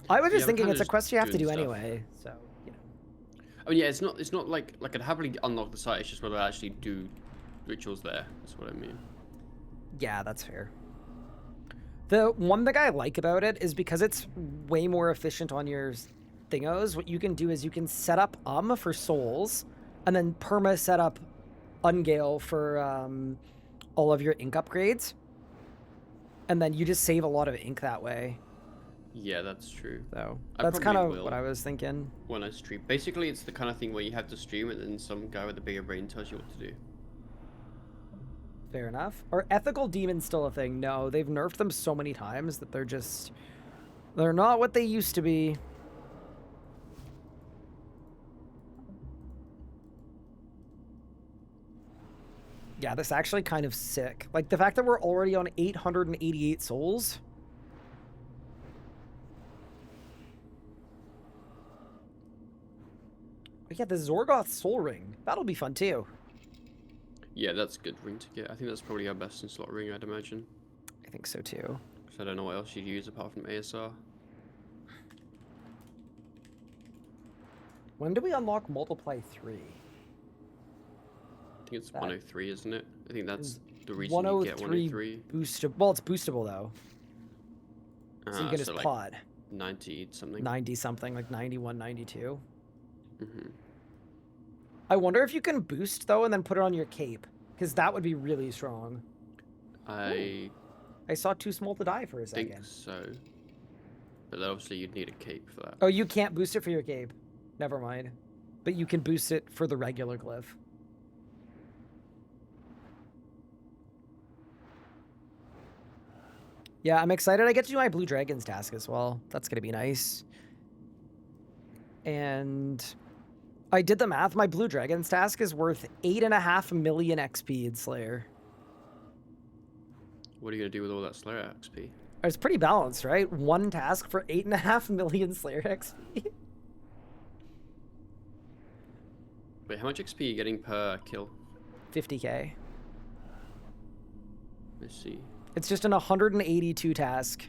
I was just thinking it's a quest you have to do anyway, so, you know. I mean, yeah, it's not like I'd happily unlock the site, it's just whether I actually do rituals there. That's what I mean. Yeah, that's fair. The one thing I like about it is because it's way more efficient on your thingos, what you can do is you can set up for souls, and then perma set up Ungale for all of your ink upgrades. And then you just save a lot of ink that way. Yeah, that's true. So I that's kind of probably what I was thinking. When I stream. Basically, it's the kind of thing where you have to stream and then some guy with a bigger brain tells you what to do. Fair enough. Are ethical demons still a thing? No, they've nerfed them so many times that they're just They're not what they used to be. Yeah, this is actually kind of sick. Like, the fact that we're already on 888 souls. But yeah, the Zorgoth Soul Ring. That'll be fun, too. Yeah, that's a good ring to get. I think that's probably our best in slot ring, I'd imagine. I think so, too. So I don't know what else you'd use apart from ASR. When do we unlock Multiply 3? I think it's 103, isn't it? I think that's the reason you get 103 103. boostable. Well, it's boostable, though. So you can just like pod. 90 something. 90 something, like 91, 92. Mm-hmm. I wonder if you can boost, though, and then put it on your cape. Because that would be really strong. I saw too small to die for a second. think so. But then obviously you'd need a cape for that. Oh, you can't boost it for your cape. Never mind. But you can boost it for the regular glyph. Yeah, I'm excited. I get to do my Blue Dragons task as well. That's going to be nice. And I did the math. My Blue Dragons task is worth 8.5 million XP in Slayer. What are you going to do with all that Slayer XP? It's pretty balanced, right? One task for 8.5 million Slayer XP. Wait, how much XP are you getting per kill? 50k. Let's see. It's just an 182 task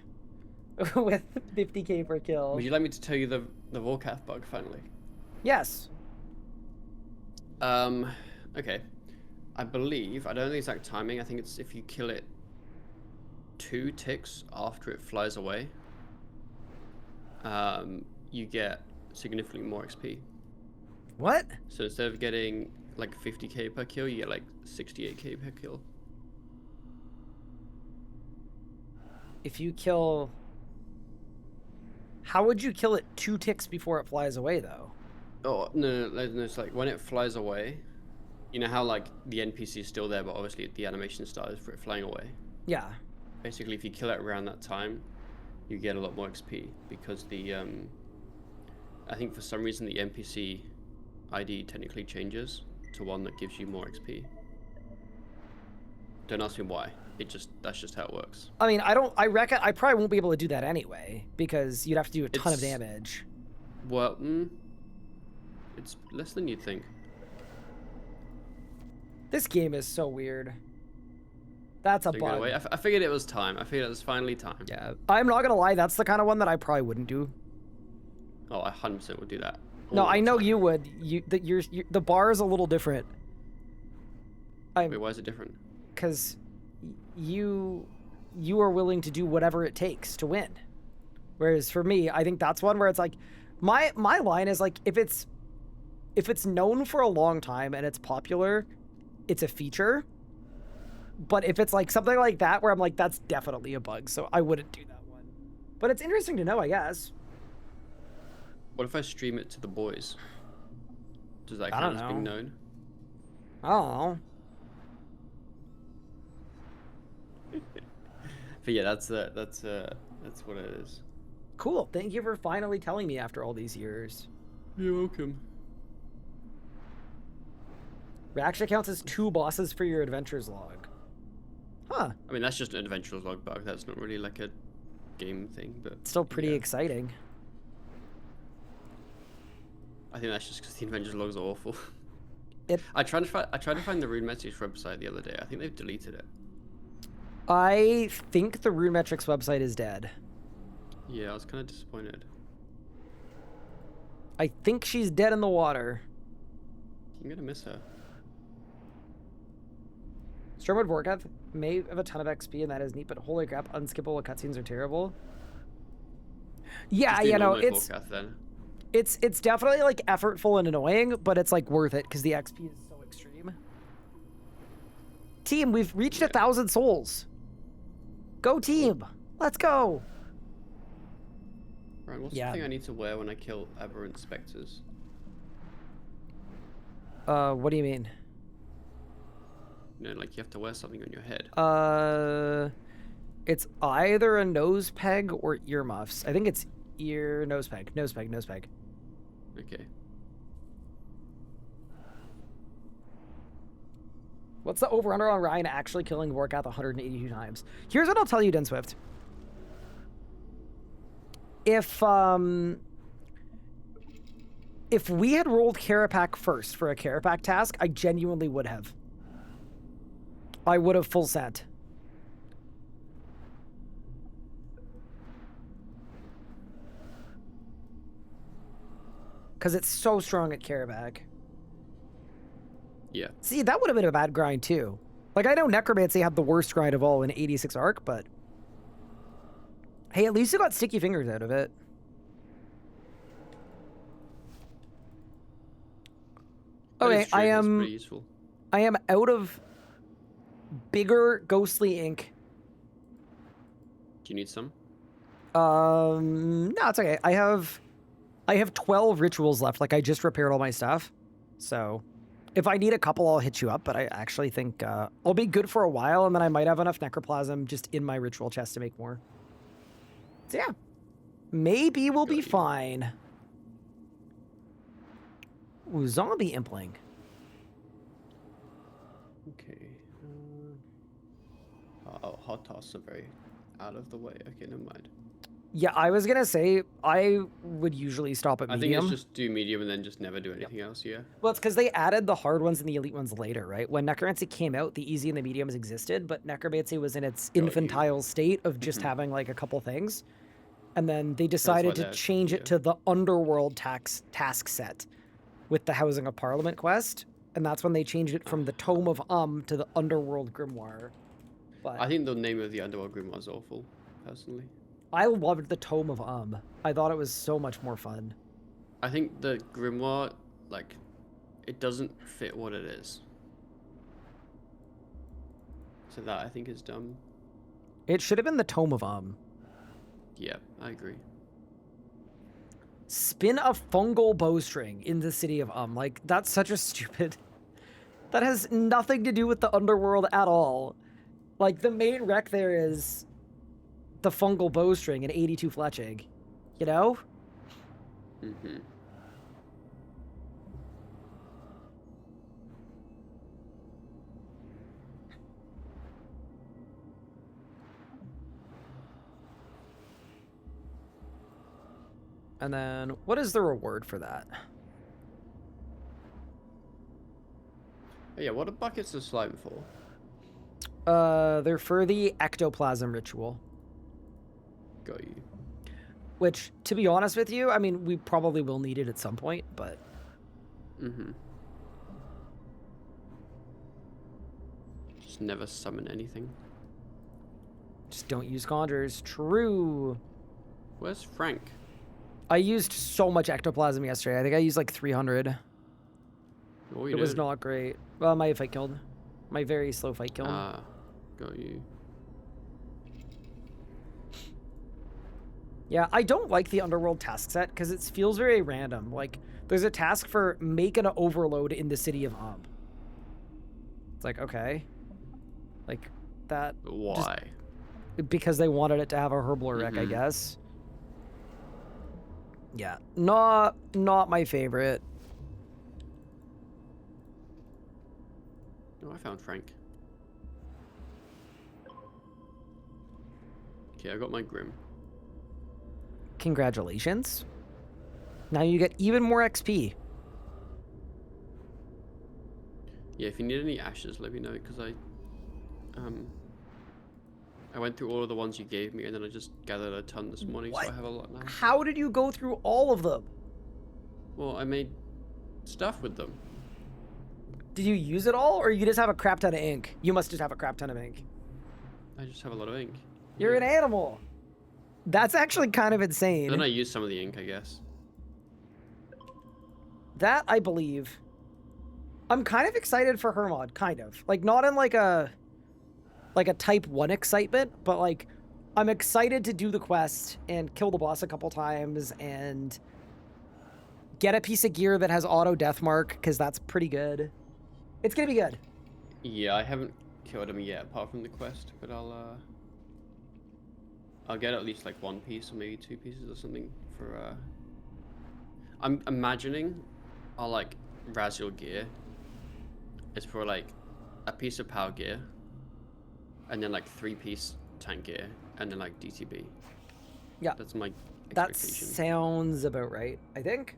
with 50k per kill. Would you like me to tell you the Volcath bug finally? Yes. Okay. I believe, I don't know the exact timing, I think it's if you kill it 2 ticks after it flies away, you get significantly more XP. What? So instead of getting like 50k per kill, you get like 68k per kill. If you kill... How would you kill it 2 ticks before it flies away, though? Oh, no, it's like when it flies away, you know how like the NPC is still there, but obviously the animation starts for it flying away? Yeah. Basically, if you kill it around that time, you get a lot more XP because the, I think for some reason the NPC ID technically changes to one that gives you more XP. Don't ask me why. That's just how it works. I mean, I reckon I probably won't be able to do that anyway, because you'd have to do a ton of damage. Well, it's less than you'd think. This game is so weird. That's a bug. I figured it was time. I figured it was finally time. Yeah. I'm not gonna lie, that's the kind of one that I probably wouldn't do. Oh, I 100% would do that. No, I know you would. The bar is a little different. Wait, why is it different? Because you are willing to do whatever it takes to win. Whereas for me, I think that's one where it's like, my line is like, if it's known for a long time and it's popular, it's a feature. But if it's like something like that where I'm like, that's definitely a bug, so I wouldn't do that one. But it's interesting to know, I guess. What if I stream it to the boys? Does that I count don't as being know. known? I don't know. But yeah, that's what it is. Cool. Thank you for finally telling me after all these years. You're welcome. Reaction counts as 2 bosses for your adventures log. Huh. I mean, that's just an adventurer's log bug. That's not really like a game thing, but Still pretty exciting. I think that's just because the adventurer's logs are awful. I tried to find the Rune Message website the other day. I think they've deleted it. I think the Rune Metrics website is dead. Yeah, I was kind of disappointed. I think she's dead in the water. I'm gonna miss her. Stormwood Vorkath may have a ton of XP, and that is neat, but holy crap, unskippable cutscenes are terrible. Yeah, Just do you know, normal it's Vorkath, then. it's definitely like effortful and annoying, but it's like worth it because the XP is so extreme. Team, we've reached 1,000 souls. Go team, let's go. Right, what's the thing I need to wear when I kill aberrant specters? What do you mean? You know, like you have to wear something on your head. It's either a nose peg or earmuffs. I think it's nose peg. Okay. What's the over-under on Ryan actually killing Vorkath 182 times? Here's what I'll tell you, Den Swift. If we had rolled Karapak first for a Karapak task, I genuinely would have. I would have full sent. Because it's so strong at Karapak. Yeah. See, that would have been a bad grind too. Like, I know Necromancy had the worst grind of all in 86 Arc, but... Hey, at least you got Sticky Fingers out of it. Okay, I am out of bigger ghostly ink. Do you need some? No, it's okay. I have 12 rituals left. Like, I just repaired all my stuff. So, if I need a couple, I'll hit you up. But I actually think I'll be good for a while, and then I might have enough Necroplasm just in my ritual chest to make more. So, yeah. Maybe we'll be fine. Ooh, zombie impling. Okay. Oh, hot toss are very out of the way. Okay, never mind. Yeah, I was gonna say I would usually stop at medium. I think it's just do medium and then just never do anything else. Yeah. Well, it's because they added the hard ones and the elite ones later, right? When Necromancy came out, the easy and the mediums existed, but Necromancy was in its infantile state of just having like a couple things, and then they decided to change it to the Underworld task set with the Housing of Parliament quest, and that's when they changed it from the Tome of to the Underworld Grimoire. But I think the name of the Underworld Grimoire is awful, personally. I loved the Tome of I thought it was so much more fun. I think the Grimoire, like, it doesn't fit what it is. So that, I think, is dumb. It should have been the Tome of Yeah, I agree. Spin a fungal bowstring in the city of Like, that's such a stupid... That has nothing to do with the Underworld at all. Like, the main rec there is the fungal bowstring and 82 Fletching. You know? Mm-hmm. And then, what is the reward for that? Oh, yeah, what are buckets of slime for? They're for the ectoplasm ritual. Got you. Which, to be honest with you, I mean, we probably will need it at some point, but... Mm-hmm. Just never summon anything. Just don't use conjures. True. Where's Frank? I used so much ectoplasm yesterday. I think I used like 300. What it was not great. Well, my fight killed. My very slow fight killed. Ah, got you. Yeah, I don't like the Underworld task set because it feels very random. Like, there's a task for making an overload in the city of It's like, okay. Like, that... Why? Because they wanted it to have a Herbal Rec, I guess. Yeah, not my favorite. Oh, I found Frank. Okay, I got my Grim. Congratulations. Now you get even more XP. Yeah, if you need any ashes, let me know, because I went through all of the ones you gave me, and then I just gathered a ton this morning, so I have a lot now. How did you go through all of them? Well, I made stuff with them. Did you use it all, or you just have a crap ton of ink? You must just have a crap ton of ink. I just have a lot of ink. You're an animal. That's actually kind of insane. Then I used some of the ink, I guess. That, I believe. I'm kind of excited for Hermod, kind of. Like, not in like a type 1 excitement, but like, I'm excited to do the quest and kill the boss a couple times and get a piece of gear that has auto death mark, because that's pretty good. It's gonna be good. Yeah, I haven't killed him yet, apart from the quest, but I'll get at least like 1 piece or maybe 2 pieces or something for. I'm imagining our like Raziel gear is for like a piece of power gear, and then like 3-piece tank gear, and then like DTB. Yeah. That's my That expectation. sounds about right, I think.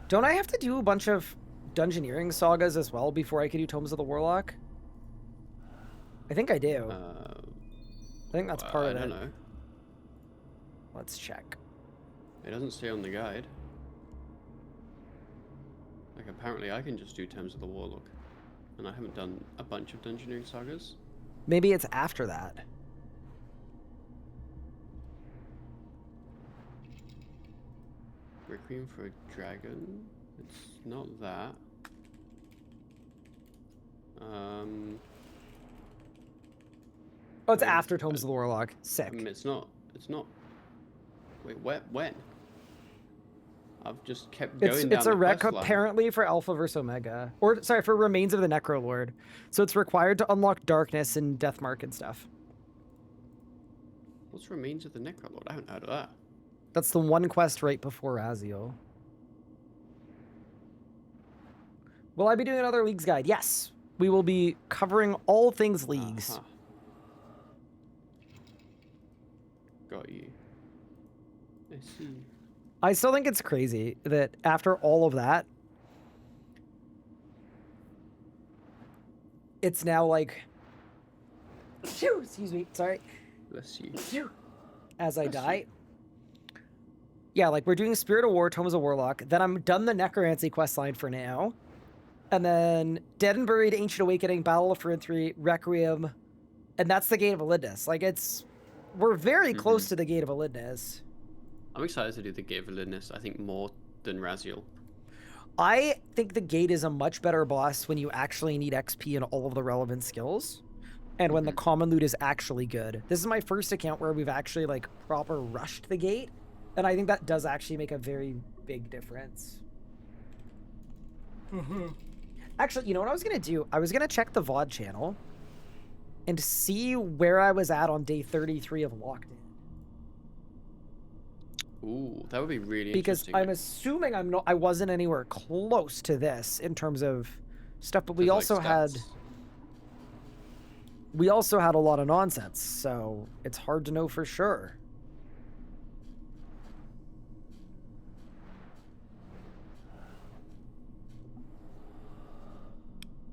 Don't I have to do a bunch of Dungeoneering sagas as well before I can do Tomes of the Warlock? I think I do. I think that's part of it. I don't know. Let's check. It doesn't say on the guide. Like apparently I can just do Tomes of the Warlock, and I haven't done a bunch of Dungeoneering sagas. Maybe it's after that. Requiem for a Dragon. It's not that. Oh, it's after Tomes of the Warlock. Sick. I mean, it's not. It's not. Wait, when? I've just kept going down It's a the rec quest line. apparently for Alpha versus Omega. Or, sorry, for Remains of the Necrolord. So it's required to unlock Darkness and Deathmark and stuff. What's Remains of the Necrolord? I haven't heard of that. That's the one quest right before Raziel. Will I be doing another Leagues guide? Yes. We will be covering all things Leagues. Got you. I see. I still think it's crazy that after all of that, it's now like, excuse me, sorry. Bless you. As I die. Yeah, like we're doing Spirit of War, Tomes of Warlock. Then I'm done the Necromancy questline for now. And then Dead and Buried, Ancient Awakening, Battle of Farinthri, Requiem. And that's the Gate of Elidness. Like we're very close to the Gate of Elidness. I'm excited to do the Gate of Elidness. I think more than Raziel. I think the Gate is a much better boss when you actually need XP and all of the relevant skills. And when the common loot is actually good. This is my first account where we've actually like proper rushed the Gate. And I think that does actually make a very big difference. Actually, you know what I was going to do? I was going to check the VOD channel and see where I was at on day 33 of Locked In. Ooh, that would be really Because interesting. I'm assuming I wasn't anywhere close to this in terms of stuff, but we Like also had stats. a lot of nonsense, so it's hard to know for sure.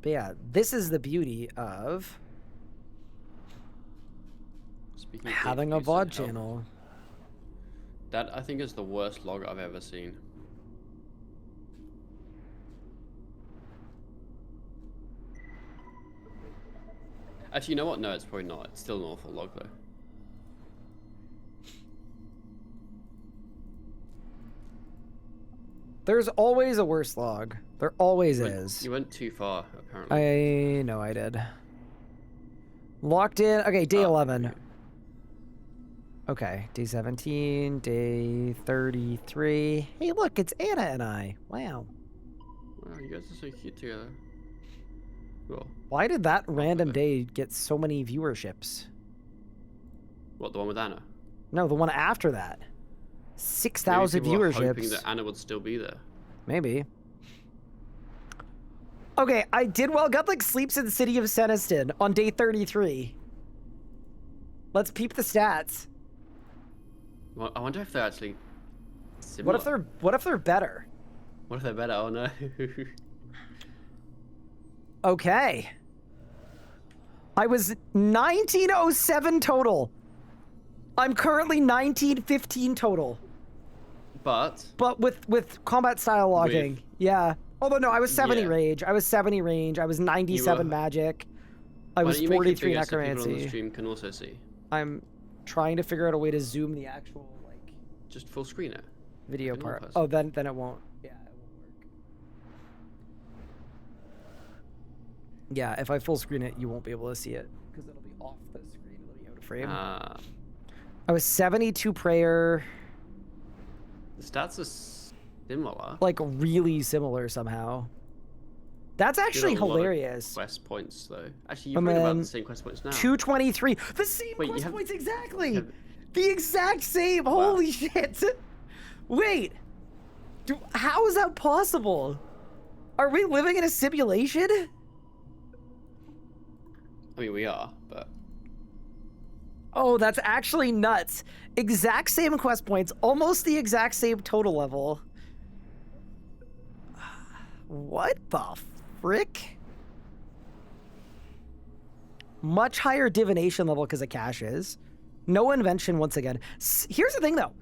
But yeah, this is the beauty of Speaking of having a databases, VOD how- channel. That I think is the worst log I've ever seen. Actually, you know what? No, it's probably not. It's still an awful log though. There's always a worse log. There always is. You went too far, apparently. I know I did. Locked In. Okay, day 11. Okay, day 17, day 33. Hey, look, it's Anna and I. Wow. Wow, you guys are so cute together. Cool. Why did that random day get so many viewerships? What, the one with Anna? No, the one after that. 6,000 Maybe people were hoping viewerships. that Anna would still be there. Maybe. Okay, I did well. Got like sleeps in the city of Seniston on day 33. Let's peep the stats. Well, I wonder if they're actually similar. What if they're better? What if they're better? Oh no. Okay. I was 1907 total. I'm currently 1915 total. But with combat style logging. With- Yeah. Although no, I was 70 Yeah. rage. I was 70 range. I was 97 were- magic. I Why was don't you make it 43 bigger so people on the necromancy. stream can also see? I'm trying to figure out a way to zoom the actual like Just full screen it. video Like a normal part. person. Oh, then it won't. Yeah, it won't work. Yeah, if I full screen it, you won't be able to see it because it'll be off the screen. It'll be out of frame. I was 72 prayer, The stats are similar. like really similar somehow. That's actually You know, a lot of hilarious. Quest points though. Actually, you've And read about then the same quest points now. 223. The same Wait, you quest have- points exactly. have- The exact same. Holy shit. Wait. How is that possible? Are we living in a simulation? I mean, we are, but Oh, that's actually nuts. Exact same quest points, almost the exact same total level. What the frick? Much higher divination level because of caches. No invention once again. Here's the thing though.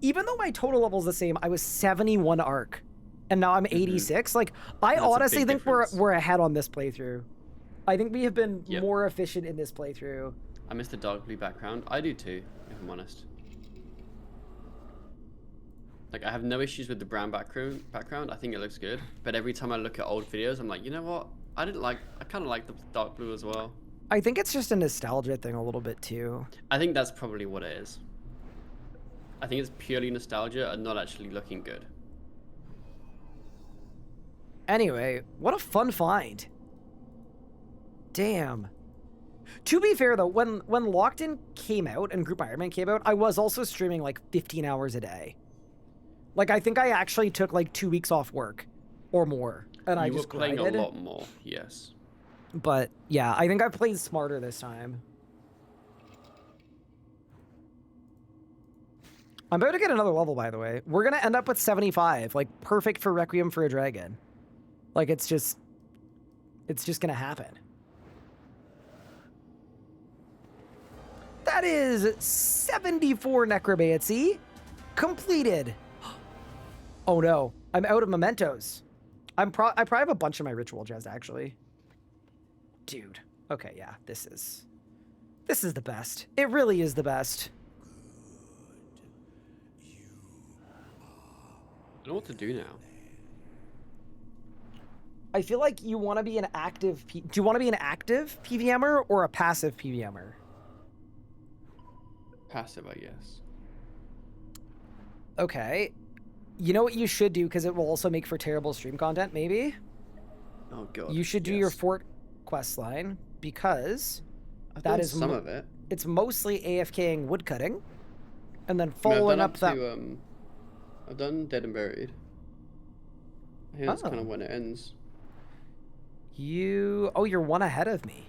Even though my total level is the same, I was 71 arc. And now I'm 86. Like, I That's a honestly big think difference. we're ahead on this playthrough. I think we have been Yep. more efficient in this playthrough. I miss the dark blue background. I do too, if I'm honest. Like, I have no issues with the brown background. I think it looks good. But every time I look at old videos, I'm like, you know what? I kind of like the dark blue as well. I think it's just a nostalgia thing a little bit too. I think that's probably what it is. I think it's purely nostalgia and not actually looking good. Anyway, what a fun find. Damn. To be fair though, when Locked In came out and Group Iron Man came out, I was also streaming like 15 hours a day. Like, I think I actually took like 2 weeks off work or more, and I You were just playing grinded. a lot more, yes. But yeah, I think I played smarter this time. I'm about to get another level, by the way. We're gonna end up with 75, like perfect for Requiem for a Dragon. Like, it's just gonna happen. That is 74 necromancy completed. Oh no, I'm out of mementos. I probably have a bunch in my ritual chest actually. Dude. Okay, yeah, this is the best. It really is the best. I don't know what to do now. I feel like you want to be an active. Do you want to be an active PVMer or a passive PVMer? Passive, I guess. Okay. You know what you should do, because it will also make for terrible stream content, maybe? Oh god. You should do your fort quest line, because I've that done is some of it. It's mostly AFKing woodcutting, and then I mean, following I've up done that. I've done Dead and Buried. I think that's kind of when it ends. Oh, you're one ahead of me.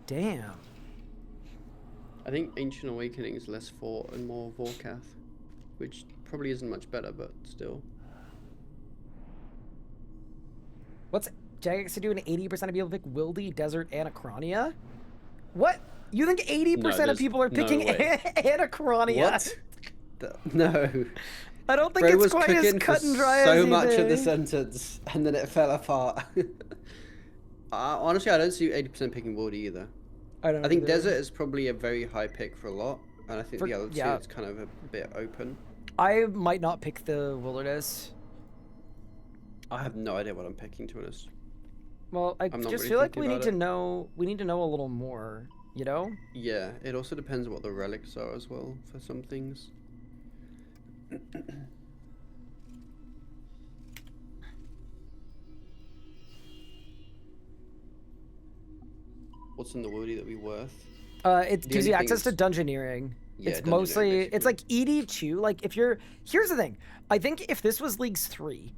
Damn. I think Ancient Awakening is less fort and more Vorkath, which probably isn't much better, but still. What's Jagex to do? An 80% of people pick Wildy, Desert, Anachronia? What? You think 80% of people are picking Anachronia? What? No. I don't think Bro it's was quite as cooking cut for and dry so as you much of the think. sentence, and then it fell apart. Honestly, I don't see 80% picking Wildy either. I don't think either. Desert is probably a very high pick for a lot, and I think For- the other two, yeah. it's kind of a bit open. I might not pick the Wilderness. I have no idea what I'm picking, to be honest. Well, I I'm not just really feel like thinking we need about to it. know. We need to know a little more. You know? Yeah, it also depends what the relics are as well for some things. What's in the Woody that be worth? It The gives you only access thing to dungeoneering. Yeah, It's dungeoneering, mostly, it's like ED2. Like, if you're, here's the thing. I think if this was Leagues 3,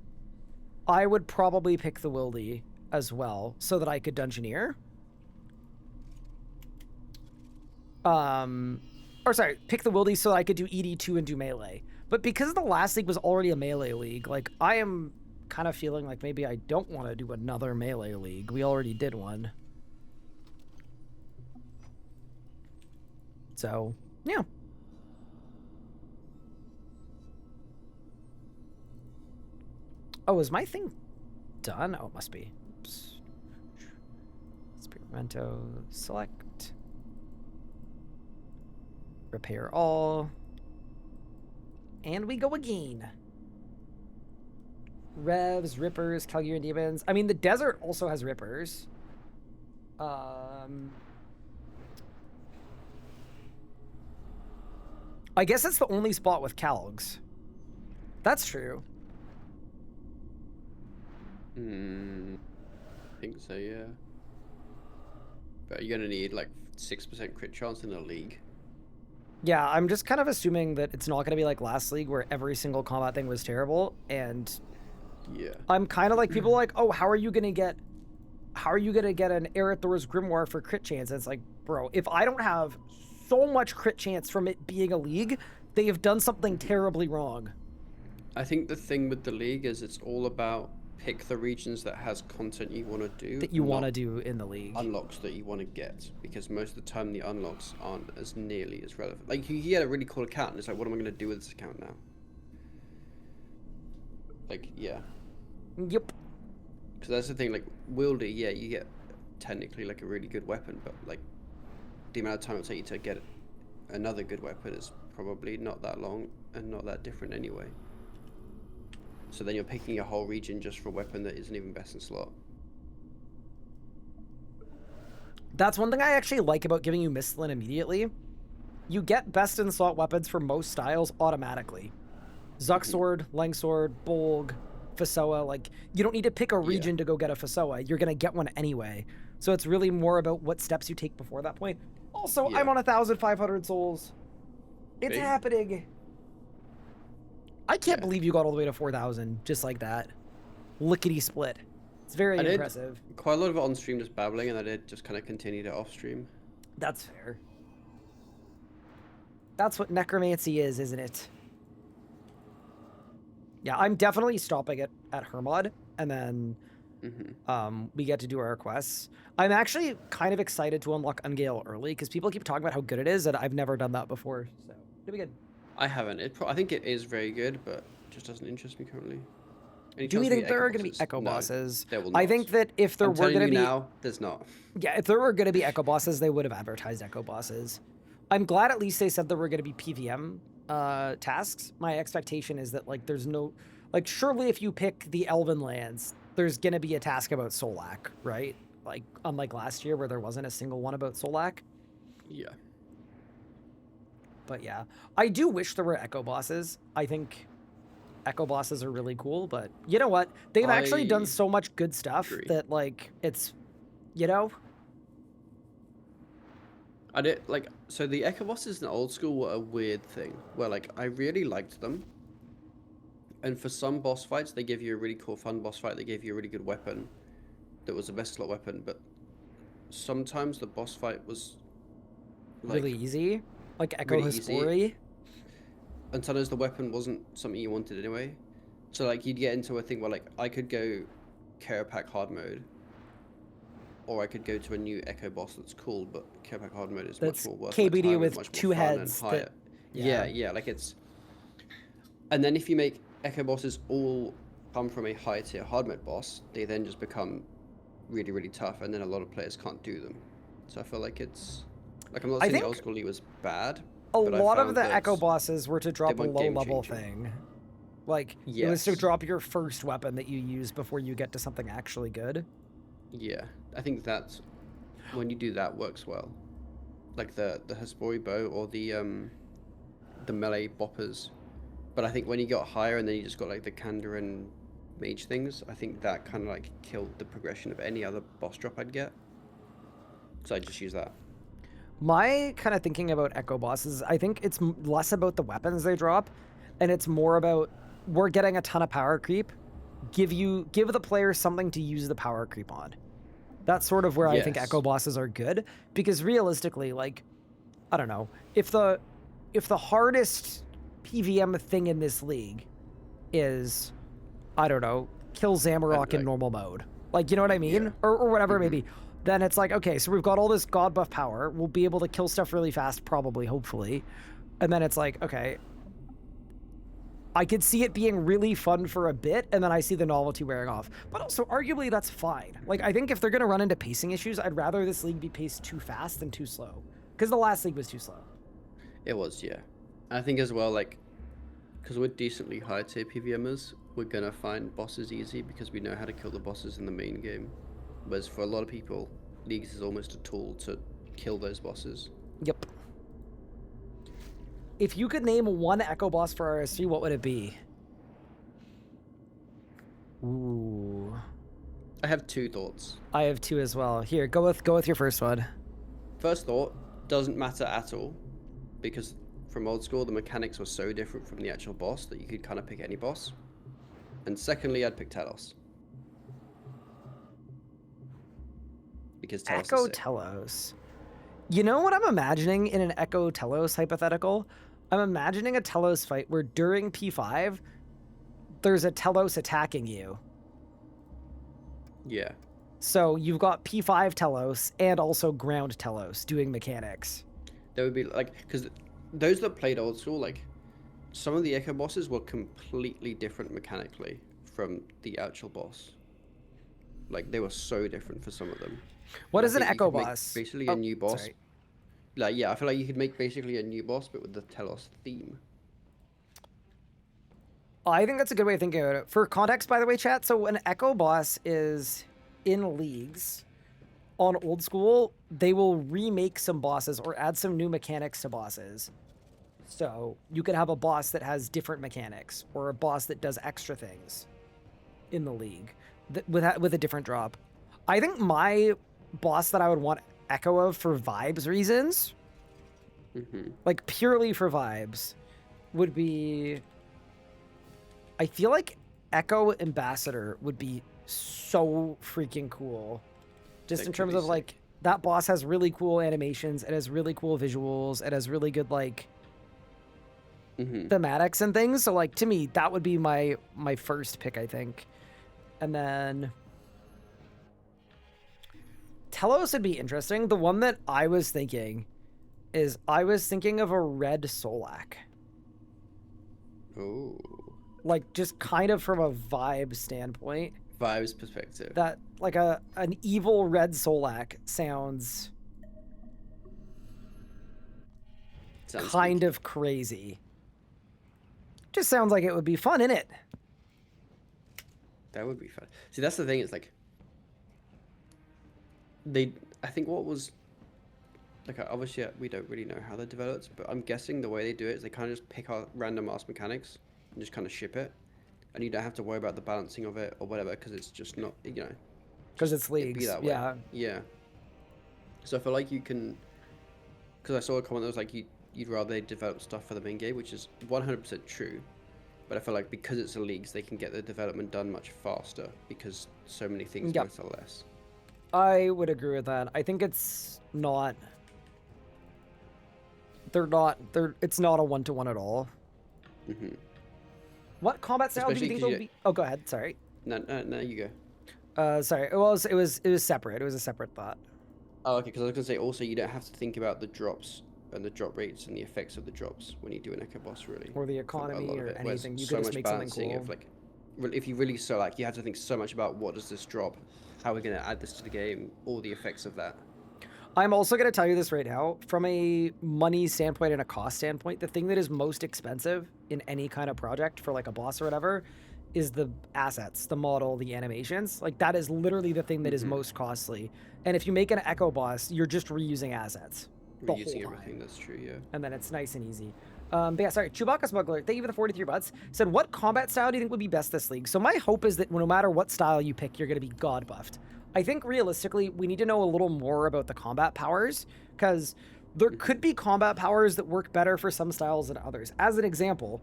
I would probably pick the Wildy as well, so that I could dungeoneer. Or sorry, pick the Wildy so that I could do ED2 and do melee. But because the last league was already a melee league, like, I am kind of feeling like maybe I don't want to do another melee league. We already did one. So, yeah. Oh, is my thing done? Oh, it must be. Experimento, select. Repair all. And we go again. Revs, Rippers, Calgarian Demons. I mean, the desert also has Rippers. I guess it's the only spot with Calgs. That's true. think so, yeah. But you're gonna need like 6% crit chance in a league. Yeah, I'm just kind of assuming that it's not going to be like last league where every single combat thing was terrible, and yeah, I'm kind of like people are like, oh, how are you gonna get an Erethdor's Grimoire for crit chance? And it's like, bro, if I don't have so much crit chance from it being a league, they have done something terribly wrong. I think the thing with the league is it's all about pick the regions that has content you want to do. That you want to not do in the league. Unlocks that you want to get, because most of the time the unlocks aren't as nearly as relevant. Like you get a really cool account and it's like, what am I going to do with this account now? Like, yeah. Yep. Because that's the thing, like, wielder, yeah, you get technically like a really good weapon, but like the amount of time it'll take you to get another good weapon is probably not that long and not that different anyway. So then you're picking a whole region just for a weapon that isn't even best in slot. That's one thing I actually like about giving you Misthalin immediately. You get best in slot weapons for most styles automatically. Zuxword, Langsword, Bolg, Fasoa, like, you don't need to pick a region to go get a Fasoa. You're going to get one anyway. So it's really more about what steps you take before that point. Also, I'm on 1,500 souls. It's happening. I can't believe you got all the way to 4,000 just like that. Lickety split. It's very impressive. Quite a lot of it on stream just babbling, and I did just kind of continue it off stream. That's fair. That's what necromancy is, isn't it? Yeah, I'm definitely stopping it at Hermod, and then we get to do our quests. I'm actually kind of excited to unlock Ungale early, because people keep talking about how good it is, and I've never done that before, so it'll be good. I haven't. I think it is very good, but it just doesn't interest me currently. Do we think there are going to be echo bosses? There will not. I think that if there were going to be now, there's not. Yeah, if there were going to be echo bosses, they would have advertised echo bosses. I'm glad at least they said there were going to be PVM tasks. My expectation is that like there's no like surely if you pick the Elven lands, there's going to be a task about Solak, right? Like unlike last year where there wasn't a single one about Solak. Yeah. But yeah, I do wish there were echo bosses. I think echo bosses are really cool, but you know what? They've actually done so much good stuff that like it's, you know. I did like so the echo bosses in old school were a weird thing where like I really liked them, and for some boss fights they give you a really cool fun boss fight. They gave you a really good weapon that was the best slot weapon, but sometimes the boss fight was like, really easy. Like Echo really Hespori. And sometimes the weapon wasn't something you wanted anyway. So like you'd get into a thing where like I could go Kerapac hard mode, or I could go to a new Echo boss that's cool, but Kerapac hard mode is much more worth my KBD time, with much more two fun and heads. higher. Yeah, like it's. And then if you make Echo bosses all come from a high tier hard mode boss, they then just become really, really tough, and then a lot of players can't do them. So I feel like it's. Like, I'm not saying the old school league was bad. A lot of the Echo bosses were to drop a low-level game-changing. thing. Like, it was to drop your first weapon that you use before you get to something actually good. Yeah, I think that's... When you do that, works well. Like the Hespori bow or the melee boppers. But I think when you got higher and then you just got, like, the Kandarin mage things, I think that kind of, like, killed the progression of any other boss drop I'd get. So I just use that. My kind of thinking about Echo bosses, I think it's less about the weapons they drop, and it's more about we're getting a ton of power creep. Give the player something to use the power creep on. That's sort of where I think Echo bosses are good, because realistically, like, I don't know, if the hardest PVM thing in this league is, I don't know, kill Zamorak in normal mode, like, you know what I mean, or whatever it may be. Then it's like, okay, so we've got all this god buff power. We'll be able to kill stuff really fast, probably, hopefully. And then it's like, okay, I could see it being really fun for a bit, and then I see the novelty wearing off. But also, arguably, that's fine. Like, I think if they're going to run into pacing issues, I'd rather this league be paced too fast than too slow. Because the last league was too slow. It was, yeah. I think as well, like, because we're decently high tier PVMers, we're going to find bosses easy because we know how to kill the bosses in the main game. Whereas for a lot of people, Leagues is almost a tool to kill those bosses. Yep. If you could name one Echo boss for RSG, what would it be? Ooh. I have two thoughts. I have two as well. Here, go with your first one. First thought, doesn't matter at all, because from old school, the mechanics were so different from the actual boss that you could kind of pick any boss. And secondly, I'd pick Telos. Because Telos Echo is sick. Telos. You know what I'm imagining in an Echo Telos hypothetical? I'm imagining a Telos fight where during P5, there's a Telos attacking you. Yeah. So you've got P5 Telos and also ground Telos doing mechanics. There would be like, because those that played old school, like some of the Echo bosses were completely different mechanically from the actual boss. Like they were so different for some of them. What And is I an think you Echo could make boss? Basically Oh, a new boss. sorry. Like yeah, I feel like you could make basically a new boss, but with the Telos theme. I think that's a good way of thinking about it. For context, by the way, chat, so an Echo boss is in leagues. On old school, they will remake some bosses or add some new mechanics to bosses. So you could have a boss that has different mechanics or a boss that does extra things in the league with a different drop. I think my boss that I would want Echo of for vibes reasons, like purely for vibes, would be... I feel like Echo Ambassador would be so freaking cool. Just That in could terms be of like, that boss has really cool animations, it has really cool visuals, it has really good like thematics and things. So like to me, that would be my first pick, I think. And then Telos would be interesting. The one that I was thinking is I was thinking of a red Solak. Oh. Like just kind of from a vibe standpoint. Vibes perspective. That like an evil red Solak sounds kind of crazy. Just sounds like it would be fun, innit? That would be fun. See, that's the thing. It's like I think what was like obviously we don't really know how they're developed, but I'm guessing the way they do it is they kind of just pick out random ass mechanics and just kind of ship it, and you don't have to worry about the balancing of it or whatever because it's just not, you know, because it's it'd leagues. be that way. Yeah. Yeah. So I feel like you can, because I saw a comment that was like you'd rather they develop stuff for the main game, which is 100% true. But I feel like because it's a leagues, they can get the development done much faster because so many things Yep. matter less. I would agree with that. I think it's not. It's not a one-to-one at all. What combat style do you Especially think 'cause will be? Oh, go ahead. Sorry. No, you go. Sorry. It was separate. It was a separate thought. Oh, okay. Because I was gonna say also you don't have to think about the drops and the drop rates and the effects of the drops when you do an Echo boss, really. Or the For a economy lot of or it, where it's anything. You so could just much make something balancing cool. Of, like, if you really like, you have to think so much about what does this drop, how are we gonna add this to the game, all the effects of that. I'm also going to tell you this right now. From a money standpoint and a cost standpoint, the thing that is most expensive in any kind of project for like a boss or whatever is the assets, the model, the animations. Like that is literally the thing that is most costly. And if you make an Echo boss, you're just reusing assets. We're using everything, that's true, yeah. And then it's nice and easy. But yeah, sorry, Chewbacca Smuggler, thank you for the 43 bucks. Said, what combat style do you think would be best this league? So my hope is that no matter what style you pick, you're going to be god buffed. I think realistically, we need to know a little more about the combat powers, because there could be combat powers that work better for some styles than others. As an example,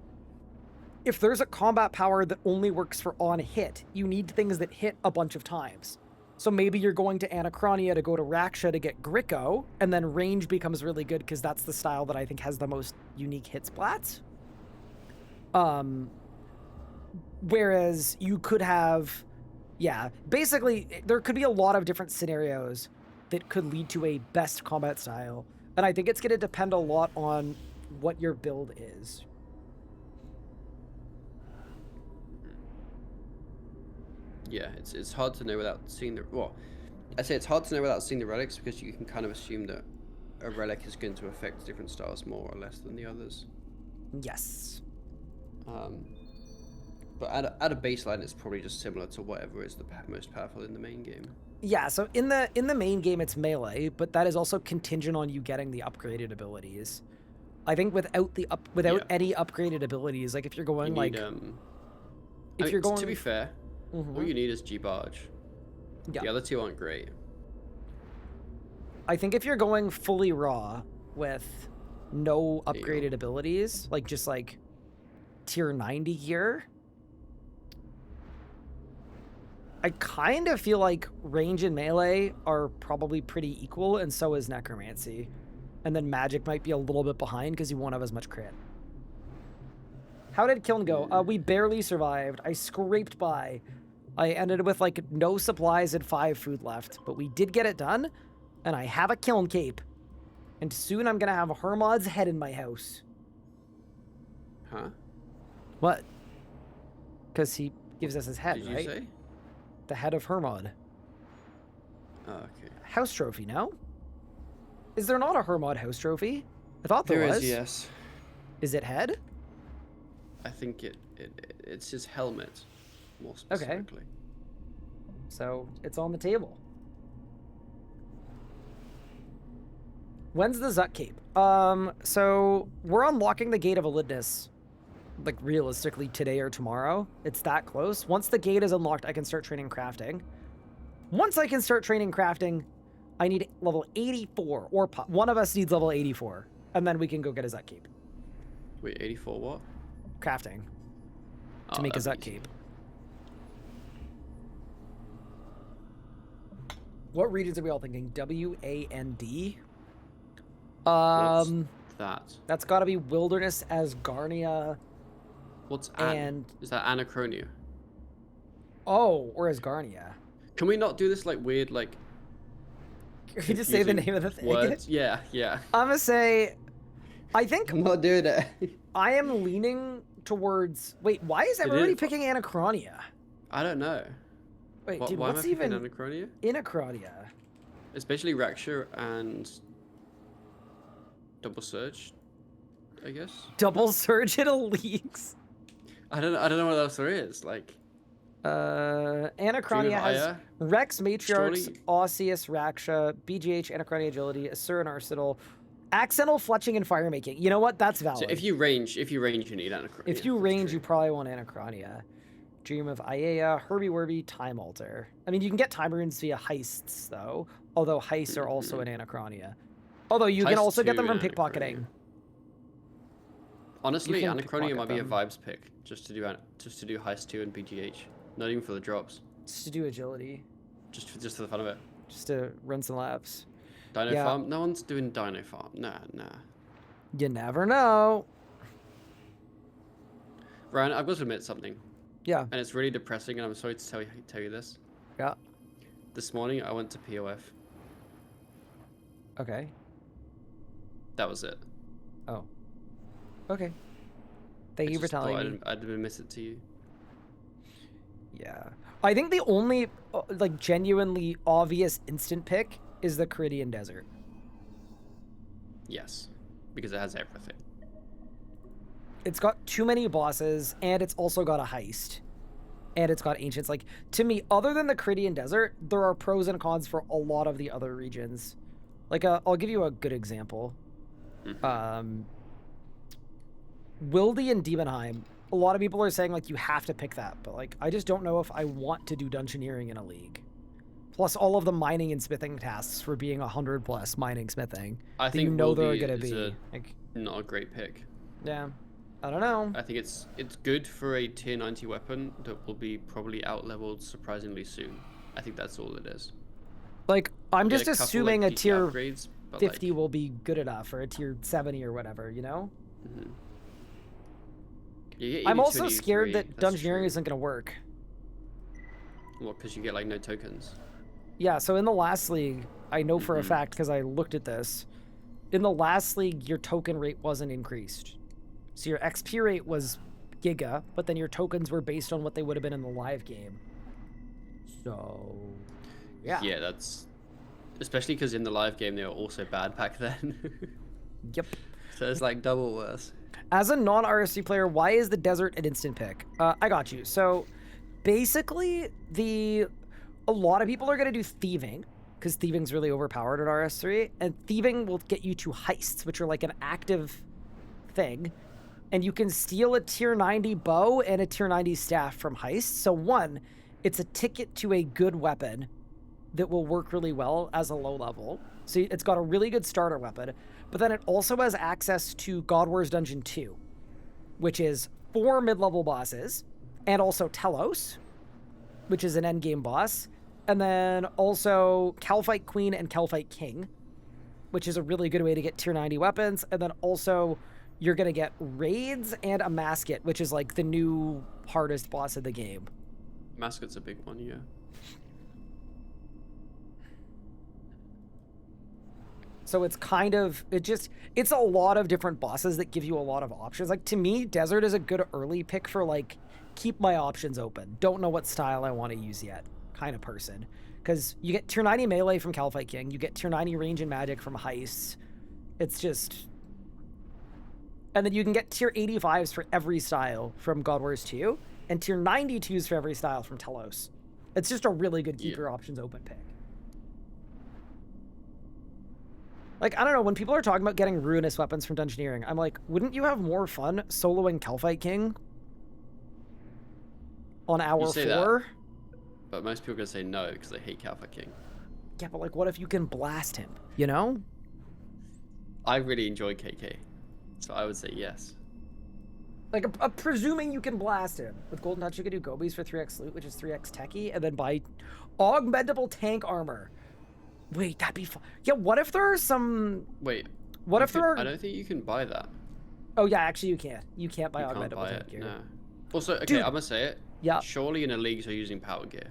if there's a combat power that only works for on hit, you need things that hit a bunch of times. So maybe you're going to Anachronia to go to Raksha to get Gricko, and then range becomes really good because that's the style that I think has the most unique hit splats. Whereas you could have, yeah, basically there could be a lot of different scenarios that could lead to a best combat style. And I think it's going to depend a lot on what your build is. Yeah, it's hard to know without seeing the... Well, I say it's hard to know without seeing the relics because you can kind of assume that a relic is going to affect different styles more or less than the others. Yes. But at a baseline, it's probably just similar to whatever is the most powerful in the main game. Yeah, so in the main game, it's melee, but that is also contingent on you getting the upgraded abilities. I think without any upgraded abilities, like if you're going You need, to be fair, all you need is G-Barge. Yeah. The other two aren't great. I think if you're going fully raw with no upgraded abilities, like just like tier 90 gear, I kind of feel like range and melee are probably pretty equal, and so is necromancy. And then magic might be a little bit behind because you won't have as much crit. How did Kiln go? We barely survived. I scraped by. I ended with like no supplies and 5 food left, but we did get it done, and I have a Kiln cape. And soon I'm gonna have a Hermod's head in my house. Huh? What? Because he gives us his head, Did you right? say? The head of Hermod. Oh, okay. House trophy, no? Is there not a Hermod house trophy? I thought there was. There is, yes. Is it head? I think it's his helmet, more specifically. So it's on the table. When's the Zut cape? So we're unlocking the Gate of Elidness, like realistically today or tomorrow. It's that close. Once the gate is unlocked, I can start training crafting. Once I can start training crafting, I need level 84, or one of us needs level 84, and then we can go get a Zut cape. Wait, 84 what? Crafting. To make a Zut cape. What regions are we all thinking? W-A-N-D? What's that? That's got to be Wilderness Asgarnia. What's is that Anachronia? Oh, or Asgarnia. Can we not do this like weird like? Can you just say the name of the thing? Words? Yeah. I'm gonna say, I think I'm not doing it. I am leaning towards. Wait, why is everybody picking Anachronia? I don't know. Wait, dude, why what's am I picking even Anachronia? Anachronia? Especially Raksha and Double Surge, I guess. Double Surge in a leagues. I don't know what else there is. Like, Anachronia has Aya? Rex, Matriarchs, Surely- Osseous, Raksha, BGH, Anachronia Agility, Asur and Arsenal, Accidental Fletching and Fire Making. You know what? That's valid. So if you range, you need Anachronia. If you range, you probably want Anachronia. Dream of Aiea, Herbie Werby, Time Altar. I mean, you can get time runes via heists, though. Although heists are also in Anachronia. Although you can Heist also get them 2 from in pickpocketing. Honestly, You can Anachronia might be a pickpocket vibes pick, just to do Heist 2 and BGH. Not even for the drops. Just to do agility. Just for the fun of it. Just to run some laps. Dino Yeah. Farm? No one's doing Dino Farm. Nah. You never know. Ryan, I've got to admit something. Yeah. And it's really depressing, and I'm sorry to tell you this. Yeah. This morning, I went to POF. Okay. That was it. Oh. Okay. Thank you for telling me. I'd admit it to you. Yeah. I think the only, like, genuinely obvious instant pick is the Caridian Desert. Yes. Because it has everything. It's got too many bosses, and it's also got a heist. And it's got ancients. Like, to me, other than the Caridian Desert, there are pros and cons for a lot of the other regions. Like, I'll give you a good example. Wildy and Demonheim. A lot of people are saying, like, you have to pick that. But, like, I just don't know if I want to do dungeoneering in a league. Plus all of the mining and smithing tasks for being 100 plus mining smithing. I that think you know they're Wildy gonna is be. Like, not a great pick. yeah. I don't know. I think it's good for a tier 90 weapon that will be probably out leveled surprisingly soon. I think that's all it is. Like, I'm Get just a couple, assuming like, a PC tier upgrades, but, 50 will be good enough, or a tier 70 or whatever, you know? I'm also scared that dungeoneering isn't going to work. Well, because you get like no tokens. Yeah, so in the last league, I know for a fact because I looked at this. In the last league, your token rate wasn't increased. So your XP rate was giga, but then your tokens were based on what they would have been in the live game. So, yeah. Yeah, that's especially because in the live game they were also bad back then. Yep. So it's like double worse. As a non-RSC player, why is the desert an instant pick? I got you. So, basically, a lot of people are going to do thieving, because thieving's really overpowered at RS3, and thieving will get you to heists, which are like an active thing, and you can steal a tier 90 bow and a tier 90 staff from heists. So one, it's a ticket to a good weapon, that will work really well as a low level. So it's got a really good starter weapon, but then it also has access to God Wars Dungeon 2, which is 4 mid-level bosses, and also Telos, which is an endgame boss, and then also Calfight Queen and Calfight King, which is a really good way to get tier 90 weapons, and then also you're going to get raids and a Masket, which is like the new hardest boss of the game. Masket's a big one, yeah. So it's kind of, it's a lot of different bosses that give you a lot of options. Like, to me, Desert is a good early pick for, like, keep my options open. Don't know what style I want to use yet kind of person. Because you get tier 90 melee from Calfight King, you get tier 90 range and magic from Heists. It's just... And then you can get tier 85s for every style from God Wars 2, and tier 92s for every style from Telos. It's just a really good keep your options open pick. Like, I don't know, when people are talking about getting ruinous weapons from Dungeoneering, I'm like, wouldn't you have more fun soloing Calfight King on hour 4? That, but most people are going to say no because they hate Calfight King. Yeah, but like, what if you can blast him, you know? I really enjoy KK, so I would say yes. Like, presuming you can blast him. With Golden Touch, you can do Gobies for 3x loot, which is 3x techie, and then buy augmentable tank armor. Wait, that'd be fun. Yeah, what if there are some... Wait. What if there are... I don't think you can buy that. Oh, yeah, actually you can't. You can't buy augmentable can't buy tank it, gear. no. Also, okay, Dude. I'm gonna say it. Yeah. Surely in a league you're using power gear.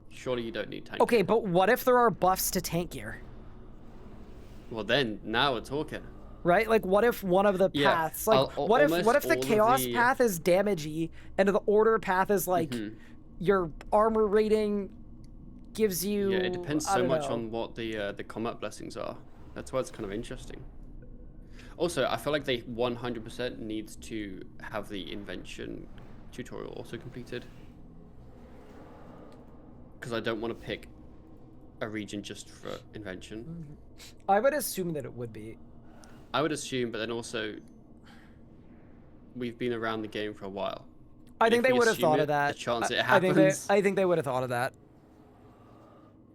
Surely you don't need tank Okay, gear. but what if there are buffs to tank gear? Well then, now we're talking. Right? Like, what if one of the paths... Like, what if the Chaos path is damagey, and the Order path is, like, your armor rating... gives you... Yeah, it depends so much on what the combat blessings are. That's why it's kind of interesting. Also, I feel like they 100% needs to have the invention tutorial also completed. Because I don't want to pick a region just for invention. I would assume that it would be. I would assume, but then also, we've been around the game for a while. I think they would have thought of that. The chance it happens. I think they would have thought of that.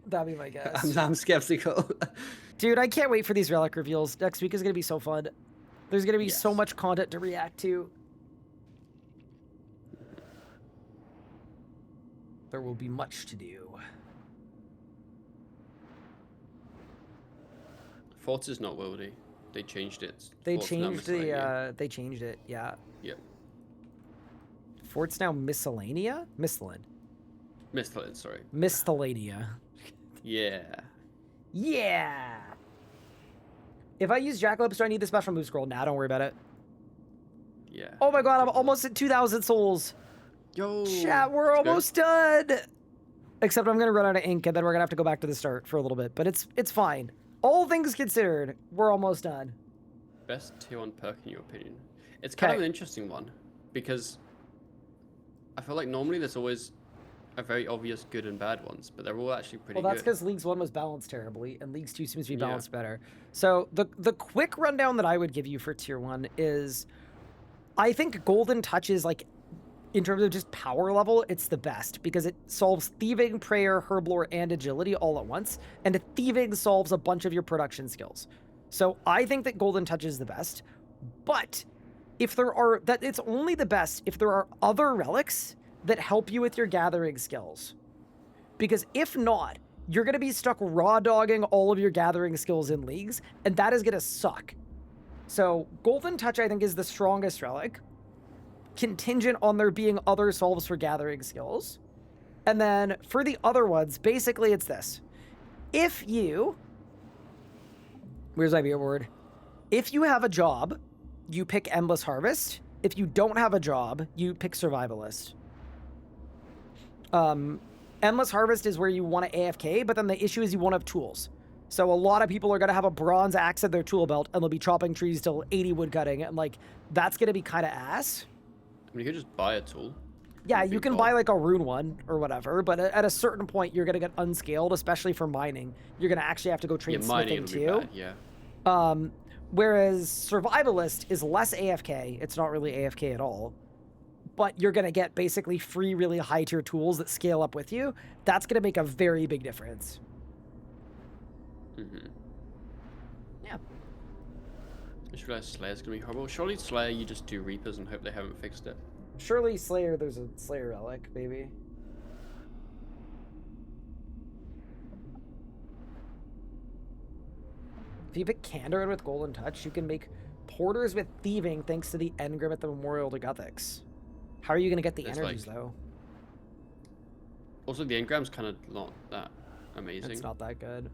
That'd be my guess. I'm skeptical. Dude, I can't wait for these relic reveals. Next week is going to be so fun. There's going to be so much content to react to. There will be much to do. Forts is not worldy. They changed it. They Fort's changed now the miscellanea. they changed it, yeah. Yep. Fort's now miscellanea? Miscellan. Miscellan, sorry. Miscellanea. Yeah. Yeah. If I use Jackalope, do I need the special move scroll? Nah, don't worry about it. Yeah. Oh my god, I'm almost at 2,000 souls. Yo. Chat, we're almost done. Except I'm gonna run out of ink, and then we're gonna have to go back to the start for a little bit. But it's fine. All things considered, we're almost done. Best tier 1 perk in your opinion? It's kind of Okay. an interesting one because I feel like normally there's always a very obvious good and bad ones, but they're all actually pretty Well, that's good. because Leagues 1 was balanced terribly, and Leagues 2 seems to be Yeah. balanced better. So the quick rundown that I would give you for tier 1 is, I think Golden Touch is, like, in terms of just power level, it's the best because it solves Thieving, Prayer, Herblore, and Agility all at once, and Thieving solves a bunch of your production skills. So I think that Golden Touch is the best, but if there are, that it's only the best if there are other relics that help you with your gathering skills. Because if not, you're going to be stuck raw dogging all of your gathering skills in leagues, and that is going to suck. So Golden Touch, I think, is the strongest relic, contingent on there being other solves for gathering skills. And then for the other ones, basically it's this. If you... Where's my beer word? If you have a job, you pick Endless Harvest. If you don't have a job, you pick Survivalist. Endless Harvest is where you want to AFK, but then the issue is you won't have tools. So a lot of people are going to have a bronze axe in their tool belt, and they'll be chopping trees till 80 wood cutting, and, like, that's going to be kind of ass. I mean, you could just buy a tool. Yeah, you can buy, like, a rune one or whatever, but at a certain point, you're going to get unscaled, especially for mining. You're going to actually have to go train smithing, too. Yeah. Whereas Survivalist is less AFK. It's not really AFK at all. But you're going to get basically free, really high-tier tools that scale up with you. That's going to make a very big difference. Yeah. I just realized Slayer's gonna be horrible. Surely Slayer, you just do Reapers and hope they haven't fixed it. Surely Slayer, there's a Slayer relic, maybe. If you pick Kandarin with Golden Touch, you can make Porters with Thieving thanks to the Engram at the Memorial to Guthix. How are you going to get the It's energies, like- though? Also, the engram's kind of not that amazing. It's not that good.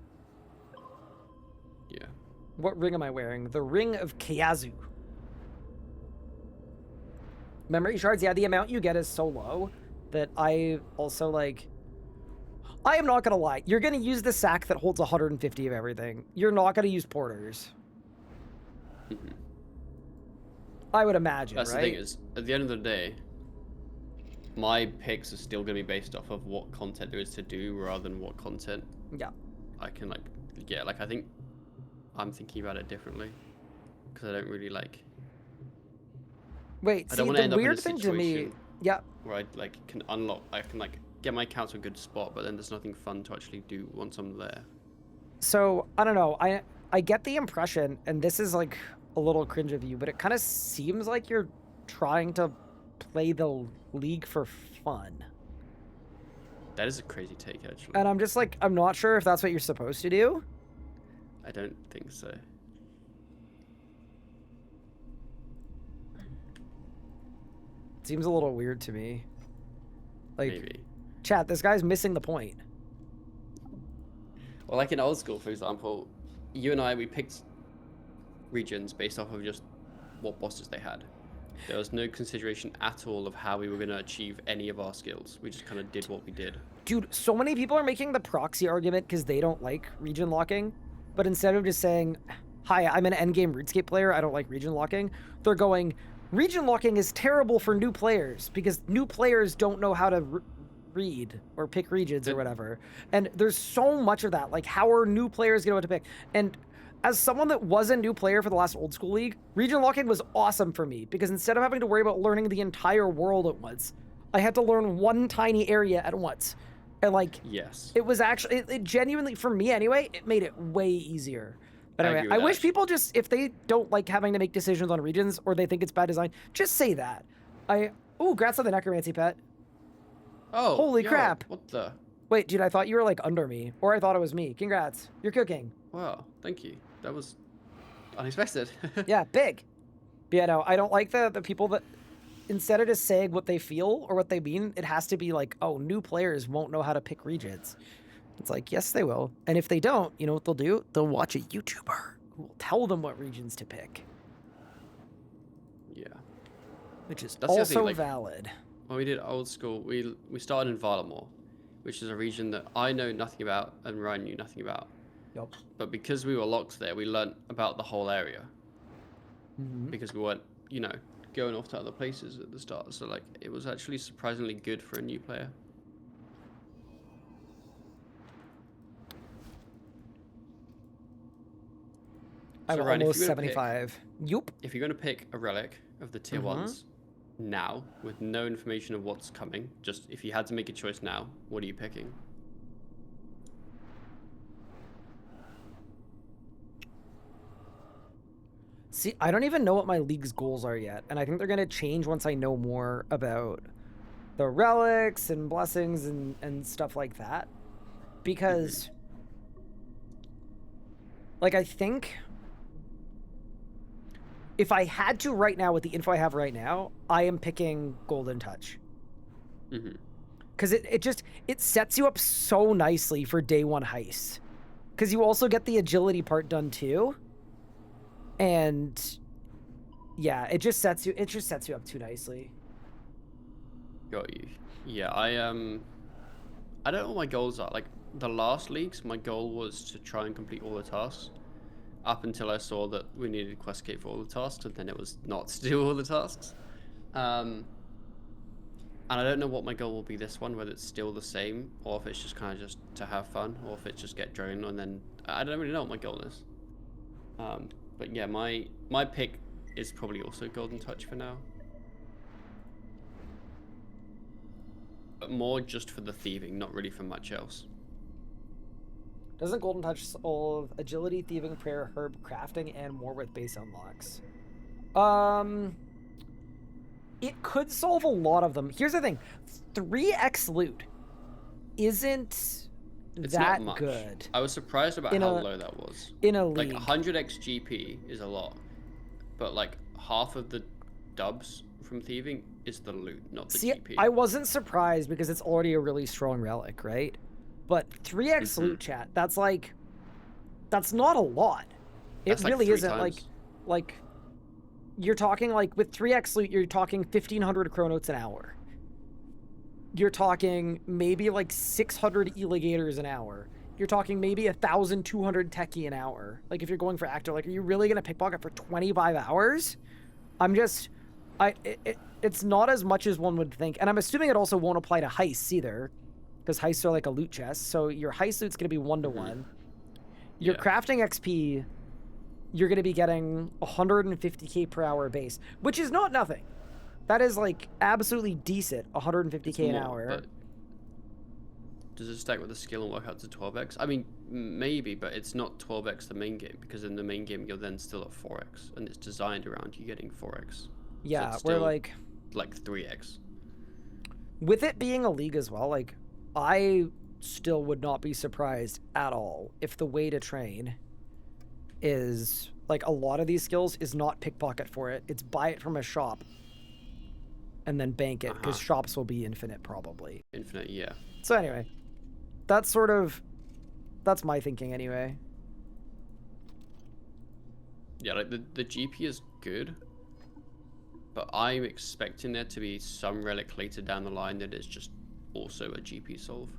Yeah. What ring am I wearing? The Ring of Kayazu. Memory shards, yeah, the amount you get is so low that I also, like... I am not going to lie. You're going to use the sack that holds 150 of everything. You're not going to use Porters. I would imagine, That's right? the thing is, at the end of the day, my picks are still going to be based off of what content there is to do rather than what content Yeah. I can, like, get. Like, I think I'm thinking about it differently because I don't really, like... Wait, I see, don't want to end the up in a weird thing to me... situation Yeah. where I, like, can unlock... I can, like, get my account to a good spot, but then there's nothing fun to actually do once I'm there. So, I don't know. I get the impression, and this is, like, a little cringe of you, but it kind of seems like you're trying to play the league for fun. That is a crazy take, actually. And I'm just like, I'm not sure if that's what you're supposed to do. I don't think so. Seems a little weird to me. Like, Maybe. chat, this guy's missing the point. Well, like in old school, for example, you and I, we picked regions based off of just what bosses they had. There was no consideration at all of how we were going to achieve any of our skills. We just kind of did what we did. Dude, so many people are making the proxy argument because they don't like region locking. But instead of just saying, hi, I'm an endgame RuneScape player, I don't like region locking, they're going, region locking is terrible for new players because new players don't know how to read or pick regions or whatever. And there's so much of that. Like, how are new players going to know what to pick? And as someone that was a new player for the last old school league, region locking was awesome for me because instead of having to worry about learning the entire world at once, I had to learn one tiny area at once. And like, yes, it was actually, it genuinely, for me anyway, it made it way easier. But I anyway, agree I with wish that. people just, if they don't like having to make decisions on regions or they think it's bad design, just say that. Ooh, grats on the necromancy pet. Oh, Holy yo, crap. What the? Wait, dude, I thought you were like under me, or I thought it was me. Congrats. You're cooking. Wow, thank you. That was unexpected. Yeah, big. But yeah, no, I don't like the people that, instead of just saying what they feel or what they mean, it has to be like, oh, new players won't know how to pick regions. It's like, yes, they will. And if they don't, you know what they'll do? They'll watch a YouTuber who will tell them what regions to pick. Yeah. Which is That's the other also thing, like, valid. When we did old school, we started in Valamore, which is a region that I know nothing about and Ryan knew nothing about. Yup. But because we were locked there, we learnt about the whole area. Because we weren't, you know, going off to other places at the start. So, like, it was actually surprisingly good for a new player. I'm So, Ryan, if almost you're gonna pick- 75. Yup. If you're going to pick a relic of the tier ones now, with no information of what's coming, just if you had to make a choice now, what are you picking? See, I don't even know what my league's goals are yet, and I think they're going to change once I know more about the relics and blessings and stuff like that. Because, like, I think if I had to right now with the info I have right now, I am picking Golden Touch. Because it sets you up so nicely for day one heist. Because you also get the agility part done too. And yeah, it just sets you up too nicely. Got you. Yeah, I don't know what my goals are. Like the last leagues, my goal was to try and complete all the tasks. Up until I saw that we needed Questgate for all the tasks, and then it was not to do all the tasks. And I don't know what my goal will be this one, whether it's still the same, or if it's just kind of just to have fun, or if it's just get drone, and then I don't really know what my goal is. But yeah, my pick is probably also Golden Touch for now. But more just for the thieving, not really for much else. Doesn't Golden Touch solve agility, thieving, prayer, herb, crafting, and more with base unlocks? It could solve a lot of them. Here's the thing. 3x loot isn't It's that not much. good. I was surprised about In how a- low that was. in a Like league. 100x GP is a lot, but like half of the dubs from thieving is the loot, not the See, GP. I wasn't surprised because it's already a really strong relic, right? But 3x Mm-hmm. loot chat, that's not a lot. It That's like really 3 isn't times. like you're talking like with 3x loot, you're talking 1500 chronotes an hour. You're talking maybe like 600 eligators an hour. You're talking maybe 1,200 techie an hour. Like if you're going for actor, like are you really gonna pickpocket for 25 hours? It's not as much as one would think, and I'm assuming it also won't apply to heists either, because heists are like a loot chest. So your heist loot's gonna be 1-to-1. Your Yeah. crafting XP, you're gonna be getting 150k per hour base, which is not nothing. That is like absolutely decent, 150k an More, hour. but does it stack with the skill and work out to 12x? I mean, maybe, but it's not 12x the main game, because in the main game you're then still at 4x, and it's designed around you getting 4x. Yeah, so it's we're still like 3x. with it being a league as well, like I still would not be surprised at all if the way to train is like a lot of these skills is not pickpocket for it. It's buy it from a shop and then bank it, because shops will be infinite probably. Infinite, yeah. So anyway, that's my thinking anyway. Yeah, like the GP is good, but I'm expecting there to be some relic later down the line that is just also a GP solve.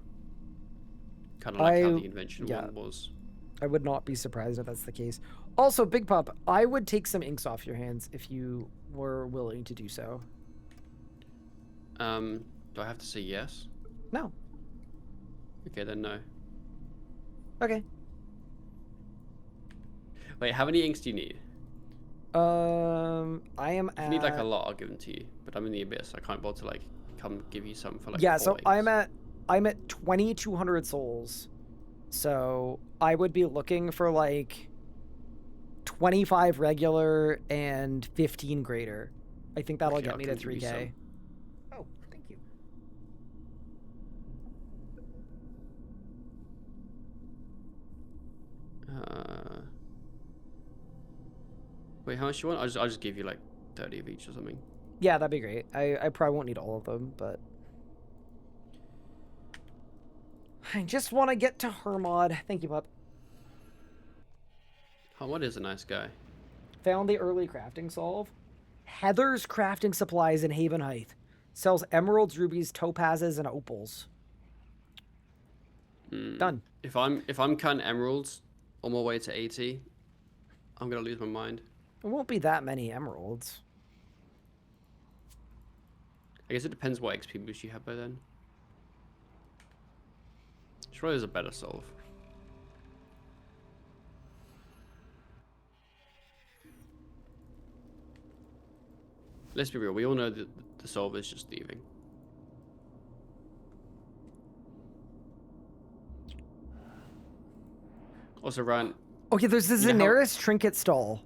Kind of like how the invention one was. I would not be surprised if that's the case. Also, Big Pup, I would take some inks off your hands if you were willing to do so. Do I have to say yes? No. Okay, then no. Okay. Wait, how many inks do you need? I am If you need like a lot, I'll give them to you. But I'm in the abyss. I can't bother to like come give you some for like. yeah, 4 so inks. I'm at 2,200 souls. So I would be looking for like 25 regular and 15 greater. I think that'll Okay, get I'll me to come give you 3k. some. Oh, thank you. Wait, how much you want? I'll just give you like 30 of each or something. Yeah, that'd be great. I probably won't need all of them, but I just want to get to Hermod. Thank you, Pup. Hamad is a nice guy. Found the early crafting solve. Heather's Crafting Supplies in Haven Heights. Sells emeralds, rubies, topazes, and opals. Done. If I'm counting emeralds on my way to 80, I'm gonna lose my mind. It won't be that many emeralds. I guess it depends what XP boost you have by then. Surely there's a better solve. Let's be real, we all know that the solve is just thieving. Also, Ryan, Okay, there's the You know how- Daenerys trinket stall.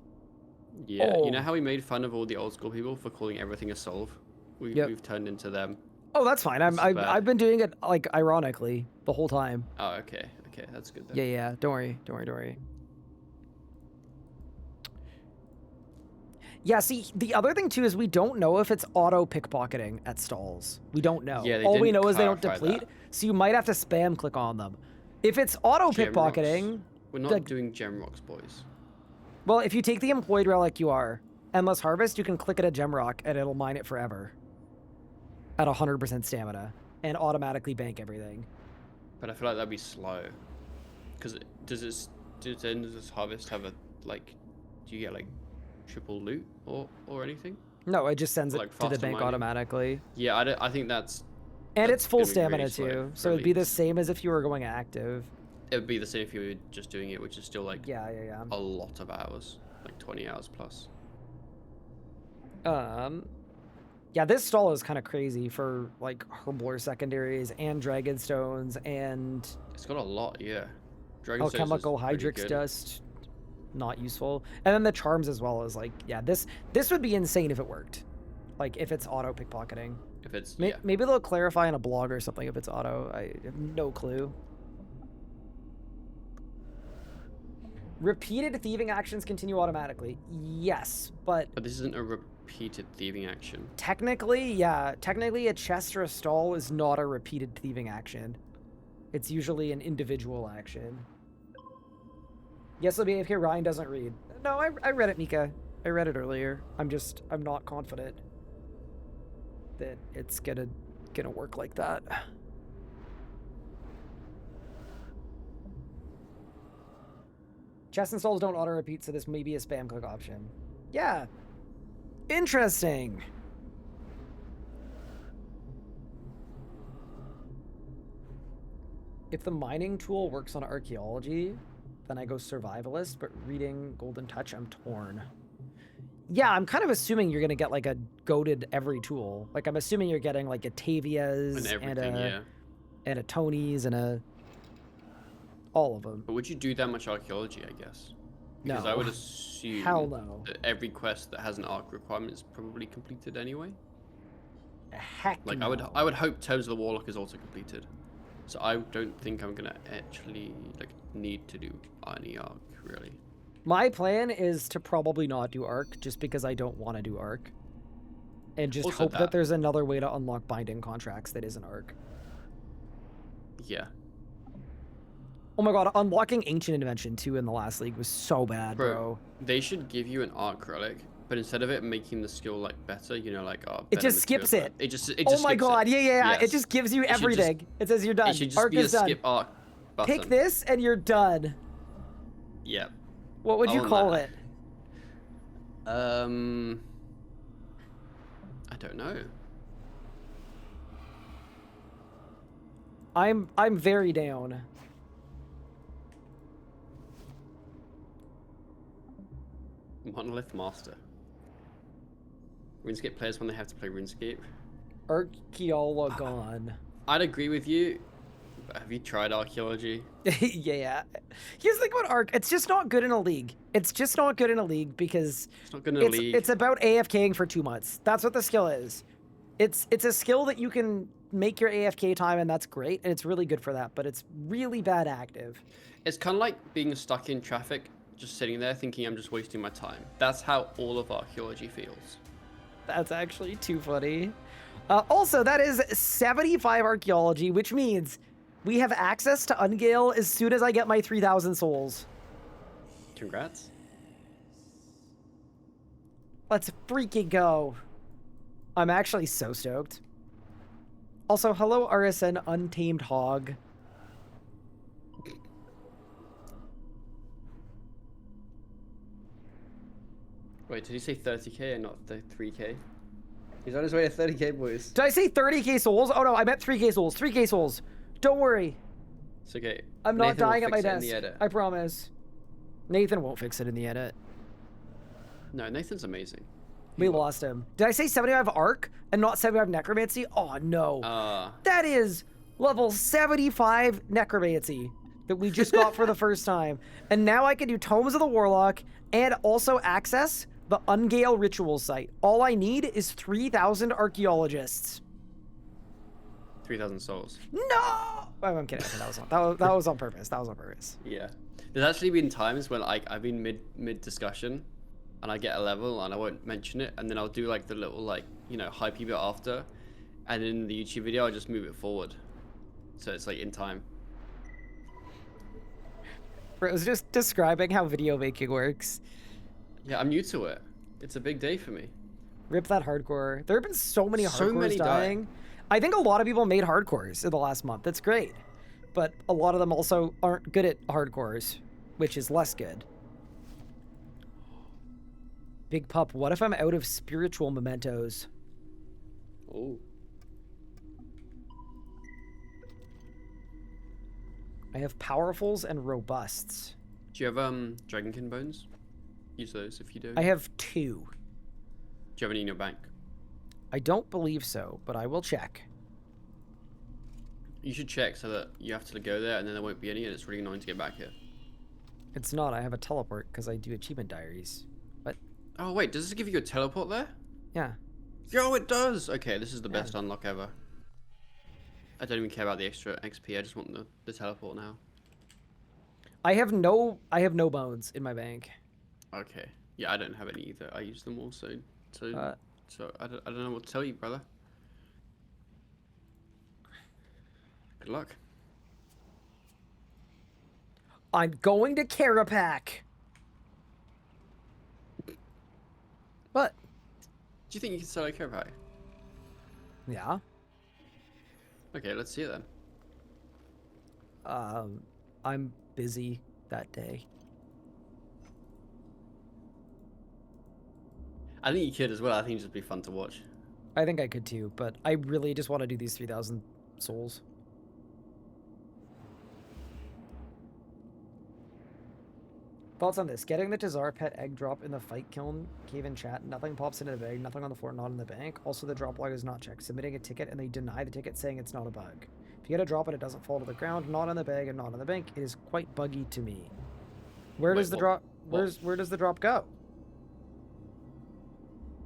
yeah, you know Oh. how we made fun of all the old school people for calling everything a solve? Yep. We've turned into them. Oh, that's fine. This is bad. I've been doing it like ironically the whole time. Oh, okay, that's good then. Yeah. Don't worry. Yeah, see, the other thing too is we don't know if it's auto pickpocketing at stalls. We don't know. Yeah, they All we didn't know is they don't clarify deplete, so you might have to spam click on them. If it's auto Gem pickpocketing, rocks. We're not like- doing gem rocks, boys. well, if you take the employed relic you are, Endless Harvest, you can click at a gem rock and it'll mine it forever at 100% stamina and automatically bank everything. But I feel like that'd be slow. Because does Endless Harvest have a like? Do you get like triple loot or anything? No, it just sends it Like to the faster bank mining? automatically. Yeah, I think that's. And that's it's full gonna be really stamina slow too, for so it'd be the elites. same as if you were going active. It would be the same if you were just doing it, which is still like Yeah. a lot of hours, like 20 hours plus. Yeah, this stall is kind of crazy for like Herblore secondaries and Dragonstones and It's got a lot, yeah. Dragon Stones is Alchemical pretty Hydrix good. Dust, not useful. And then the charms as well is like, yeah, this would be insane if it worked. Like if it's auto pickpocketing. If it's Maybe they'll clarify in a blog or something if it's auto. I have no clue. Repeated thieving actions continue automatically. Yes, but But this isn't a repeated thieving action. technically, yeah. Technically, a chest or a stall is not a repeated thieving action. It's usually an individual action. Yes, it'll be AFK. Ryan doesn't read. No, I read it, Mika. I read it earlier. I'm not confident that it's gonna work like that. Chest installs don't auto repeat, so this may be a spam click option. Yeah. Interesting. If the mining tool works on archaeology, then I go survivalist, but reading Golden Touch, I'm torn. Yeah, I'm kind of assuming you're gonna get like a goated every tool. Like I'm assuming you're getting like a Tavia's And everything, and a Tony's and a all of them. But would you do that much archaeology, I guess? Because No. I would assume Hell no. that every quest that has an arc requirement is probably completed anyway. Heck Like no. I would hope Tomes of the Warlock is also completed. So I don't think I'm gonna actually like need to do any arc really. My plan is to probably not do Arc, just because I don't want to do Arc. And just Also hope that that. there's another way to unlock binding contracts that isn't Arc. Yeah. Oh my god, unlocking Ancient Invention 2 in the last league was so bad, bro. They should give you an arc relic, but instead of it making the skill like better, you know, like It better just skips materials, it. It just Oh my skips god, it. yeah. It Yes. just gives you It should just- everything. It says you're done. It should just Arc be a is done. skip arc button. Pick this and you're done. Yeah. What would you Oh, call man. it? I don't know. I'm very down. Monolith Master. RuneScape players when they have to play RuneScape. Archaeologon. I'd agree with you. But have you tried archaeology? yeah. Here's the thing about Arc. It's just not good in a league. It's just not good in a league because It's not good in a league. it's about AFKing for 2 months. That's what the skill is. It's a skill that you can make your AFK time and that's great and it's really good for that, but it's really bad active. It's kind of like being stuck in traffic, just sitting there thinking I'm just wasting my time. That's how all of archaeology feels. That's actually too funny. Also, that is 75 archaeology, which means we have access to Ungale as soon as I get my 3,000 souls. Congrats. Let's freaking go. I'm actually so stoked. Also, hello RSN Untamed Hog. Wait, did you say 30k and not 3k? He's on his way to 30k, boys. Did I say 30k souls? Oh no, I meant 3k souls. 3k souls. Don't worry. It's okay. I'm not Nathan will dying at my fix it in desk. the edit. I promise. Nathan won't fix it in the edit. No, Nathan's amazing. We lost him. Did I say 75 Arc and not 75 Necromancy? Oh no. That is level 75 Necromancy that we just got for the first time. And now I can do Tomes of the Warlock and also access the Ungale Ritual site. All I need is 3,000 archaeologists. 3,000 souls. No! Oh, I'm kidding. That was on purpose. That was on purpose. Yeah. There's actually been times when I've been mid discussion and I get a level and I won't mention it and then I'll do like the little like, you know, hypey bit after and in the YouTube video I'll just move it forward. So it's like in time. It was just describing how video making works. Yeah, I'm new to it. It's a big day for me. Rip that hardcore. There have been so many So hardcores many dying. I think a lot of people made hardcores in the last month. That's great. But a lot of them also aren't good at hardcores, which is less good. Big Pup, what if I'm out of spiritual mementos? Oh. I have powerfuls and robusts. Do you have Dragonkin bones? Use those if you do. I have 2. Do you have any in your bank? I don't believe so, but I will check. You should check so that you have to go there and then there won't be any, and it's really annoying to get back here. It's not. I have a teleport because I do achievement diaries. What? Oh wait, does this give you a teleport there? Yeah. Yo, it does! Okay, this is the best unlock ever. I don't even care about the extra XP, I just want the teleport now. I have no bones in my bank. Okay. Yeah, I don't have any either. I use them all, so I don't know what to tell you, brother. Good luck. I'm going to Karapak. What? Do you think you can sell a care pack? Yeah. Okay, let's see it then. I'm busy that day. I think you could as well. I think it'd just be fun to watch. I think I could too, but I really just want to do these 3,000 souls. Thoughts on this? Getting the Tazar pet egg drop in the fight kiln cave in chat. Nothing pops into the bag, nothing on the floor, not in the bank. Also, the drop log is not checked. Submitting a ticket and they deny the ticket saying it's not a bug. If you get a drop and it doesn't fall to the ground, not in the bag and not in the bank, it is quite buggy to me. Where does the drop? Where does the drop go?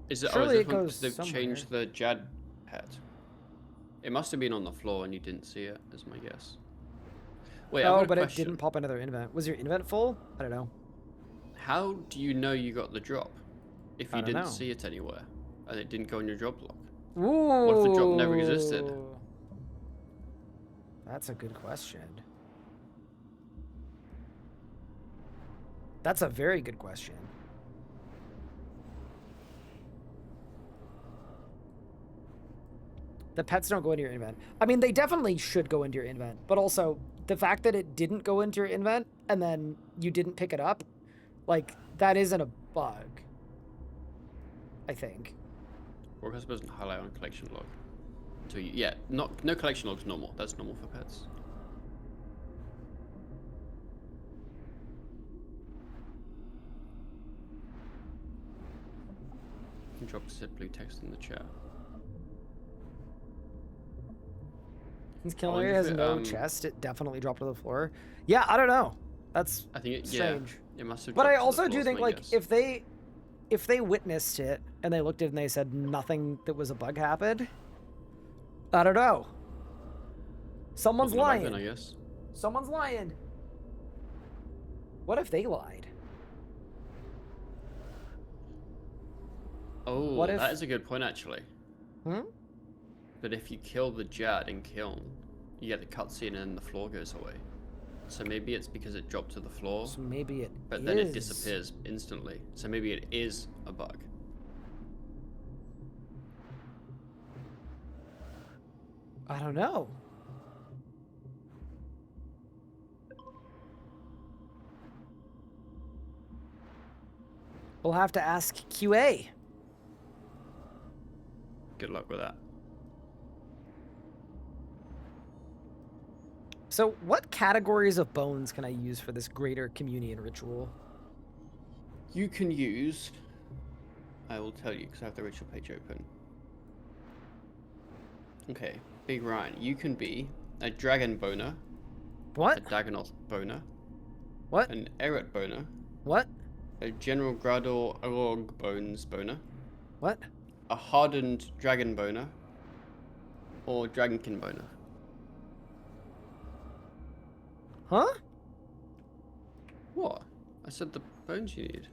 Is it? Surely oh, it goes they've somewhere. changed the Jad pet. It must have been on the floor and you didn't see it, is my guess. Wait, I've got a but it question. didn't pop into their invent. Was your invent full? I don't know. How do you know you got the drop if I you don't didn't know. see it anywhere and it didn't go in your drop log? Ooh. What if the drop never existed? That's a good question. That's a very good question. The pets don't go into your invent. I mean, they definitely should go into your invent, but also the fact that it didn't go into your invent and then you didn't pick it up, like, that isn't a bug. I think. Broadcast doesn't highlight on collection log. So yeah, no collection log's normal. That's normal for pets. You can drop said blue text in the chat. Since Killer has no chest, it definitely dropped to the floor. Yeah, I don't know. That's I think it, strange. Yeah, it must have. But I dropped to the also floor, do is think, my like, guess. if they witnessed it and they looked at it and they said nothing that was a bug happened, I don't know. Someone's Wasn't a bug lying. then, I guess. Someone's lying. What if they lied? Oh, What if- that is a good point actually. Hmm? But if you kill the Jad in Kiln, you get the cutscene and then the floor goes away. So maybe it's because it dropped to the floor. So maybe it But then it is. disappears instantly. So maybe it is a bug. I don't know. We'll have to ask QA. Good luck with that. So, what categories of bones can I use for this greater communion ritual? You can use. I will tell you because I have the ritual page open. Okay, Big Ryan, you can be a Dragon Boner. What? A Dagonoth Boner. What? An Eret Boner. What? A General Grador Arog Bones Boner. What? A Hardened Dragon Boner. Or Dragonkin Boner. Huh? What? I said the bones you need.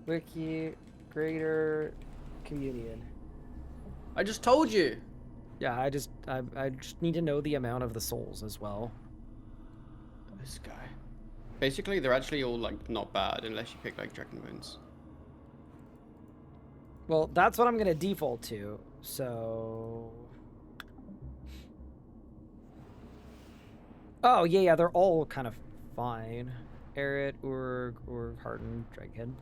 Wiki greater communion. I just told you. Yeah, I just need to know the amount of the souls as well. This guy. Basically, they're actually all like not bad unless you pick like Dragon Bones. Well, that's what I'm gonna default to. So. Oh yeah, they're all kind of fine. Eret, Urg, Hardened, Dragon.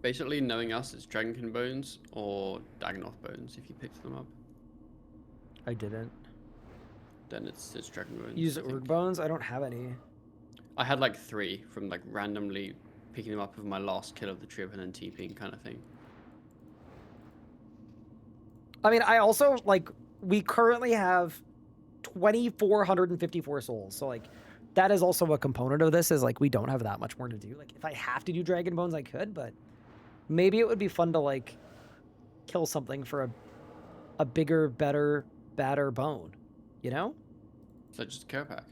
Basically, knowing us, it's Dragonkin Bones or Dagonoth Bones if you picked them up. I didn't. Then it's Dragon Bones. Use I think. Urg bones. I don't have any. I had like 3 from like randomly picking them up with my last kill of the trip and then TPing kind of thing. I mean, I also like we currently have 2,454 souls. So like, that is also a component of this. Is like we don't have that much more to do. Like, if I have to do Dragon Bones, I could, but maybe it would be fun to like kill something for a bigger, better, badder bone. You know? So just a care pack.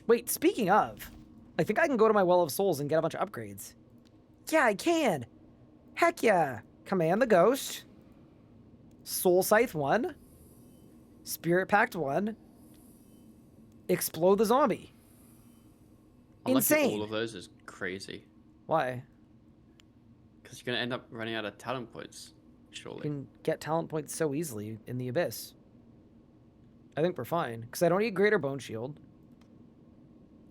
Wait, speaking of, I think I can go to my Well of Souls and get a bunch of upgrades. Yeah, I can. Heck yeah. Command the Ghost. Soul Scythe 1. Spirit Pact 1. Explode the Zombie. Insane. All of those is crazy. Why? Because you're going to end up running out of talent points, surely. You can get talent points so easily in the Abyss. I think we're fine. Because I don't need Greater Bone Shield.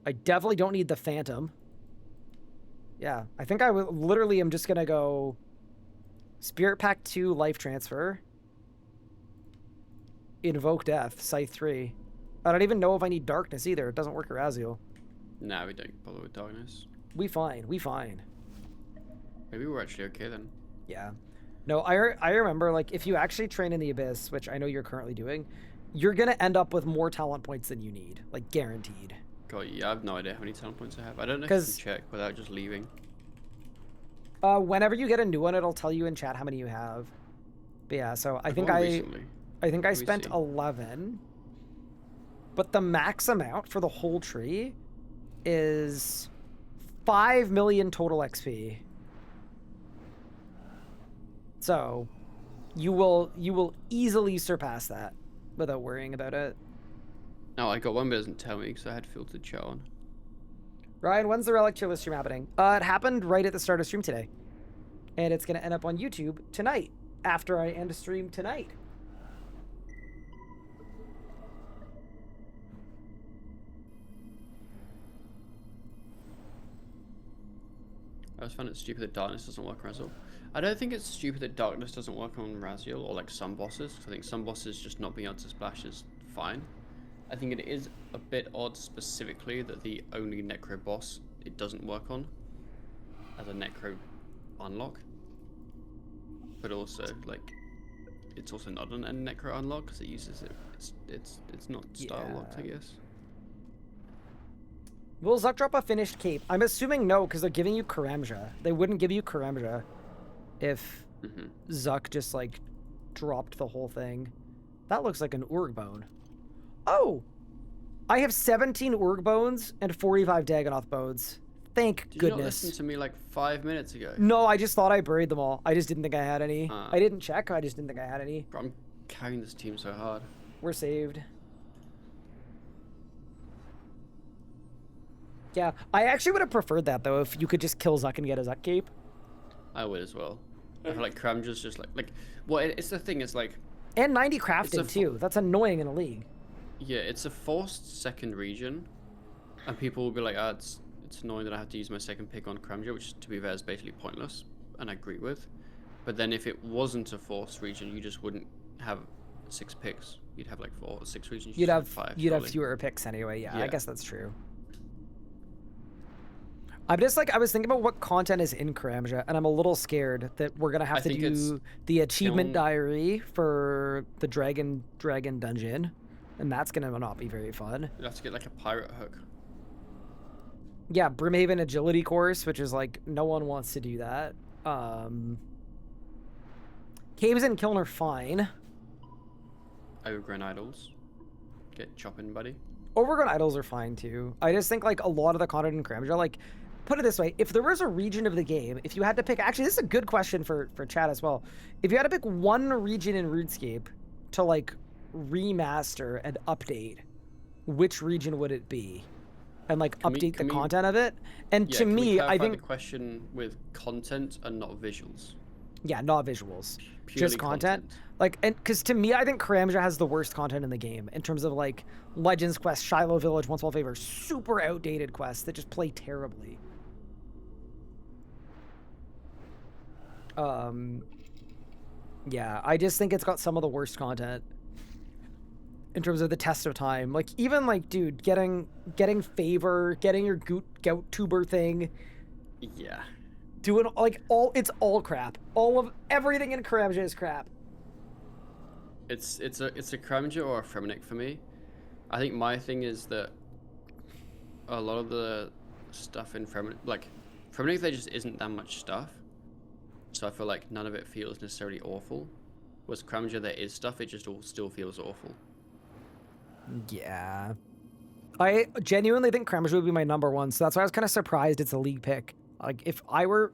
I definitely don't need the Phantom. Yeah, I think I literally am just going to go Spirit Pack 2 Life Transfer. Invoke Death, Scythe 3. I don't even know if I need Darkness either. It doesn't work Eraziel. Nah, we don't bother with Darkness. We fine. We fine. Maybe we're actually okay then. Yeah. No, I remember, like, if you actually train in the Abyss, which I know you're currently doing, you're going to end up with more talent points than you need. Like, guaranteed. God, yeah, I have no idea how many talent points I have. I don't know if you can check without just leaving. Whenever you get a new one, it'll tell you in chat how many you have. But yeah, so I think I spent 11. But the max amount for the whole tree is 5 million total XP. So you will easily surpass that without worrying about it. No, I got one, but it doesn't tell me because I had filtered chat on. Ryan, when's the Relic Tier List stream happening? It happened right at the start of stream today. And it's going to end up on YouTube tonight, after I end stream tonight. I always find it stupid that Darkness doesn't work on Raziel. I don't think it's stupid that Darkness doesn't work on Raziel or like some bosses. I think some bosses just not being able to splash is fine. I think it is a bit odd specifically that the only Necro boss it doesn't work on as a Necro unlock. But also, like, it's also not a Necro unlock because it uses it. It's not style locked, I guess. Will Zuck drop a finished cape? I'm assuming no, because they're giving you Karamja. They wouldn't give you Karamja if Zuck just, like, dropped the whole thing. That looks like an Urg bone. Oh! I have 17 Urg bones and 45 Dagonoth bones. Thank Did goodness. you not listen to me like 5 minutes ago? No, I just thought I buried them all. I just didn't think I had any. I didn't check. I just didn't think I had any. Bro, I'm carrying this team so hard. We're saved. Yeah, I actually would have preferred that, though, if you could just kill Zuck and get a Zuck cape. I would as well. I feel like Karamja's just well, it's the thing, it's like... And 90 crafting, too. That's annoying in a league. Yeah, it's a forced second region, and people will be like, it's annoying that I have to use my second pick on Karamja, which, to be fair, is basically pointless, and I agree with. But then if it wasn't a forced region, you just wouldn't have 6 picks. You'd have like 4 or 6 regions. You'd have 5. You'd have fewer picks anyway. Yeah, I guess that's true. I'm just like, I was thinking about what content is in Karamja, and I'm a little scared that we're gonna have to do the achievement diary for the Dragon dungeon, and that's gonna not be very fun. You'd have to get like a pirate hook. Yeah, Brimhaven agility course, which is like, no one wants to do that. Caves and Kiln are fine. Overgrown idols. Get chopping, buddy. Overgrown idols are fine too. I just think like a lot of the content in Karamja, like, put it this way, if there was a region of the game, if you had to pick, actually this is a good question for chat as well. If you had to pick one region in RuneScape to like remaster and update, which region would it be? And like update the content of it? And to me, I think the question with content and not visuals. Yeah, not visuals. Purely just content. Like, and because to me, I think Karamja has the worst content in the game in terms of like Legends Quest, Shiloh Village, Once Well Favor, super outdated quests that just play terribly. Yeah, I just think it's got some of the worst content in terms of the test of time. Like, even like, dude, getting favor, getting your gout tuber thing. Yeah. Doing like it's all crap. All of everything in Karamja is crap. It's a Kremja or a Fremenic for me. I think my thing is that a lot of the stuff in Fremenic, like Fremenic, there just isn't that much stuff. So I feel like none of it feels necessarily awful. Whereas Kremja, there is stuff, it just all still feels awful. Yeah. I genuinely think Kremja would be my number one, so that's why I was kind of surprised it's a league pick. Like, if I were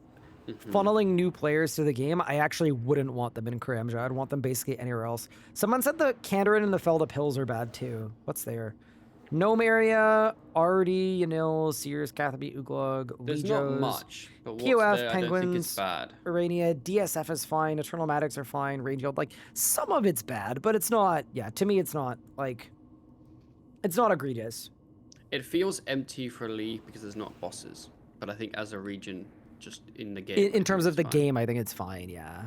funneling new players to the game, I actually wouldn't want them in Kremja. I'd want them basically anywhere else. Someone said the Kandarin and the Felda Pills are bad too. What's there? Gnome area, Artie, Yanil, Sears, Cathaby, Uglug, There's Legos, not much, but what's POF, there, Penguins, I don't think it's bad. Urania, DSF is fine, Eternal Maddox are fine, Rangefield, like, some of it's bad, but it's not, yeah, to me it's not, like, it's not egregious. It feels empty for a league because there's not bosses. But I think as a region, just in the game. In terms of the game, I think it's fine, yeah.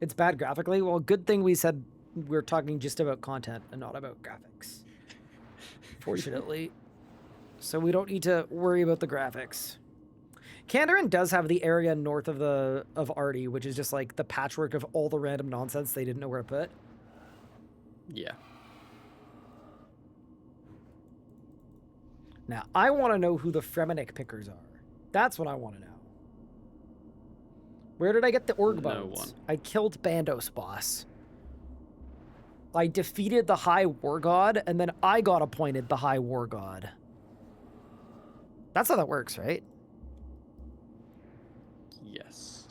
It's bad graphically? Well, good thing we said we're talking just about content and not about graphics. Fortunately. So we don't need to worry about the graphics. Kandarin does have the area north of Artie, which is just like the patchwork of all the random nonsense they didn't know where to put. Yeah. Now, I want to know who the Fremenic pickers are. That's what I want to know. Where did I get the org bones? one. I killed Bandos boss. I defeated the High War God, and then I got appointed the High War God. That's how that works, right? Yes.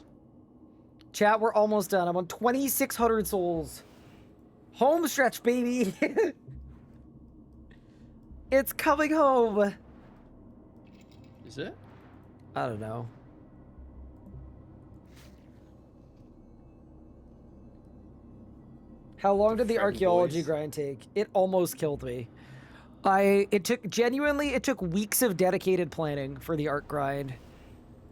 Chat, we're almost done. I'm on 2,600 souls. Home stretch, baby. It's coming home. Is it? I don't know. How long did the Friend archaeology boys. grind take? It almost killed me. It took weeks of dedicated planning for the art grind.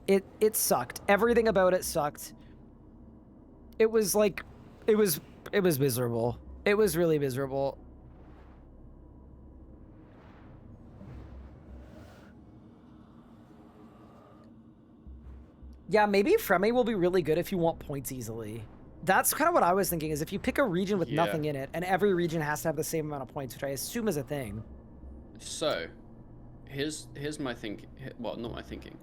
It sucked. Everything about it sucked. It was miserable. It was really miserable. Yeah, maybe Fremi will be really good if you want points easily. That's kind of what I was thinking, is if you pick a region with nothing in it, and every region has to have the same amount of points, which I assume is a thing. So, here's my thinking. Well, not my thinking.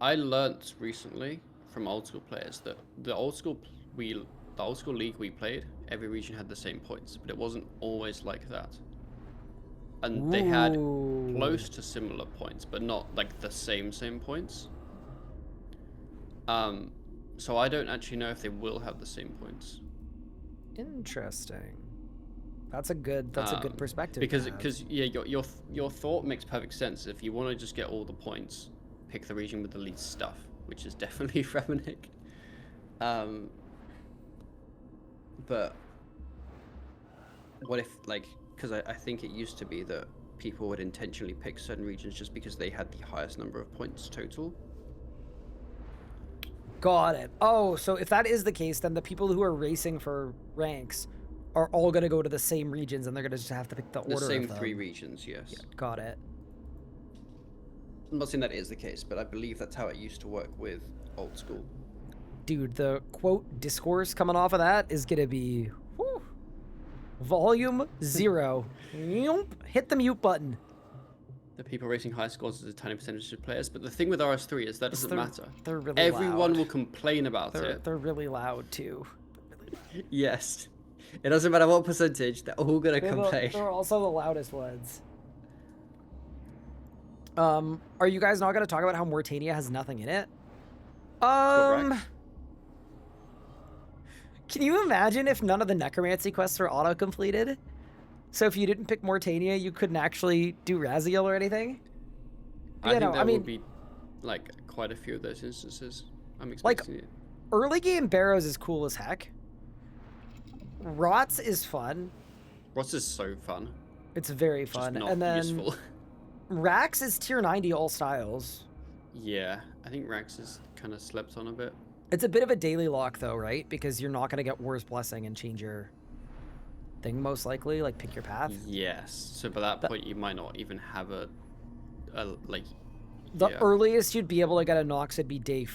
I learnt recently from old school players that the old school league we played, every region had the same points, but it wasn't always like that. And they had close to similar points, but not like the same points. So I don't actually know if they will have the same points. Interesting. That's a good perspective. Because yeah, your thought makes perfect sense. If you want to just get all the points, pick the region with the least stuff, which is definitely Fremenic. But what if, like, because I think it used to be that people would intentionally pick certain regions just because they had the highest number of points total. Got it. Oh, so if that is the case, then the people who are racing for ranks are all going to go to the same regions, and they're going to just have to pick the order The same of them. 3 regions, yes. Yeah, got it. I'm not saying that is the case, but I believe that's how it used to work with old school. Dude, the quote discourse coming off of that is going to be volume 0. Hit the mute button. The people racing high scores is a tiny percentage of players, but the thing with RS3 is that doesn't matter. They're really Everyone loud. will complain about it. They're really loud too. Yes. It doesn't matter what percentage, they're all gonna complain. They're also the loudest ones. Are you guys not gonna talk about how Mortania has nothing in it? Can you imagine if none of the necromancy quests are auto-completed? So if you didn't pick Mortania, you couldn't actually do Raziel or anything? I think there will be like quite a few of those instances. I'm expecting it. Early game Barrows is cool as heck. Rots is fun. Rots is so fun. It's very fun. Just not and then useful. Rax is tier 90 all styles. Yeah, I think Rax is kind of slept on a bit. It's a bit of a daily lock though, right? Because you're not going to get War's Blessing and change your thing most likely, like pick your path. Yes. So by that point, you might not even have the earliest you'd be able to get a Nox would be day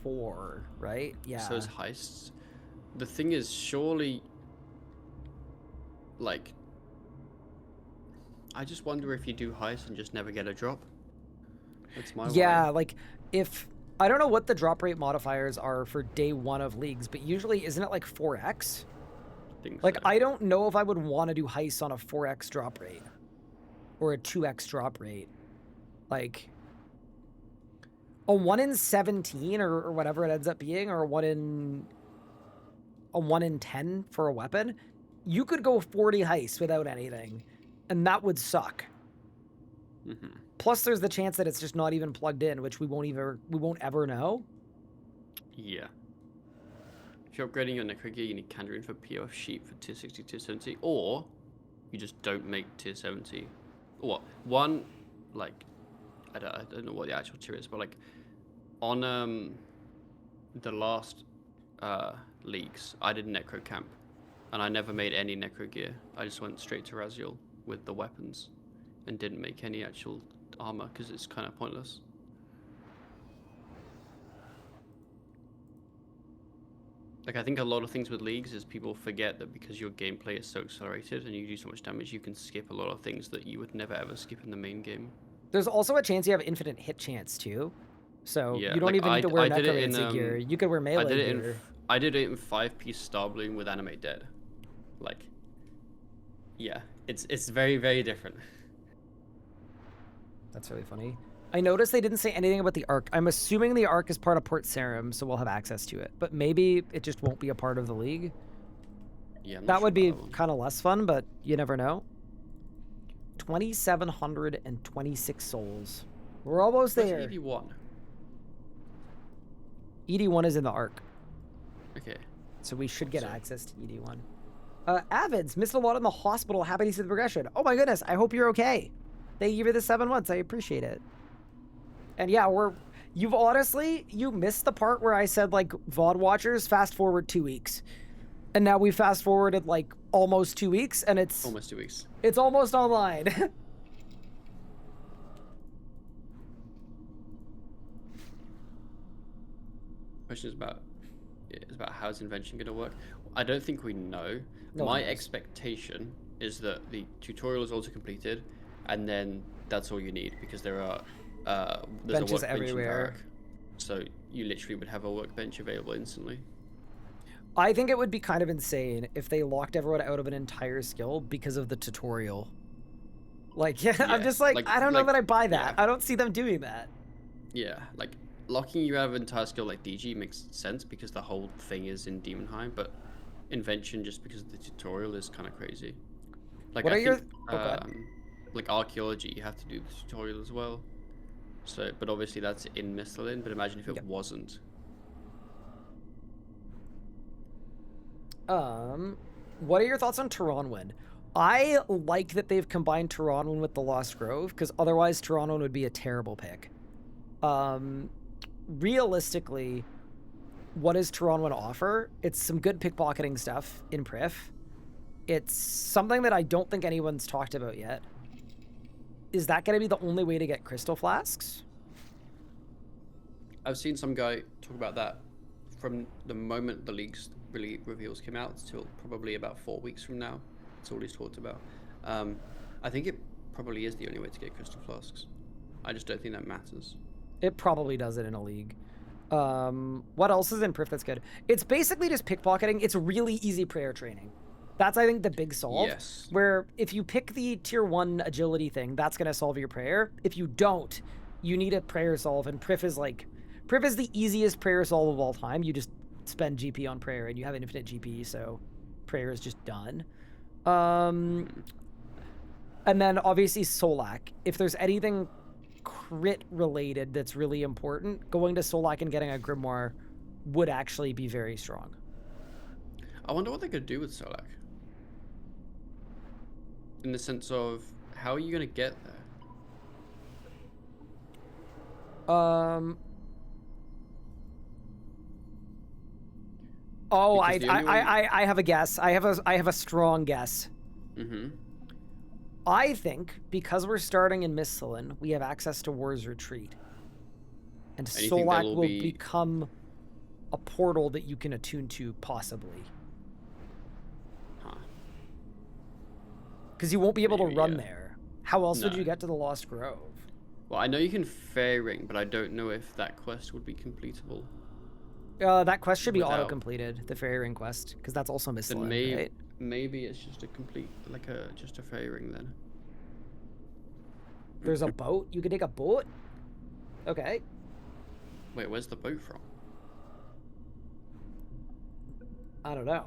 4, right? Yeah. So is heists. The thing is, surely, like, I just wonder if you do heists and just never get a drop. That's my Yeah, worry. like if I don't know what the drop rate modifiers are for day 1 of leagues, but usually isn't it like 4x? Like I don't know if I would want to do heists on a 4x drop rate or a 2x drop rate. Like a 1 in 17 or whatever it ends up being, or a 1 in 10 for a weapon, you could go 40 heists without anything, and that would suck. Plus, there's the chance that it's just not even plugged in, which we won't ever know. Yeah. If you're upgrading your necro gear, you need Kandarin for POF sheep for tier 60, tier 70, or you just don't make tier 70. What? One, like, I don't know what the actual tier is, but like, on the last leagues, I did necro camp, and I never made any necro gear. I just went straight to Raziel with the weapons, and didn't make any actual armor because it's kind of pointless. Like, I think a lot of things with leagues is people forget that because your gameplay is so accelerated and you do so much damage, you can skip a lot of things that you would never ever skip in the main game. There's also a chance you have infinite hit chance too, so Yeah, you don't like, even need to wear I did it necromancy in, gear. You could wear melee gear. I did it in 5-piece Star Bloom with Animate Dead. Like, yeah, it's very, very different. That's really funny. I noticed they didn't say anything about the Arc. I'm assuming the Arc is part of Port Sarim, so we'll have access to it. But maybe it just won't be a part of the league. Yeah, I'm not that sure would be about that one. kind of less fun, but you never know. 2,726 souls. We're almost Where's there. ED1? ED1 is in the Arc, Okay. so we should get access to ED1. Avids, missed a lot in the hospital. Happy to see the progression. Oh my goodness, I hope you're okay. Thank you for the 7 months. I appreciate it. And yeah, you missed the part where I said, like, VOD watchers, fast forward 2 weeks. And now we fast forwarded, like, almost 2 weeks, and it's... Almost 2 weeks. It's almost online. Question is about how's invention going to work. I don't think we know. No My one knows. expectation is that the tutorial is also completed, and then that's all you need, because there are there's Benches a workbench everywhere. in Varrock, so you literally would have a workbench available instantly. I think it would be kind of insane if they locked everyone out of an entire skill because of the tutorial. Like, yeah, I'm just like, I don't know that I buy that. I don't see them doing that. Yeah, like locking you out of an entire skill like DG makes sense because the whole thing is in Demonheim, but invention just because of the tutorial is kind of crazy. Like, What I are your- think, oh, go ahead. like archaeology, you have to do the tutorial as well. So, but obviously that's in Misthalin. But imagine if it wasn't. What are your thoughts on Tehranwen? I like that they've combined Tehranwen with the Lost Grove, because otherwise Tehranwen would be a terrible pick. Realistically, what does Tehranwen offer? It's some good pickpocketing stuff in Prif. It's something that I don't think anyone's talked about yet. Is that going to be the only way to get crystal flasks? I've seen some guy talk about that from the moment the league's reveals came out till probably about 4 weeks from now. That's all he's talked about. I think it probably is the only way to get crystal flasks. I just don't think that matters. It probably does it in a league. What else is in Prif that's good? It's basically just pickpocketing. It's really easy prayer training. That's, I think, the big solve. Yes. Where if you pick the tier 1 agility thing, that's going to solve your prayer. If you don't, you need a prayer solve, and Prif is the easiest prayer solve of all time. You just spend GP on prayer, and you have infinite GP, so prayer is just done. And then, obviously, Solak. If there's anything crit related that's really important, going to Solak and getting a Grimoire would actually be very strong. I wonder what they could do with Solak. In the sense of, how are you going to get there? Oh, Because the only way- I have a guess. I have a strong guess. Mm-hmm. I think because we're starting in Misthalin, we have access to War's Retreat, and And you think Solak that'll will be- become a portal that you can attune to, possibly. Huh. Because you won't be able to Maybe, run yeah. there. How else would No. you get to the Lost Grove? Well, I know you can fairy ring, but I don't know if that quest would be completable. That quest should be Without- auto-completed, the Fairy Ring quest, because that's also Then Mistland, right? maybe it's just a complete, like just a fairy ring then. There's a boat? You can take a boat? Okay. Wait, where's the boat from? I don't know.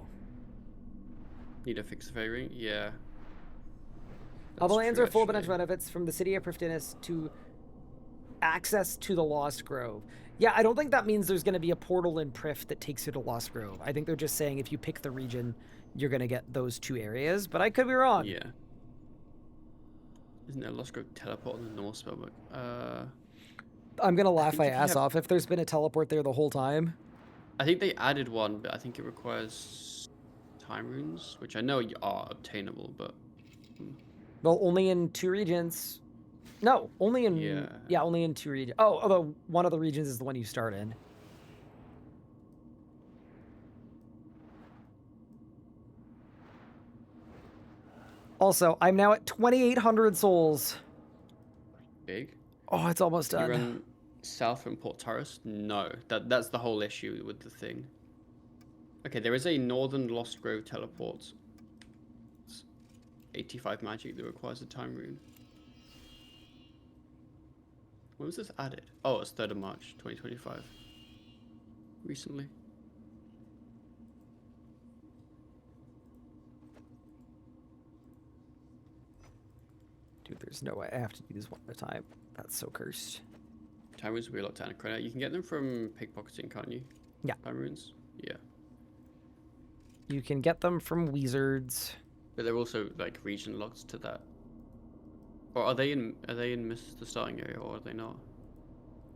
Need to fix the fairy ring? Yeah. All the That's lands true, are full of actually. potential benefits from the city of Prifddinas to access to the Lost Grove. Yeah, I don't think that means there's going to be a portal in Prif that takes you to Lost Grove. I think they're just saying if you pick the region, you're going to get those 2 areas, but I could be wrong. Yeah. Isn't there a Lost Grove teleport on the North Spellbook? I'm going to laugh think my if you ass have- off if there's been a teleport there the whole time. I think they added one, but I think it requires time runes, which I know are obtainable, but Well, only in 2 regions. No, only in... Yeah. only in 2 regions. Oh, although one of the regions is the one you start in. Also, I'm now at 2,800 souls. big. Oh, it's almost Can you done. run south from Port Turris? No, that's the whole issue with the thing. Okay, there is a Northern Lost Grove teleport. It's 85 magic that requires a time rune. When was this added? Oh, it's 3rd of March, 2025. Recently. Dude, there's no way I have to do this one at a time. That's so cursed. Time runes will be locked down in credit. You can get them from pickpocketing, can't you? Yeah. Time runes? Yeah. You can get them from wizards. But they're also like region locked to that. Or are they in the starting area or are they not?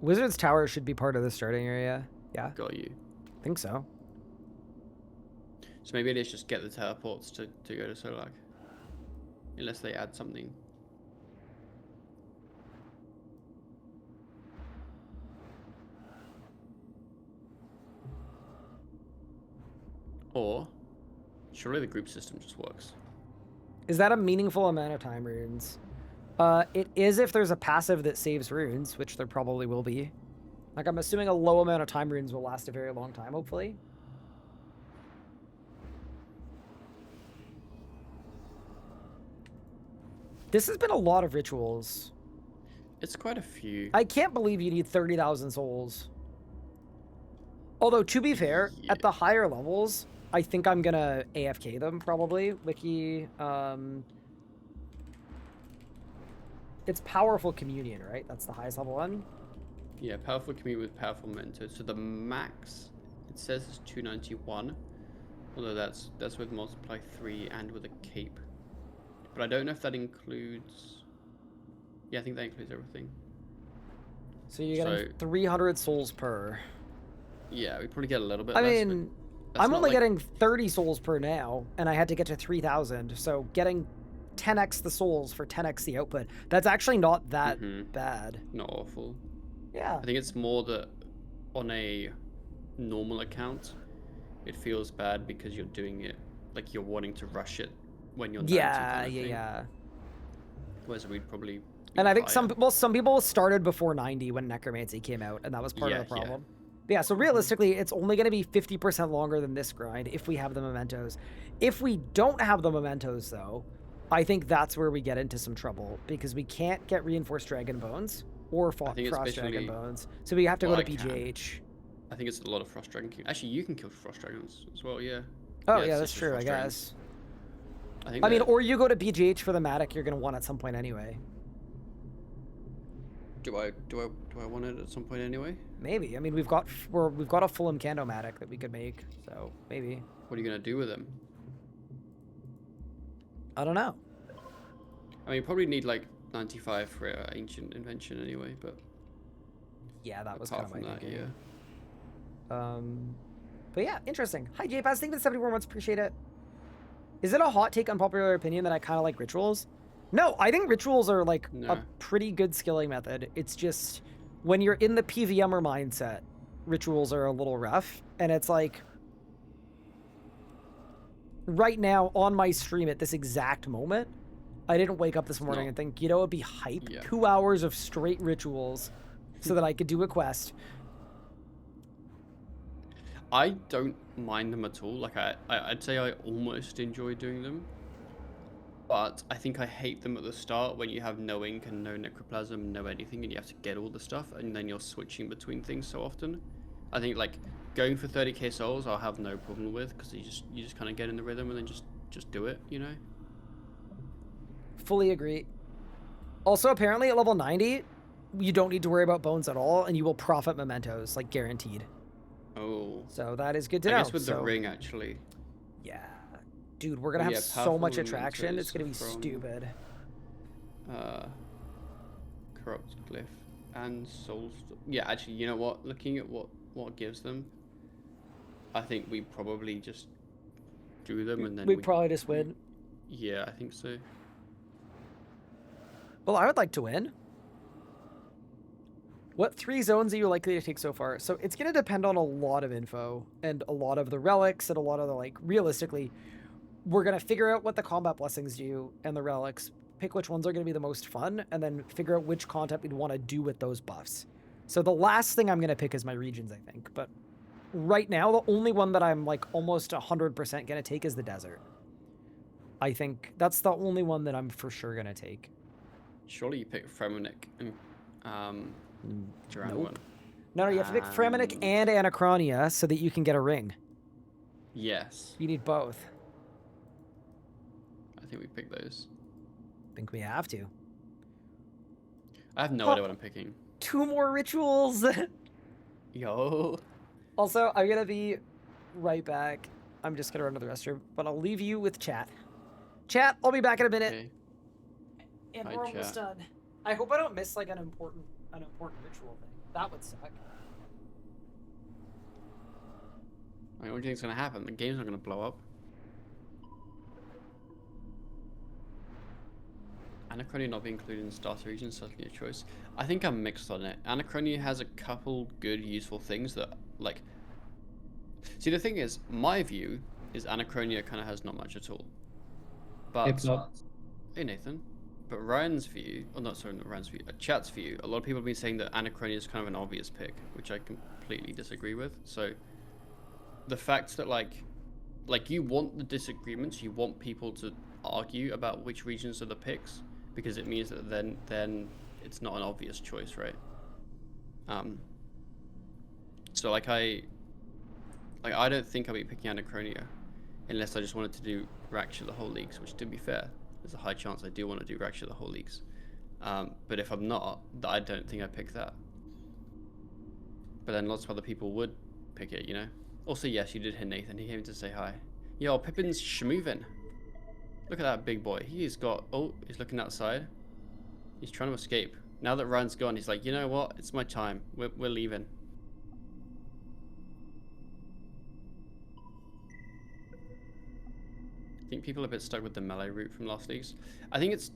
Wizard's Tower should be part of the starting area. Yeah, Got you. I think so. So maybe let's just get the teleports to go to Solak. Unless they add something. Or surely the group system just works. Is that a meaningful amount of time runes? It is if there's a passive that saves runes, which there probably will be. Like, I'm assuming a low amount of time runes will last a very long time, hopefully. This has been a lot of rituals. It's quite a few. I can't believe you need 30,000 souls. Although, to be fair, at the higher levels, I think I'm gonna AFK them, probably. Wiki, It's Powerful Communion, right? That's the highest level one? Yeah, powerful commute with powerful mentor. So the max, it says is 291. Although that's with multiply 3 and with a cape. But I don't know if that includes... Yeah, I think that includes everything. So you're getting 300 souls per. Yeah, we probably get a little bit I less, but mean, that's I'm not only like- getting 30 souls per now, and I had to get to 3,000. So getting 10x the souls for 10x the output, that's actually not that bad. Not awful. Yeah. I think it's more that on a normal account, it feels bad because you're doing it, like you're wanting to rush it when you're 90 Yeah, kind of thing. yeah. Whereas we'd probably... And I think higher. some people started before 90 when Necromancy came out, and that was part of the Yeah, yeah. problem. But yeah, so realistically, it's only going to be 50% longer than this grind if we have the mementos. If we don't have the mementos, though, I think that's where we get into some trouble, because we can't get reinforced dragon bones or I think it's frost dragon basically- bones. So we have to Well, go I to can. BGH. I think it's a lot of frost dragon. Actually, you can kill frost dragons as well. Yeah. Oh, it's yeah, that's just true, I frost dragons. guess. I mean, that- or you go to BGH for the Matic you're going to want at some point anyway. Do I want it at some point anyway? Maybe. I mean, we've got a full Incando Matic that we could make, so maybe. What are you gonna do with them? I don't know. I mean, you probably need like 95 for ancient invention anyway, but Yeah, that was apart kind of from my that, thinking. yeah. But yeah, interesting. Hi, JPaz. Thank you for the 74 months. Appreciate it. Is it a hot take, unpopular opinion, that I kind of like rituals? No, I think rituals are like a No. pretty good skilling method. It's just when you're in the PVMer mindset, rituals are a little rough, and it's like right now on my stream at this exact moment, I didn't wake up this morning and think, you know, it'd be hype, 2 hours of straight rituals so that I could do a quest. I don't mind them at all. Like I'd say I almost enjoy doing them, but I think I hate them at the start when you have no ink and no necroplasm, no anything, and you have to get all the stuff, and then you're switching between things so often. I think like going for 30k souls, I'll have no problem with, because you just kind of get in the rhythm and then just do it, you know. Fully agree. Also, apparently at level 90, you don't need to worry about bones at all, and you will profit mementos, like guaranteed. Oh. So that is good to know. I guess with the ring, actually. Yeah. Dude, we're going to have so much attraction. It's going to be stupid. Corrupt Glyph and Souls. Yeah, actually, you know what? Looking at what gives them, I think we probably just do them and then we probably just win. Yeah, I think so. Well, I would like to win. What 3 zones are you likely to take so far? So it's going to depend on a lot of info and a lot of the relics and a lot of the, like, realistically, we're going to figure out what the combat blessings do and the relics, pick which ones are going to be the most fun, and then figure out which content we'd want to do with those buffs. So the last thing I'm going to pick is my regions, I think. But right now, the only one that I'm, like, almost 100% going to take is the desert. I think that's the only one that I'm for sure going to take. Surely you pick Fremennik and Nope. No, you have to pick Fremennik and Anachronia so that you can get a ring. Yes. You need both. I think we pick those. I think we have to. I have no idea what I'm picking. 2 more rituals. Yo. Also, I'm going to be right back. I'm just going to run to the restroom, but I'll leave you with chat. Chat, I'll be back in a minute. Okay. And Hi, we're almost chat. done. I hope I don't miss like an important ritual thing. That would suck. I mean, what do you think's gonna happen? The game's not gonna blow up. Anachronia not being included in starter region is certainly a choice. I think I'm mixed on it. Anachronia has a couple good, useful things that, like... See, the thing is, my view is Anachronia kind of has not much at all. But... Hey, Nathan. But Ryan's view... Oh, not sorry, not Ryan's view. Chat's view, a lot of people have been saying that Anachronia is kind of an obvious pick, which I completely disagree with. So, the fact that, like you want the disagreements, you want people to argue about which regions are the picks, because it means that then it's not an obvious choice, right? So I don't think I'll be picking Anachronia unless I just wanted to do Rakshir the whole leagues, which, to be fair, there's a high chance I do want to do Rakshir the whole leagues. But if I'm not, I don't think I pick that. But then lots of other people would pick it, you know? Also, yes, you did hear Nathan. He came to say hi. Yo, Pippin's schmoovin'. Look at that big boy. He's got... Oh, he's looking outside. He's trying to escape. Now that Ryan's gone, he's like, you know what? It's my time. We're leaving. I think people are a bit stuck with the melee route from last leagues. I think it's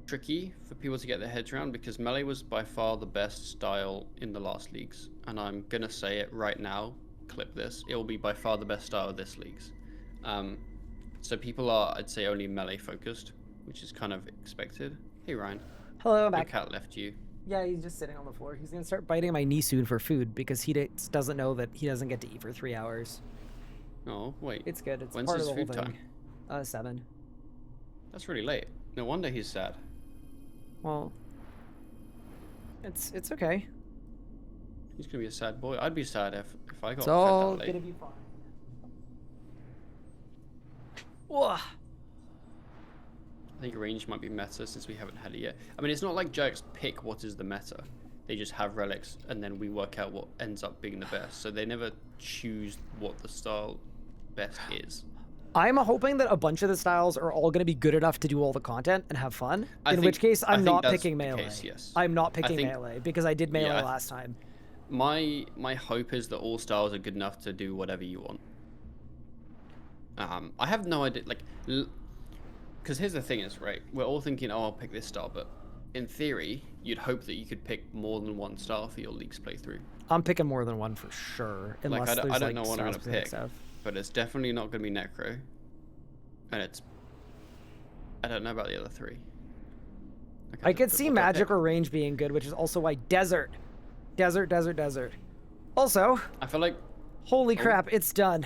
tricky for people to get their heads around because melee was by far the best style in the last leagues. And I'm going to say it right now. Clip this. It will be by far the best style of this leagues. So people are, I'd say, only melee focused, which is kind of expected. Hey, Ryan. Hello, I'm Your back. cat left you. Yeah, he's just sitting on the floor. He's going to start biting my knee soon for food because he doesn't know that he doesn't get to eat for 3 hours. Oh, wait. It's good. It's When's part his of the whole food thing. time? 7. That's really late. No wonder he's sad. Well, it's okay. He's gonna be a sad boy. I'd be sad if I got It's fed all that late. gonna be fine. Whoa. I think range might be meta since we haven't had it yet. I mean, it's not like Jerks pick what is the meta. They just have relics and then we work out what ends up being the best. So they never choose what the style best is. I'm hoping that a bunch of the styles are all going to be good enough to do all the content and have fun. In which case, I'm not picking melee. Yes. I'm not picking melee because I did melee last time. My hope is that all styles are good enough to do whatever you want. I have no idea, like, because here's the thing is, right, we're all thinking, oh, I'll pick this style, but in theory, you'd hope that you could pick more than one style for your League's playthrough. I'm picking more than one for sure. Unless Like, I there's, don't know what I'm going to style-specific pick, stuff. but it's definitely not going to be Necro. And it's... I don't know about the other three. I could see magic or range being good, which is also why desert. Desert. Also, I feel like... Holy crap, it's done.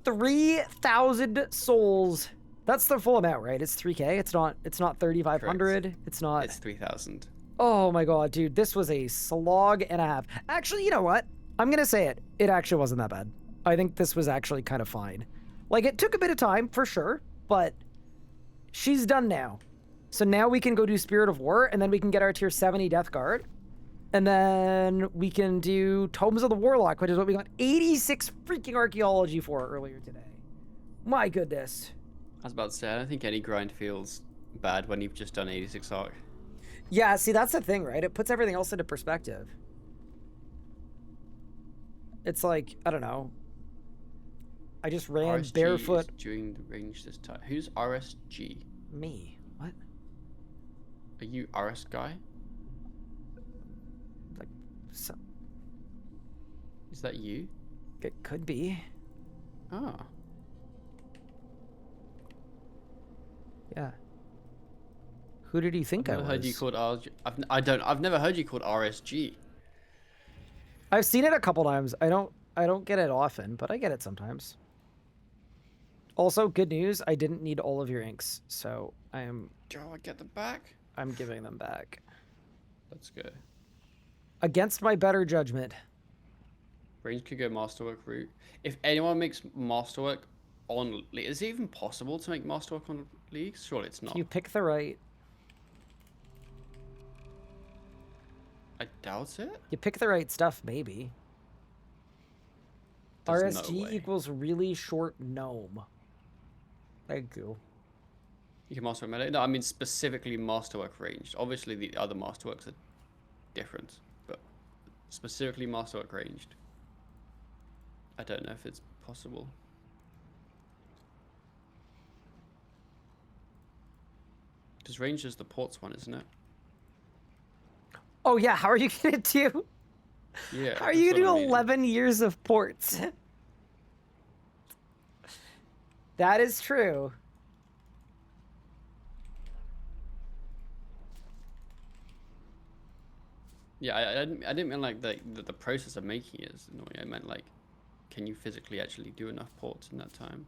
3,000 souls. That's the full amount, right? It's 3K. It's not 3,500. It's not... It's 3,000. Oh my god, dude. This was a slog and a half. Actually, you know what? I'm going to say it. It actually wasn't that bad. I think this was actually kind of fine. Like, it took a bit of time, for sure, but she's done now. So now we can go do Spirit of War, and then we can get our tier 70 Death Guard. And then we can do Tomes of the Warlock, which is what we got 86 freaking archaeology for earlier today. My goodness. I was about to say, I don't think any grind feels bad when you've just done 86 arc. Yeah, see, that's the thing, right? It puts everything else into perspective. It's like, I don't know. I just ran RSG barefoot. is during the range this time. Who's RSG? Me. What? Are you RS guy? Like, so... Is that you? It could be. Ah. Yeah. Who did you think I I've was? never heard you called RSG. I've never heard you called RSG. I've seen it a couple times. I don't get it often, but I get it sometimes. Also, good news, I didn't need all of your inks, so I am... Do I get them back? I'm giving them back. Let's go. Against my better judgment. Range could go Masterwork route. If anyone makes Masterwork on... Is it even possible to make Masterwork on Leagues? Surely it's not. You pick the right. I doubt it. You pick the right stuff, maybe. There's no RSG way. equals really short gnome. Thank you. You can Masterwork melee? No, I mean specifically Masterwork ranged. Obviously the other Masterworks are different, but specifically Masterwork ranged. I don't know if it's possible. Because ranged is the ports one, isn't it? Oh yeah, how are you gonna do? Yeah. How are you that's gonna what do I mean. 11 years of ports? That is true. Yeah, I didn't mean like the process of making it is annoying. I meant like, can you physically actually do enough ports in that time?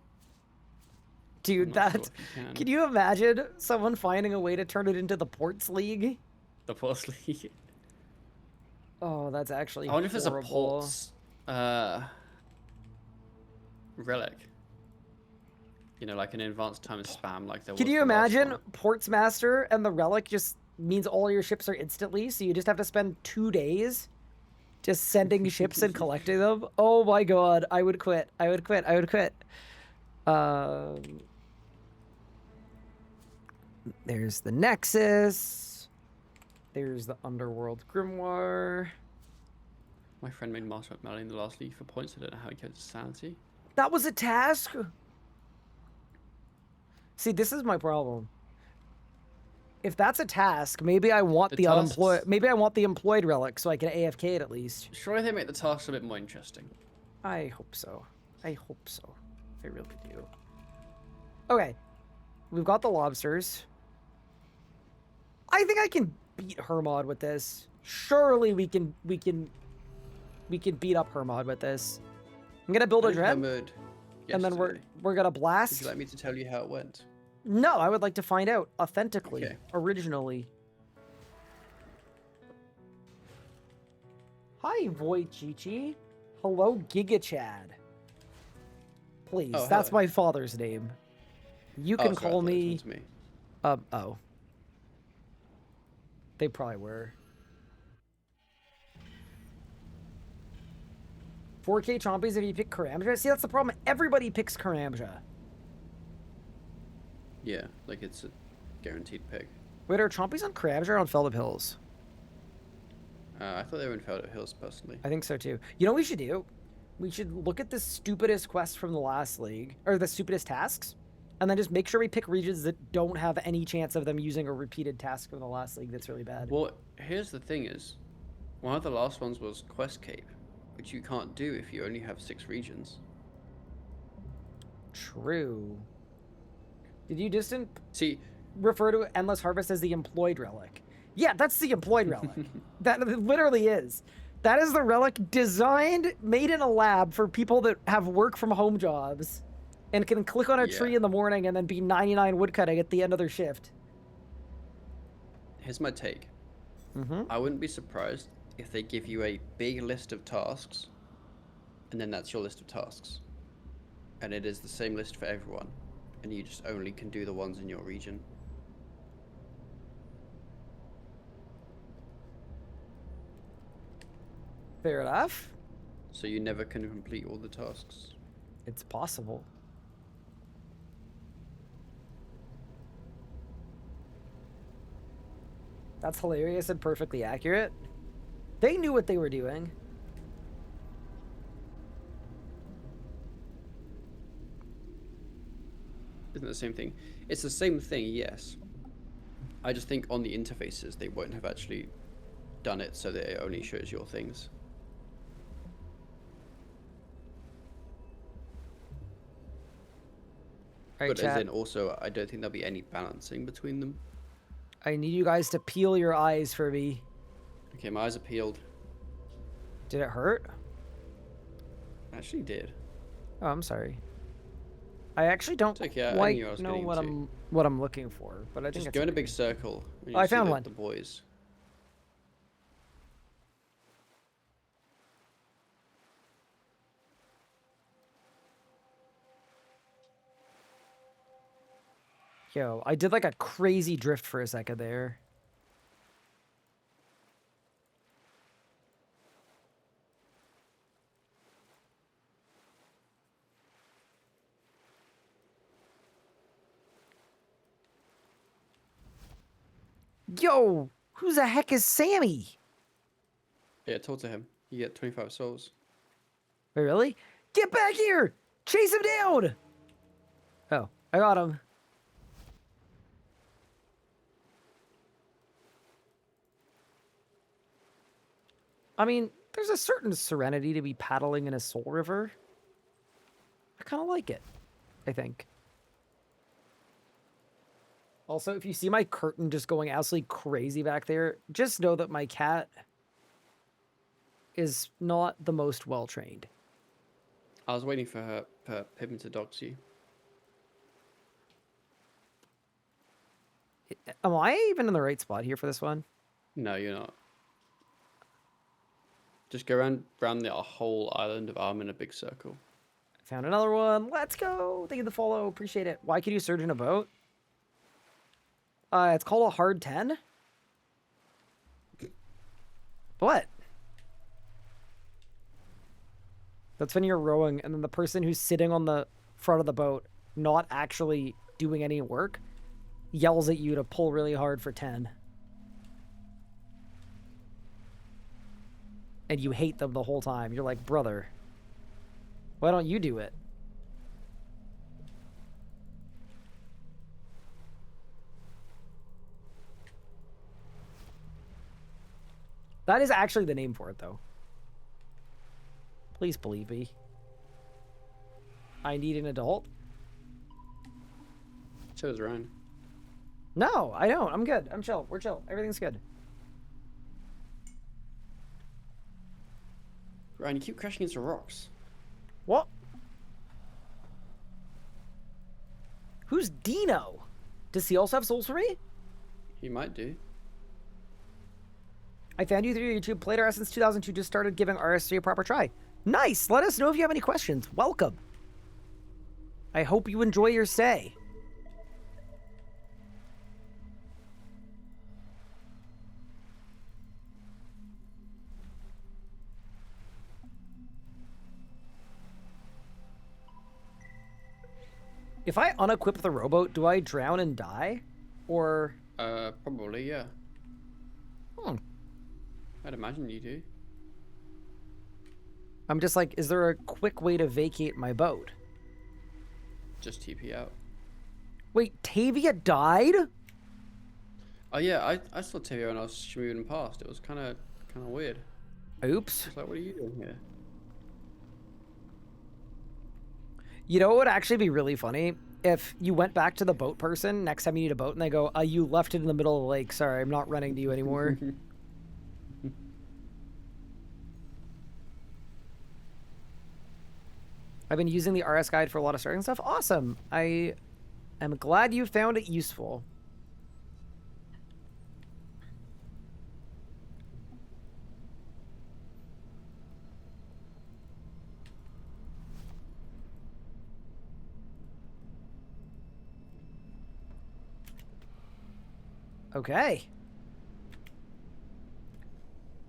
Dude, I'm not sure that... if you can. Can you imagine someone finding a way to turn it into the Ports League? The ports league. Oh, that's actually I wonder if there's a horrible. ports relic. You know, like an advanced time spam, like there was. Can you the last imagine one. Ports Master and the Relic just means all your ships are instantly, so you just have to spend 2 days just sending ships and collecting them? Oh my god, I would quit. I would quit. There's the Nexus. There's the Underworld Grimoire. My friend made Masterwork melee in the last league for points. I don't know how he kept his sanity. That was a task? See, this is my problem. If that's a task, maybe I want the unemployed. tasks- Maybe I want the employed relic so I can AFK it at least. Surely they make the tasks a bit more interesting. I hope so. I hope so. I really do. Okay, we've got the lobsters. I think I can beat Hermod with this. Surely we can beat up Hermod with this. I'm gonna build a dread, and then we're gonna blast. Would you like me to tell you how it went? No, I would like to find out authentically, Okay. originally. Hi, Void Chichi. Hello, Giga Chad. Please, Oh, that's hello. my father's name. You Oh, can sorry, I call thought it me. was me. Oh. They probably were. 4K Chompies if you pick Karamja? See, that's the problem. Everybody picks Karamja. Yeah, like it's a guaranteed pick. Wait, are Chompies on Karamja or on Feldip Hills? I thought they were in Feldip Hills personally. I think so too. You know what we should do? We should look at the stupidest quest from the last league, or the stupidest tasks, And then just make sure we pick regions that don't have any chance of them using a repeated task from the last league that's really bad. Well, here's the thing is, one of the last ones was Quest Cape, which you can't do if you only have 6 regions. True. Did you just See, refer to Endless Harvest as the employed relic? Yeah, that's the employed relic. That it literally is. That is the relic designed, made in a lab for people that have work from home jobs and can click on a tree in the morning and then be 99 woodcutting at the end of their shift. here's my take. I wouldn't be surprised if they give you a big list of tasks, and then that's your list of tasks. And it is the same list for everyone, and you just only can do the ones in your region. Fair enough. So you never can complete all the tasks. It's possible. That's hilarious and perfectly accurate. They knew what they were doing. Isn't it the same thing? It's the same thing, yes. I just think on the interfaces they won't have actually done it so that it only shows your things. Alright, But as in also, I don't think there'll be any balancing between them. I need you guys to peel your eyes for me. Okay, my eyes are peeled. Did it hurt? Actually did. Oh, I'm sorry. I actually don't okay, I quite knew I was know getting what I'm looking for, but I think Just it's go in a okay. big circle. When Oh, I you see found the, one. The boys. Yo, I did like a crazy drift for a second there. Yo, who the heck is Sammy? Yeah, talk to him. You get 25 souls. Wait, really? Get back here! Chase him down! Oh, I got him. I mean, there's a certain serenity to be paddling in a soul river. I kind of like it, I think. Also, if you see my curtain just going absolutely crazy back there, just know that my cat is not the most well-trained. I was waiting for him to dox you. Am I even in the right spot here for this one? No, you're not. Just go around the whole island of Arm in a big circle. Found another one. Let's go. Thank you for the follow. Appreciate it. Why could you surge in a boat? It's called a hard 10. What? That's when you're rowing and then the person who's sitting on the front of the boat, not actually doing any work, yells at you to pull really hard for 10. And you hate them the whole time. You're like, brother, why don't you do it? That is actually the name for it, though. Please believe me. I need an adult. So is Ryan. No, I don't. I'm good. I'm chill. We're chill. Everything's good. Ryan, you keep crashing into rocks. What? Who's Dino? Does he also have souls for me? He might do. I found you through YouTube. Played RS since 2002. Just started giving RS3 a proper try. Nice. Let us know if you have any questions. Welcome. I hope you enjoy your stay. If I unequip the rowboat, do I drown and die? Or... Probably, yeah. Hmm. I'd imagine you do. I'm just like, is there a quick way to vacate my boat? Just TP out. Wait, Tavia died? Oh yeah, I saw Tavia when I was shooting past. It was kind of weird. Oops. It's like, what are you doing here? You know what would actually be really funny? If you went back to the boat person next time you need a boat and they go, you left it in the middle of the lake. Sorry, I'm not running to you anymore. I've been using the RS guide for a lot of starting stuff. Awesome. I am glad you found it useful. Okay.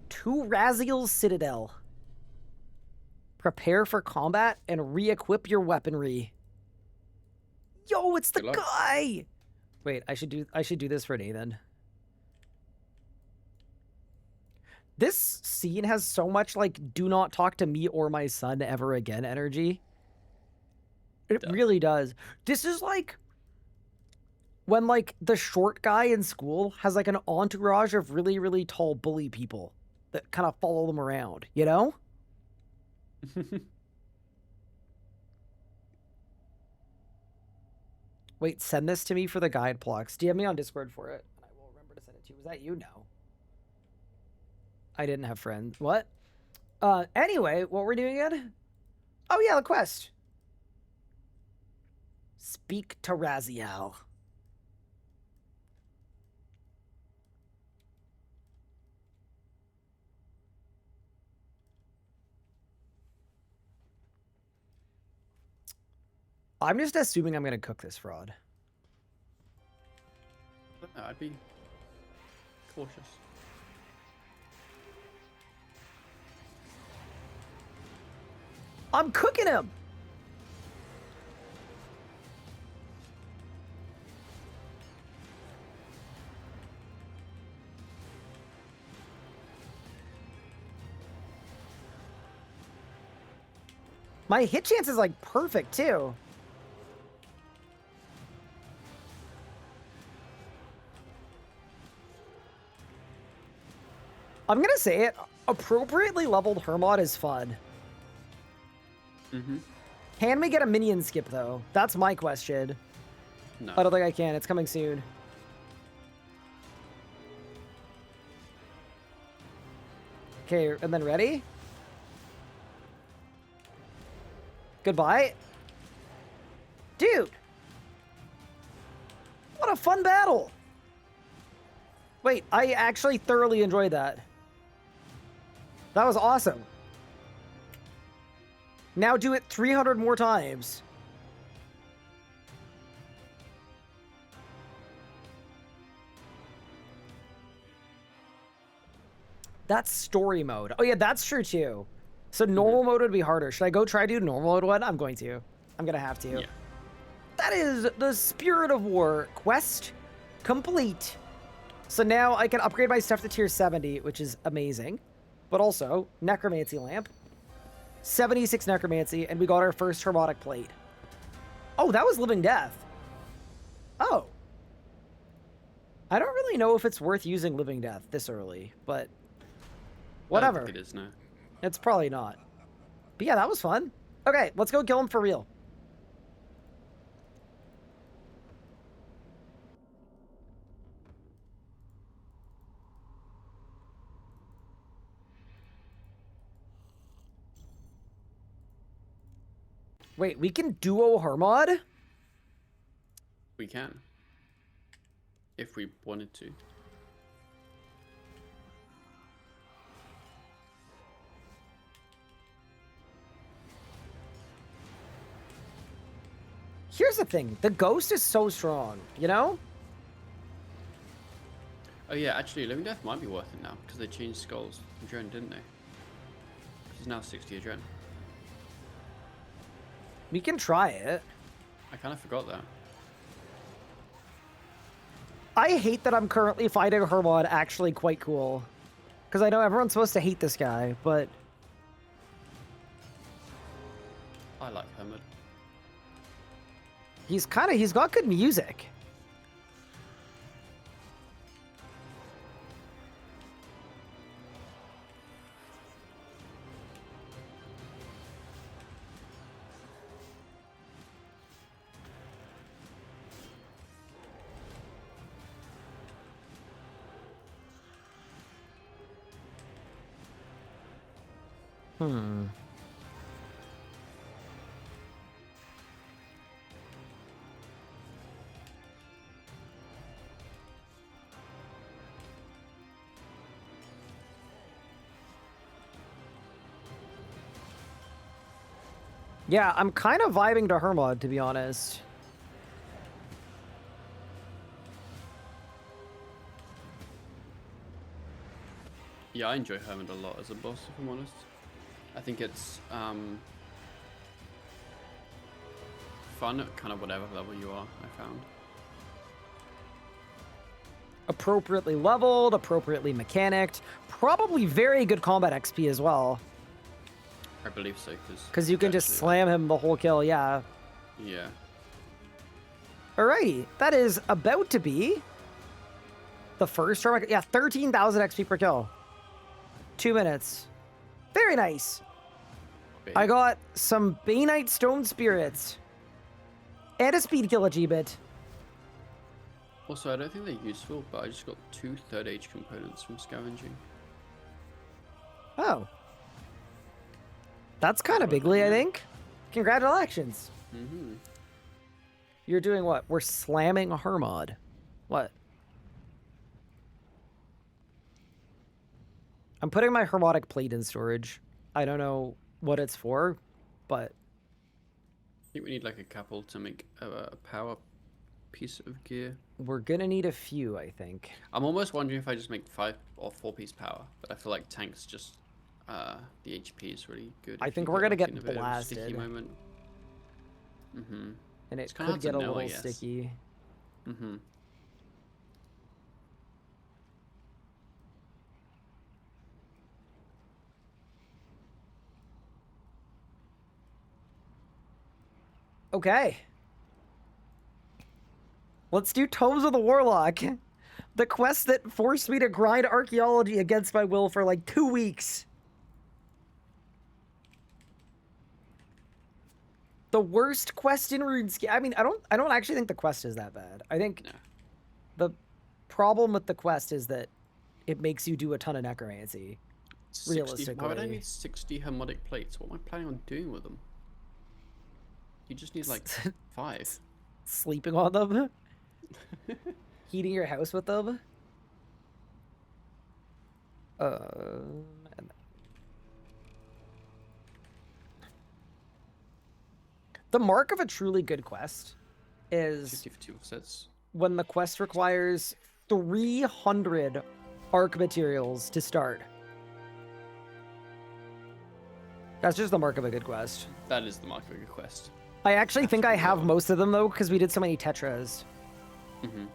To Raziel's Citadel. Prepare for combat and re-equip your weaponry. Yo, it's the guy! Wait, I should do this for Nathan. This scene has so much like do not talk to me or my son ever again energy. It really does. This is like when like the short guy in school has like an entourage of really, really tall bully people that kind of follow them around, you know? Wait, send this to me for the guide blocks. DM me on Discord for it, and I will remember to send it to you. Was that you? No. I didn't have friends. What? Anyway, what we're doing again? Oh yeah, the quest. Speak to Raziel. I'm just assuming I'm going to cook this fraud. No, I'd be cautious. I'm cooking him! My hit chance is like perfect too. I'm gonna say it, appropriately leveled Hermod is fun. Mm-hmm. Can we get a minion skip though? That's my question. No. I don't think I can, it's coming soon. Okay, and then ready? Goodbye. Dude! What a fun battle! Wait, I actually thoroughly enjoyed that. That was awesome. Now do it 300 more times. That's story mode. Oh yeah, that's true too. So normal mode would be harder. Should I go try to do normal mode one? I'm going to. I'm gonna have to. Yeah. That is the Spirit of War quest complete. So now I can upgrade my stuff to tier 70, which is amazing. But also, Necromancy Lamp. 76 Necromancy, and we got our first Hermotic Plate. Oh, that was Living Death. Oh. I don't really know if it's worth using Living Death this early, but whatever. I don't think it is now. It's probably not. But yeah, that was fun. Okay, let's go kill him for real. Wait, we can duo Hermod? We can. If we wanted to. Here's the thing. The Ghost is so strong, you know? Oh yeah, actually, Living Death might be worth it now, because they changed Skulls Adren, didn't they? It's now 60 Adren. We can try it. I kind of forgot that. I hate that I'm currently fighting Hermod actually quite cool. Because I know everyone's supposed to hate this guy, but... I like Hermod. He's got good music. Yeah, I'm kind of vibing to Hermod, to be honest. Yeah, I enjoy Hermod a lot as a boss, if I'm honest. I think it's fun at kind of whatever level you are, I found. Appropriately leveled, appropriately mechanicked, probably very good combat XP as well. I believe so, because you can just slam him the whole kill, yeah. Yeah. Alrighty, that is about to be the first turn. Yeah, 13,000 XP per kill. 2 minutes. Very nice. I got some Banite Stone Spirits. And a speed kill achievement. Also, I don't think they're useful, but I just got 2 third age components from scavenging. Oh. That's kind of bigly, I think. Congratulations. Mm-hmm. You're doing what? We're slamming Hermod. What? I'm putting my Hermotic plate in storage. I don't know what it's for, but... I think we need like a couple to make a power piece of gear. We're gonna need a few, I think. I'm almost wondering if I just make 5 or 4 piece power, but I feel like tanks just... the HP is really good. I if think you we're gonna like, get in a bit of a sticky blasted. moment. Mm-hmm. And it It's kinda could hard to get a know, I little guess. sticky. Mm-hmm. Okay. Let's do Tomes of the Warlock. The quest that forced me to grind archaeology against my will for like 2 weeks. The worst quest in RuneScape. I mean, I don't actually think the quest is that bad. I think the problem with the quest is that it makes you do a ton of necromancy. 60, Realistically. why would I need 60 hermetic plates? What am I planning on doing with them? You just need like 5. Sleeping on them? Heating your house with them? The mark of a truly good quest is 50 for 2 sets. when the quest requires 300 arc materials to start. That's just the mark of a good quest. That is the mark of a good quest. I actually think I have most of them though, because we did so many tetras. Mm-hmm.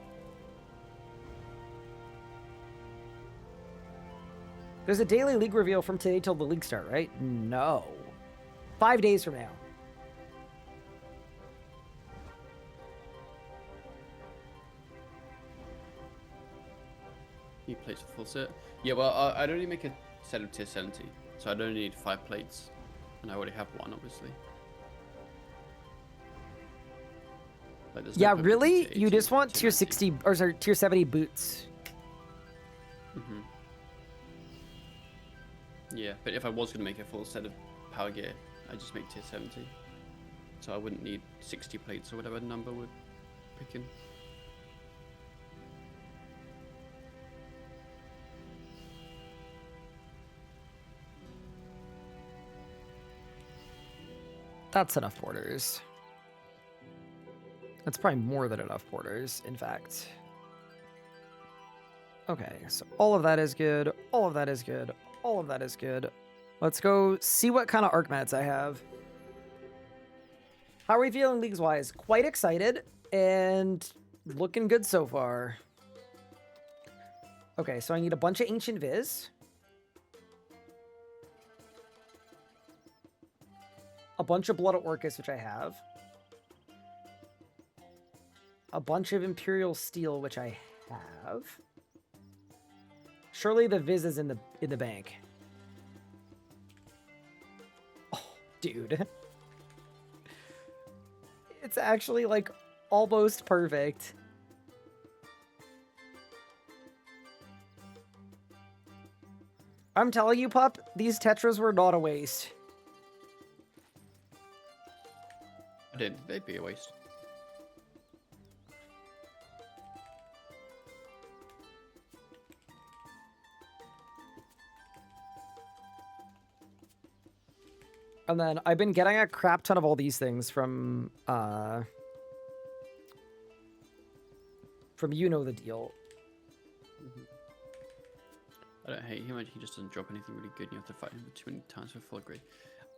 There's a daily league reveal from today till the league start, right? No. 5 days from now. Need plates for full set? Yeah, well, I'd only make a set of tier 70, so I'd only need 5 plates. And I already have 1, obviously. Like, there's no Yeah, point really? making tier You 80, just want tier 90. 60, or sorry, tier 70 boots. Mm-hmm. Yeah, but if I was going to make a full set of power gear, I'd just make tier 70. So I wouldn't need 60 plates or whatever number we're picking. That's enough porters. That's probably more than enough porters, in fact. Okay, so all of that is good. All of that is good. All of that is good. Let's go see what kind of arc mats I have. How are we feeling leagues-wise? Quite excited and looking good so far. Okay, so I need a bunch of Ancient Viz. A bunch of Blood of Orcus, which I have. a bunch of Imperial Steel, which I have. Surely the Viz is in the bank. Oh, dude. It's actually like almost perfect. I'm telling you, pup, these Tetras were not a waste. They'd be a waste. And then I've been getting a crap ton of all these things from you know the deal. I don't hate him. He just doesn't drop anything really good. And you have to fight him too many times for full grade.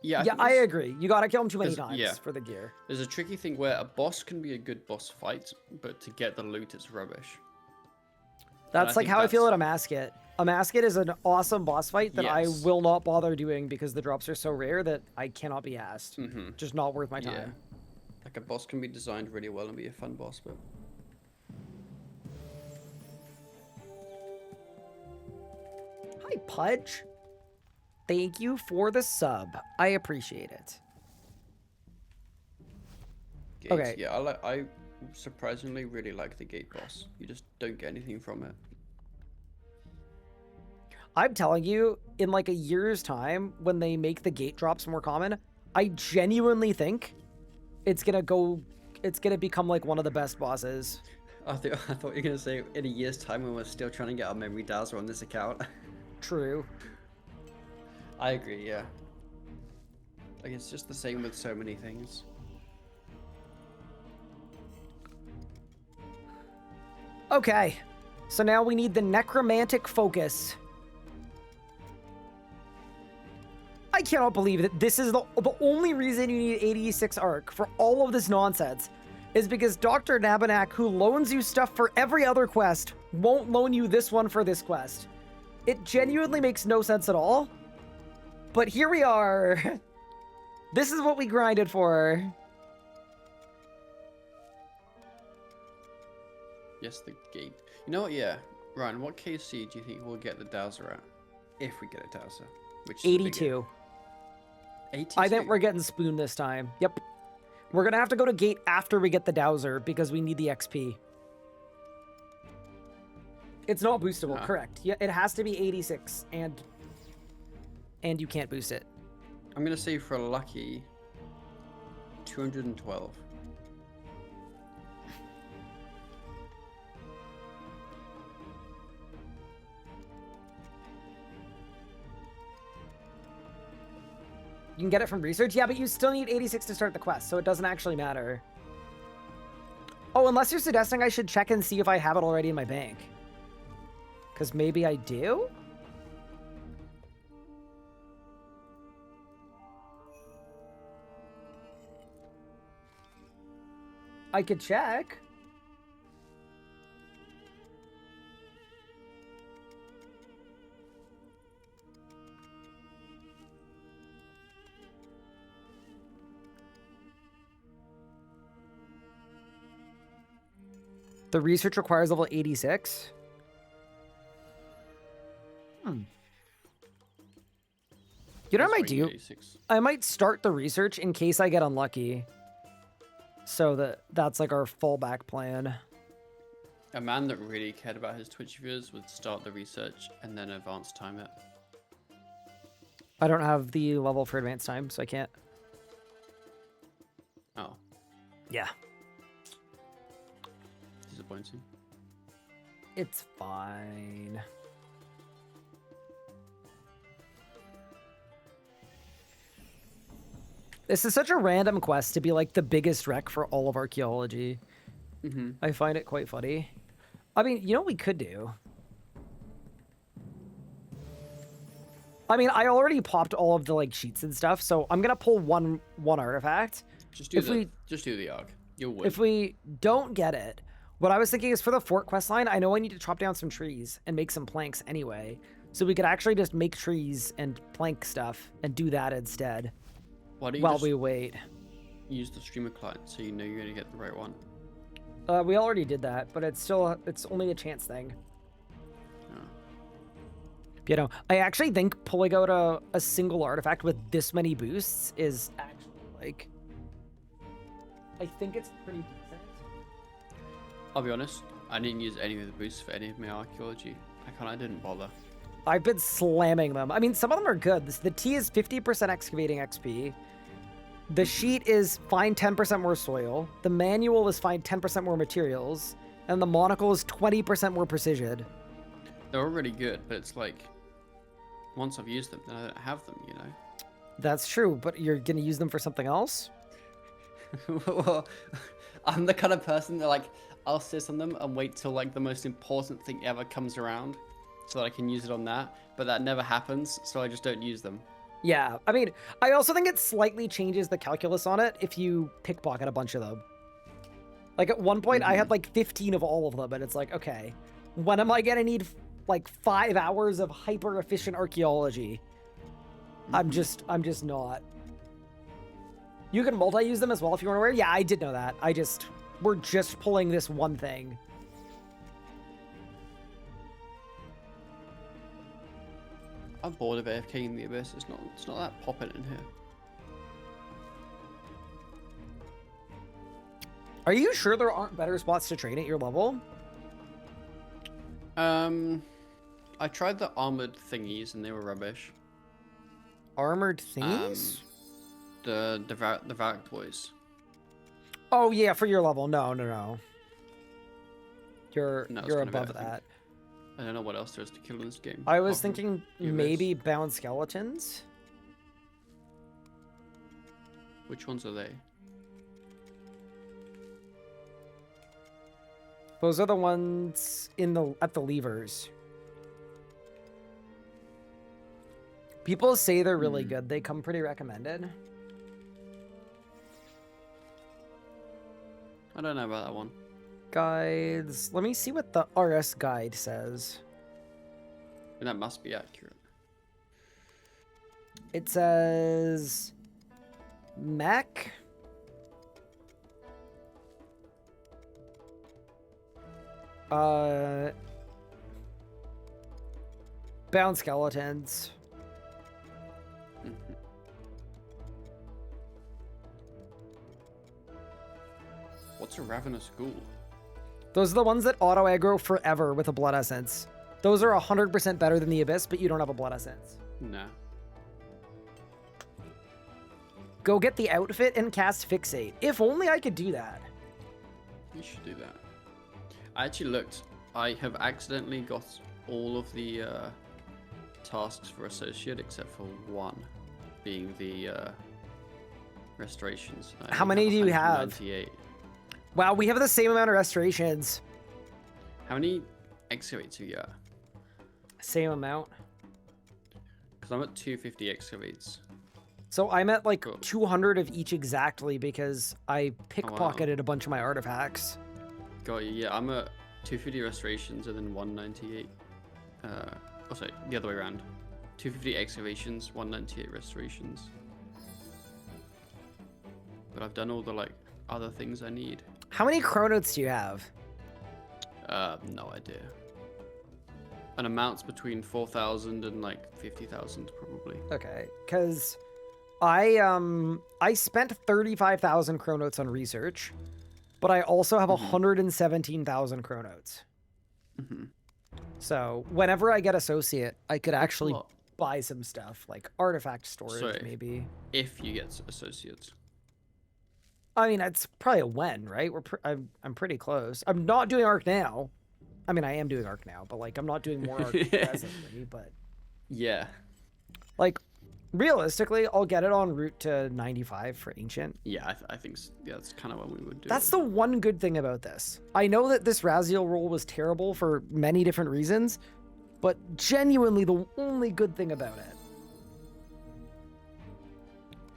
Yeah, I agree. You gotta kill him too many times yeah. for the gear. There's a tricky thing where a boss can be a good boss fight, but to get the loot, it's rubbish. That's like how I feel at a Amasket. Amasket is an awesome boss fight that I will not bother doing because the drops are so rare that I cannot be asked. Just not worth my time. Yeah. Like a boss can be designed really well and be a fun boss, but... Hi, Pudge. Thank you for the sub. I appreciate it. Gates, okay. Yeah, I surprisingly really like the gate boss. You just don't get anything from it. I'm telling you, in like a year's time, when they make the gate drops more common, I genuinely think it's gonna become like one of the best bosses. I thought you were gonna say in a year's time when we're still trying to get our memory dowser on this account. True. I agree, yeah. Like, it's just the same with so many things. Okay, so now we need the necromantic focus. I cannot believe that this is the only reason you need 86 arc for all of this nonsense is because Dr. Nabanak, who loans you stuff for every other quest, won't loan you this one for this quest. It genuinely makes no sense at all. But here we are. This is what we grinded for. Yes, the gate. You know what, yeah. Ryan, what KC do you think we'll get the dowser at? If we get a dowser. Which is 82. 82? I think we're getting spooned this time. Yep. We're going to have to go to gate after we get the dowser because we need the XP. It's not boostable, correct. Yeah, it has to be 86 and you can't boost it. I'm going to say for a lucky 212. You can get it from research? Yeah, but you still need 86 to start the quest, so it doesn't actually matter. Oh, unless you're suggesting I should check and see if I have it already in my bank. Because maybe I do? I could check. The research requires level 86. You know what I might do? 86. I might start the research in case I get unlucky. So that's like our fallback plan. A man that really cared about his Twitch viewers would start the research and then advance time it. I don't have the level for advanced time, so I can't. Oh. Yeah. Disappointing. It's fine. This is such a random quest to be like the biggest wreck for all of archaeology. I find it quite funny. I mean, you know what we could do? I mean, I already popped all of the like sheets and stuff, so I'm gonna pull one artifact. Just do the arc. You'll win. If we don't get it, what I was thinking is for the fort quest line, I know I need to chop down some trees and make some planks anyway. So we could actually just make trees and plank stuff and do that instead. Why don't you while just we wait? Use the streamer client so you know you're gonna get the right one. We already did that, but it's only a chance thing. You know, I actually think pulling out a single artifact with this many boosts is actually like, I think it's pretty decent. I'll be honest, I didn't use any of the boosts for any of my archaeology. I didn't bother. I've been slamming them. I mean, some of them are good. The T is 50% excavating XP. The sheet is find 10% more soil. The manual is find 10% more materials. And the monocle is 20% more precision. They're already good, but it's like, once I've used them, then I don't have them, you know? That's true, but you're going to use them for something else? Well, I'm the kind of person that, like, I'll sit on them and wait till, like, the most important thing ever comes around so that I can use it on that. But that never happens, so I just don't use them. Yeah, I mean, I also think it slightly changes the calculus on it if you pickpocket a bunch of them. Like, at one point, I had, like, 15 of all of them, and it's like, okay, when am I going to need, like, 5 hours of hyper-efficient archaeology? I'm just not. You can multi-use them as well if you want to wear. Yeah, I did know that. We're just pulling this one thing. I'm bored of AFK in the Abyss. It's not that popping in here. Are you sure there aren't better spots to train at your level? I tried the armored thingies and they were rubbish. Armored thingies? The Varric boys. Oh yeah, for your level. No. You're No, it's kind of above it, I think. that. I don't know what else there is to kill in this game. I was apart from thinking the Abyss. maybe bound skeletons. Which ones are they? Those are the ones at the levers. People say they're really good. They come pretty recommended. I don't know about that one. Guides. Let me see what the RS guide says. And that must be accurate. It says mech. Bound skeletons. What's a ravenous ghoul? Those are the ones that auto aggro forever with a blood essence. Those are 100% better than the Abyss, but you don't have a blood essence. Nah. Go get the outfit and cast Fixate. If only I could do that. You should do that. I actually looked. I have accidentally got all of the tasks for Associate except for one, being the restorations. How many do you have? 198. Wow, we have the same amount of restorations. How many excavates have you got? Same amount. Because I'm at 250 excavates. So I'm at like 200 of each exactly because I wow. pickpocketed a bunch of my artifacts. Got you. Yeah, I'm at 250 restorations and then 198. Oh, sorry, the other way around. 250 excavations, 198 restorations. But I've done all the like other things I need. How many chronotes do you have? No idea. An amount's between 4,000 and like 50,000 probably. Okay, because I spent 35,000 chronotes on research, but I also have 117,000 chronotes. So whenever I get associate, I could actually buy some stuff like artifact storage, maybe. If you get associates. I mean, it's probably a when, right? I'm pretty close. I'm not doing Arc now. I mean, I am doing Arc now, but like I'm not doing more Arc presently. But yeah, like realistically, I'll get it en route to 95 for Ancient. Yeah, I think yeah, that's kind of what we would do. That's the one good thing about this. I know that this Raziel roll was terrible for many different reasons, but genuinely the only good thing about it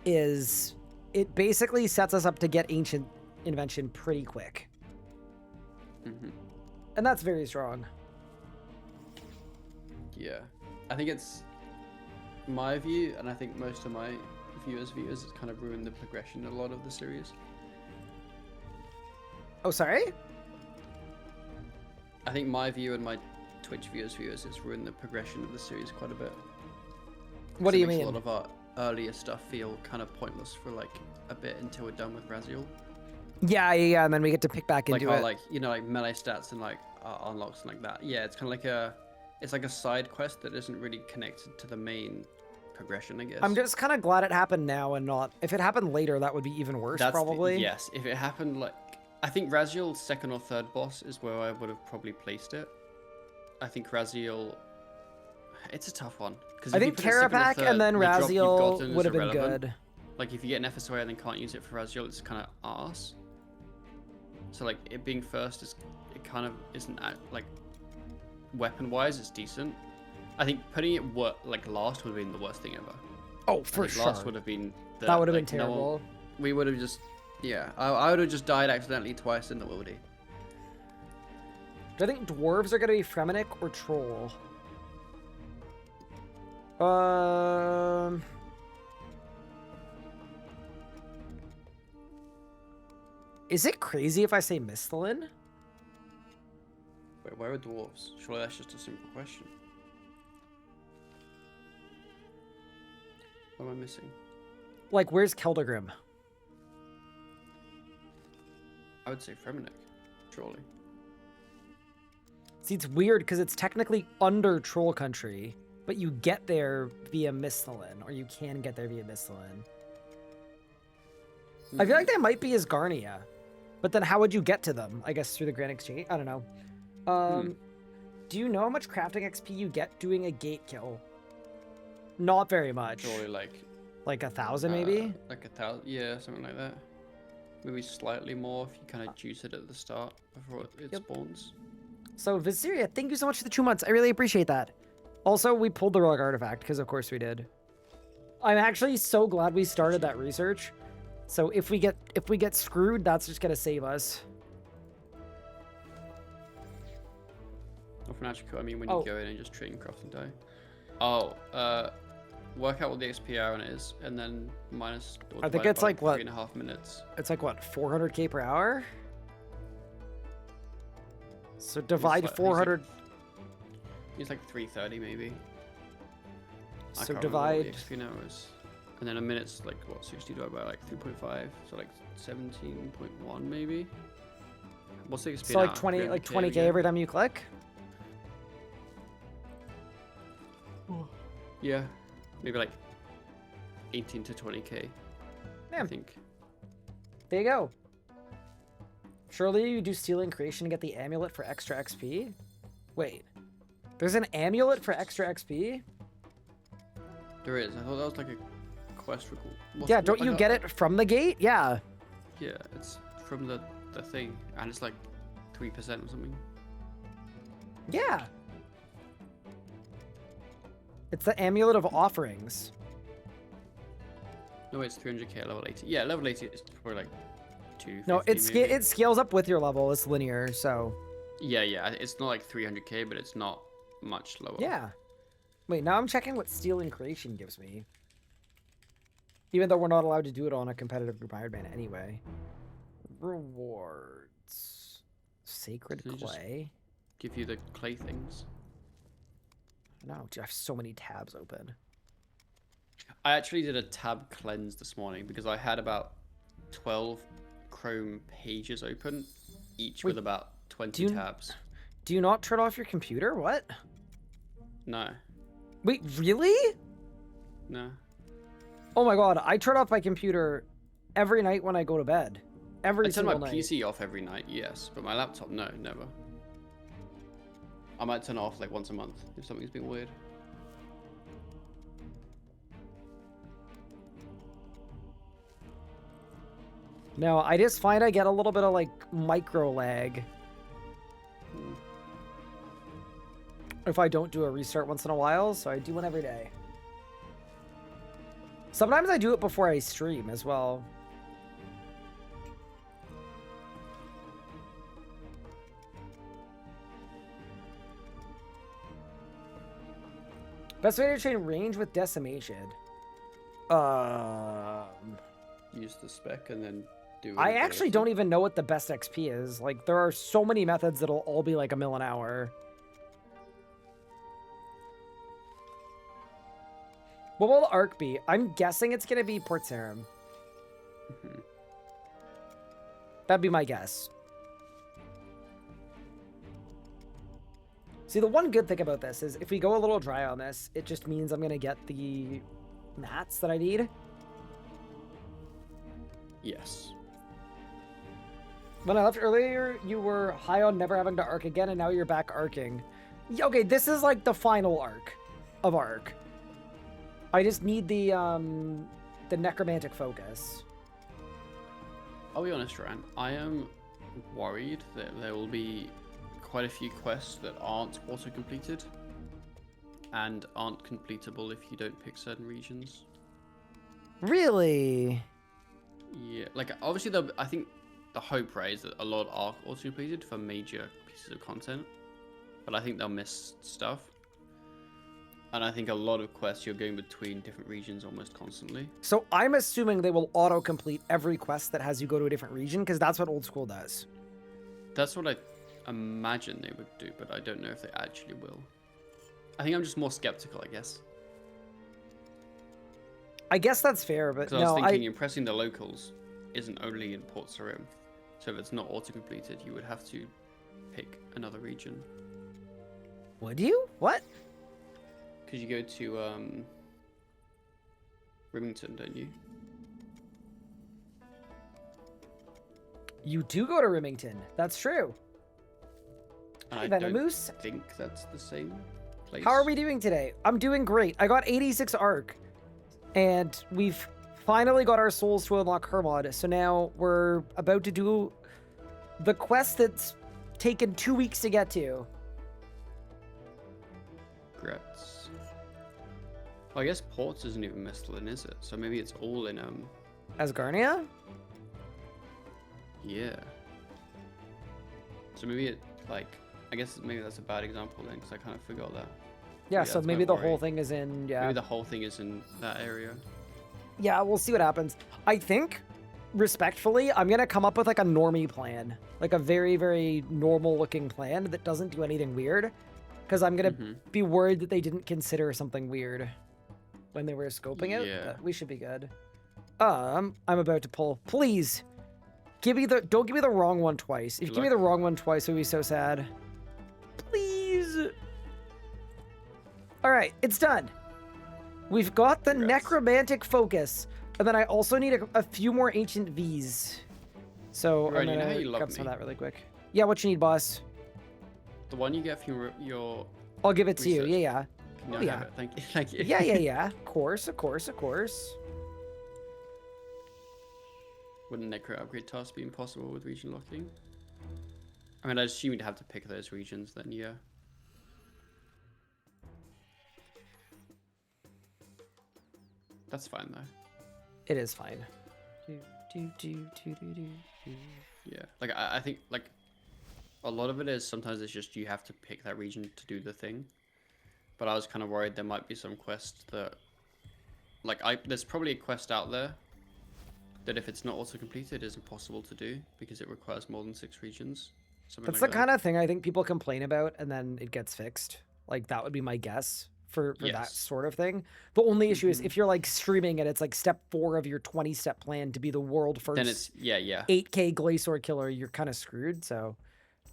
is it basically sets us up to get Ancient Invention pretty quick. And that's very strong. Yeah, I think it's my view, and I think most of my viewers, it's kind of ruined the progression a lot of the series. Oh, sorry? I think my view and my Twitch viewers' has ruined the progression of the series quite a bit. What do you It makes mean? a lot of our earlier stuff feel kind of pointless for like a bit until we're done with Raziel. Yeah, and then we get to pick back Like into how it. like like melee stats and like unlocks and like that. Yeah, it's kind of like it's like a side quest that isn't really connected to the main progression, I guess. I'm just kind of glad it happened now and not. If it happened later, that would be even worse, probably. Yes, if it happened like I think Raziel's second or third boss is where I would have probably placed it. I think Raziel. It's a tough one because I think Karapak and then Raziel would have been good. Like if you get an FSOA and then can't use it for Raziel, it's kind of arse. So like it being first it kind of isn't like weapon wise it's decent. I think putting it like last would have been the worst thing ever. Oh, for sure. sure. Last would have been that would have been terrible. We would have just I would have just died accidentally twice in the Wildy. Do I think dwarves are gonna be Fremenic or Troll? Is it crazy if I say Mistalin? Wait, where are dwarves? Surely that's just a simple question. What am I missing? Like, where's Keldagrim? I would say Fremenic, surely. See, it's weird because it's technically under Troll Country, but you get there via Mistalin, or you can get there via Mistalin. I feel like they might be Asgarnia, but then how would you get to them? I guess through the Grand Exchange? I don't know. Do you know how much crafting XP you get doing a gate kill? Not very much. Surely like 1,000 maybe? Like 1,000, yeah, something like that. Maybe slightly more if you kind of juice it at the start before it spawns. So Viseria, thank you so much for the 2 months. I really appreciate that. Also, we pulled the Relic Artifact, because of course we did. I'm actually so glad we started that research. So if we get screwed, that's just gonna save us. Not for magical, I mean when you go in and just trade and craft and die. Work out what the XP hour is, and then minus. I think it's like what? 3.5 minutes. It's like what? 400k per hour. So divide 400. It's like 330 maybe. So divide. The XP hours. And then a minute's like what? 60 divided by like 3.5, so like 17.1 maybe. What's the XP So like 20k every time you click. Yeah, maybe like 18 to 20k. Damn. I think. There you go. Surely you do Stealing Creation to get the amulet for extra XP? Wait. There's an amulet for extra XP? There is. I thought that was like a quest record. Yeah, don't you get it from the gate? Yeah. Yeah, it's from the thing, and it's like 3% or something. Yeah. It's the Amulet of Offerings. No, it's 300k level 80. Yeah, level 80 is probably like 250 No, maybe. it scales up with your level. It's linear, so. Yeah, it's not like 300k, but it's not much lower. Yeah. Wait, now I'm checking what Stealing Creation gives me. Even though we're not allowed to do it on a competitive group Ironman anyway. Rewards. Sacred Clay. Give you the clay things. No, I have so many tabs open. I actually did a tab cleanse this morning because I had about 12 Chrome pages open, each with about 20 tabs. Do you not turn off your computer? What? No. Wait, really? No. Oh my god, I turn off my computer every night when I go to bed. Every I turn single my night. PC off every night, yes, but my laptop, no, never. I might turn it off like once a month if something's been weird. No, I just find I get a little bit of like micro lag if I don't do a restart once in a while, so I do one every day. Sometimes I do it before I stream as well. Best way to train range with decimation. Use the spec and then do. I anything actually else. don't even know what the best XP is. Like, there are so many methods that'll all be like a mil an hour. What will the arc be? I'm guessing it's gonna be Port Sarim. That'd be my guess. See, the one good thing about this is if we go a little dry on this, it just means I'm gonna get the mats that I need. Yes. When I left earlier, you were high on never having to arc again, and now you're back arcing. Yeah, okay, this is like the final arc of arc. I just need the necromantic focus. I'll be honest, Ryan. I am worried that there will be quite a few quests that aren't auto-completed and aren't completable if you don't pick certain regions. Really? Yeah, like obviously, I think the hope, right, is that a lot are auto-completed for major pieces of content, but I think they'll miss stuff. And I think a lot of quests you're going between different regions almost constantly. So I'm assuming they will auto-complete every quest that has you go to a different region, because that's what Old School does. That's what I imagine they would do, but I don't know if they actually will. I think I'm just more skeptical, I guess. I guess that's fair, but Because no, I was thinking impressing the locals isn't only in Port Sarim. So if it's not auto-completed, you would have to pick another region. Would you? What? Because you go to Remington, don't you? You do go to Remington. That's true. And Hey, I don't Venomoose. think that's the same place. How are we doing today? I'm doing great. I got 86 arc, and we've finally got our souls to unlock Hermod. So now we're about to do the quest that's taken 2 weeks to get to. Grets. Well, I guess Ports isn't even Mistlin, is it? So maybe it's all in Asgarnia? Yeah. So maybe it like I guess maybe that's a bad example then, because I kind of forgot that. Yeah, so that's maybe my the worry. whole thing is in, yeah. Maybe the whole thing is in that area. Yeah, we'll see what happens. I think, respectfully, I'm going to come up with like a normie plan. Like a very, very normal looking plan that doesn't do anything weird. Because I'm going to be worried that they didn't consider something weird when they were scoping it. Yeah. But we should be good. I'm about to pull. Please, don't give me the wrong one twice. If you give me the wrong one twice, it would be so sad. Please. All right, it's done. We've got the necromantic focus, and then I also need a few more ancient V's. So Right, I'm you know how gonna you love grab some of me? that really quick. Yeah, what you need, boss? The one you get from your I'll give it to you. research. Yeah, Can Oh, I yeah. have it? Thank you. Thank you. yeah. Of course. Wouldn't necro upgrade task be impossible with region locking? I mean, I assume you'd have to pick those regions then, yeah. That's fine though. It is fine. Yeah, like I think like a lot of it is sometimes it's just you have to pick that region to do the thing. But I was kind of worried there might be some quest that, like there's probably a quest out there that if it's not auto completed is impossible to do because it requires more than 6 regions. Something That's like the kind of thing I think people complain about, and then it gets fixed. Like that would be my guess for that Yes. sort of thing. The only issue is if you're like streaming and it's like step 4 of your 20-step plan to be the world first Then it's yeah. 8K Glacier killer, you're kind of screwed. So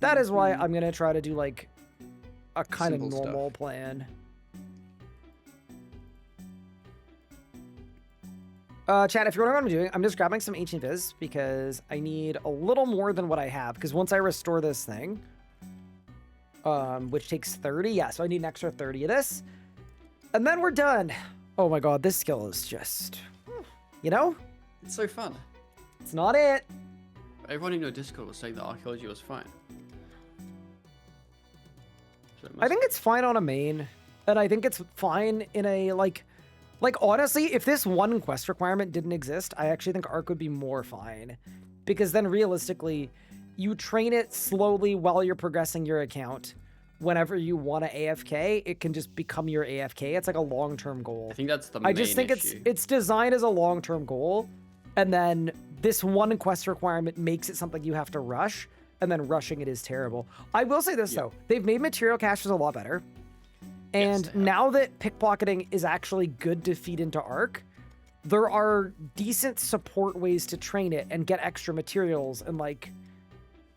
that is why I'm gonna try to do like a kind of Simple stuff. normal plan. Chat, if you're wondering what I'm doing, I'm just grabbing some Ancient Viz because I need a little more than what I have. Because once I restore this thing, which takes 30, yeah, so I need an extra 30 of this. And then we're done. Oh my god, this skill is just, you know? It's so fun. It's not it. Everyone in your Discord was saying that archaeology was fine. So it I must think it's fine on a main, and I think it's fine in a, like honestly, if this one quest requirement didn't exist, I actually think Arc would be more fine. Because then realistically, you train it slowly while you're progressing your account. Whenever you want to AFK, it can just become your AFK. It's like a long-term goal. I think that's the I just main think issue. it's designed as a long-term goal, and then this one quest requirement makes it something you have to rush, and then rushing it is terrible. I will say this though, they've made material caches a lot better. And now that pickpocketing is actually good to feed into Arc, there are decent support ways to train it and get extra materials, and like,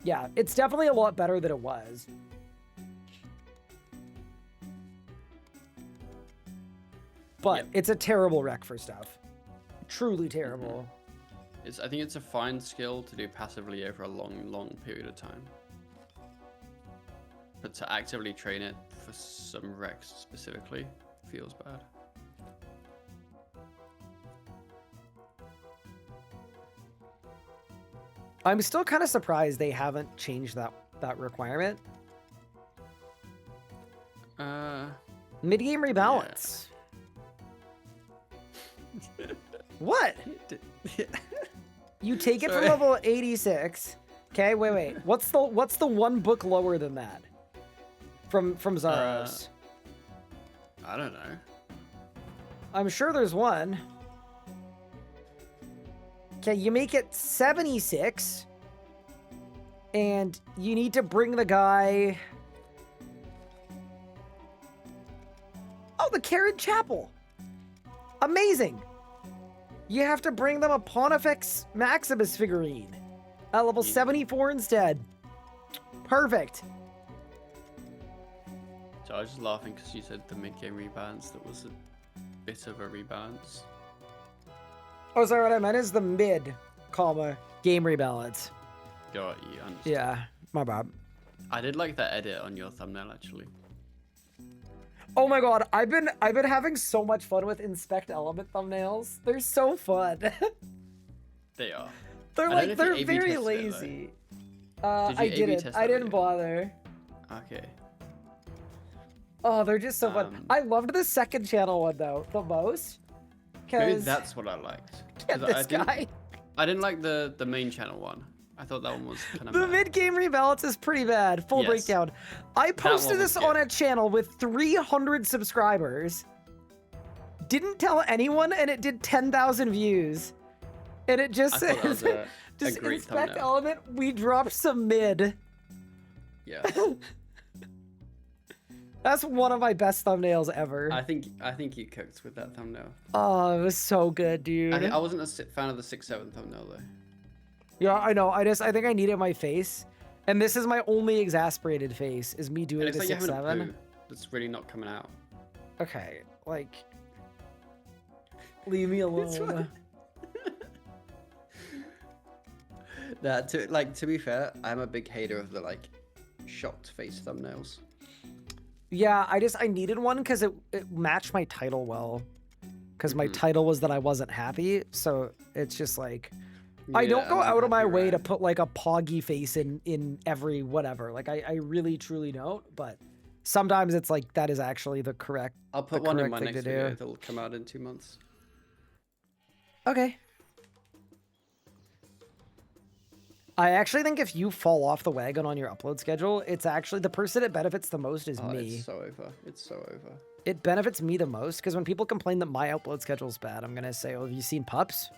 yeah, it's definitely a lot better than it was. But it's a terrible rec for stuff. Truly terrible. I think it's a fine skill to do passively over a long period of time. But to actively train it for some recs specifically feels bad. I'm still kind of surprised they haven't changed that requirement. Mid-game rebalance. What? You take it from level 86. Okay, wait. What's the one book lower than that? From Zaros? I don't know. I'm sure there's one. Okay, you make it 76. And you need to bring the guy... Oh, the Karen Chapel. Amazing. You have to bring them a Pontifex Maximus figurine at level 74 instead. Perfect. So I was just laughing because you said the mid-game rebalance. That was a bit of a rebalance. Oh, sorry, what I meant is the mid, game rebalance. Got you, understand. Yeah, my bad. I did like that edit on your thumbnail, actually. Oh my god, I've been having so much fun with Inspect Element thumbnails. They're so fun. They are. They're very lazy. I didn't bother. Okay. Oh, they're just so fun. I loved the second channel one though the most. Maybe that's what I liked. This guy. I didn't like the main channel one. I thought that one was kind of The mid-game rebalance is pretty bad. Full breakdown. I posted this on a channel with 300 subscribers. Didn't tell anyone, and it did 10,000 views. And it just says, just Inspect Element, we dropped some mid. Yeah. That's one of my best thumbnails ever. I think you cooked with that thumbnail. Oh, it was so good, dude. I wasn't a fan of the 6-7 thumbnail though. Yeah, I know. I think I needed my face, and this is my only exasperated face. Is me doing the 6-7. That's really not coming out. Okay, like, leave me alone. To be fair, I'm a big hater of the shocked face thumbnails. Yeah, I needed one because it matched my title well. Because my title was that I wasn't happy, so it's just like. I don't go out of my way to put like a poggy face in every whatever. Like I really truly don't, but sometimes it's like that is actually the correct. I'll put one in my next video that'll come out in 2 months. Okay. I actually think if you fall off the wagon on your upload schedule, it's actually the person it benefits the most is me. It's so over. It's so over. It benefits me the most because when people complain that my upload schedule is bad, I'm gonna say, "Oh, have you seen Pups?"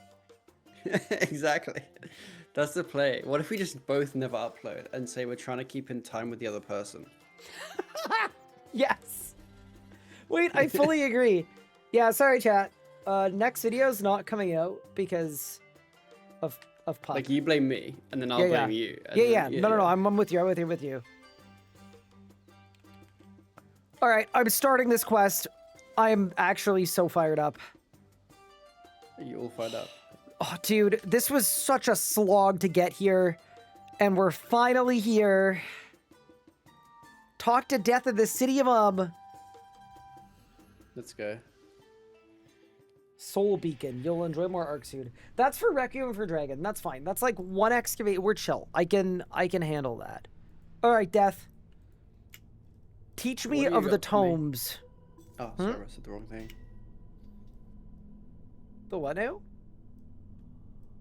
Exactly. That's the play. What if we just both never upload and say we're trying to keep in time with the other person? Yes. Wait, I fully agree. Yeah, sorry, chat. Next video's not coming out because of Pup. Like you blame me, and then I'll blame you. Yeah. No. I'm with you. I'm with you. All right, I'm starting this quest. I'm actually so fired up. Are you all fired up? Oh, dude, this was such a slog to get here, and we're finally here. Talk to Death of the City of Let's go. Soul Beacon. You'll enjoy more Arc soon. That's for Requiem for Dragon. That's fine. That's like one excavate. We're chill. I can handle that. All right, Death. Teach me of the tomes. Oh, sorry, I said the wrong thing. The what now?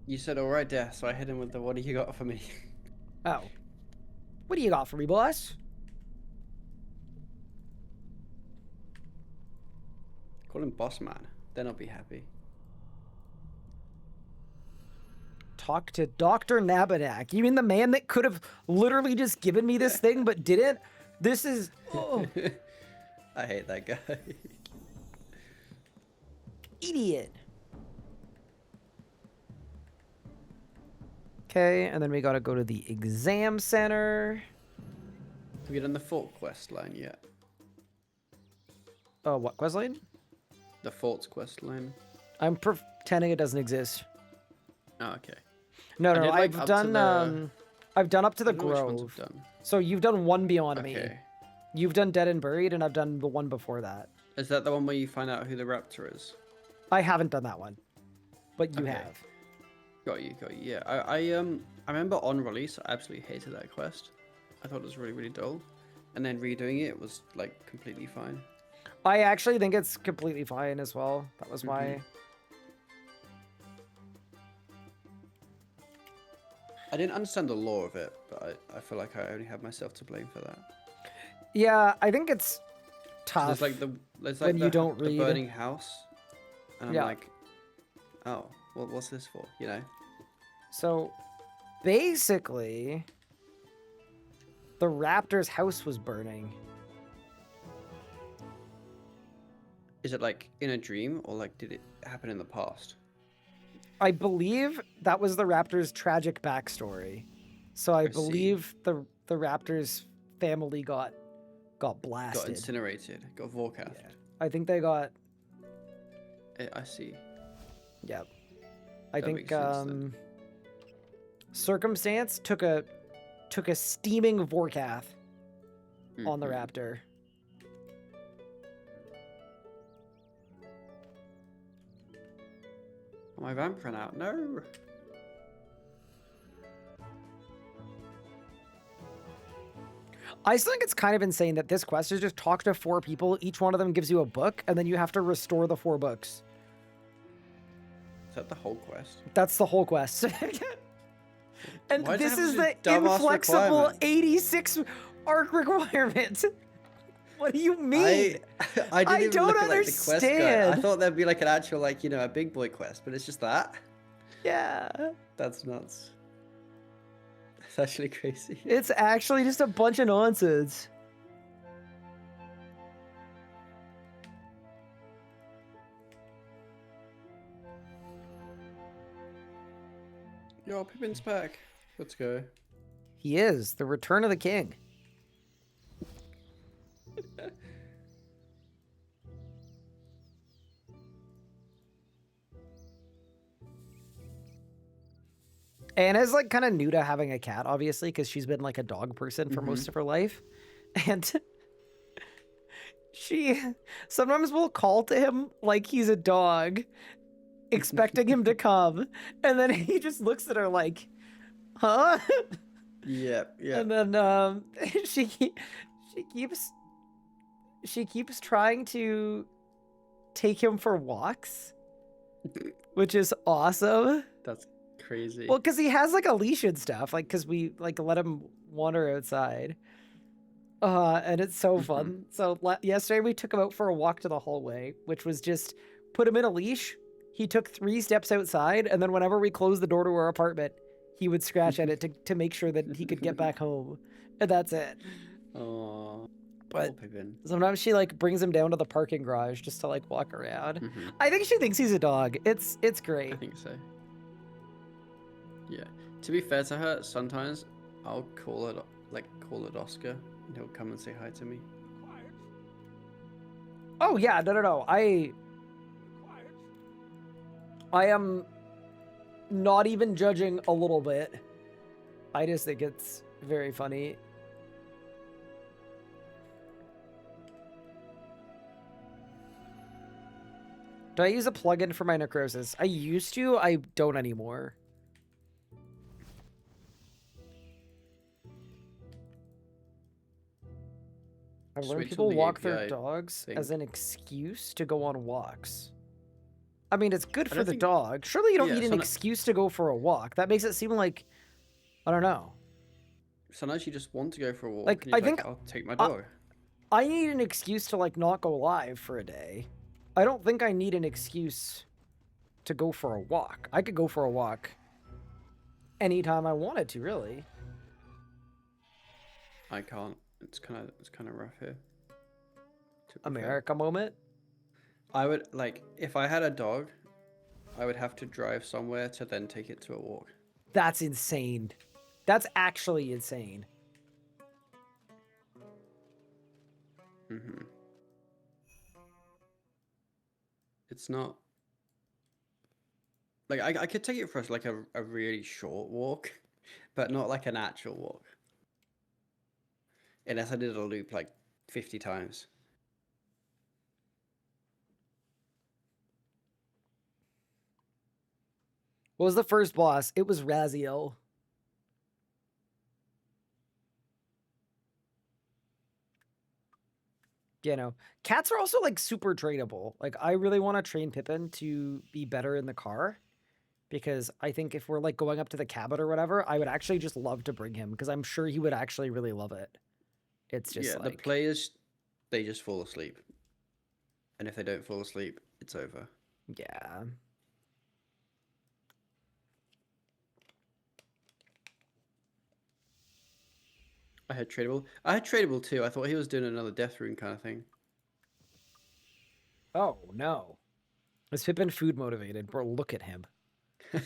You said all right, Death, so I hit him with the what do you got for me? Oh. What do you got for me, boss? Call him boss man. Then I'll be happy. talk to Dr. Nabadak. You mean the man that could have literally just given me this thing but didn't? This is... Oh. I hate that guy. Idiot. Okay, and then we gotta go to the exam center. Have you done the fort quest line yet? Oh, what quest line? The fort's quest line. I'm pretending it doesn't exist. Oh, okay. No, I no, did, like, I've up to done the- I've done up to the I don't know which ones grove. I've done. So you've done one beyond me. Okay. You've done Dead and Buried, and I've done the one before that. Is that the one where you find out who the raptor is? I haven't done that one, but you Okay. have. Got you. Yeah, I remember on release, I absolutely hated that quest. I thought it was really, really dull, and then redoing it was like completely fine. I actually think it's completely fine as well. That was why. I didn't understand the lore of it, but I feel like I only have myself to blame for that. Yeah, I think it's tough. There's like when the, you don't the read. burning house, and I'm Yeah. like, oh, well, what's this for? You know? So, basically, the raptor's house was burning. Is it like in a dream, or like did it happen in the past? I believe that was the raptor's tragic backstory. So I see. believe the raptor's family got Got blasted. incinerated, got Vorkath. I think they got. I see. Yep. I That think makes sense then. Circumstance took a steaming Vorkath on the Mhm. raptor. Oh, my vamp ran out. No. I still think it's kind of insane that this quest is just talk to 4 people, each one of them gives you a book, and then you have to restore the 4 books. Is that the whole quest? That's the whole quest. And Why'd they this have is such the a dumbass inflexible requirement? 86 arc requirement. What do you mean? I didn't even don't look at like, the quest guide. I understand. thought there'd be like an actual like a big boy quest, but it's just that. Yeah. That's nuts. That's actually crazy. It's actually just a bunch of nonsense. Yo, Pippin's back. Let's go. He is the return of the king. Anna's like kind of new to having a cat, obviously, because she's been like a dog person for most of her life. And she sometimes will call to him like he's a dog, expecting him to come. And then he just looks at her like, huh? Yep. And then she keeps trying to take him for walks, which is awesome. That's crazy. Well, because he has like a leash and stuff, like because we like let him wander outside, and it's so fun. So yesterday we took him out for a walk to the hallway, which was just put him in a leash. He took 3 steps outside, and then whenever we closed the door to our apartment, he would scratch at it to make sure that he could get back home, and that's it. Oh, But Pippin. sometimes she like brings him down to the parking garage just to like walk around. I think she thinks he's a dog. It's great. I think so. Yeah. To be fair to her, sometimes I'll call it Oscar, and he'll come and say hi to me. Oh yeah, no. I am not even judging a little bit. I just think it's very funny. Do I use a plugin for my necrosis? I used to, I don't anymore. I've learned Switch on people the walk their API dogs thing. as an excuse to go on walks. I mean, it's good I for don't the think- dog. Surely you don't Yeah, need an some- excuse to go for a walk. That makes it seem like, I don't know. Sometimes you just want to go for a walk. Like, and you're I think- I'll take my dog. I need an excuse to like not go live for a day. I don't think I need an excuse to go for a walk. I could go for a walk anytime I wanted to, really. I can't. It's kind of rough here. to be fair. America moment. I would like if I had a dog, I would have to drive somewhere to then take it to a walk. That's insane. That's actually insane. Mm-hmm. It's not like I could take it for like a really short walk, but not like an actual walk. Unless I did a loop like 50 times. What was the first boss? It was Raziel. You know, cats are also like super trainable. Like, I really want to train Pippin to be better in the car, because I think if we're like going up to the cabin or whatever, I would actually just love to bring him, because I'm sure he would actually really love it. It's just yeah, like, the players, they just fall asleep. And if they don't fall asleep, it's over. yeah. I had tradable. I had tradable too. I thought he was doing another death rune kind of thing. Oh no. Is Pippin food motivated? Bro, look at him.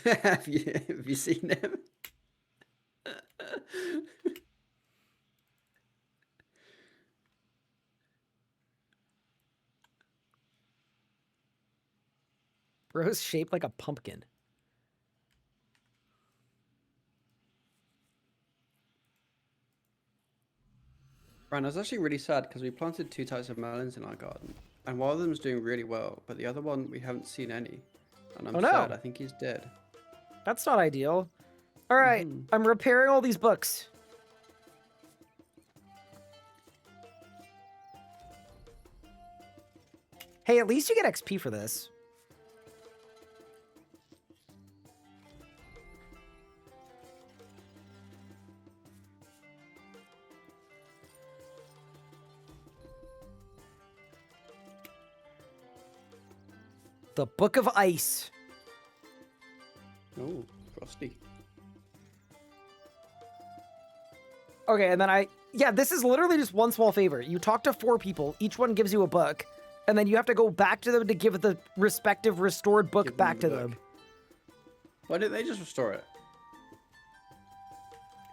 have you seen him? Bro's shaped like a pumpkin. Ryan, I was actually really sad because we planted 2 types of melons in our garden, and one of them's doing really well, but the other one we haven't seen any. And I'm Oh, no. sad. I think he's dead. That's not ideal. All right, I'm repairing all these books. Hey, at least you get XP for this. The Book of Ice. Oh, frosty. Okay, and then yeah, this is literally just one small favor. You talk to 4 people, each one gives you a book, and then you have to go back to them to give the respective restored book back to them. Why didn't they just restore it?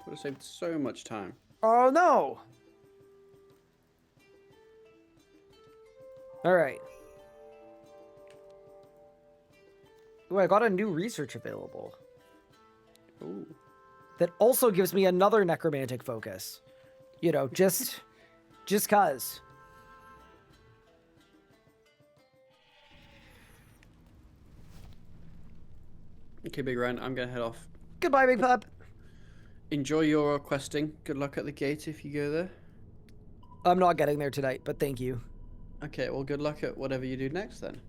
Would have saved so much time. Oh no! All right. Ooh, I got a new research available. Ooh. That also gives me another necromantic focus. You know, just cuz. Okay, Big Ryan, I'm gonna head off. Goodbye, Big Pup. Enjoy your questing. Good luck at the gate if you go there. I'm not getting there tonight, but thank you. Okay, well, good luck at whatever you do next then.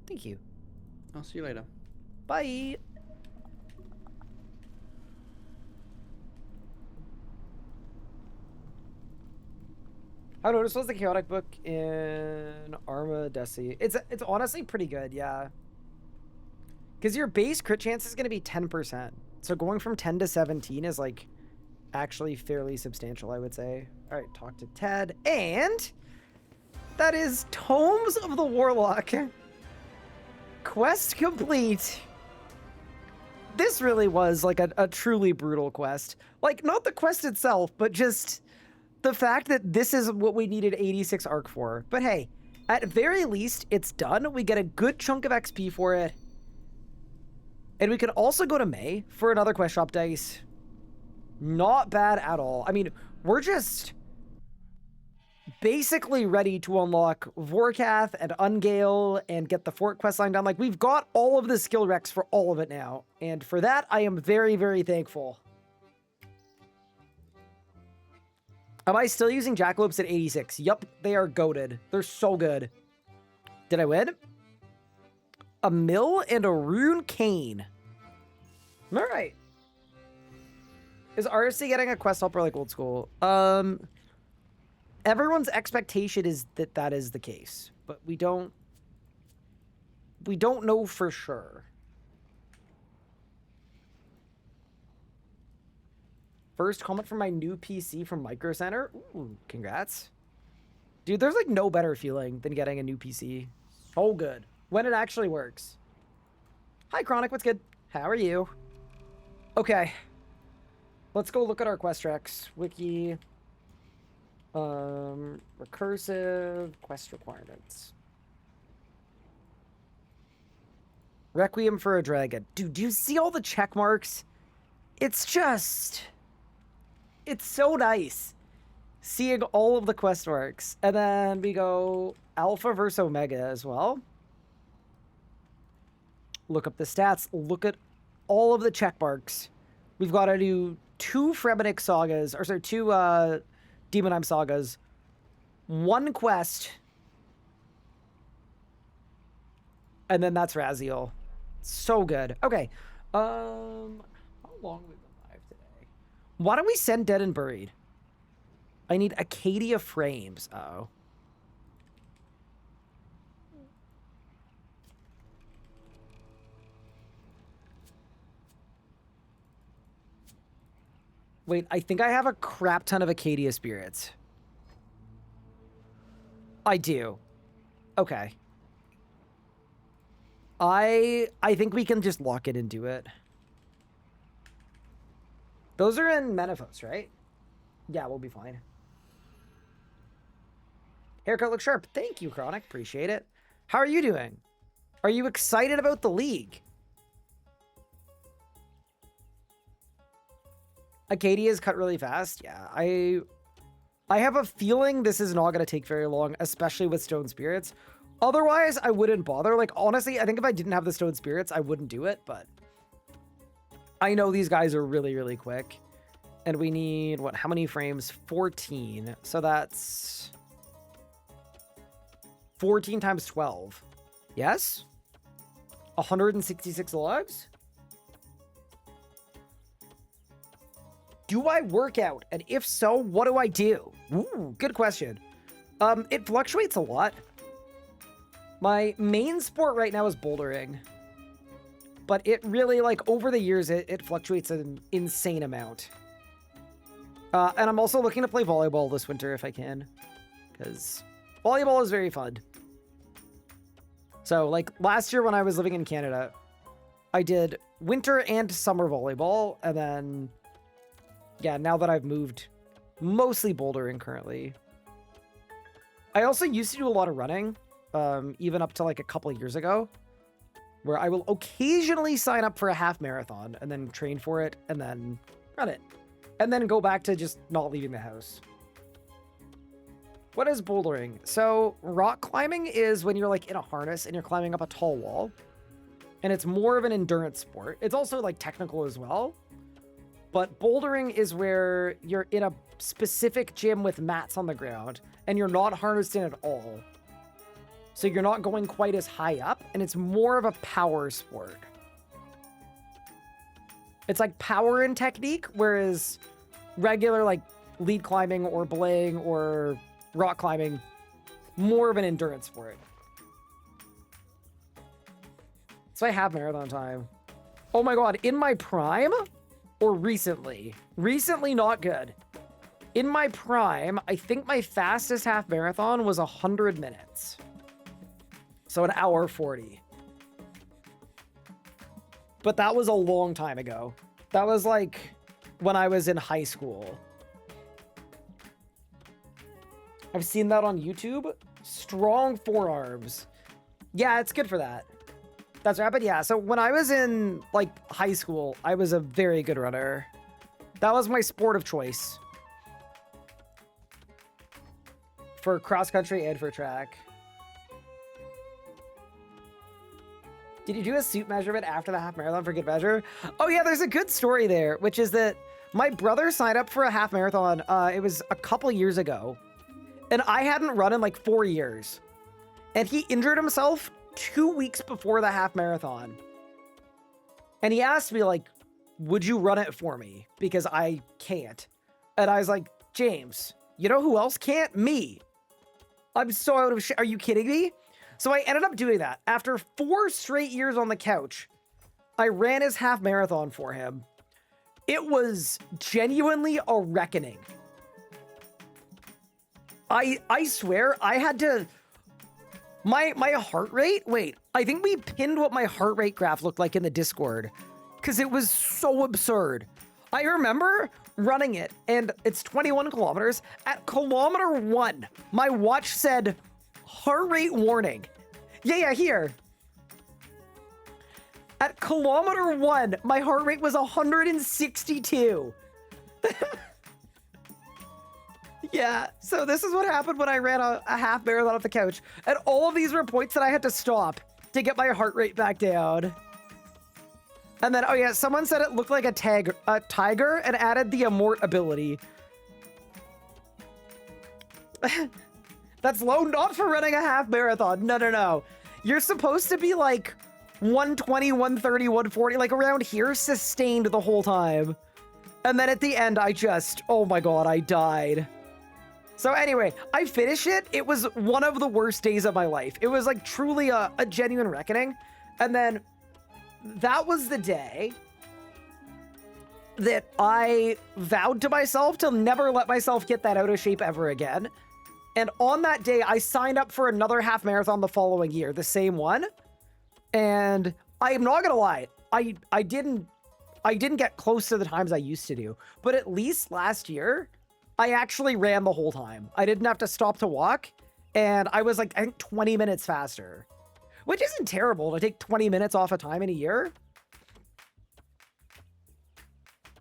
Thank you. I'll see you later. Bye. How noticed was the chaotic book in Arma Desi? It's honestly pretty good, yeah. Because your base crit chance is going to be 10%. So going from 10 to 17 is like actually fairly substantial, I would say. All right, talk to Ted. And that is Tomes of the Warlock. Quest complete. This really was like a truly brutal quest. Like, not the quest itself, but just the fact that this is what we needed 86 arc for. But hey, at very least, it's done. We get a good chunk of XP for it. And we can also go to May for another quest shop dice. Not bad at all. I mean, we're just basically ready to unlock Vorkath and Ungale and get the Fort quest line done. Like, we've got all of the skill recs for all of it now. And for that, I am very, very thankful. Am I still using Jackalopes at 86? Yup, they are goated. They're so good. Did I win? A mill and a rune cane. All right. Is RSC getting a quest helper like old school? Everyone's expectation is that that is the case, but we don't know for sure. First comment from my new PC from Micro Center. Ooh, congrats. Dude, there's like no better feeling than getting a new PC. So good. When it actually works. Hi, Chronic. What's good? How are you? Okay. Let's go look at our quest tracks. Wiki. Recursive quest requirements. Requiem for a Dragon. Dude, do you see all the check marks? It's just... It's so nice seeing all of the quest marks. And then we go Alpha versus Omega as well. Look up the stats. Look at all of the check marks. We've got to do 2 Fremennik sagas, or sorry, 2 Demonheim sagas, 1 quest, and then that's Raziel. So good. Okay. How long have we been live today? Why don't we send Dead and Buried? I need Acadia frames. Uh-oh. Wait, I think I have a crap ton of Acadia spirits. I do. Okay. I think we can just lock it and do it. Those are in Menaphos, right? Yeah, we'll be fine. Haircut looks sharp. Thank you, Chronic. Appreciate it. How are you doing? Are you excited about the league? Acadia is cut really fast. Yeah, I have a feeling this is not going to take very long, especially with Stone Spirits. Otherwise, I wouldn't bother. Like, honestly, I think if I didn't have the Stone Spirits, I wouldn't do it, but I know these guys are really, really quick. And we need, what, how many frames? 14. So that's 14 times 12. Yes? 166 logs? Do I work out? And if so, what do I do? Ooh, good question. It fluctuates a lot. My main sport right now is bouldering. But it really, like, over the years, it fluctuates an insane amount. And I'm also looking to play volleyball this winter if I can. Because volleyball is very fun. So, like, last year when I was living in Canada, I did winter and summer volleyball. And then, yeah, now that I've moved, mostly bouldering currently. I also used to do a lot of running, even up to like a couple of years ago, where I will occasionally sign up for a half marathon and then train for it and then run it. And then go back to just not leaving the house. What is bouldering? So rock climbing is when you're like in a harness and you're climbing up a tall wall. And it's more of an endurance sport. It's also like technical as well. But bouldering is where you're in a specific gym with mats on the ground and you're not harnessed in at all. So you're not going quite as high up and it's more of a power sport. It's like power and technique, whereas regular like lead climbing or belaying or rock climbing, more of an endurance sport. So I have marathon time. Oh my god, in my prime or recently? Recently, not good. In my prime, I think my fastest half marathon was 100 minutes. So an hour 40. But that was a long time ago. That was like when I was in high school. I've seen that on YouTube. Strong forearms. Yeah, it's good for that. That's right. But yeah, so when I was in like high school, I was a very good runner. That was my sport of choice. For cross country and for track. Did you do a suit measurement after the half marathon for good measure? Oh yeah, there's a good story there, which is that my brother signed up for a half marathon. It was a couple years ago. And I hadn't run in like 4 years. And he injured himself 2 weeks before the half marathon. And he asked me like, would you run it for me? Because I can't. And I was like, James, you know who else can't? Me. I'm so out of shit. Are you kidding me? So I ended up doing that. After 4 straight years on the couch, I ran his half marathon for him. It was genuinely a reckoning. I swear I had to, my heart rate, wait, I think we pinned what my heart rate graph looked like in the Discord because it was so absurd. I remember running it and it's 21 kilometers. At kilometer 1, my watch said heart rate warning. Yeah, here. At kilometer 1, my heart rate was 162. Yeah, so this is what happened when I ran a half marathon off the couch. And all of these were points that I had to stop to get my heart rate back down. And then, oh yeah, someone said it looked like a tiger and added the Amort ability. That's low not for running a half marathon. No. You're supposed to be like 120, 130, 140, like around here, sustained the whole time. And then at the end, I just, oh my god, I died. So anyway, I finished it. It was one of the worst days of my life. It was like truly a genuine reckoning. And then that was the day that I vowed to myself to never let myself get that out of shape ever again. And on that day, I signed up for another half marathon the following year, the same one. And I am not gonna lie, I didn't get close to the times I used to do, but at least last year, I actually ran the whole time. I didn't have to stop to walk, and I was like, I think 20 minutes faster, which isn't terrible to take 20 minutes off of time in a year.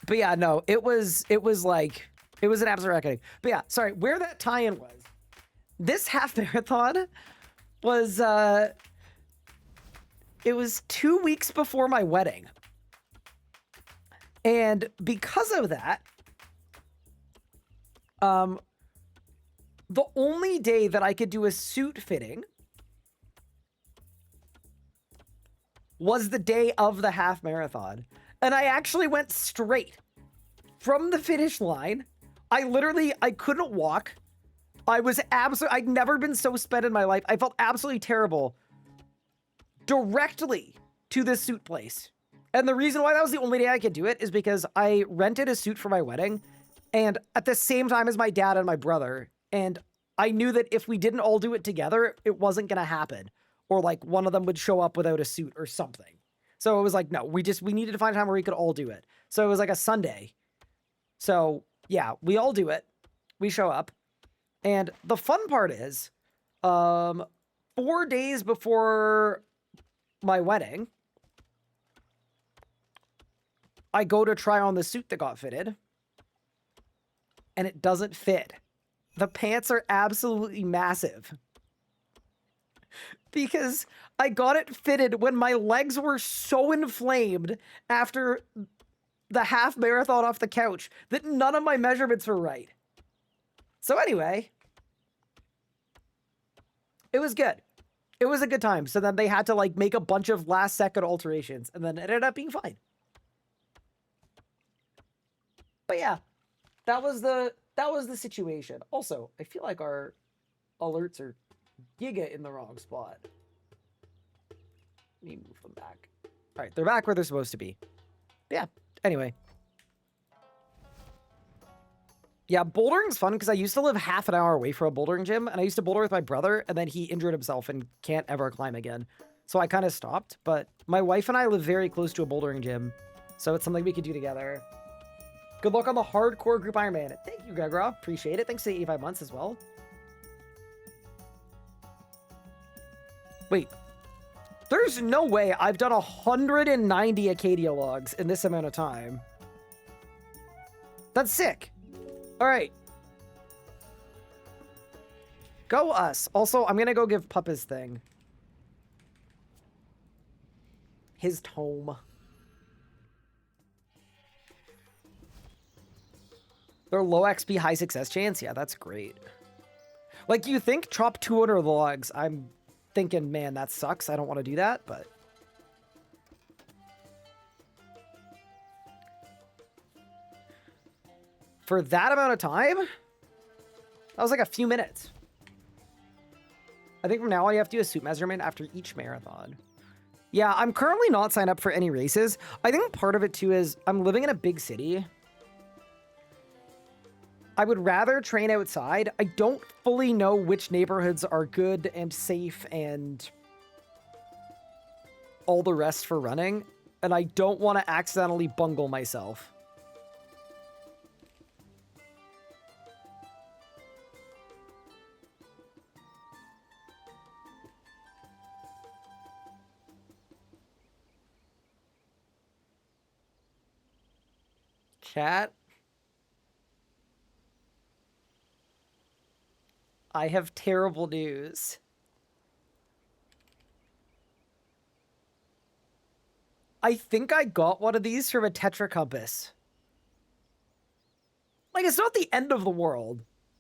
But yeah, no, it was like, it was an absolute reckoning. But yeah, sorry, where that tie-in was, this half marathon was, it was 2 weeks before my wedding. And because of that, the only day that I could do a suit fitting was the day of the half marathon. And I actually went straight from the finish line. I couldn't walk. I'd never been so spent in my life. I felt absolutely terrible. Directly to the suit place. And the reason why that was the only day I could do it is because I rented a suit for my wedding, and at the same time as my dad and my brother, and I knew that if we didn't all do it together, it wasn't gonna happen, or like one of them would show up without a suit or something. So it was like, no, we needed to find a time where we could all do it. So it was like a Sunday. So yeah, we all do it. We show up. And the fun part is, 4 days before my wedding, I go to try on the suit that got fitted, and it doesn't fit. The pants are absolutely massive. Because I got it fitted when my legs were so inflamed after the half marathon off the couch that none of my measurements were right. So anyway, it was good. It was a good time. So then they had to like make a bunch of last second alterations, and then it ended up being fine. But yeah, that was the situation. Also, I feel like our alerts are giga in the wrong spot. Let me move them back. All right, they're back where they're supposed to be. Yeah, anyway. Yeah, bouldering's fun because I used to live half an hour away from a bouldering gym, and I used to boulder with my brother, and then he injured himself and can't ever climb again. So I kind of stopped, but my wife and I live very close to a bouldering gym, so it's something we could do together. Good luck on the hardcore group Ironman. Thank you, Gregra. Appreciate it. Thanks to 85 months as well. Wait. There's no way I've done 190 Acadia logs in this amount of time. That's sick. All right. Go us. Also, I'm going to go give Pup his thing. His tome. They're low XP, high success chance. Yeah, that's great. Like, you think chop 200 logs. I'm thinking, man, that sucks. I don't want to do that, but... for that amount of time? That was like a few minutes. I think from now on you have to do a suit measurement after each marathon. Yeah, I'm currently not signed up for any races. I think part of it too is I'm living in a big city. I would rather train outside. I don't fully know which neighborhoods are good and safe and all the rest for running, and I don't want to accidentally bungle myself. Chat. I have terrible news. I think I got one of these from a Tetra Compass. Like, it's not the end of the world,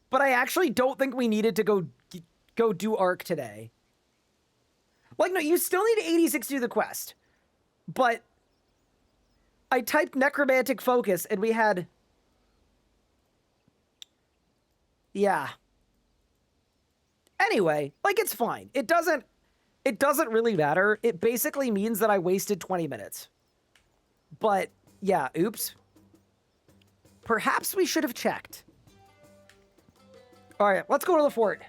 but I actually don't think we needed to go do Arc today. Like, no, you still need 86 to do the quest. But I typed Necromantic Focus and we had... Yeah. Anyway, like, it's fine. It doesn't really matter. It basically means that I wasted 20 minutes. But, yeah, oops. Perhaps we should have checked. All right, let's go to the fort.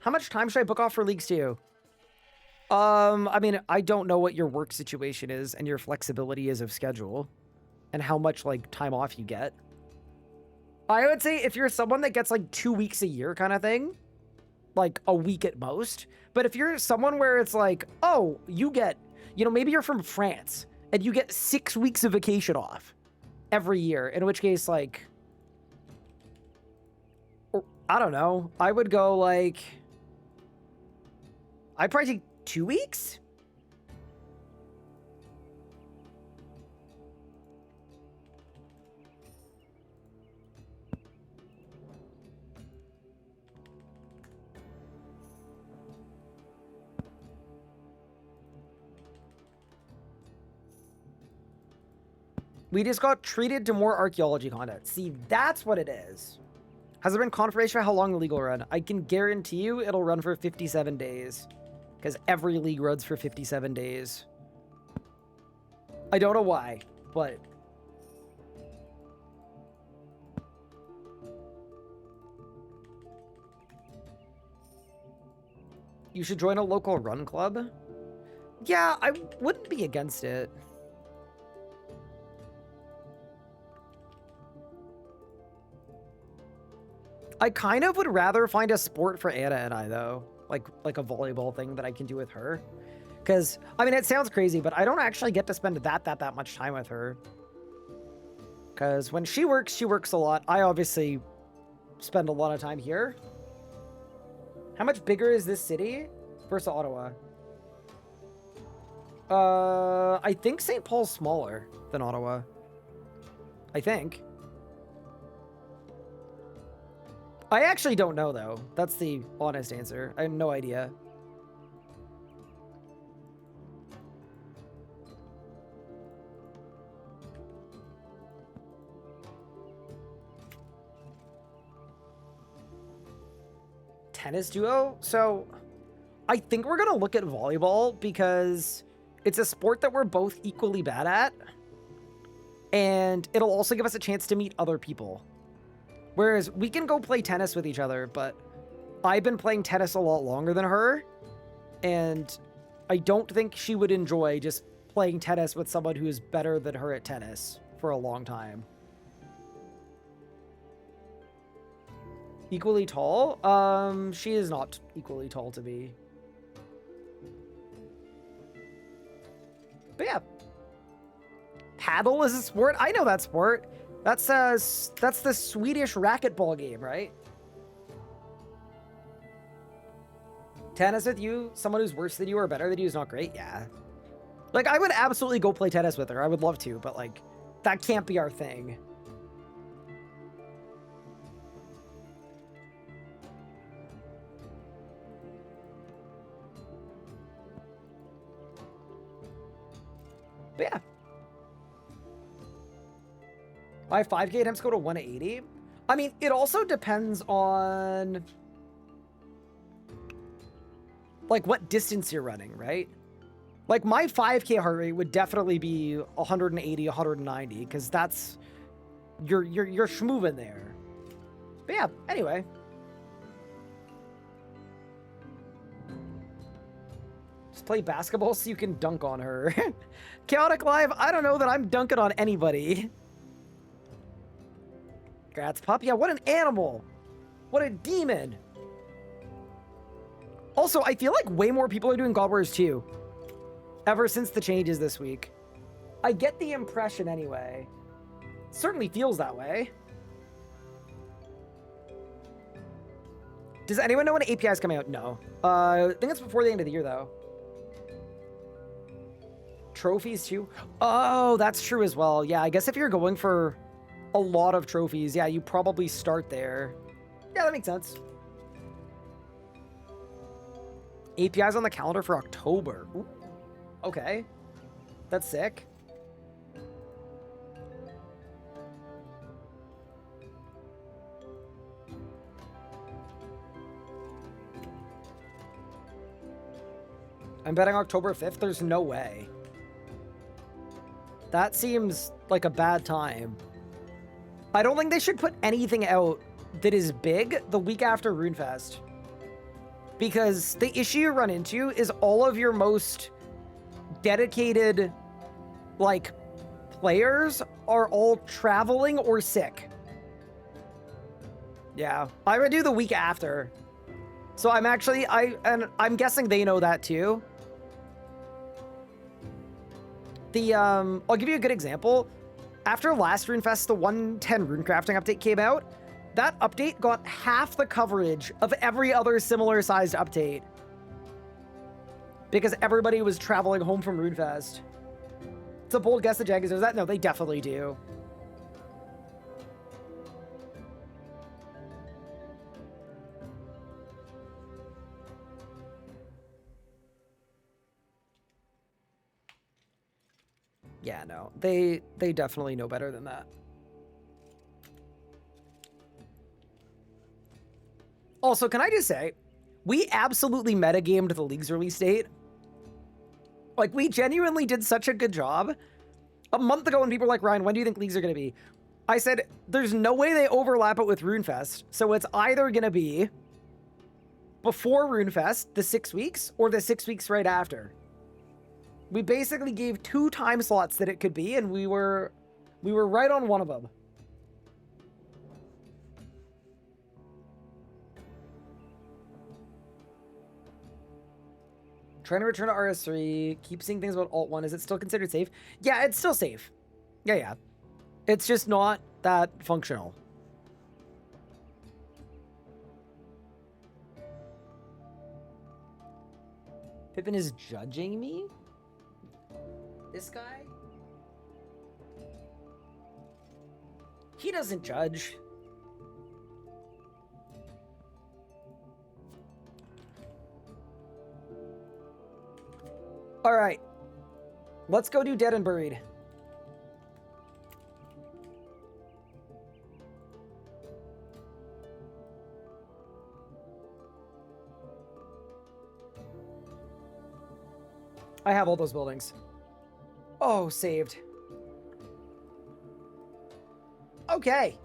How much time should I book off for Leagues 2? I mean, I don't know what your work situation is and your flexibility is of schedule and how much, like, time off you get. I would say if you're someone that gets, like, 2 weeks a year kind of thing, like, a week at most. But if you're someone where it's like, oh, you get, you know, maybe you're from France and you get 6 weeks of vacation off every year, in which case, like, I don't know, I would go, like, I'd probably take 2 weeks? We just got treated to more archaeology content. See, that's what it is. Has there been confirmation for how long the league will run? I can guarantee you it'll run for 57 days. Because every league runs for 57 days. I don't know why, but... You should join a local run club? Yeah, I wouldn't be against it. I kind of would rather find a sport for Anna and I, though. Like a volleyball thing that I can do with her. Because, I mean, it sounds crazy, but I don't actually get to spend that much time with her. Because when she works a lot. I obviously spend a lot of time here. How much bigger is this city versus Ottawa? I think St. Paul's smaller than Ottawa. I think. I actually don't know, though. That's the honest answer. I have no idea. Tennis duo? So, I think we're going to look at volleyball because it's a sport that we're both equally bad at. And it'll also give us a chance to meet other people. Whereas we can go play tennis with each other, but I've been playing tennis a lot longer than her, and I don't think she would enjoy just playing tennis with someone who is better than her at tennis for a long time. Equally tall? She is not equally tall to me. But yeah. Paddle is a sport? I know that sport. That's the Swedish racquetball game, right? Tennis with you, someone who's worse than you or better than you is not great? Yeah. Like, I would absolutely go play tennis with her. I would love to, but, like, that can't be our thing. But yeah. My 5K attempts go to 180. I mean, it also depends on... like what distance you're running, right? Like my 5K heart rate would definitely be 180, 190, because that's you're schmoovin' there. But yeah, anyway. Just play basketball so you can dunk on her. Chaotic Live, I don't know that I'm dunking on anybody. Grats Pup, yeah, what an animal. What a demon. Also, I feel like way more people are doing God Wars 2 ever since the changes this week. I get the impression anyway. Certainly feels that way. Does anyone know when API is coming out? No. I think it's before the end of the year, though. Trophies, too? Oh, that's true as well. Yeah, I guess if you're going for a lot of trophies, yeah, you probably start there. Yeah, that makes sense. API's on the calendar for October. Ooh. Okay. That's sick. I'm betting October 5th. There's no way. That seems like a bad time. I don't think they should put anything out that is big the week after RuneFest. Because the issue you run into is all of your most dedicated, like, players are all traveling or sick. Yeah, I would do the week after. So I'm actually, I'm guessing they know that too. I'll give you a good example. After last RuneFest, the 110 runecrafting update came out. That update got half the coverage of every other similar sized update. Because everybody was traveling home from RuneFest. It's a bold guess that Jaggers does that. No, they definitely do. Yeah, no, they definitely know better than that. Also, can I just say, we absolutely metagamed the league's release date. Like, we genuinely did such a good job. A month ago when people were like, Ryan, when do you think leagues are going to be? I said, there's no way they overlap it with RuneFest. So it's either going to be before RuneFest, the 6 weeks, or the 6 weeks right after. We basically gave 2 time slots that it could be, and we were right on one of them. Trying to return to RS3, keep seeing things about Alt 1. Is it still considered safe? Yeah, it's still safe. Yeah. It's just not that functional. Pippin is judging me? This guy? He doesn't judge. All right. Let's go do Dead and Buried. I have all those buildings. Oh, saved. Okay.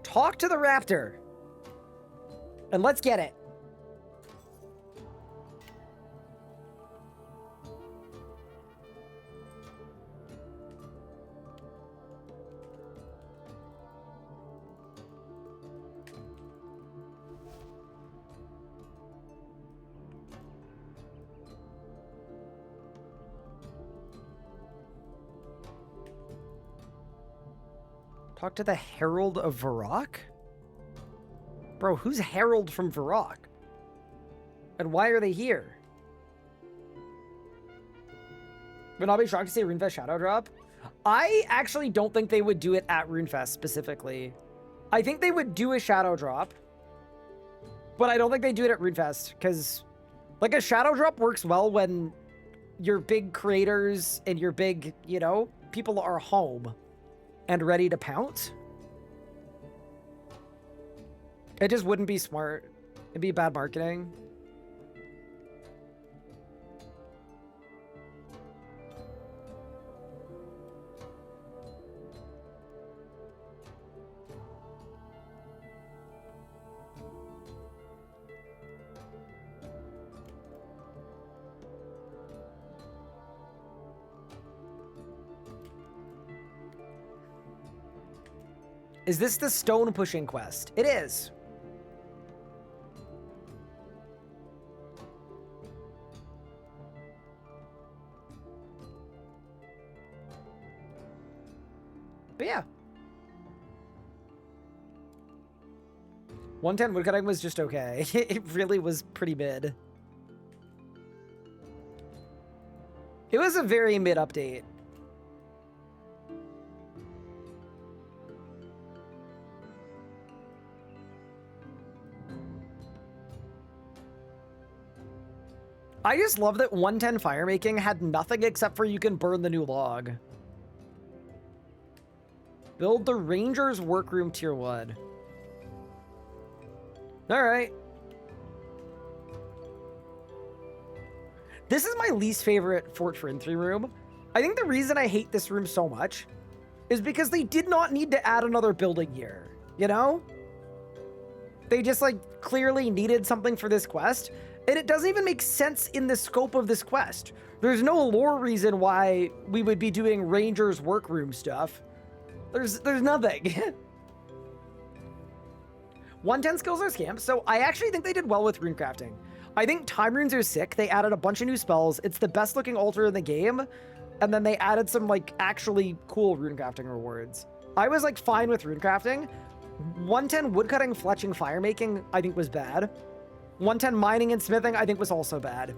Talk to the raptor. And let's get it. Talk to the Herald of Varrock? Bro, who's Herald from Varrock? And why are they here? Would not be shocked to see RuneFest Shadow Drop. I actually don't think they would do it at RuneFest specifically. I think they would do a Shadow Drop, but I don't think they do it at RuneFest because, like, a Shadow Drop works well when your big creators and your big, you know, people are home and ready to pounce. It just wouldn't be smart It'd be bad marketing. Is this the stone pushing quest? It is. But yeah. 110 woodcutting was just okay. It really was pretty mid. It was a very mid update. I just love that 110 firemaking had nothing except for you can burn the new log. Build the Ranger's Workroom Tier 1. Alright. This is my least favorite Fort Frinthry room. I think the reason I hate this room so much is because they did not need to add another building here, you know? They just, like, clearly needed something for this quest, and it doesn't even make sense in the scope of this quest. There's no lore reason why we would be doing Ranger's Workroom stuff. There's nothing. 110 skills are scamps, so I actually think they did well with runecrafting. I think time runes are sick. They added a bunch of new spells. It's the best looking altar in the game. And then they added some like actually cool runecrafting rewards. I was like fine with runecrafting. 110 woodcutting, fletching, firemaking, I think was bad. 110 mining and smithing, I think was also bad.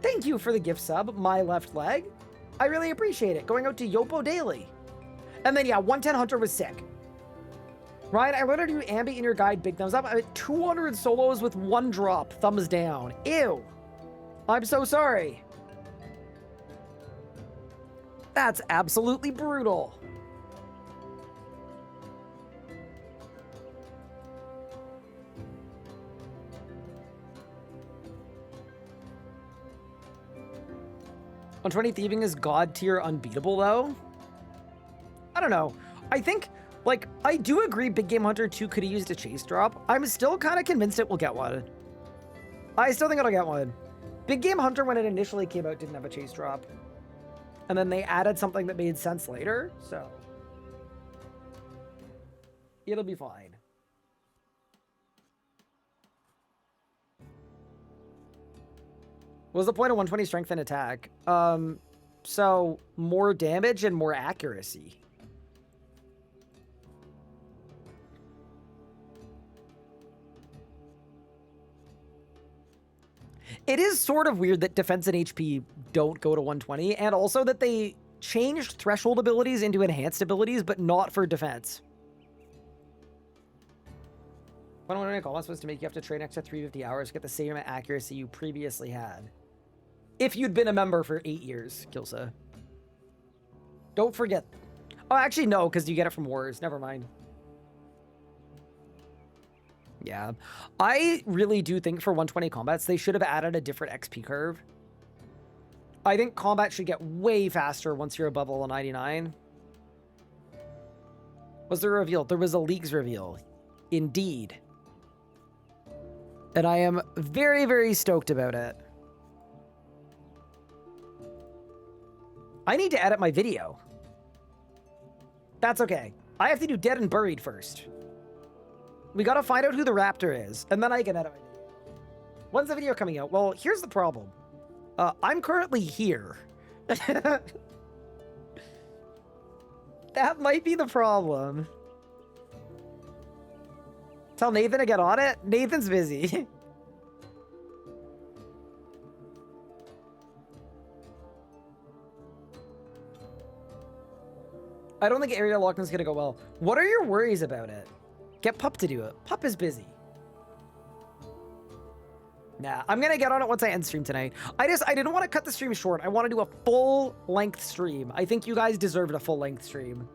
Thank you for the gift sub, my left leg. I really appreciate it. Going out to Yopo Daily. And then, yeah, 110 Hunter was sick. Ryan, I learned to do Ambi in your guide, big thumbs up. I had 200 solos with 1 drop, thumbs down. Ew. I'm so sorry. That's absolutely brutal. On 20 thieving is god tier unbeatable though? I don't know. I think, like, I do agree Big Game Hunter 2 could have used a chase drop. I'm still kind of convinced it will get one. I still think it'll get one. Big Game Hunter, when it initially came out, didn't have a chase drop. And then they added something that made sense later, so. It'll be fine. What was the point of 120 strength and attack? So more damage and more accuracy. It is sort of weird that defense and HP don't go to 120, and also that they changed threshold abilities into enhanced abilities, but not for defense. 120 combat supposed to make you have to train extra 350 hours to get the same accuracy you previously had. If you'd been a member for 8 years, Kilsa. Don't forget. Oh, actually, no, because you get it from wars. Never mind. Yeah. I really do think for 120 combats, they should have added a different XP curve. I think combat should get way faster once you're above level 99. Was there a reveal? There was a Leagues reveal. Indeed. And I am very, very stoked about it. I need to edit my video. That's okay. I have to do Dead and Buried first. We gotta find out who the raptor is, and then I can edit my video. When's the video coming out? Well, here's the problem. I'm currently here. That might be the problem. Tell Nathan to get on it? Nathan's busy. I don't think area locking is gonna go well. What are your worries about it? Get Pup to do it. Pup is busy. Nah, I'm gonna get on it once I end stream tonight. I didn't want to cut the stream short. I want to do a full-length stream. I think you guys deserved a full-length stream.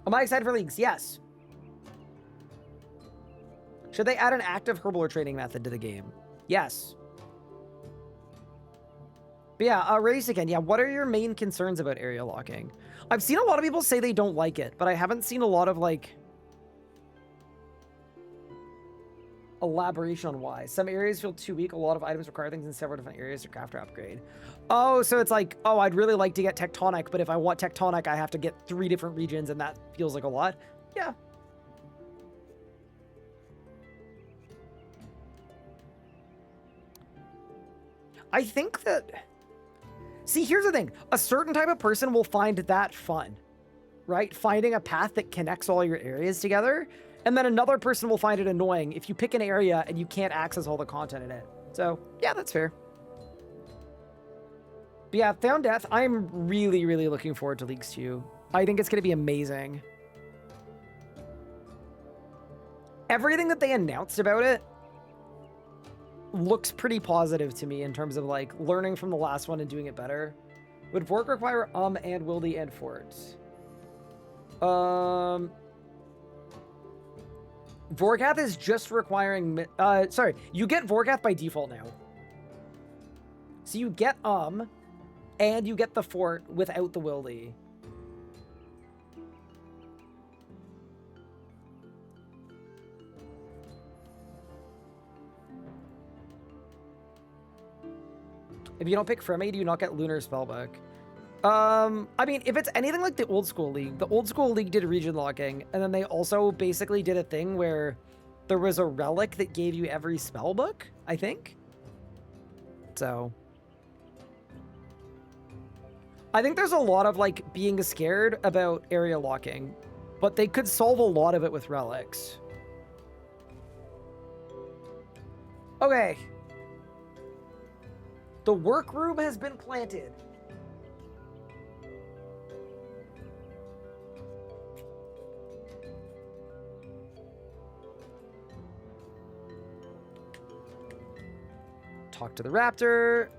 Am I excited for leagues? Yes. Should they add an active herbal training method to the game? Yes. But yeah, race again. Yeah, what are your main concerns about area locking? I've seen a lot of people say they don't like it, but I haven't seen a lot of, like, elaboration on why. Some areas feel too weak. A lot of items require things in several different areas to craft or upgrade. Oh, so it's like, oh, I'd really like to get Tectonic, but if I want Tectonic, I have to get 3 different regions, and that feels like a lot. Yeah. I think that... See, here's the thing. A certain type of person will find that fun, right? Finding a path that connects all your areas together. And then another person will find it annoying if you pick an area and you can't access all the content in it. So, yeah, that's fair. But yeah, Found Death, I'm really, really looking forward to Leagues 2. I think it's going to be amazing. Everything that they announced about it looks pretty positive to me in terms of, like, learning from the last one and doing it better. Would Vork require and Wildy and Fort? Vorkath is just requiring... sorry, you get Vorkath by default now. So you get and you get the Fort without the Wildy. If you don't pick Fremi, do you not get Lunar Spellbook? I mean, if it's anything like the Old School League did region locking, and then they also basically did a thing where there was a relic that gave you every spellbook, I think. So I think there's a lot of, like, being scared about area locking, but they could solve a lot of it with relics. Okay. The workroom has been planted. Talk to the raptor.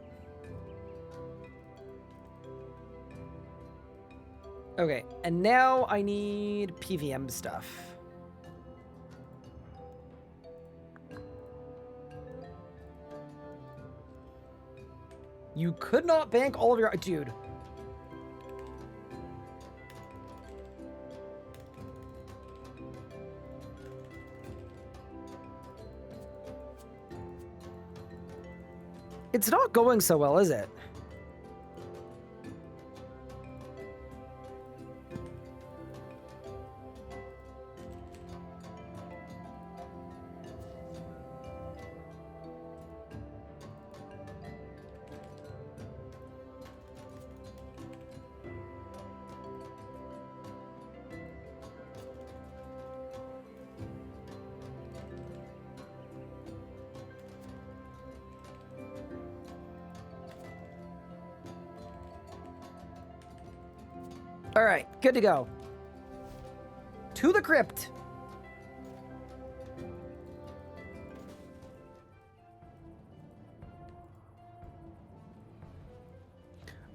Okay, and now I need PVM stuff. You could not bank all of your... Dude. It's not going so well, is it? All right, good to go. To the crypt.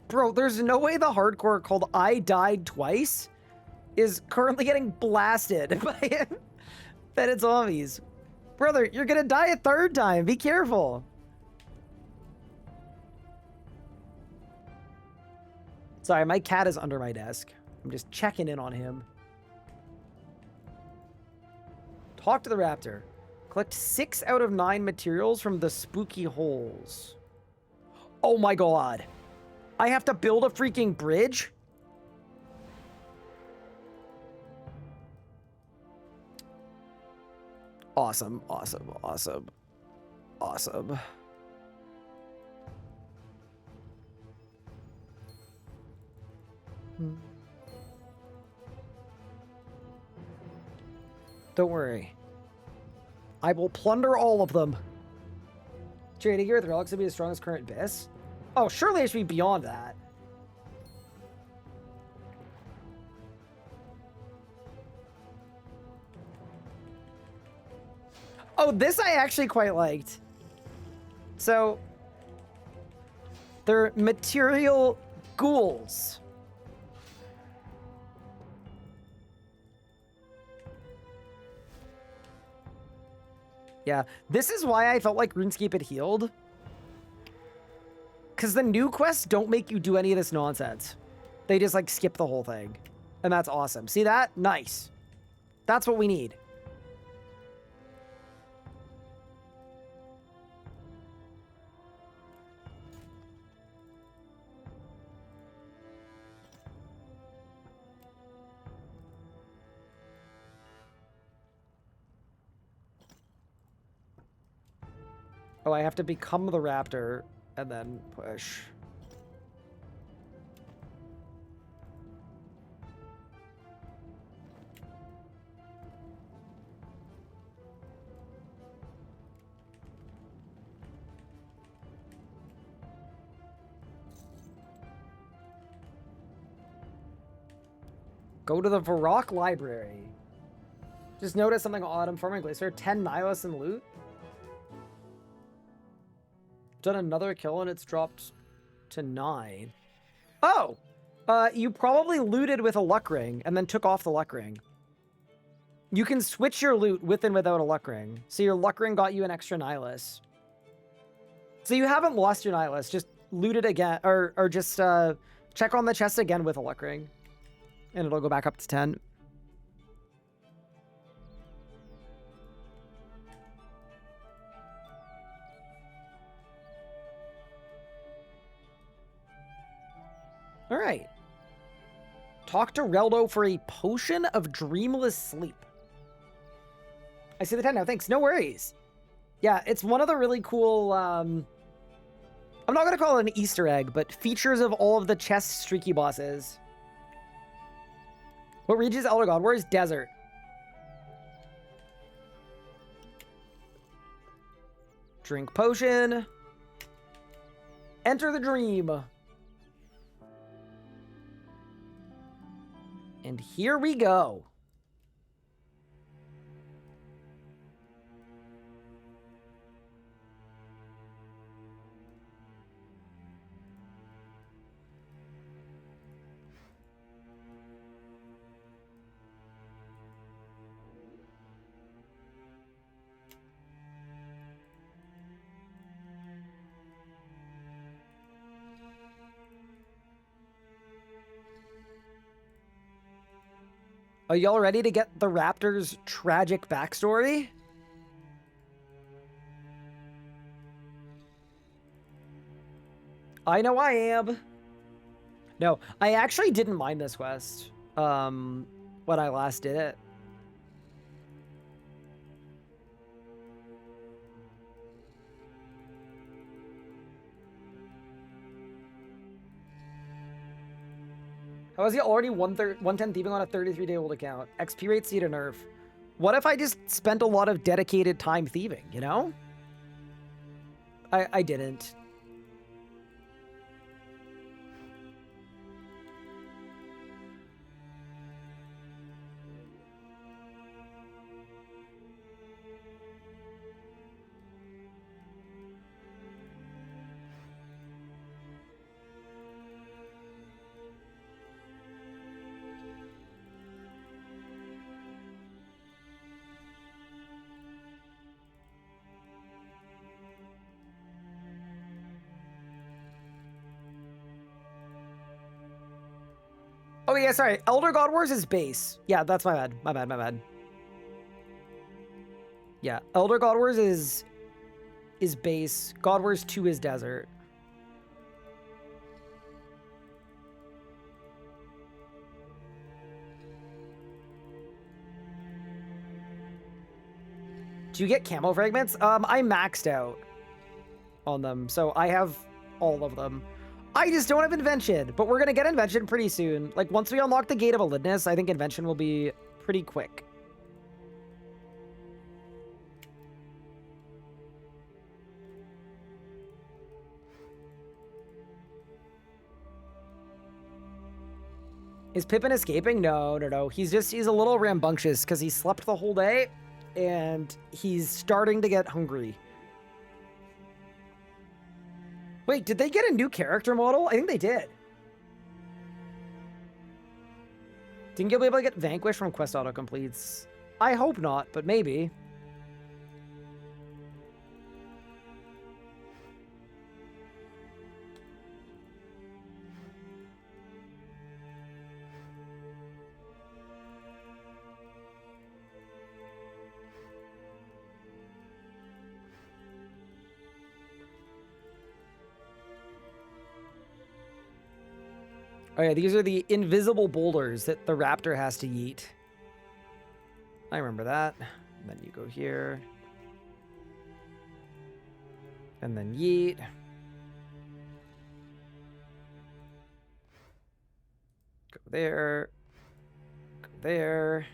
Bro, there's no way the hardcore called I Died Twice is currently getting blasted by Fetid zombies. Brother, you're gonna die a third time. Be careful. Sorry, my cat is under my desk. I'm just checking in on him. Talk to the raptor. Collect 6 out of 9 materials from the spooky holes. Oh my god. I have to build a freaking bridge? Awesome, awesome, awesome. Awesome. Don't worry. I will plunder all of them. Trading here with relics will be the strongest current BIS? Oh, surely it should be beyond that. Oh, this I actually quite liked. So, they're material ghouls. Yeah, this is why I felt like RuneScape had healed. Because the new quests don't make you do any of this nonsense. They just, like, skip the whole thing. And that's awesome. See that? Nice. That's what we need. Oh, I have to become the raptor and then push. Go to the Varrock Library. Just notice something odd. I'm farming Glacier. 10 Nihilus in loot. Done another kill and it's dropped to 9. Oh! You probably looted with a luck ring and then took off the luck ring. You can switch your loot with and without a luck ring. So your luck ring got you an extra Nihilus. So you haven't lost your Nihilus. Just loot it again. Or just check on the chest again with a luck ring. And it'll go back up to 10. All right. Talk to Reldo for a potion of dreamless sleep. I see the 10 now. Thanks. No worries. Yeah, it's one of the really cool, I'm not going to call it an Easter egg, but features of all of the chest streaky bosses. What region is Elder God? Where's Desert? Drink potion. Enter the dream. And here we go. Are y'all ready to get the Raptors' tragic backstory? I know I am. No, I actually didn't mind this quest when I last did it. How is he already 110 thieving on a 33-day-old account? XP rate see to nerf. What if I just spent a lot of dedicated time thieving, you know? I didn't. Oh yeah, sorry. Elder God Wars is base. Yeah, that's my bad. My bad. Yeah, Elder God Wars is base. God Wars 2 is desert. Do you get camo fragments? I maxed out on them, so I have all of them. I just don't have Invention, but we're going to get Invention pretty soon. Like, once we unlock the Gate of Elidness, I think Invention will be pretty quick. Is Pippin escaping? No. He's a little rambunctious because he slept the whole day, and he's starting to get hungry. Wait, did they get a new character model? I think they did. Think you'll be able to get Vanquish from quest autocompletes? I hope not, but maybe. Oh yeah, these are the invisible boulders that the raptor has to yeet. I remember that. And then you go here. And then yeet. Go there. Go there.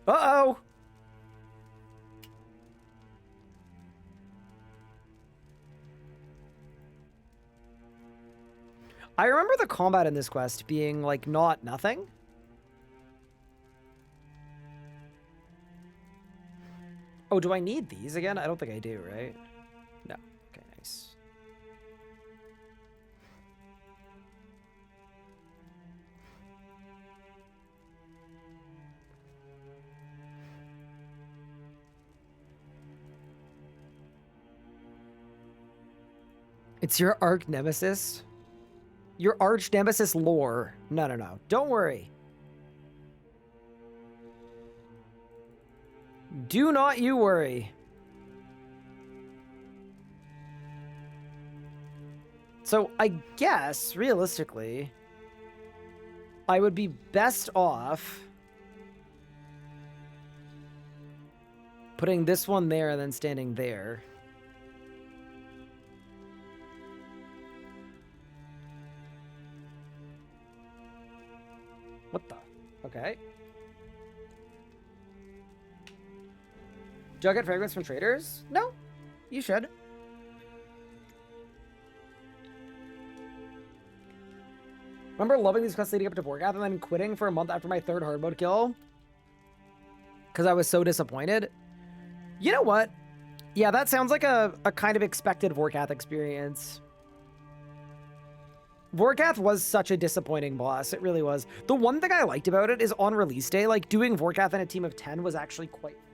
Uh-oh! I remember the combat in this quest being, like, not nothing. Oh, do I need these again? I don't think I do, right? No. Okay, nice. It's your arch nemesis? Your arch nemesis lore. No, no, no. Don't worry. Do not you worry. So I guess, realistically, I would be best off putting this one there and then standing there. What the? Okay. Do I get fragrance from traders? No. You should. Remember loving these quests leading up to Vorkath and then quitting for a month after my third hard mode kill? Because I was so disappointed. You know what? Yeah, that sounds like a kind of expected Vorkath experience. Vorkath was such a disappointing boss. It really was. The one thing I liked about it is on release day, like, doing Vorkath in a team of 10 was actually quite fun.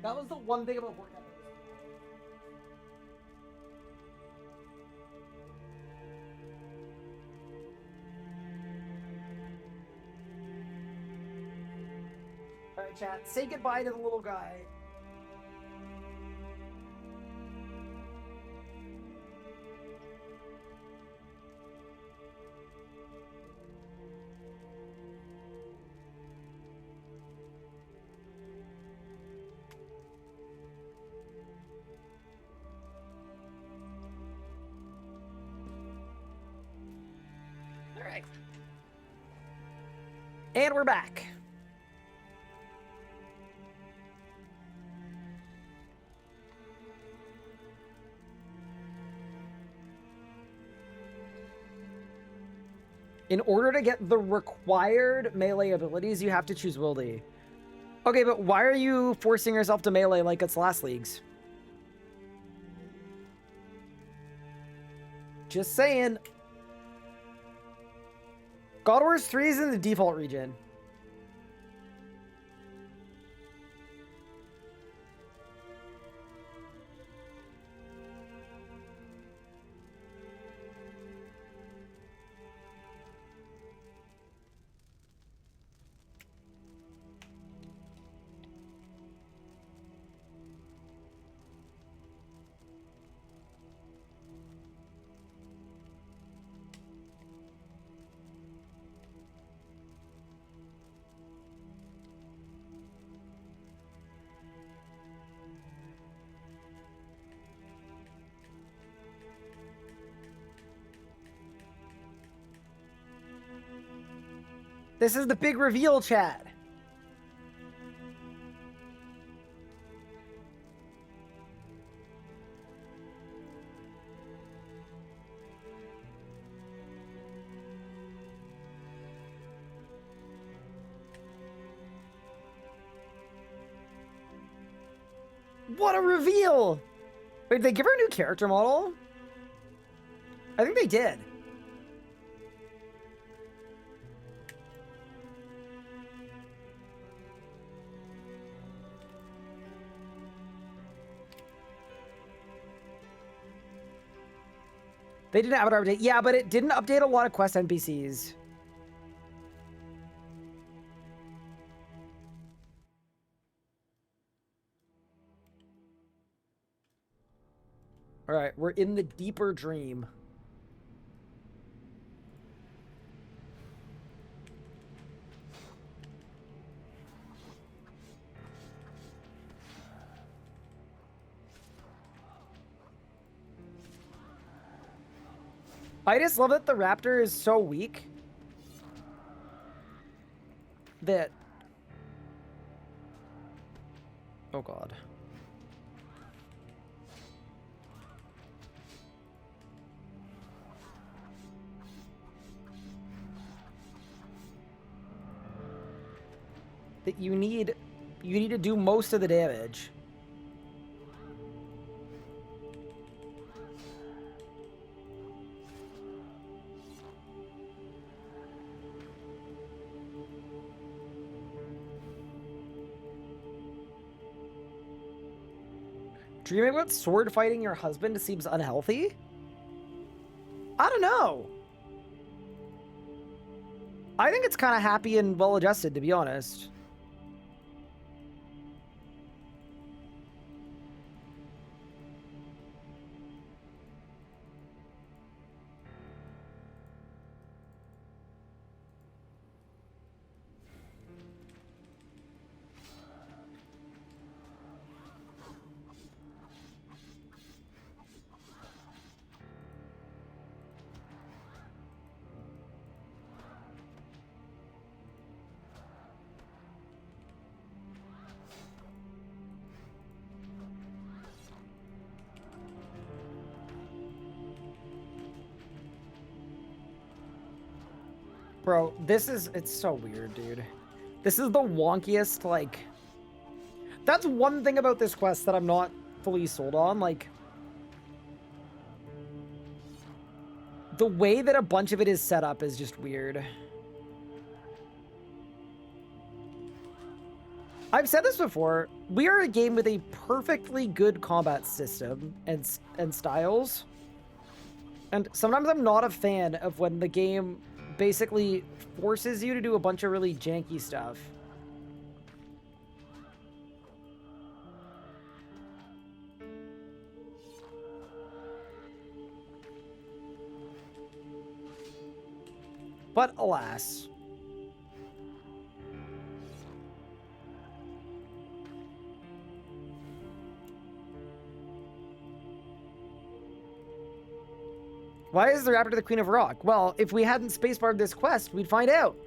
That was the one thing about Vorkath. Alright, chat. Say goodbye to the little guy. Alright. And we're back. In order to get the required melee abilities, you have to choose Wildy. Okay, but why are you forcing yourself to melee like it's last leagues? Just saying. God Wars 3 is in the default region. This is the big reveal, chat. What a reveal! Wait, did they give her a new character model? I think they did. They did an avatar update. Yeah, but it didn't update a lot of quest NPCs. All right, we're in the deeper dream. I just love that the Raptor is so weak that... Oh god. That you need to do most of the damage. Dreaming about sword fighting your husband seems unhealthy? I don't know. I think it's kind of happy and well adjusted, to be honest. Bro, it's so weird, dude. This is the wonkiest, like... That's one thing about this quest that I'm not fully sold on, like... The way that a bunch of it is set up is just weird. I've said this before, we are a game with a perfectly good combat system and styles. And sometimes I'm not a fan of when the game basically forces you to do a bunch of really janky stuff. But alas. Why is the Raptor the Queen of Rock? Well, if we hadn't spacebarred this quest, we'd find out.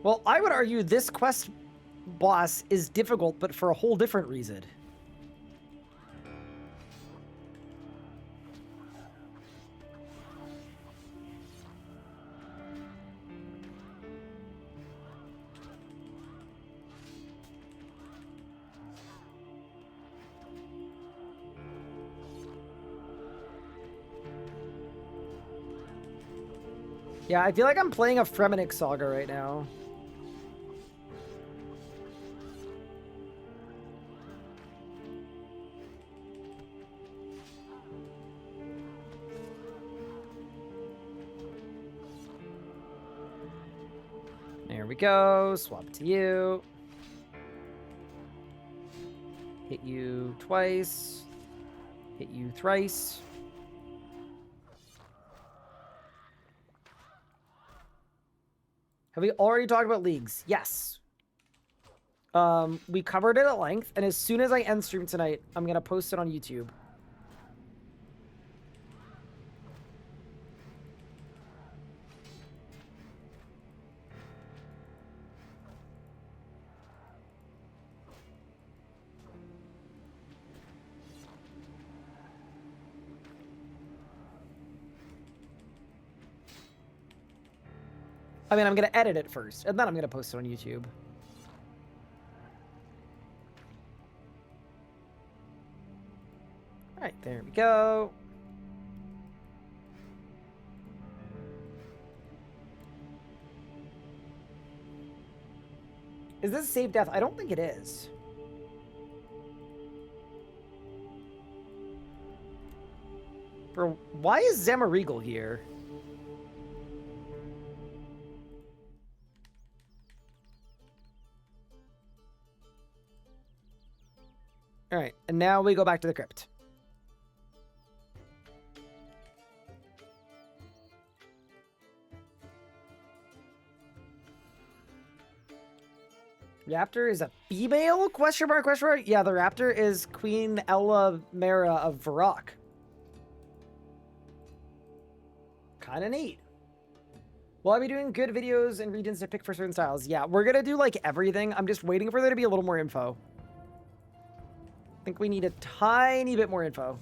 Well, I would argue this quest boss is difficult, but for a whole different reason. Yeah, I feel like I'm playing a Fremennik Saga right now. There we go. Swap to you. Hit you twice. Hit you thrice. Have we already talked about leagues? Yes. We covered it at length, and as soon as I end stream tonight, I'm gonna post it on YouTube. I mean, I'm going to edit it first, and then I'm going to post it on YouTube. All right, there we go. Is this save death? I don't think it is. Bro, why is Zamoreagle here? All right, and now we go back to the crypt. Raptor is a female? Question mark, question mark? Yeah, the Raptor is Queen Ella Mara of Varrock. Kind of neat. Will I be doing good videos and regions to pick for certain styles? Yeah, we're going to do like everything. I'm just waiting for there to be a little more info. I think we need a tiny bit more info.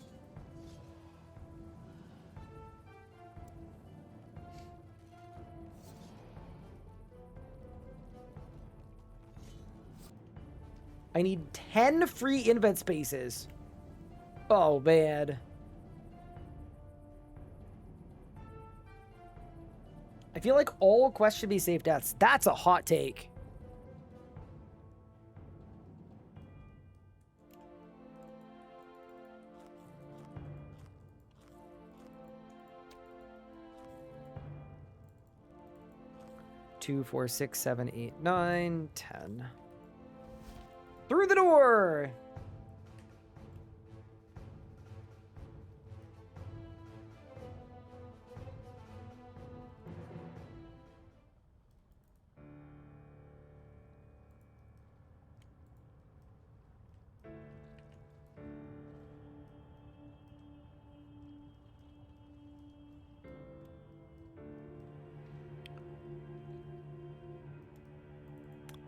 I need 10 free invent spaces. Oh, man. I feel like all quests should be safe deaths. That's a hot take. Two, 4, 6, 7, 8, 9, 10. Through the door!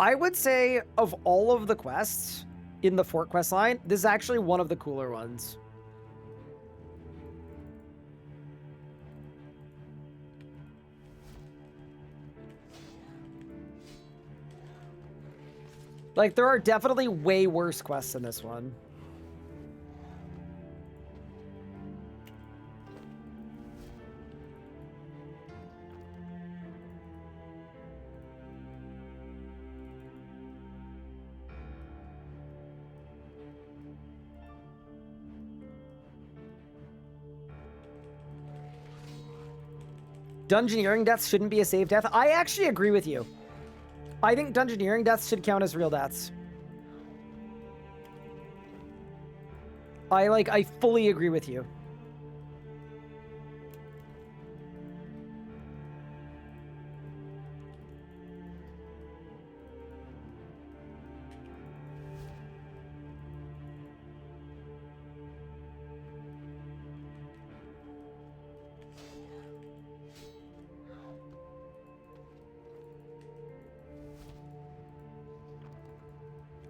I would say of all of the quests in the Fort quest line, this is actually one of the cooler ones. Like, there are definitely way worse quests in this one. Dungeoneering deaths shouldn't be a save death. I actually agree with you. I think dungeoneering deaths should count as real deaths. I fully agree with you.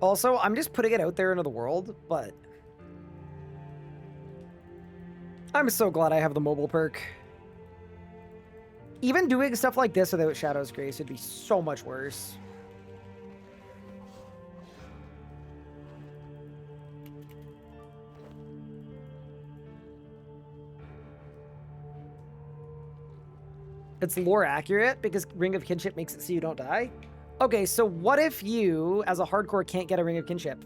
Also, I'm just putting it out there into the world, but I'm so glad I have the mobile perk. Even doing stuff like this without Shadow's Grace would be so much worse. It's lore accurate because Ring of Kinship makes it so you don't die. Okay, so what if you, as a hardcore, can't get a Ring of Kinship?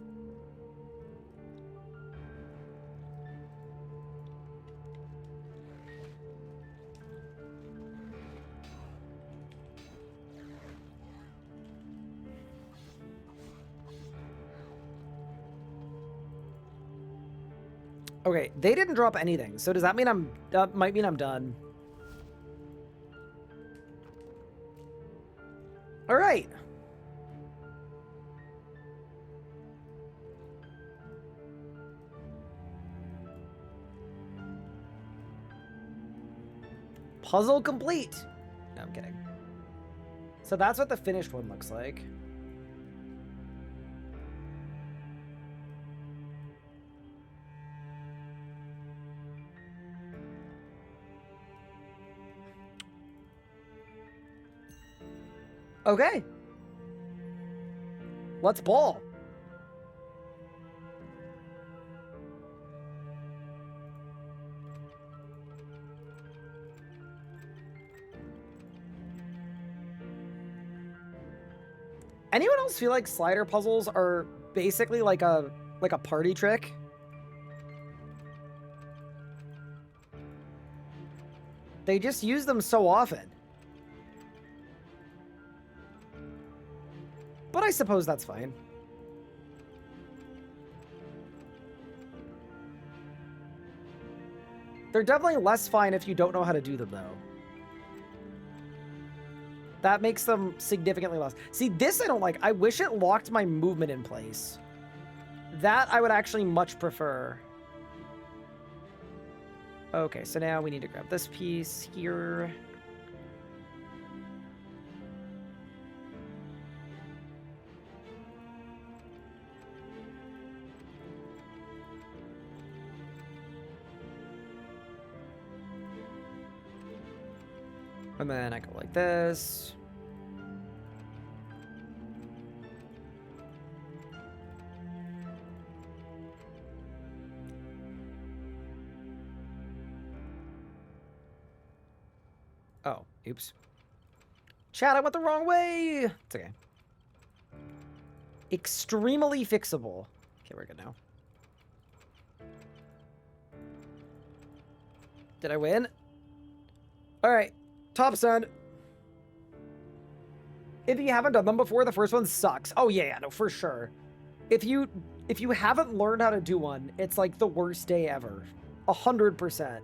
Okay, they didn't drop anything, so does that mean that might mean I'm done. All right. Puzzle complete. No, I'm kidding. So that's what the finished one looks like. Okay. Let's ball. Anyone else feel like slider puzzles are basically like a party trick? They just use them so often. But I suppose that's fine. They're definitely less fine if you don't know how to do them, though. That makes them significantly less. See, this I don't like. I wish it locked my movement in place. That I would actually much prefer. Okay, so now we need to grab this piece here. And then I go like this. Oh, oops. Chat, I went the wrong way. It's okay. Extremely fixable. Okay, we're good now. Did I win? All right. Top's done. If you haven't done them before, the first one sucks. Oh yeah, no, for sure. If you haven't learned how to do one, it's like the worst day ever. 100%.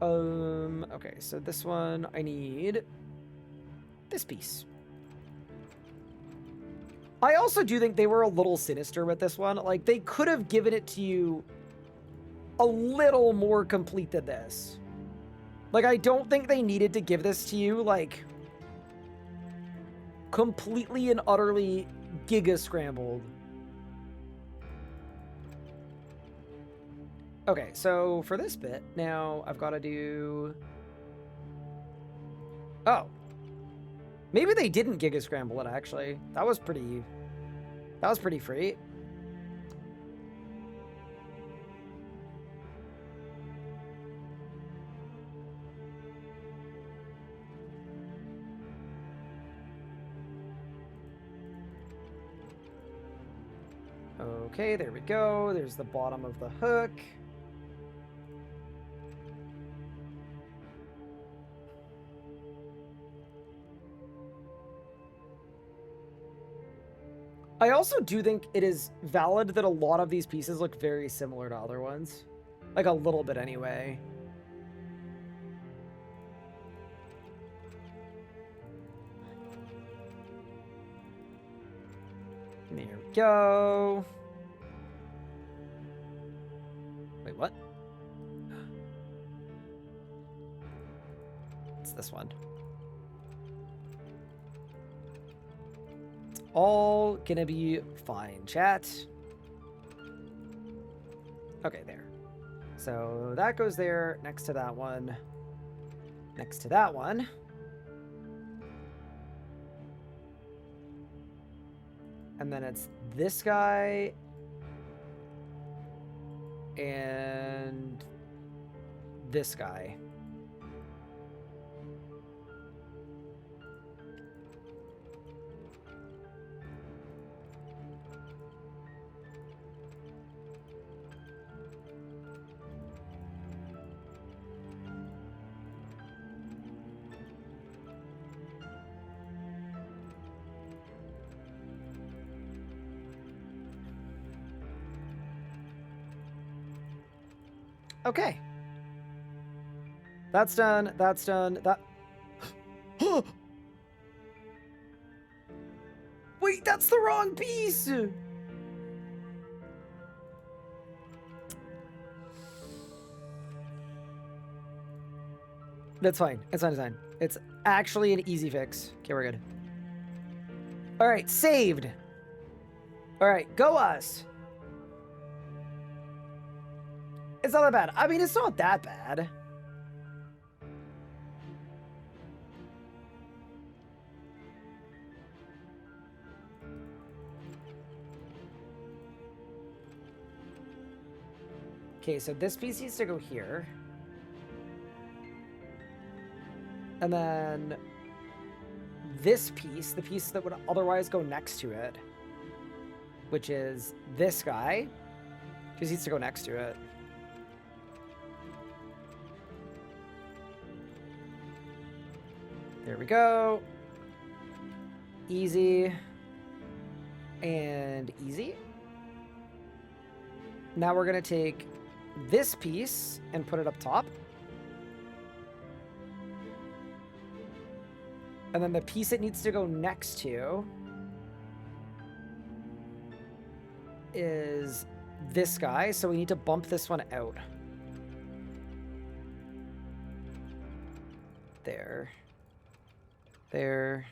Okay, so this one, I need this piece. I also do think they were a little sinister with this one. Like, they could have given it to you a little more complete than this. Like, I don't think they needed to give this to you, like, completely and utterly giga scrambled. Okay, so for this bit, now I've got to do... Oh. Maybe they didn't giga scramble it, actually. That was pretty free. Okay, there we go. There's the bottom of the hook. I also do think it is valid that a lot of these pieces look very similar to other ones. Like a little bit anyway. There we go. Wait, what? It's this one. It's all gonna be fine, chat. Okay, there. So that goes there, next to that one. Next to that one. And then it's this guy and this guy. Okay. That's done. That's done. That. Wait, that's the wrong piece. That's fine. It's not fine. It's actually an easy fix. Okay, we're good. All right, saved. All right, go us. It's not that bad. I mean, it's not that bad. Okay, so this piece needs to go here. And then this piece, the piece that would otherwise go next to it, which is this guy, just needs to go next to it. There we go. Easy. And easy. Now we're going to take this piece and put it up top. And then the piece it needs to go next to is this guy, so we need to bump this one out. There. There.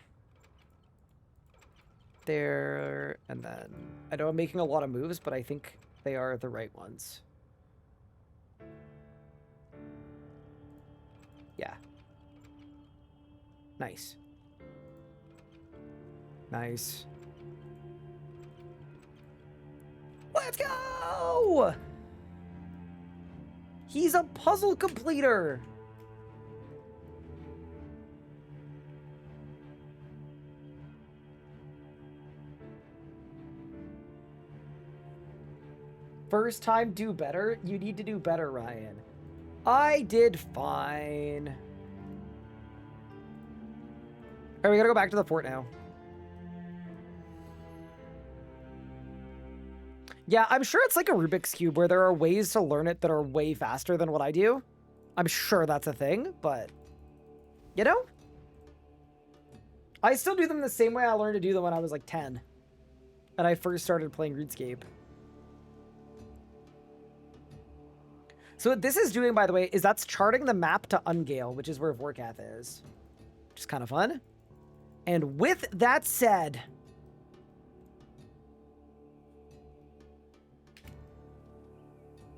There. And then, I know I'm making a lot of moves, but I think they are the right ones. Yeah. Nice. Nice. Let's go! He's a puzzle completer! First time do better? You need to do better, Ryan. I did fine. Alright, we gotta go back to the fort now. Yeah, I'm sure it's like a Rubik's Cube where there are ways to learn it that are way faster than what I do. I'm sure that's a thing, but... You know? I still do them the same way I learned to do them when I was like 10. And I first started playing RuneScape. So what this is doing, by the way, is that's charting the map to Ungale, which is where Vorkath is. Which is kind of fun. And with that said...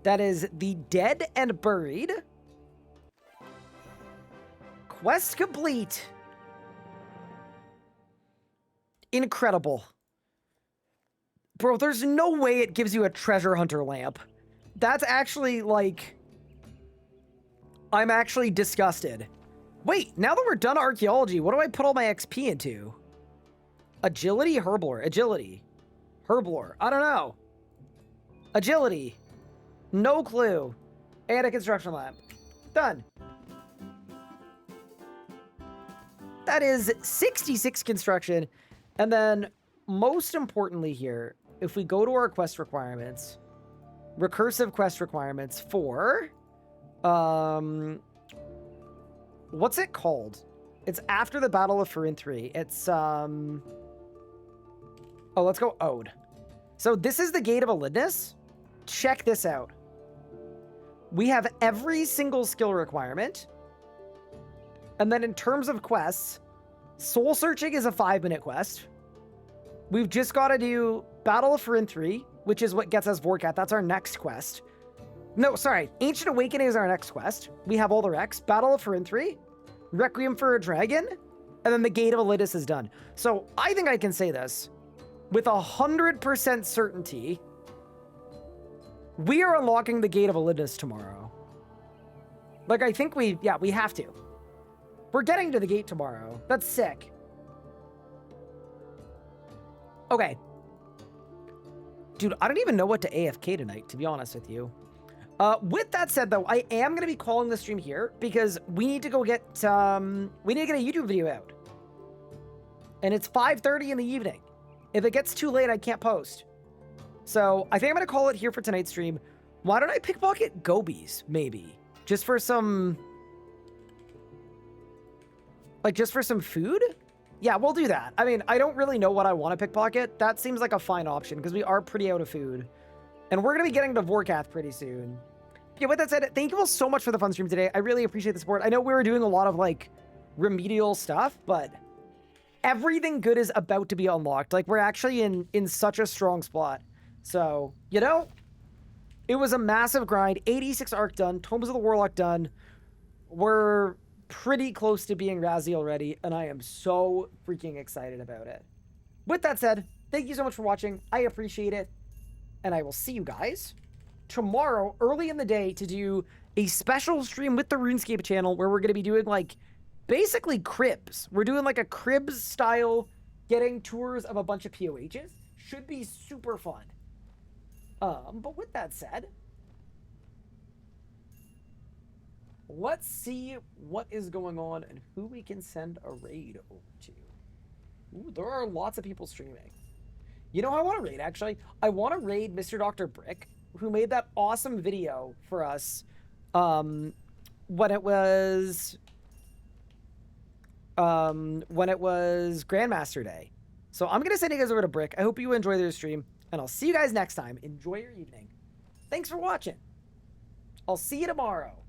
That is the Dead and Buried. Quest complete. Incredible. Bro, there's no way it gives you a treasure hunter lamp. That's actually, like... I'm actually disgusted. Wait, now that we're done archaeology, what do I put all my XP into? Agility? Herblore. Agility. Herblore. I don't know. Agility. No clue. And a construction lamp. Done. That is 66 construction. And then, most importantly here, if we go to our quest requirements... Recursive quest requirements for, what's it called? It's after the Battle of Farin 3. It's, oh, let's go Ode. So this is the Gate of Elidness. Check this out. We have every single skill requirement. And then in terms of quests, Soul Searching is a 5-minute quest. We've just got to do Battle of Farin 3, which is what gets us Vorkath. That's our next quest. No, sorry. Ancient Awakening is our next quest. We have all the Recs. Battle of Farin 3, Requiem for a Dragon, and then the Gate of Elidness is done. So I think I can say this with 100% certainty. We are unlocking the Gate of Elidness tomorrow. Like, I think we have to. We're getting to the gate tomorrow. That's sick. Okay. Dude, I don't even know what to AFK tonight, to be honest with you. With that said, though, I am going to be calling the stream here because we need to go get, we need to get a YouTube video out. And it's 5:30 in the evening. If it gets too late, I can't post. So I think I'm going to call it here for tonight's stream. Why don't I pickpocket Gobies, maybe? Just for some... Like, just for some food? Yeah, we'll do that. I mean, I don't really know what I want to pickpocket. That seems like a fine option, because we are pretty out of food. And we're going to be getting to Vorkath pretty soon. Yeah, with that said, thank you all so much for the fun stream today. I really appreciate the support. I know we were doing a lot of, like, remedial stuff, but everything good is about to be unlocked. Like, we're actually in such a strong spot. So, you know, it was a massive grind. 86 Arc done. Tomes of the Warlock done. We're pretty close to being Razzie already, and I am so freaking excited about it. With that said, thank you so much for watching. I appreciate it, and I will see you guys tomorrow early in the day to do a special stream with the RuneScape channel where we're going to be doing, like, basically cribs. We're doing, like, a cribs style getting tours of a bunch of POHs. Should be super fun. But with that said, let's see what is going on and who we can send a raid over to. Ooh, there are lots of people streaming. You know who I want to raid, actually? I want to raid Mr. Dr. Brick, who made that awesome video for us when it was... when it was Grandmaster Day. So I'm gonna send you guys over to Brick. I hope you enjoy their stream, and I'll see you guys next time. Enjoy your evening. Thanks for watching. I'll see you tomorrow.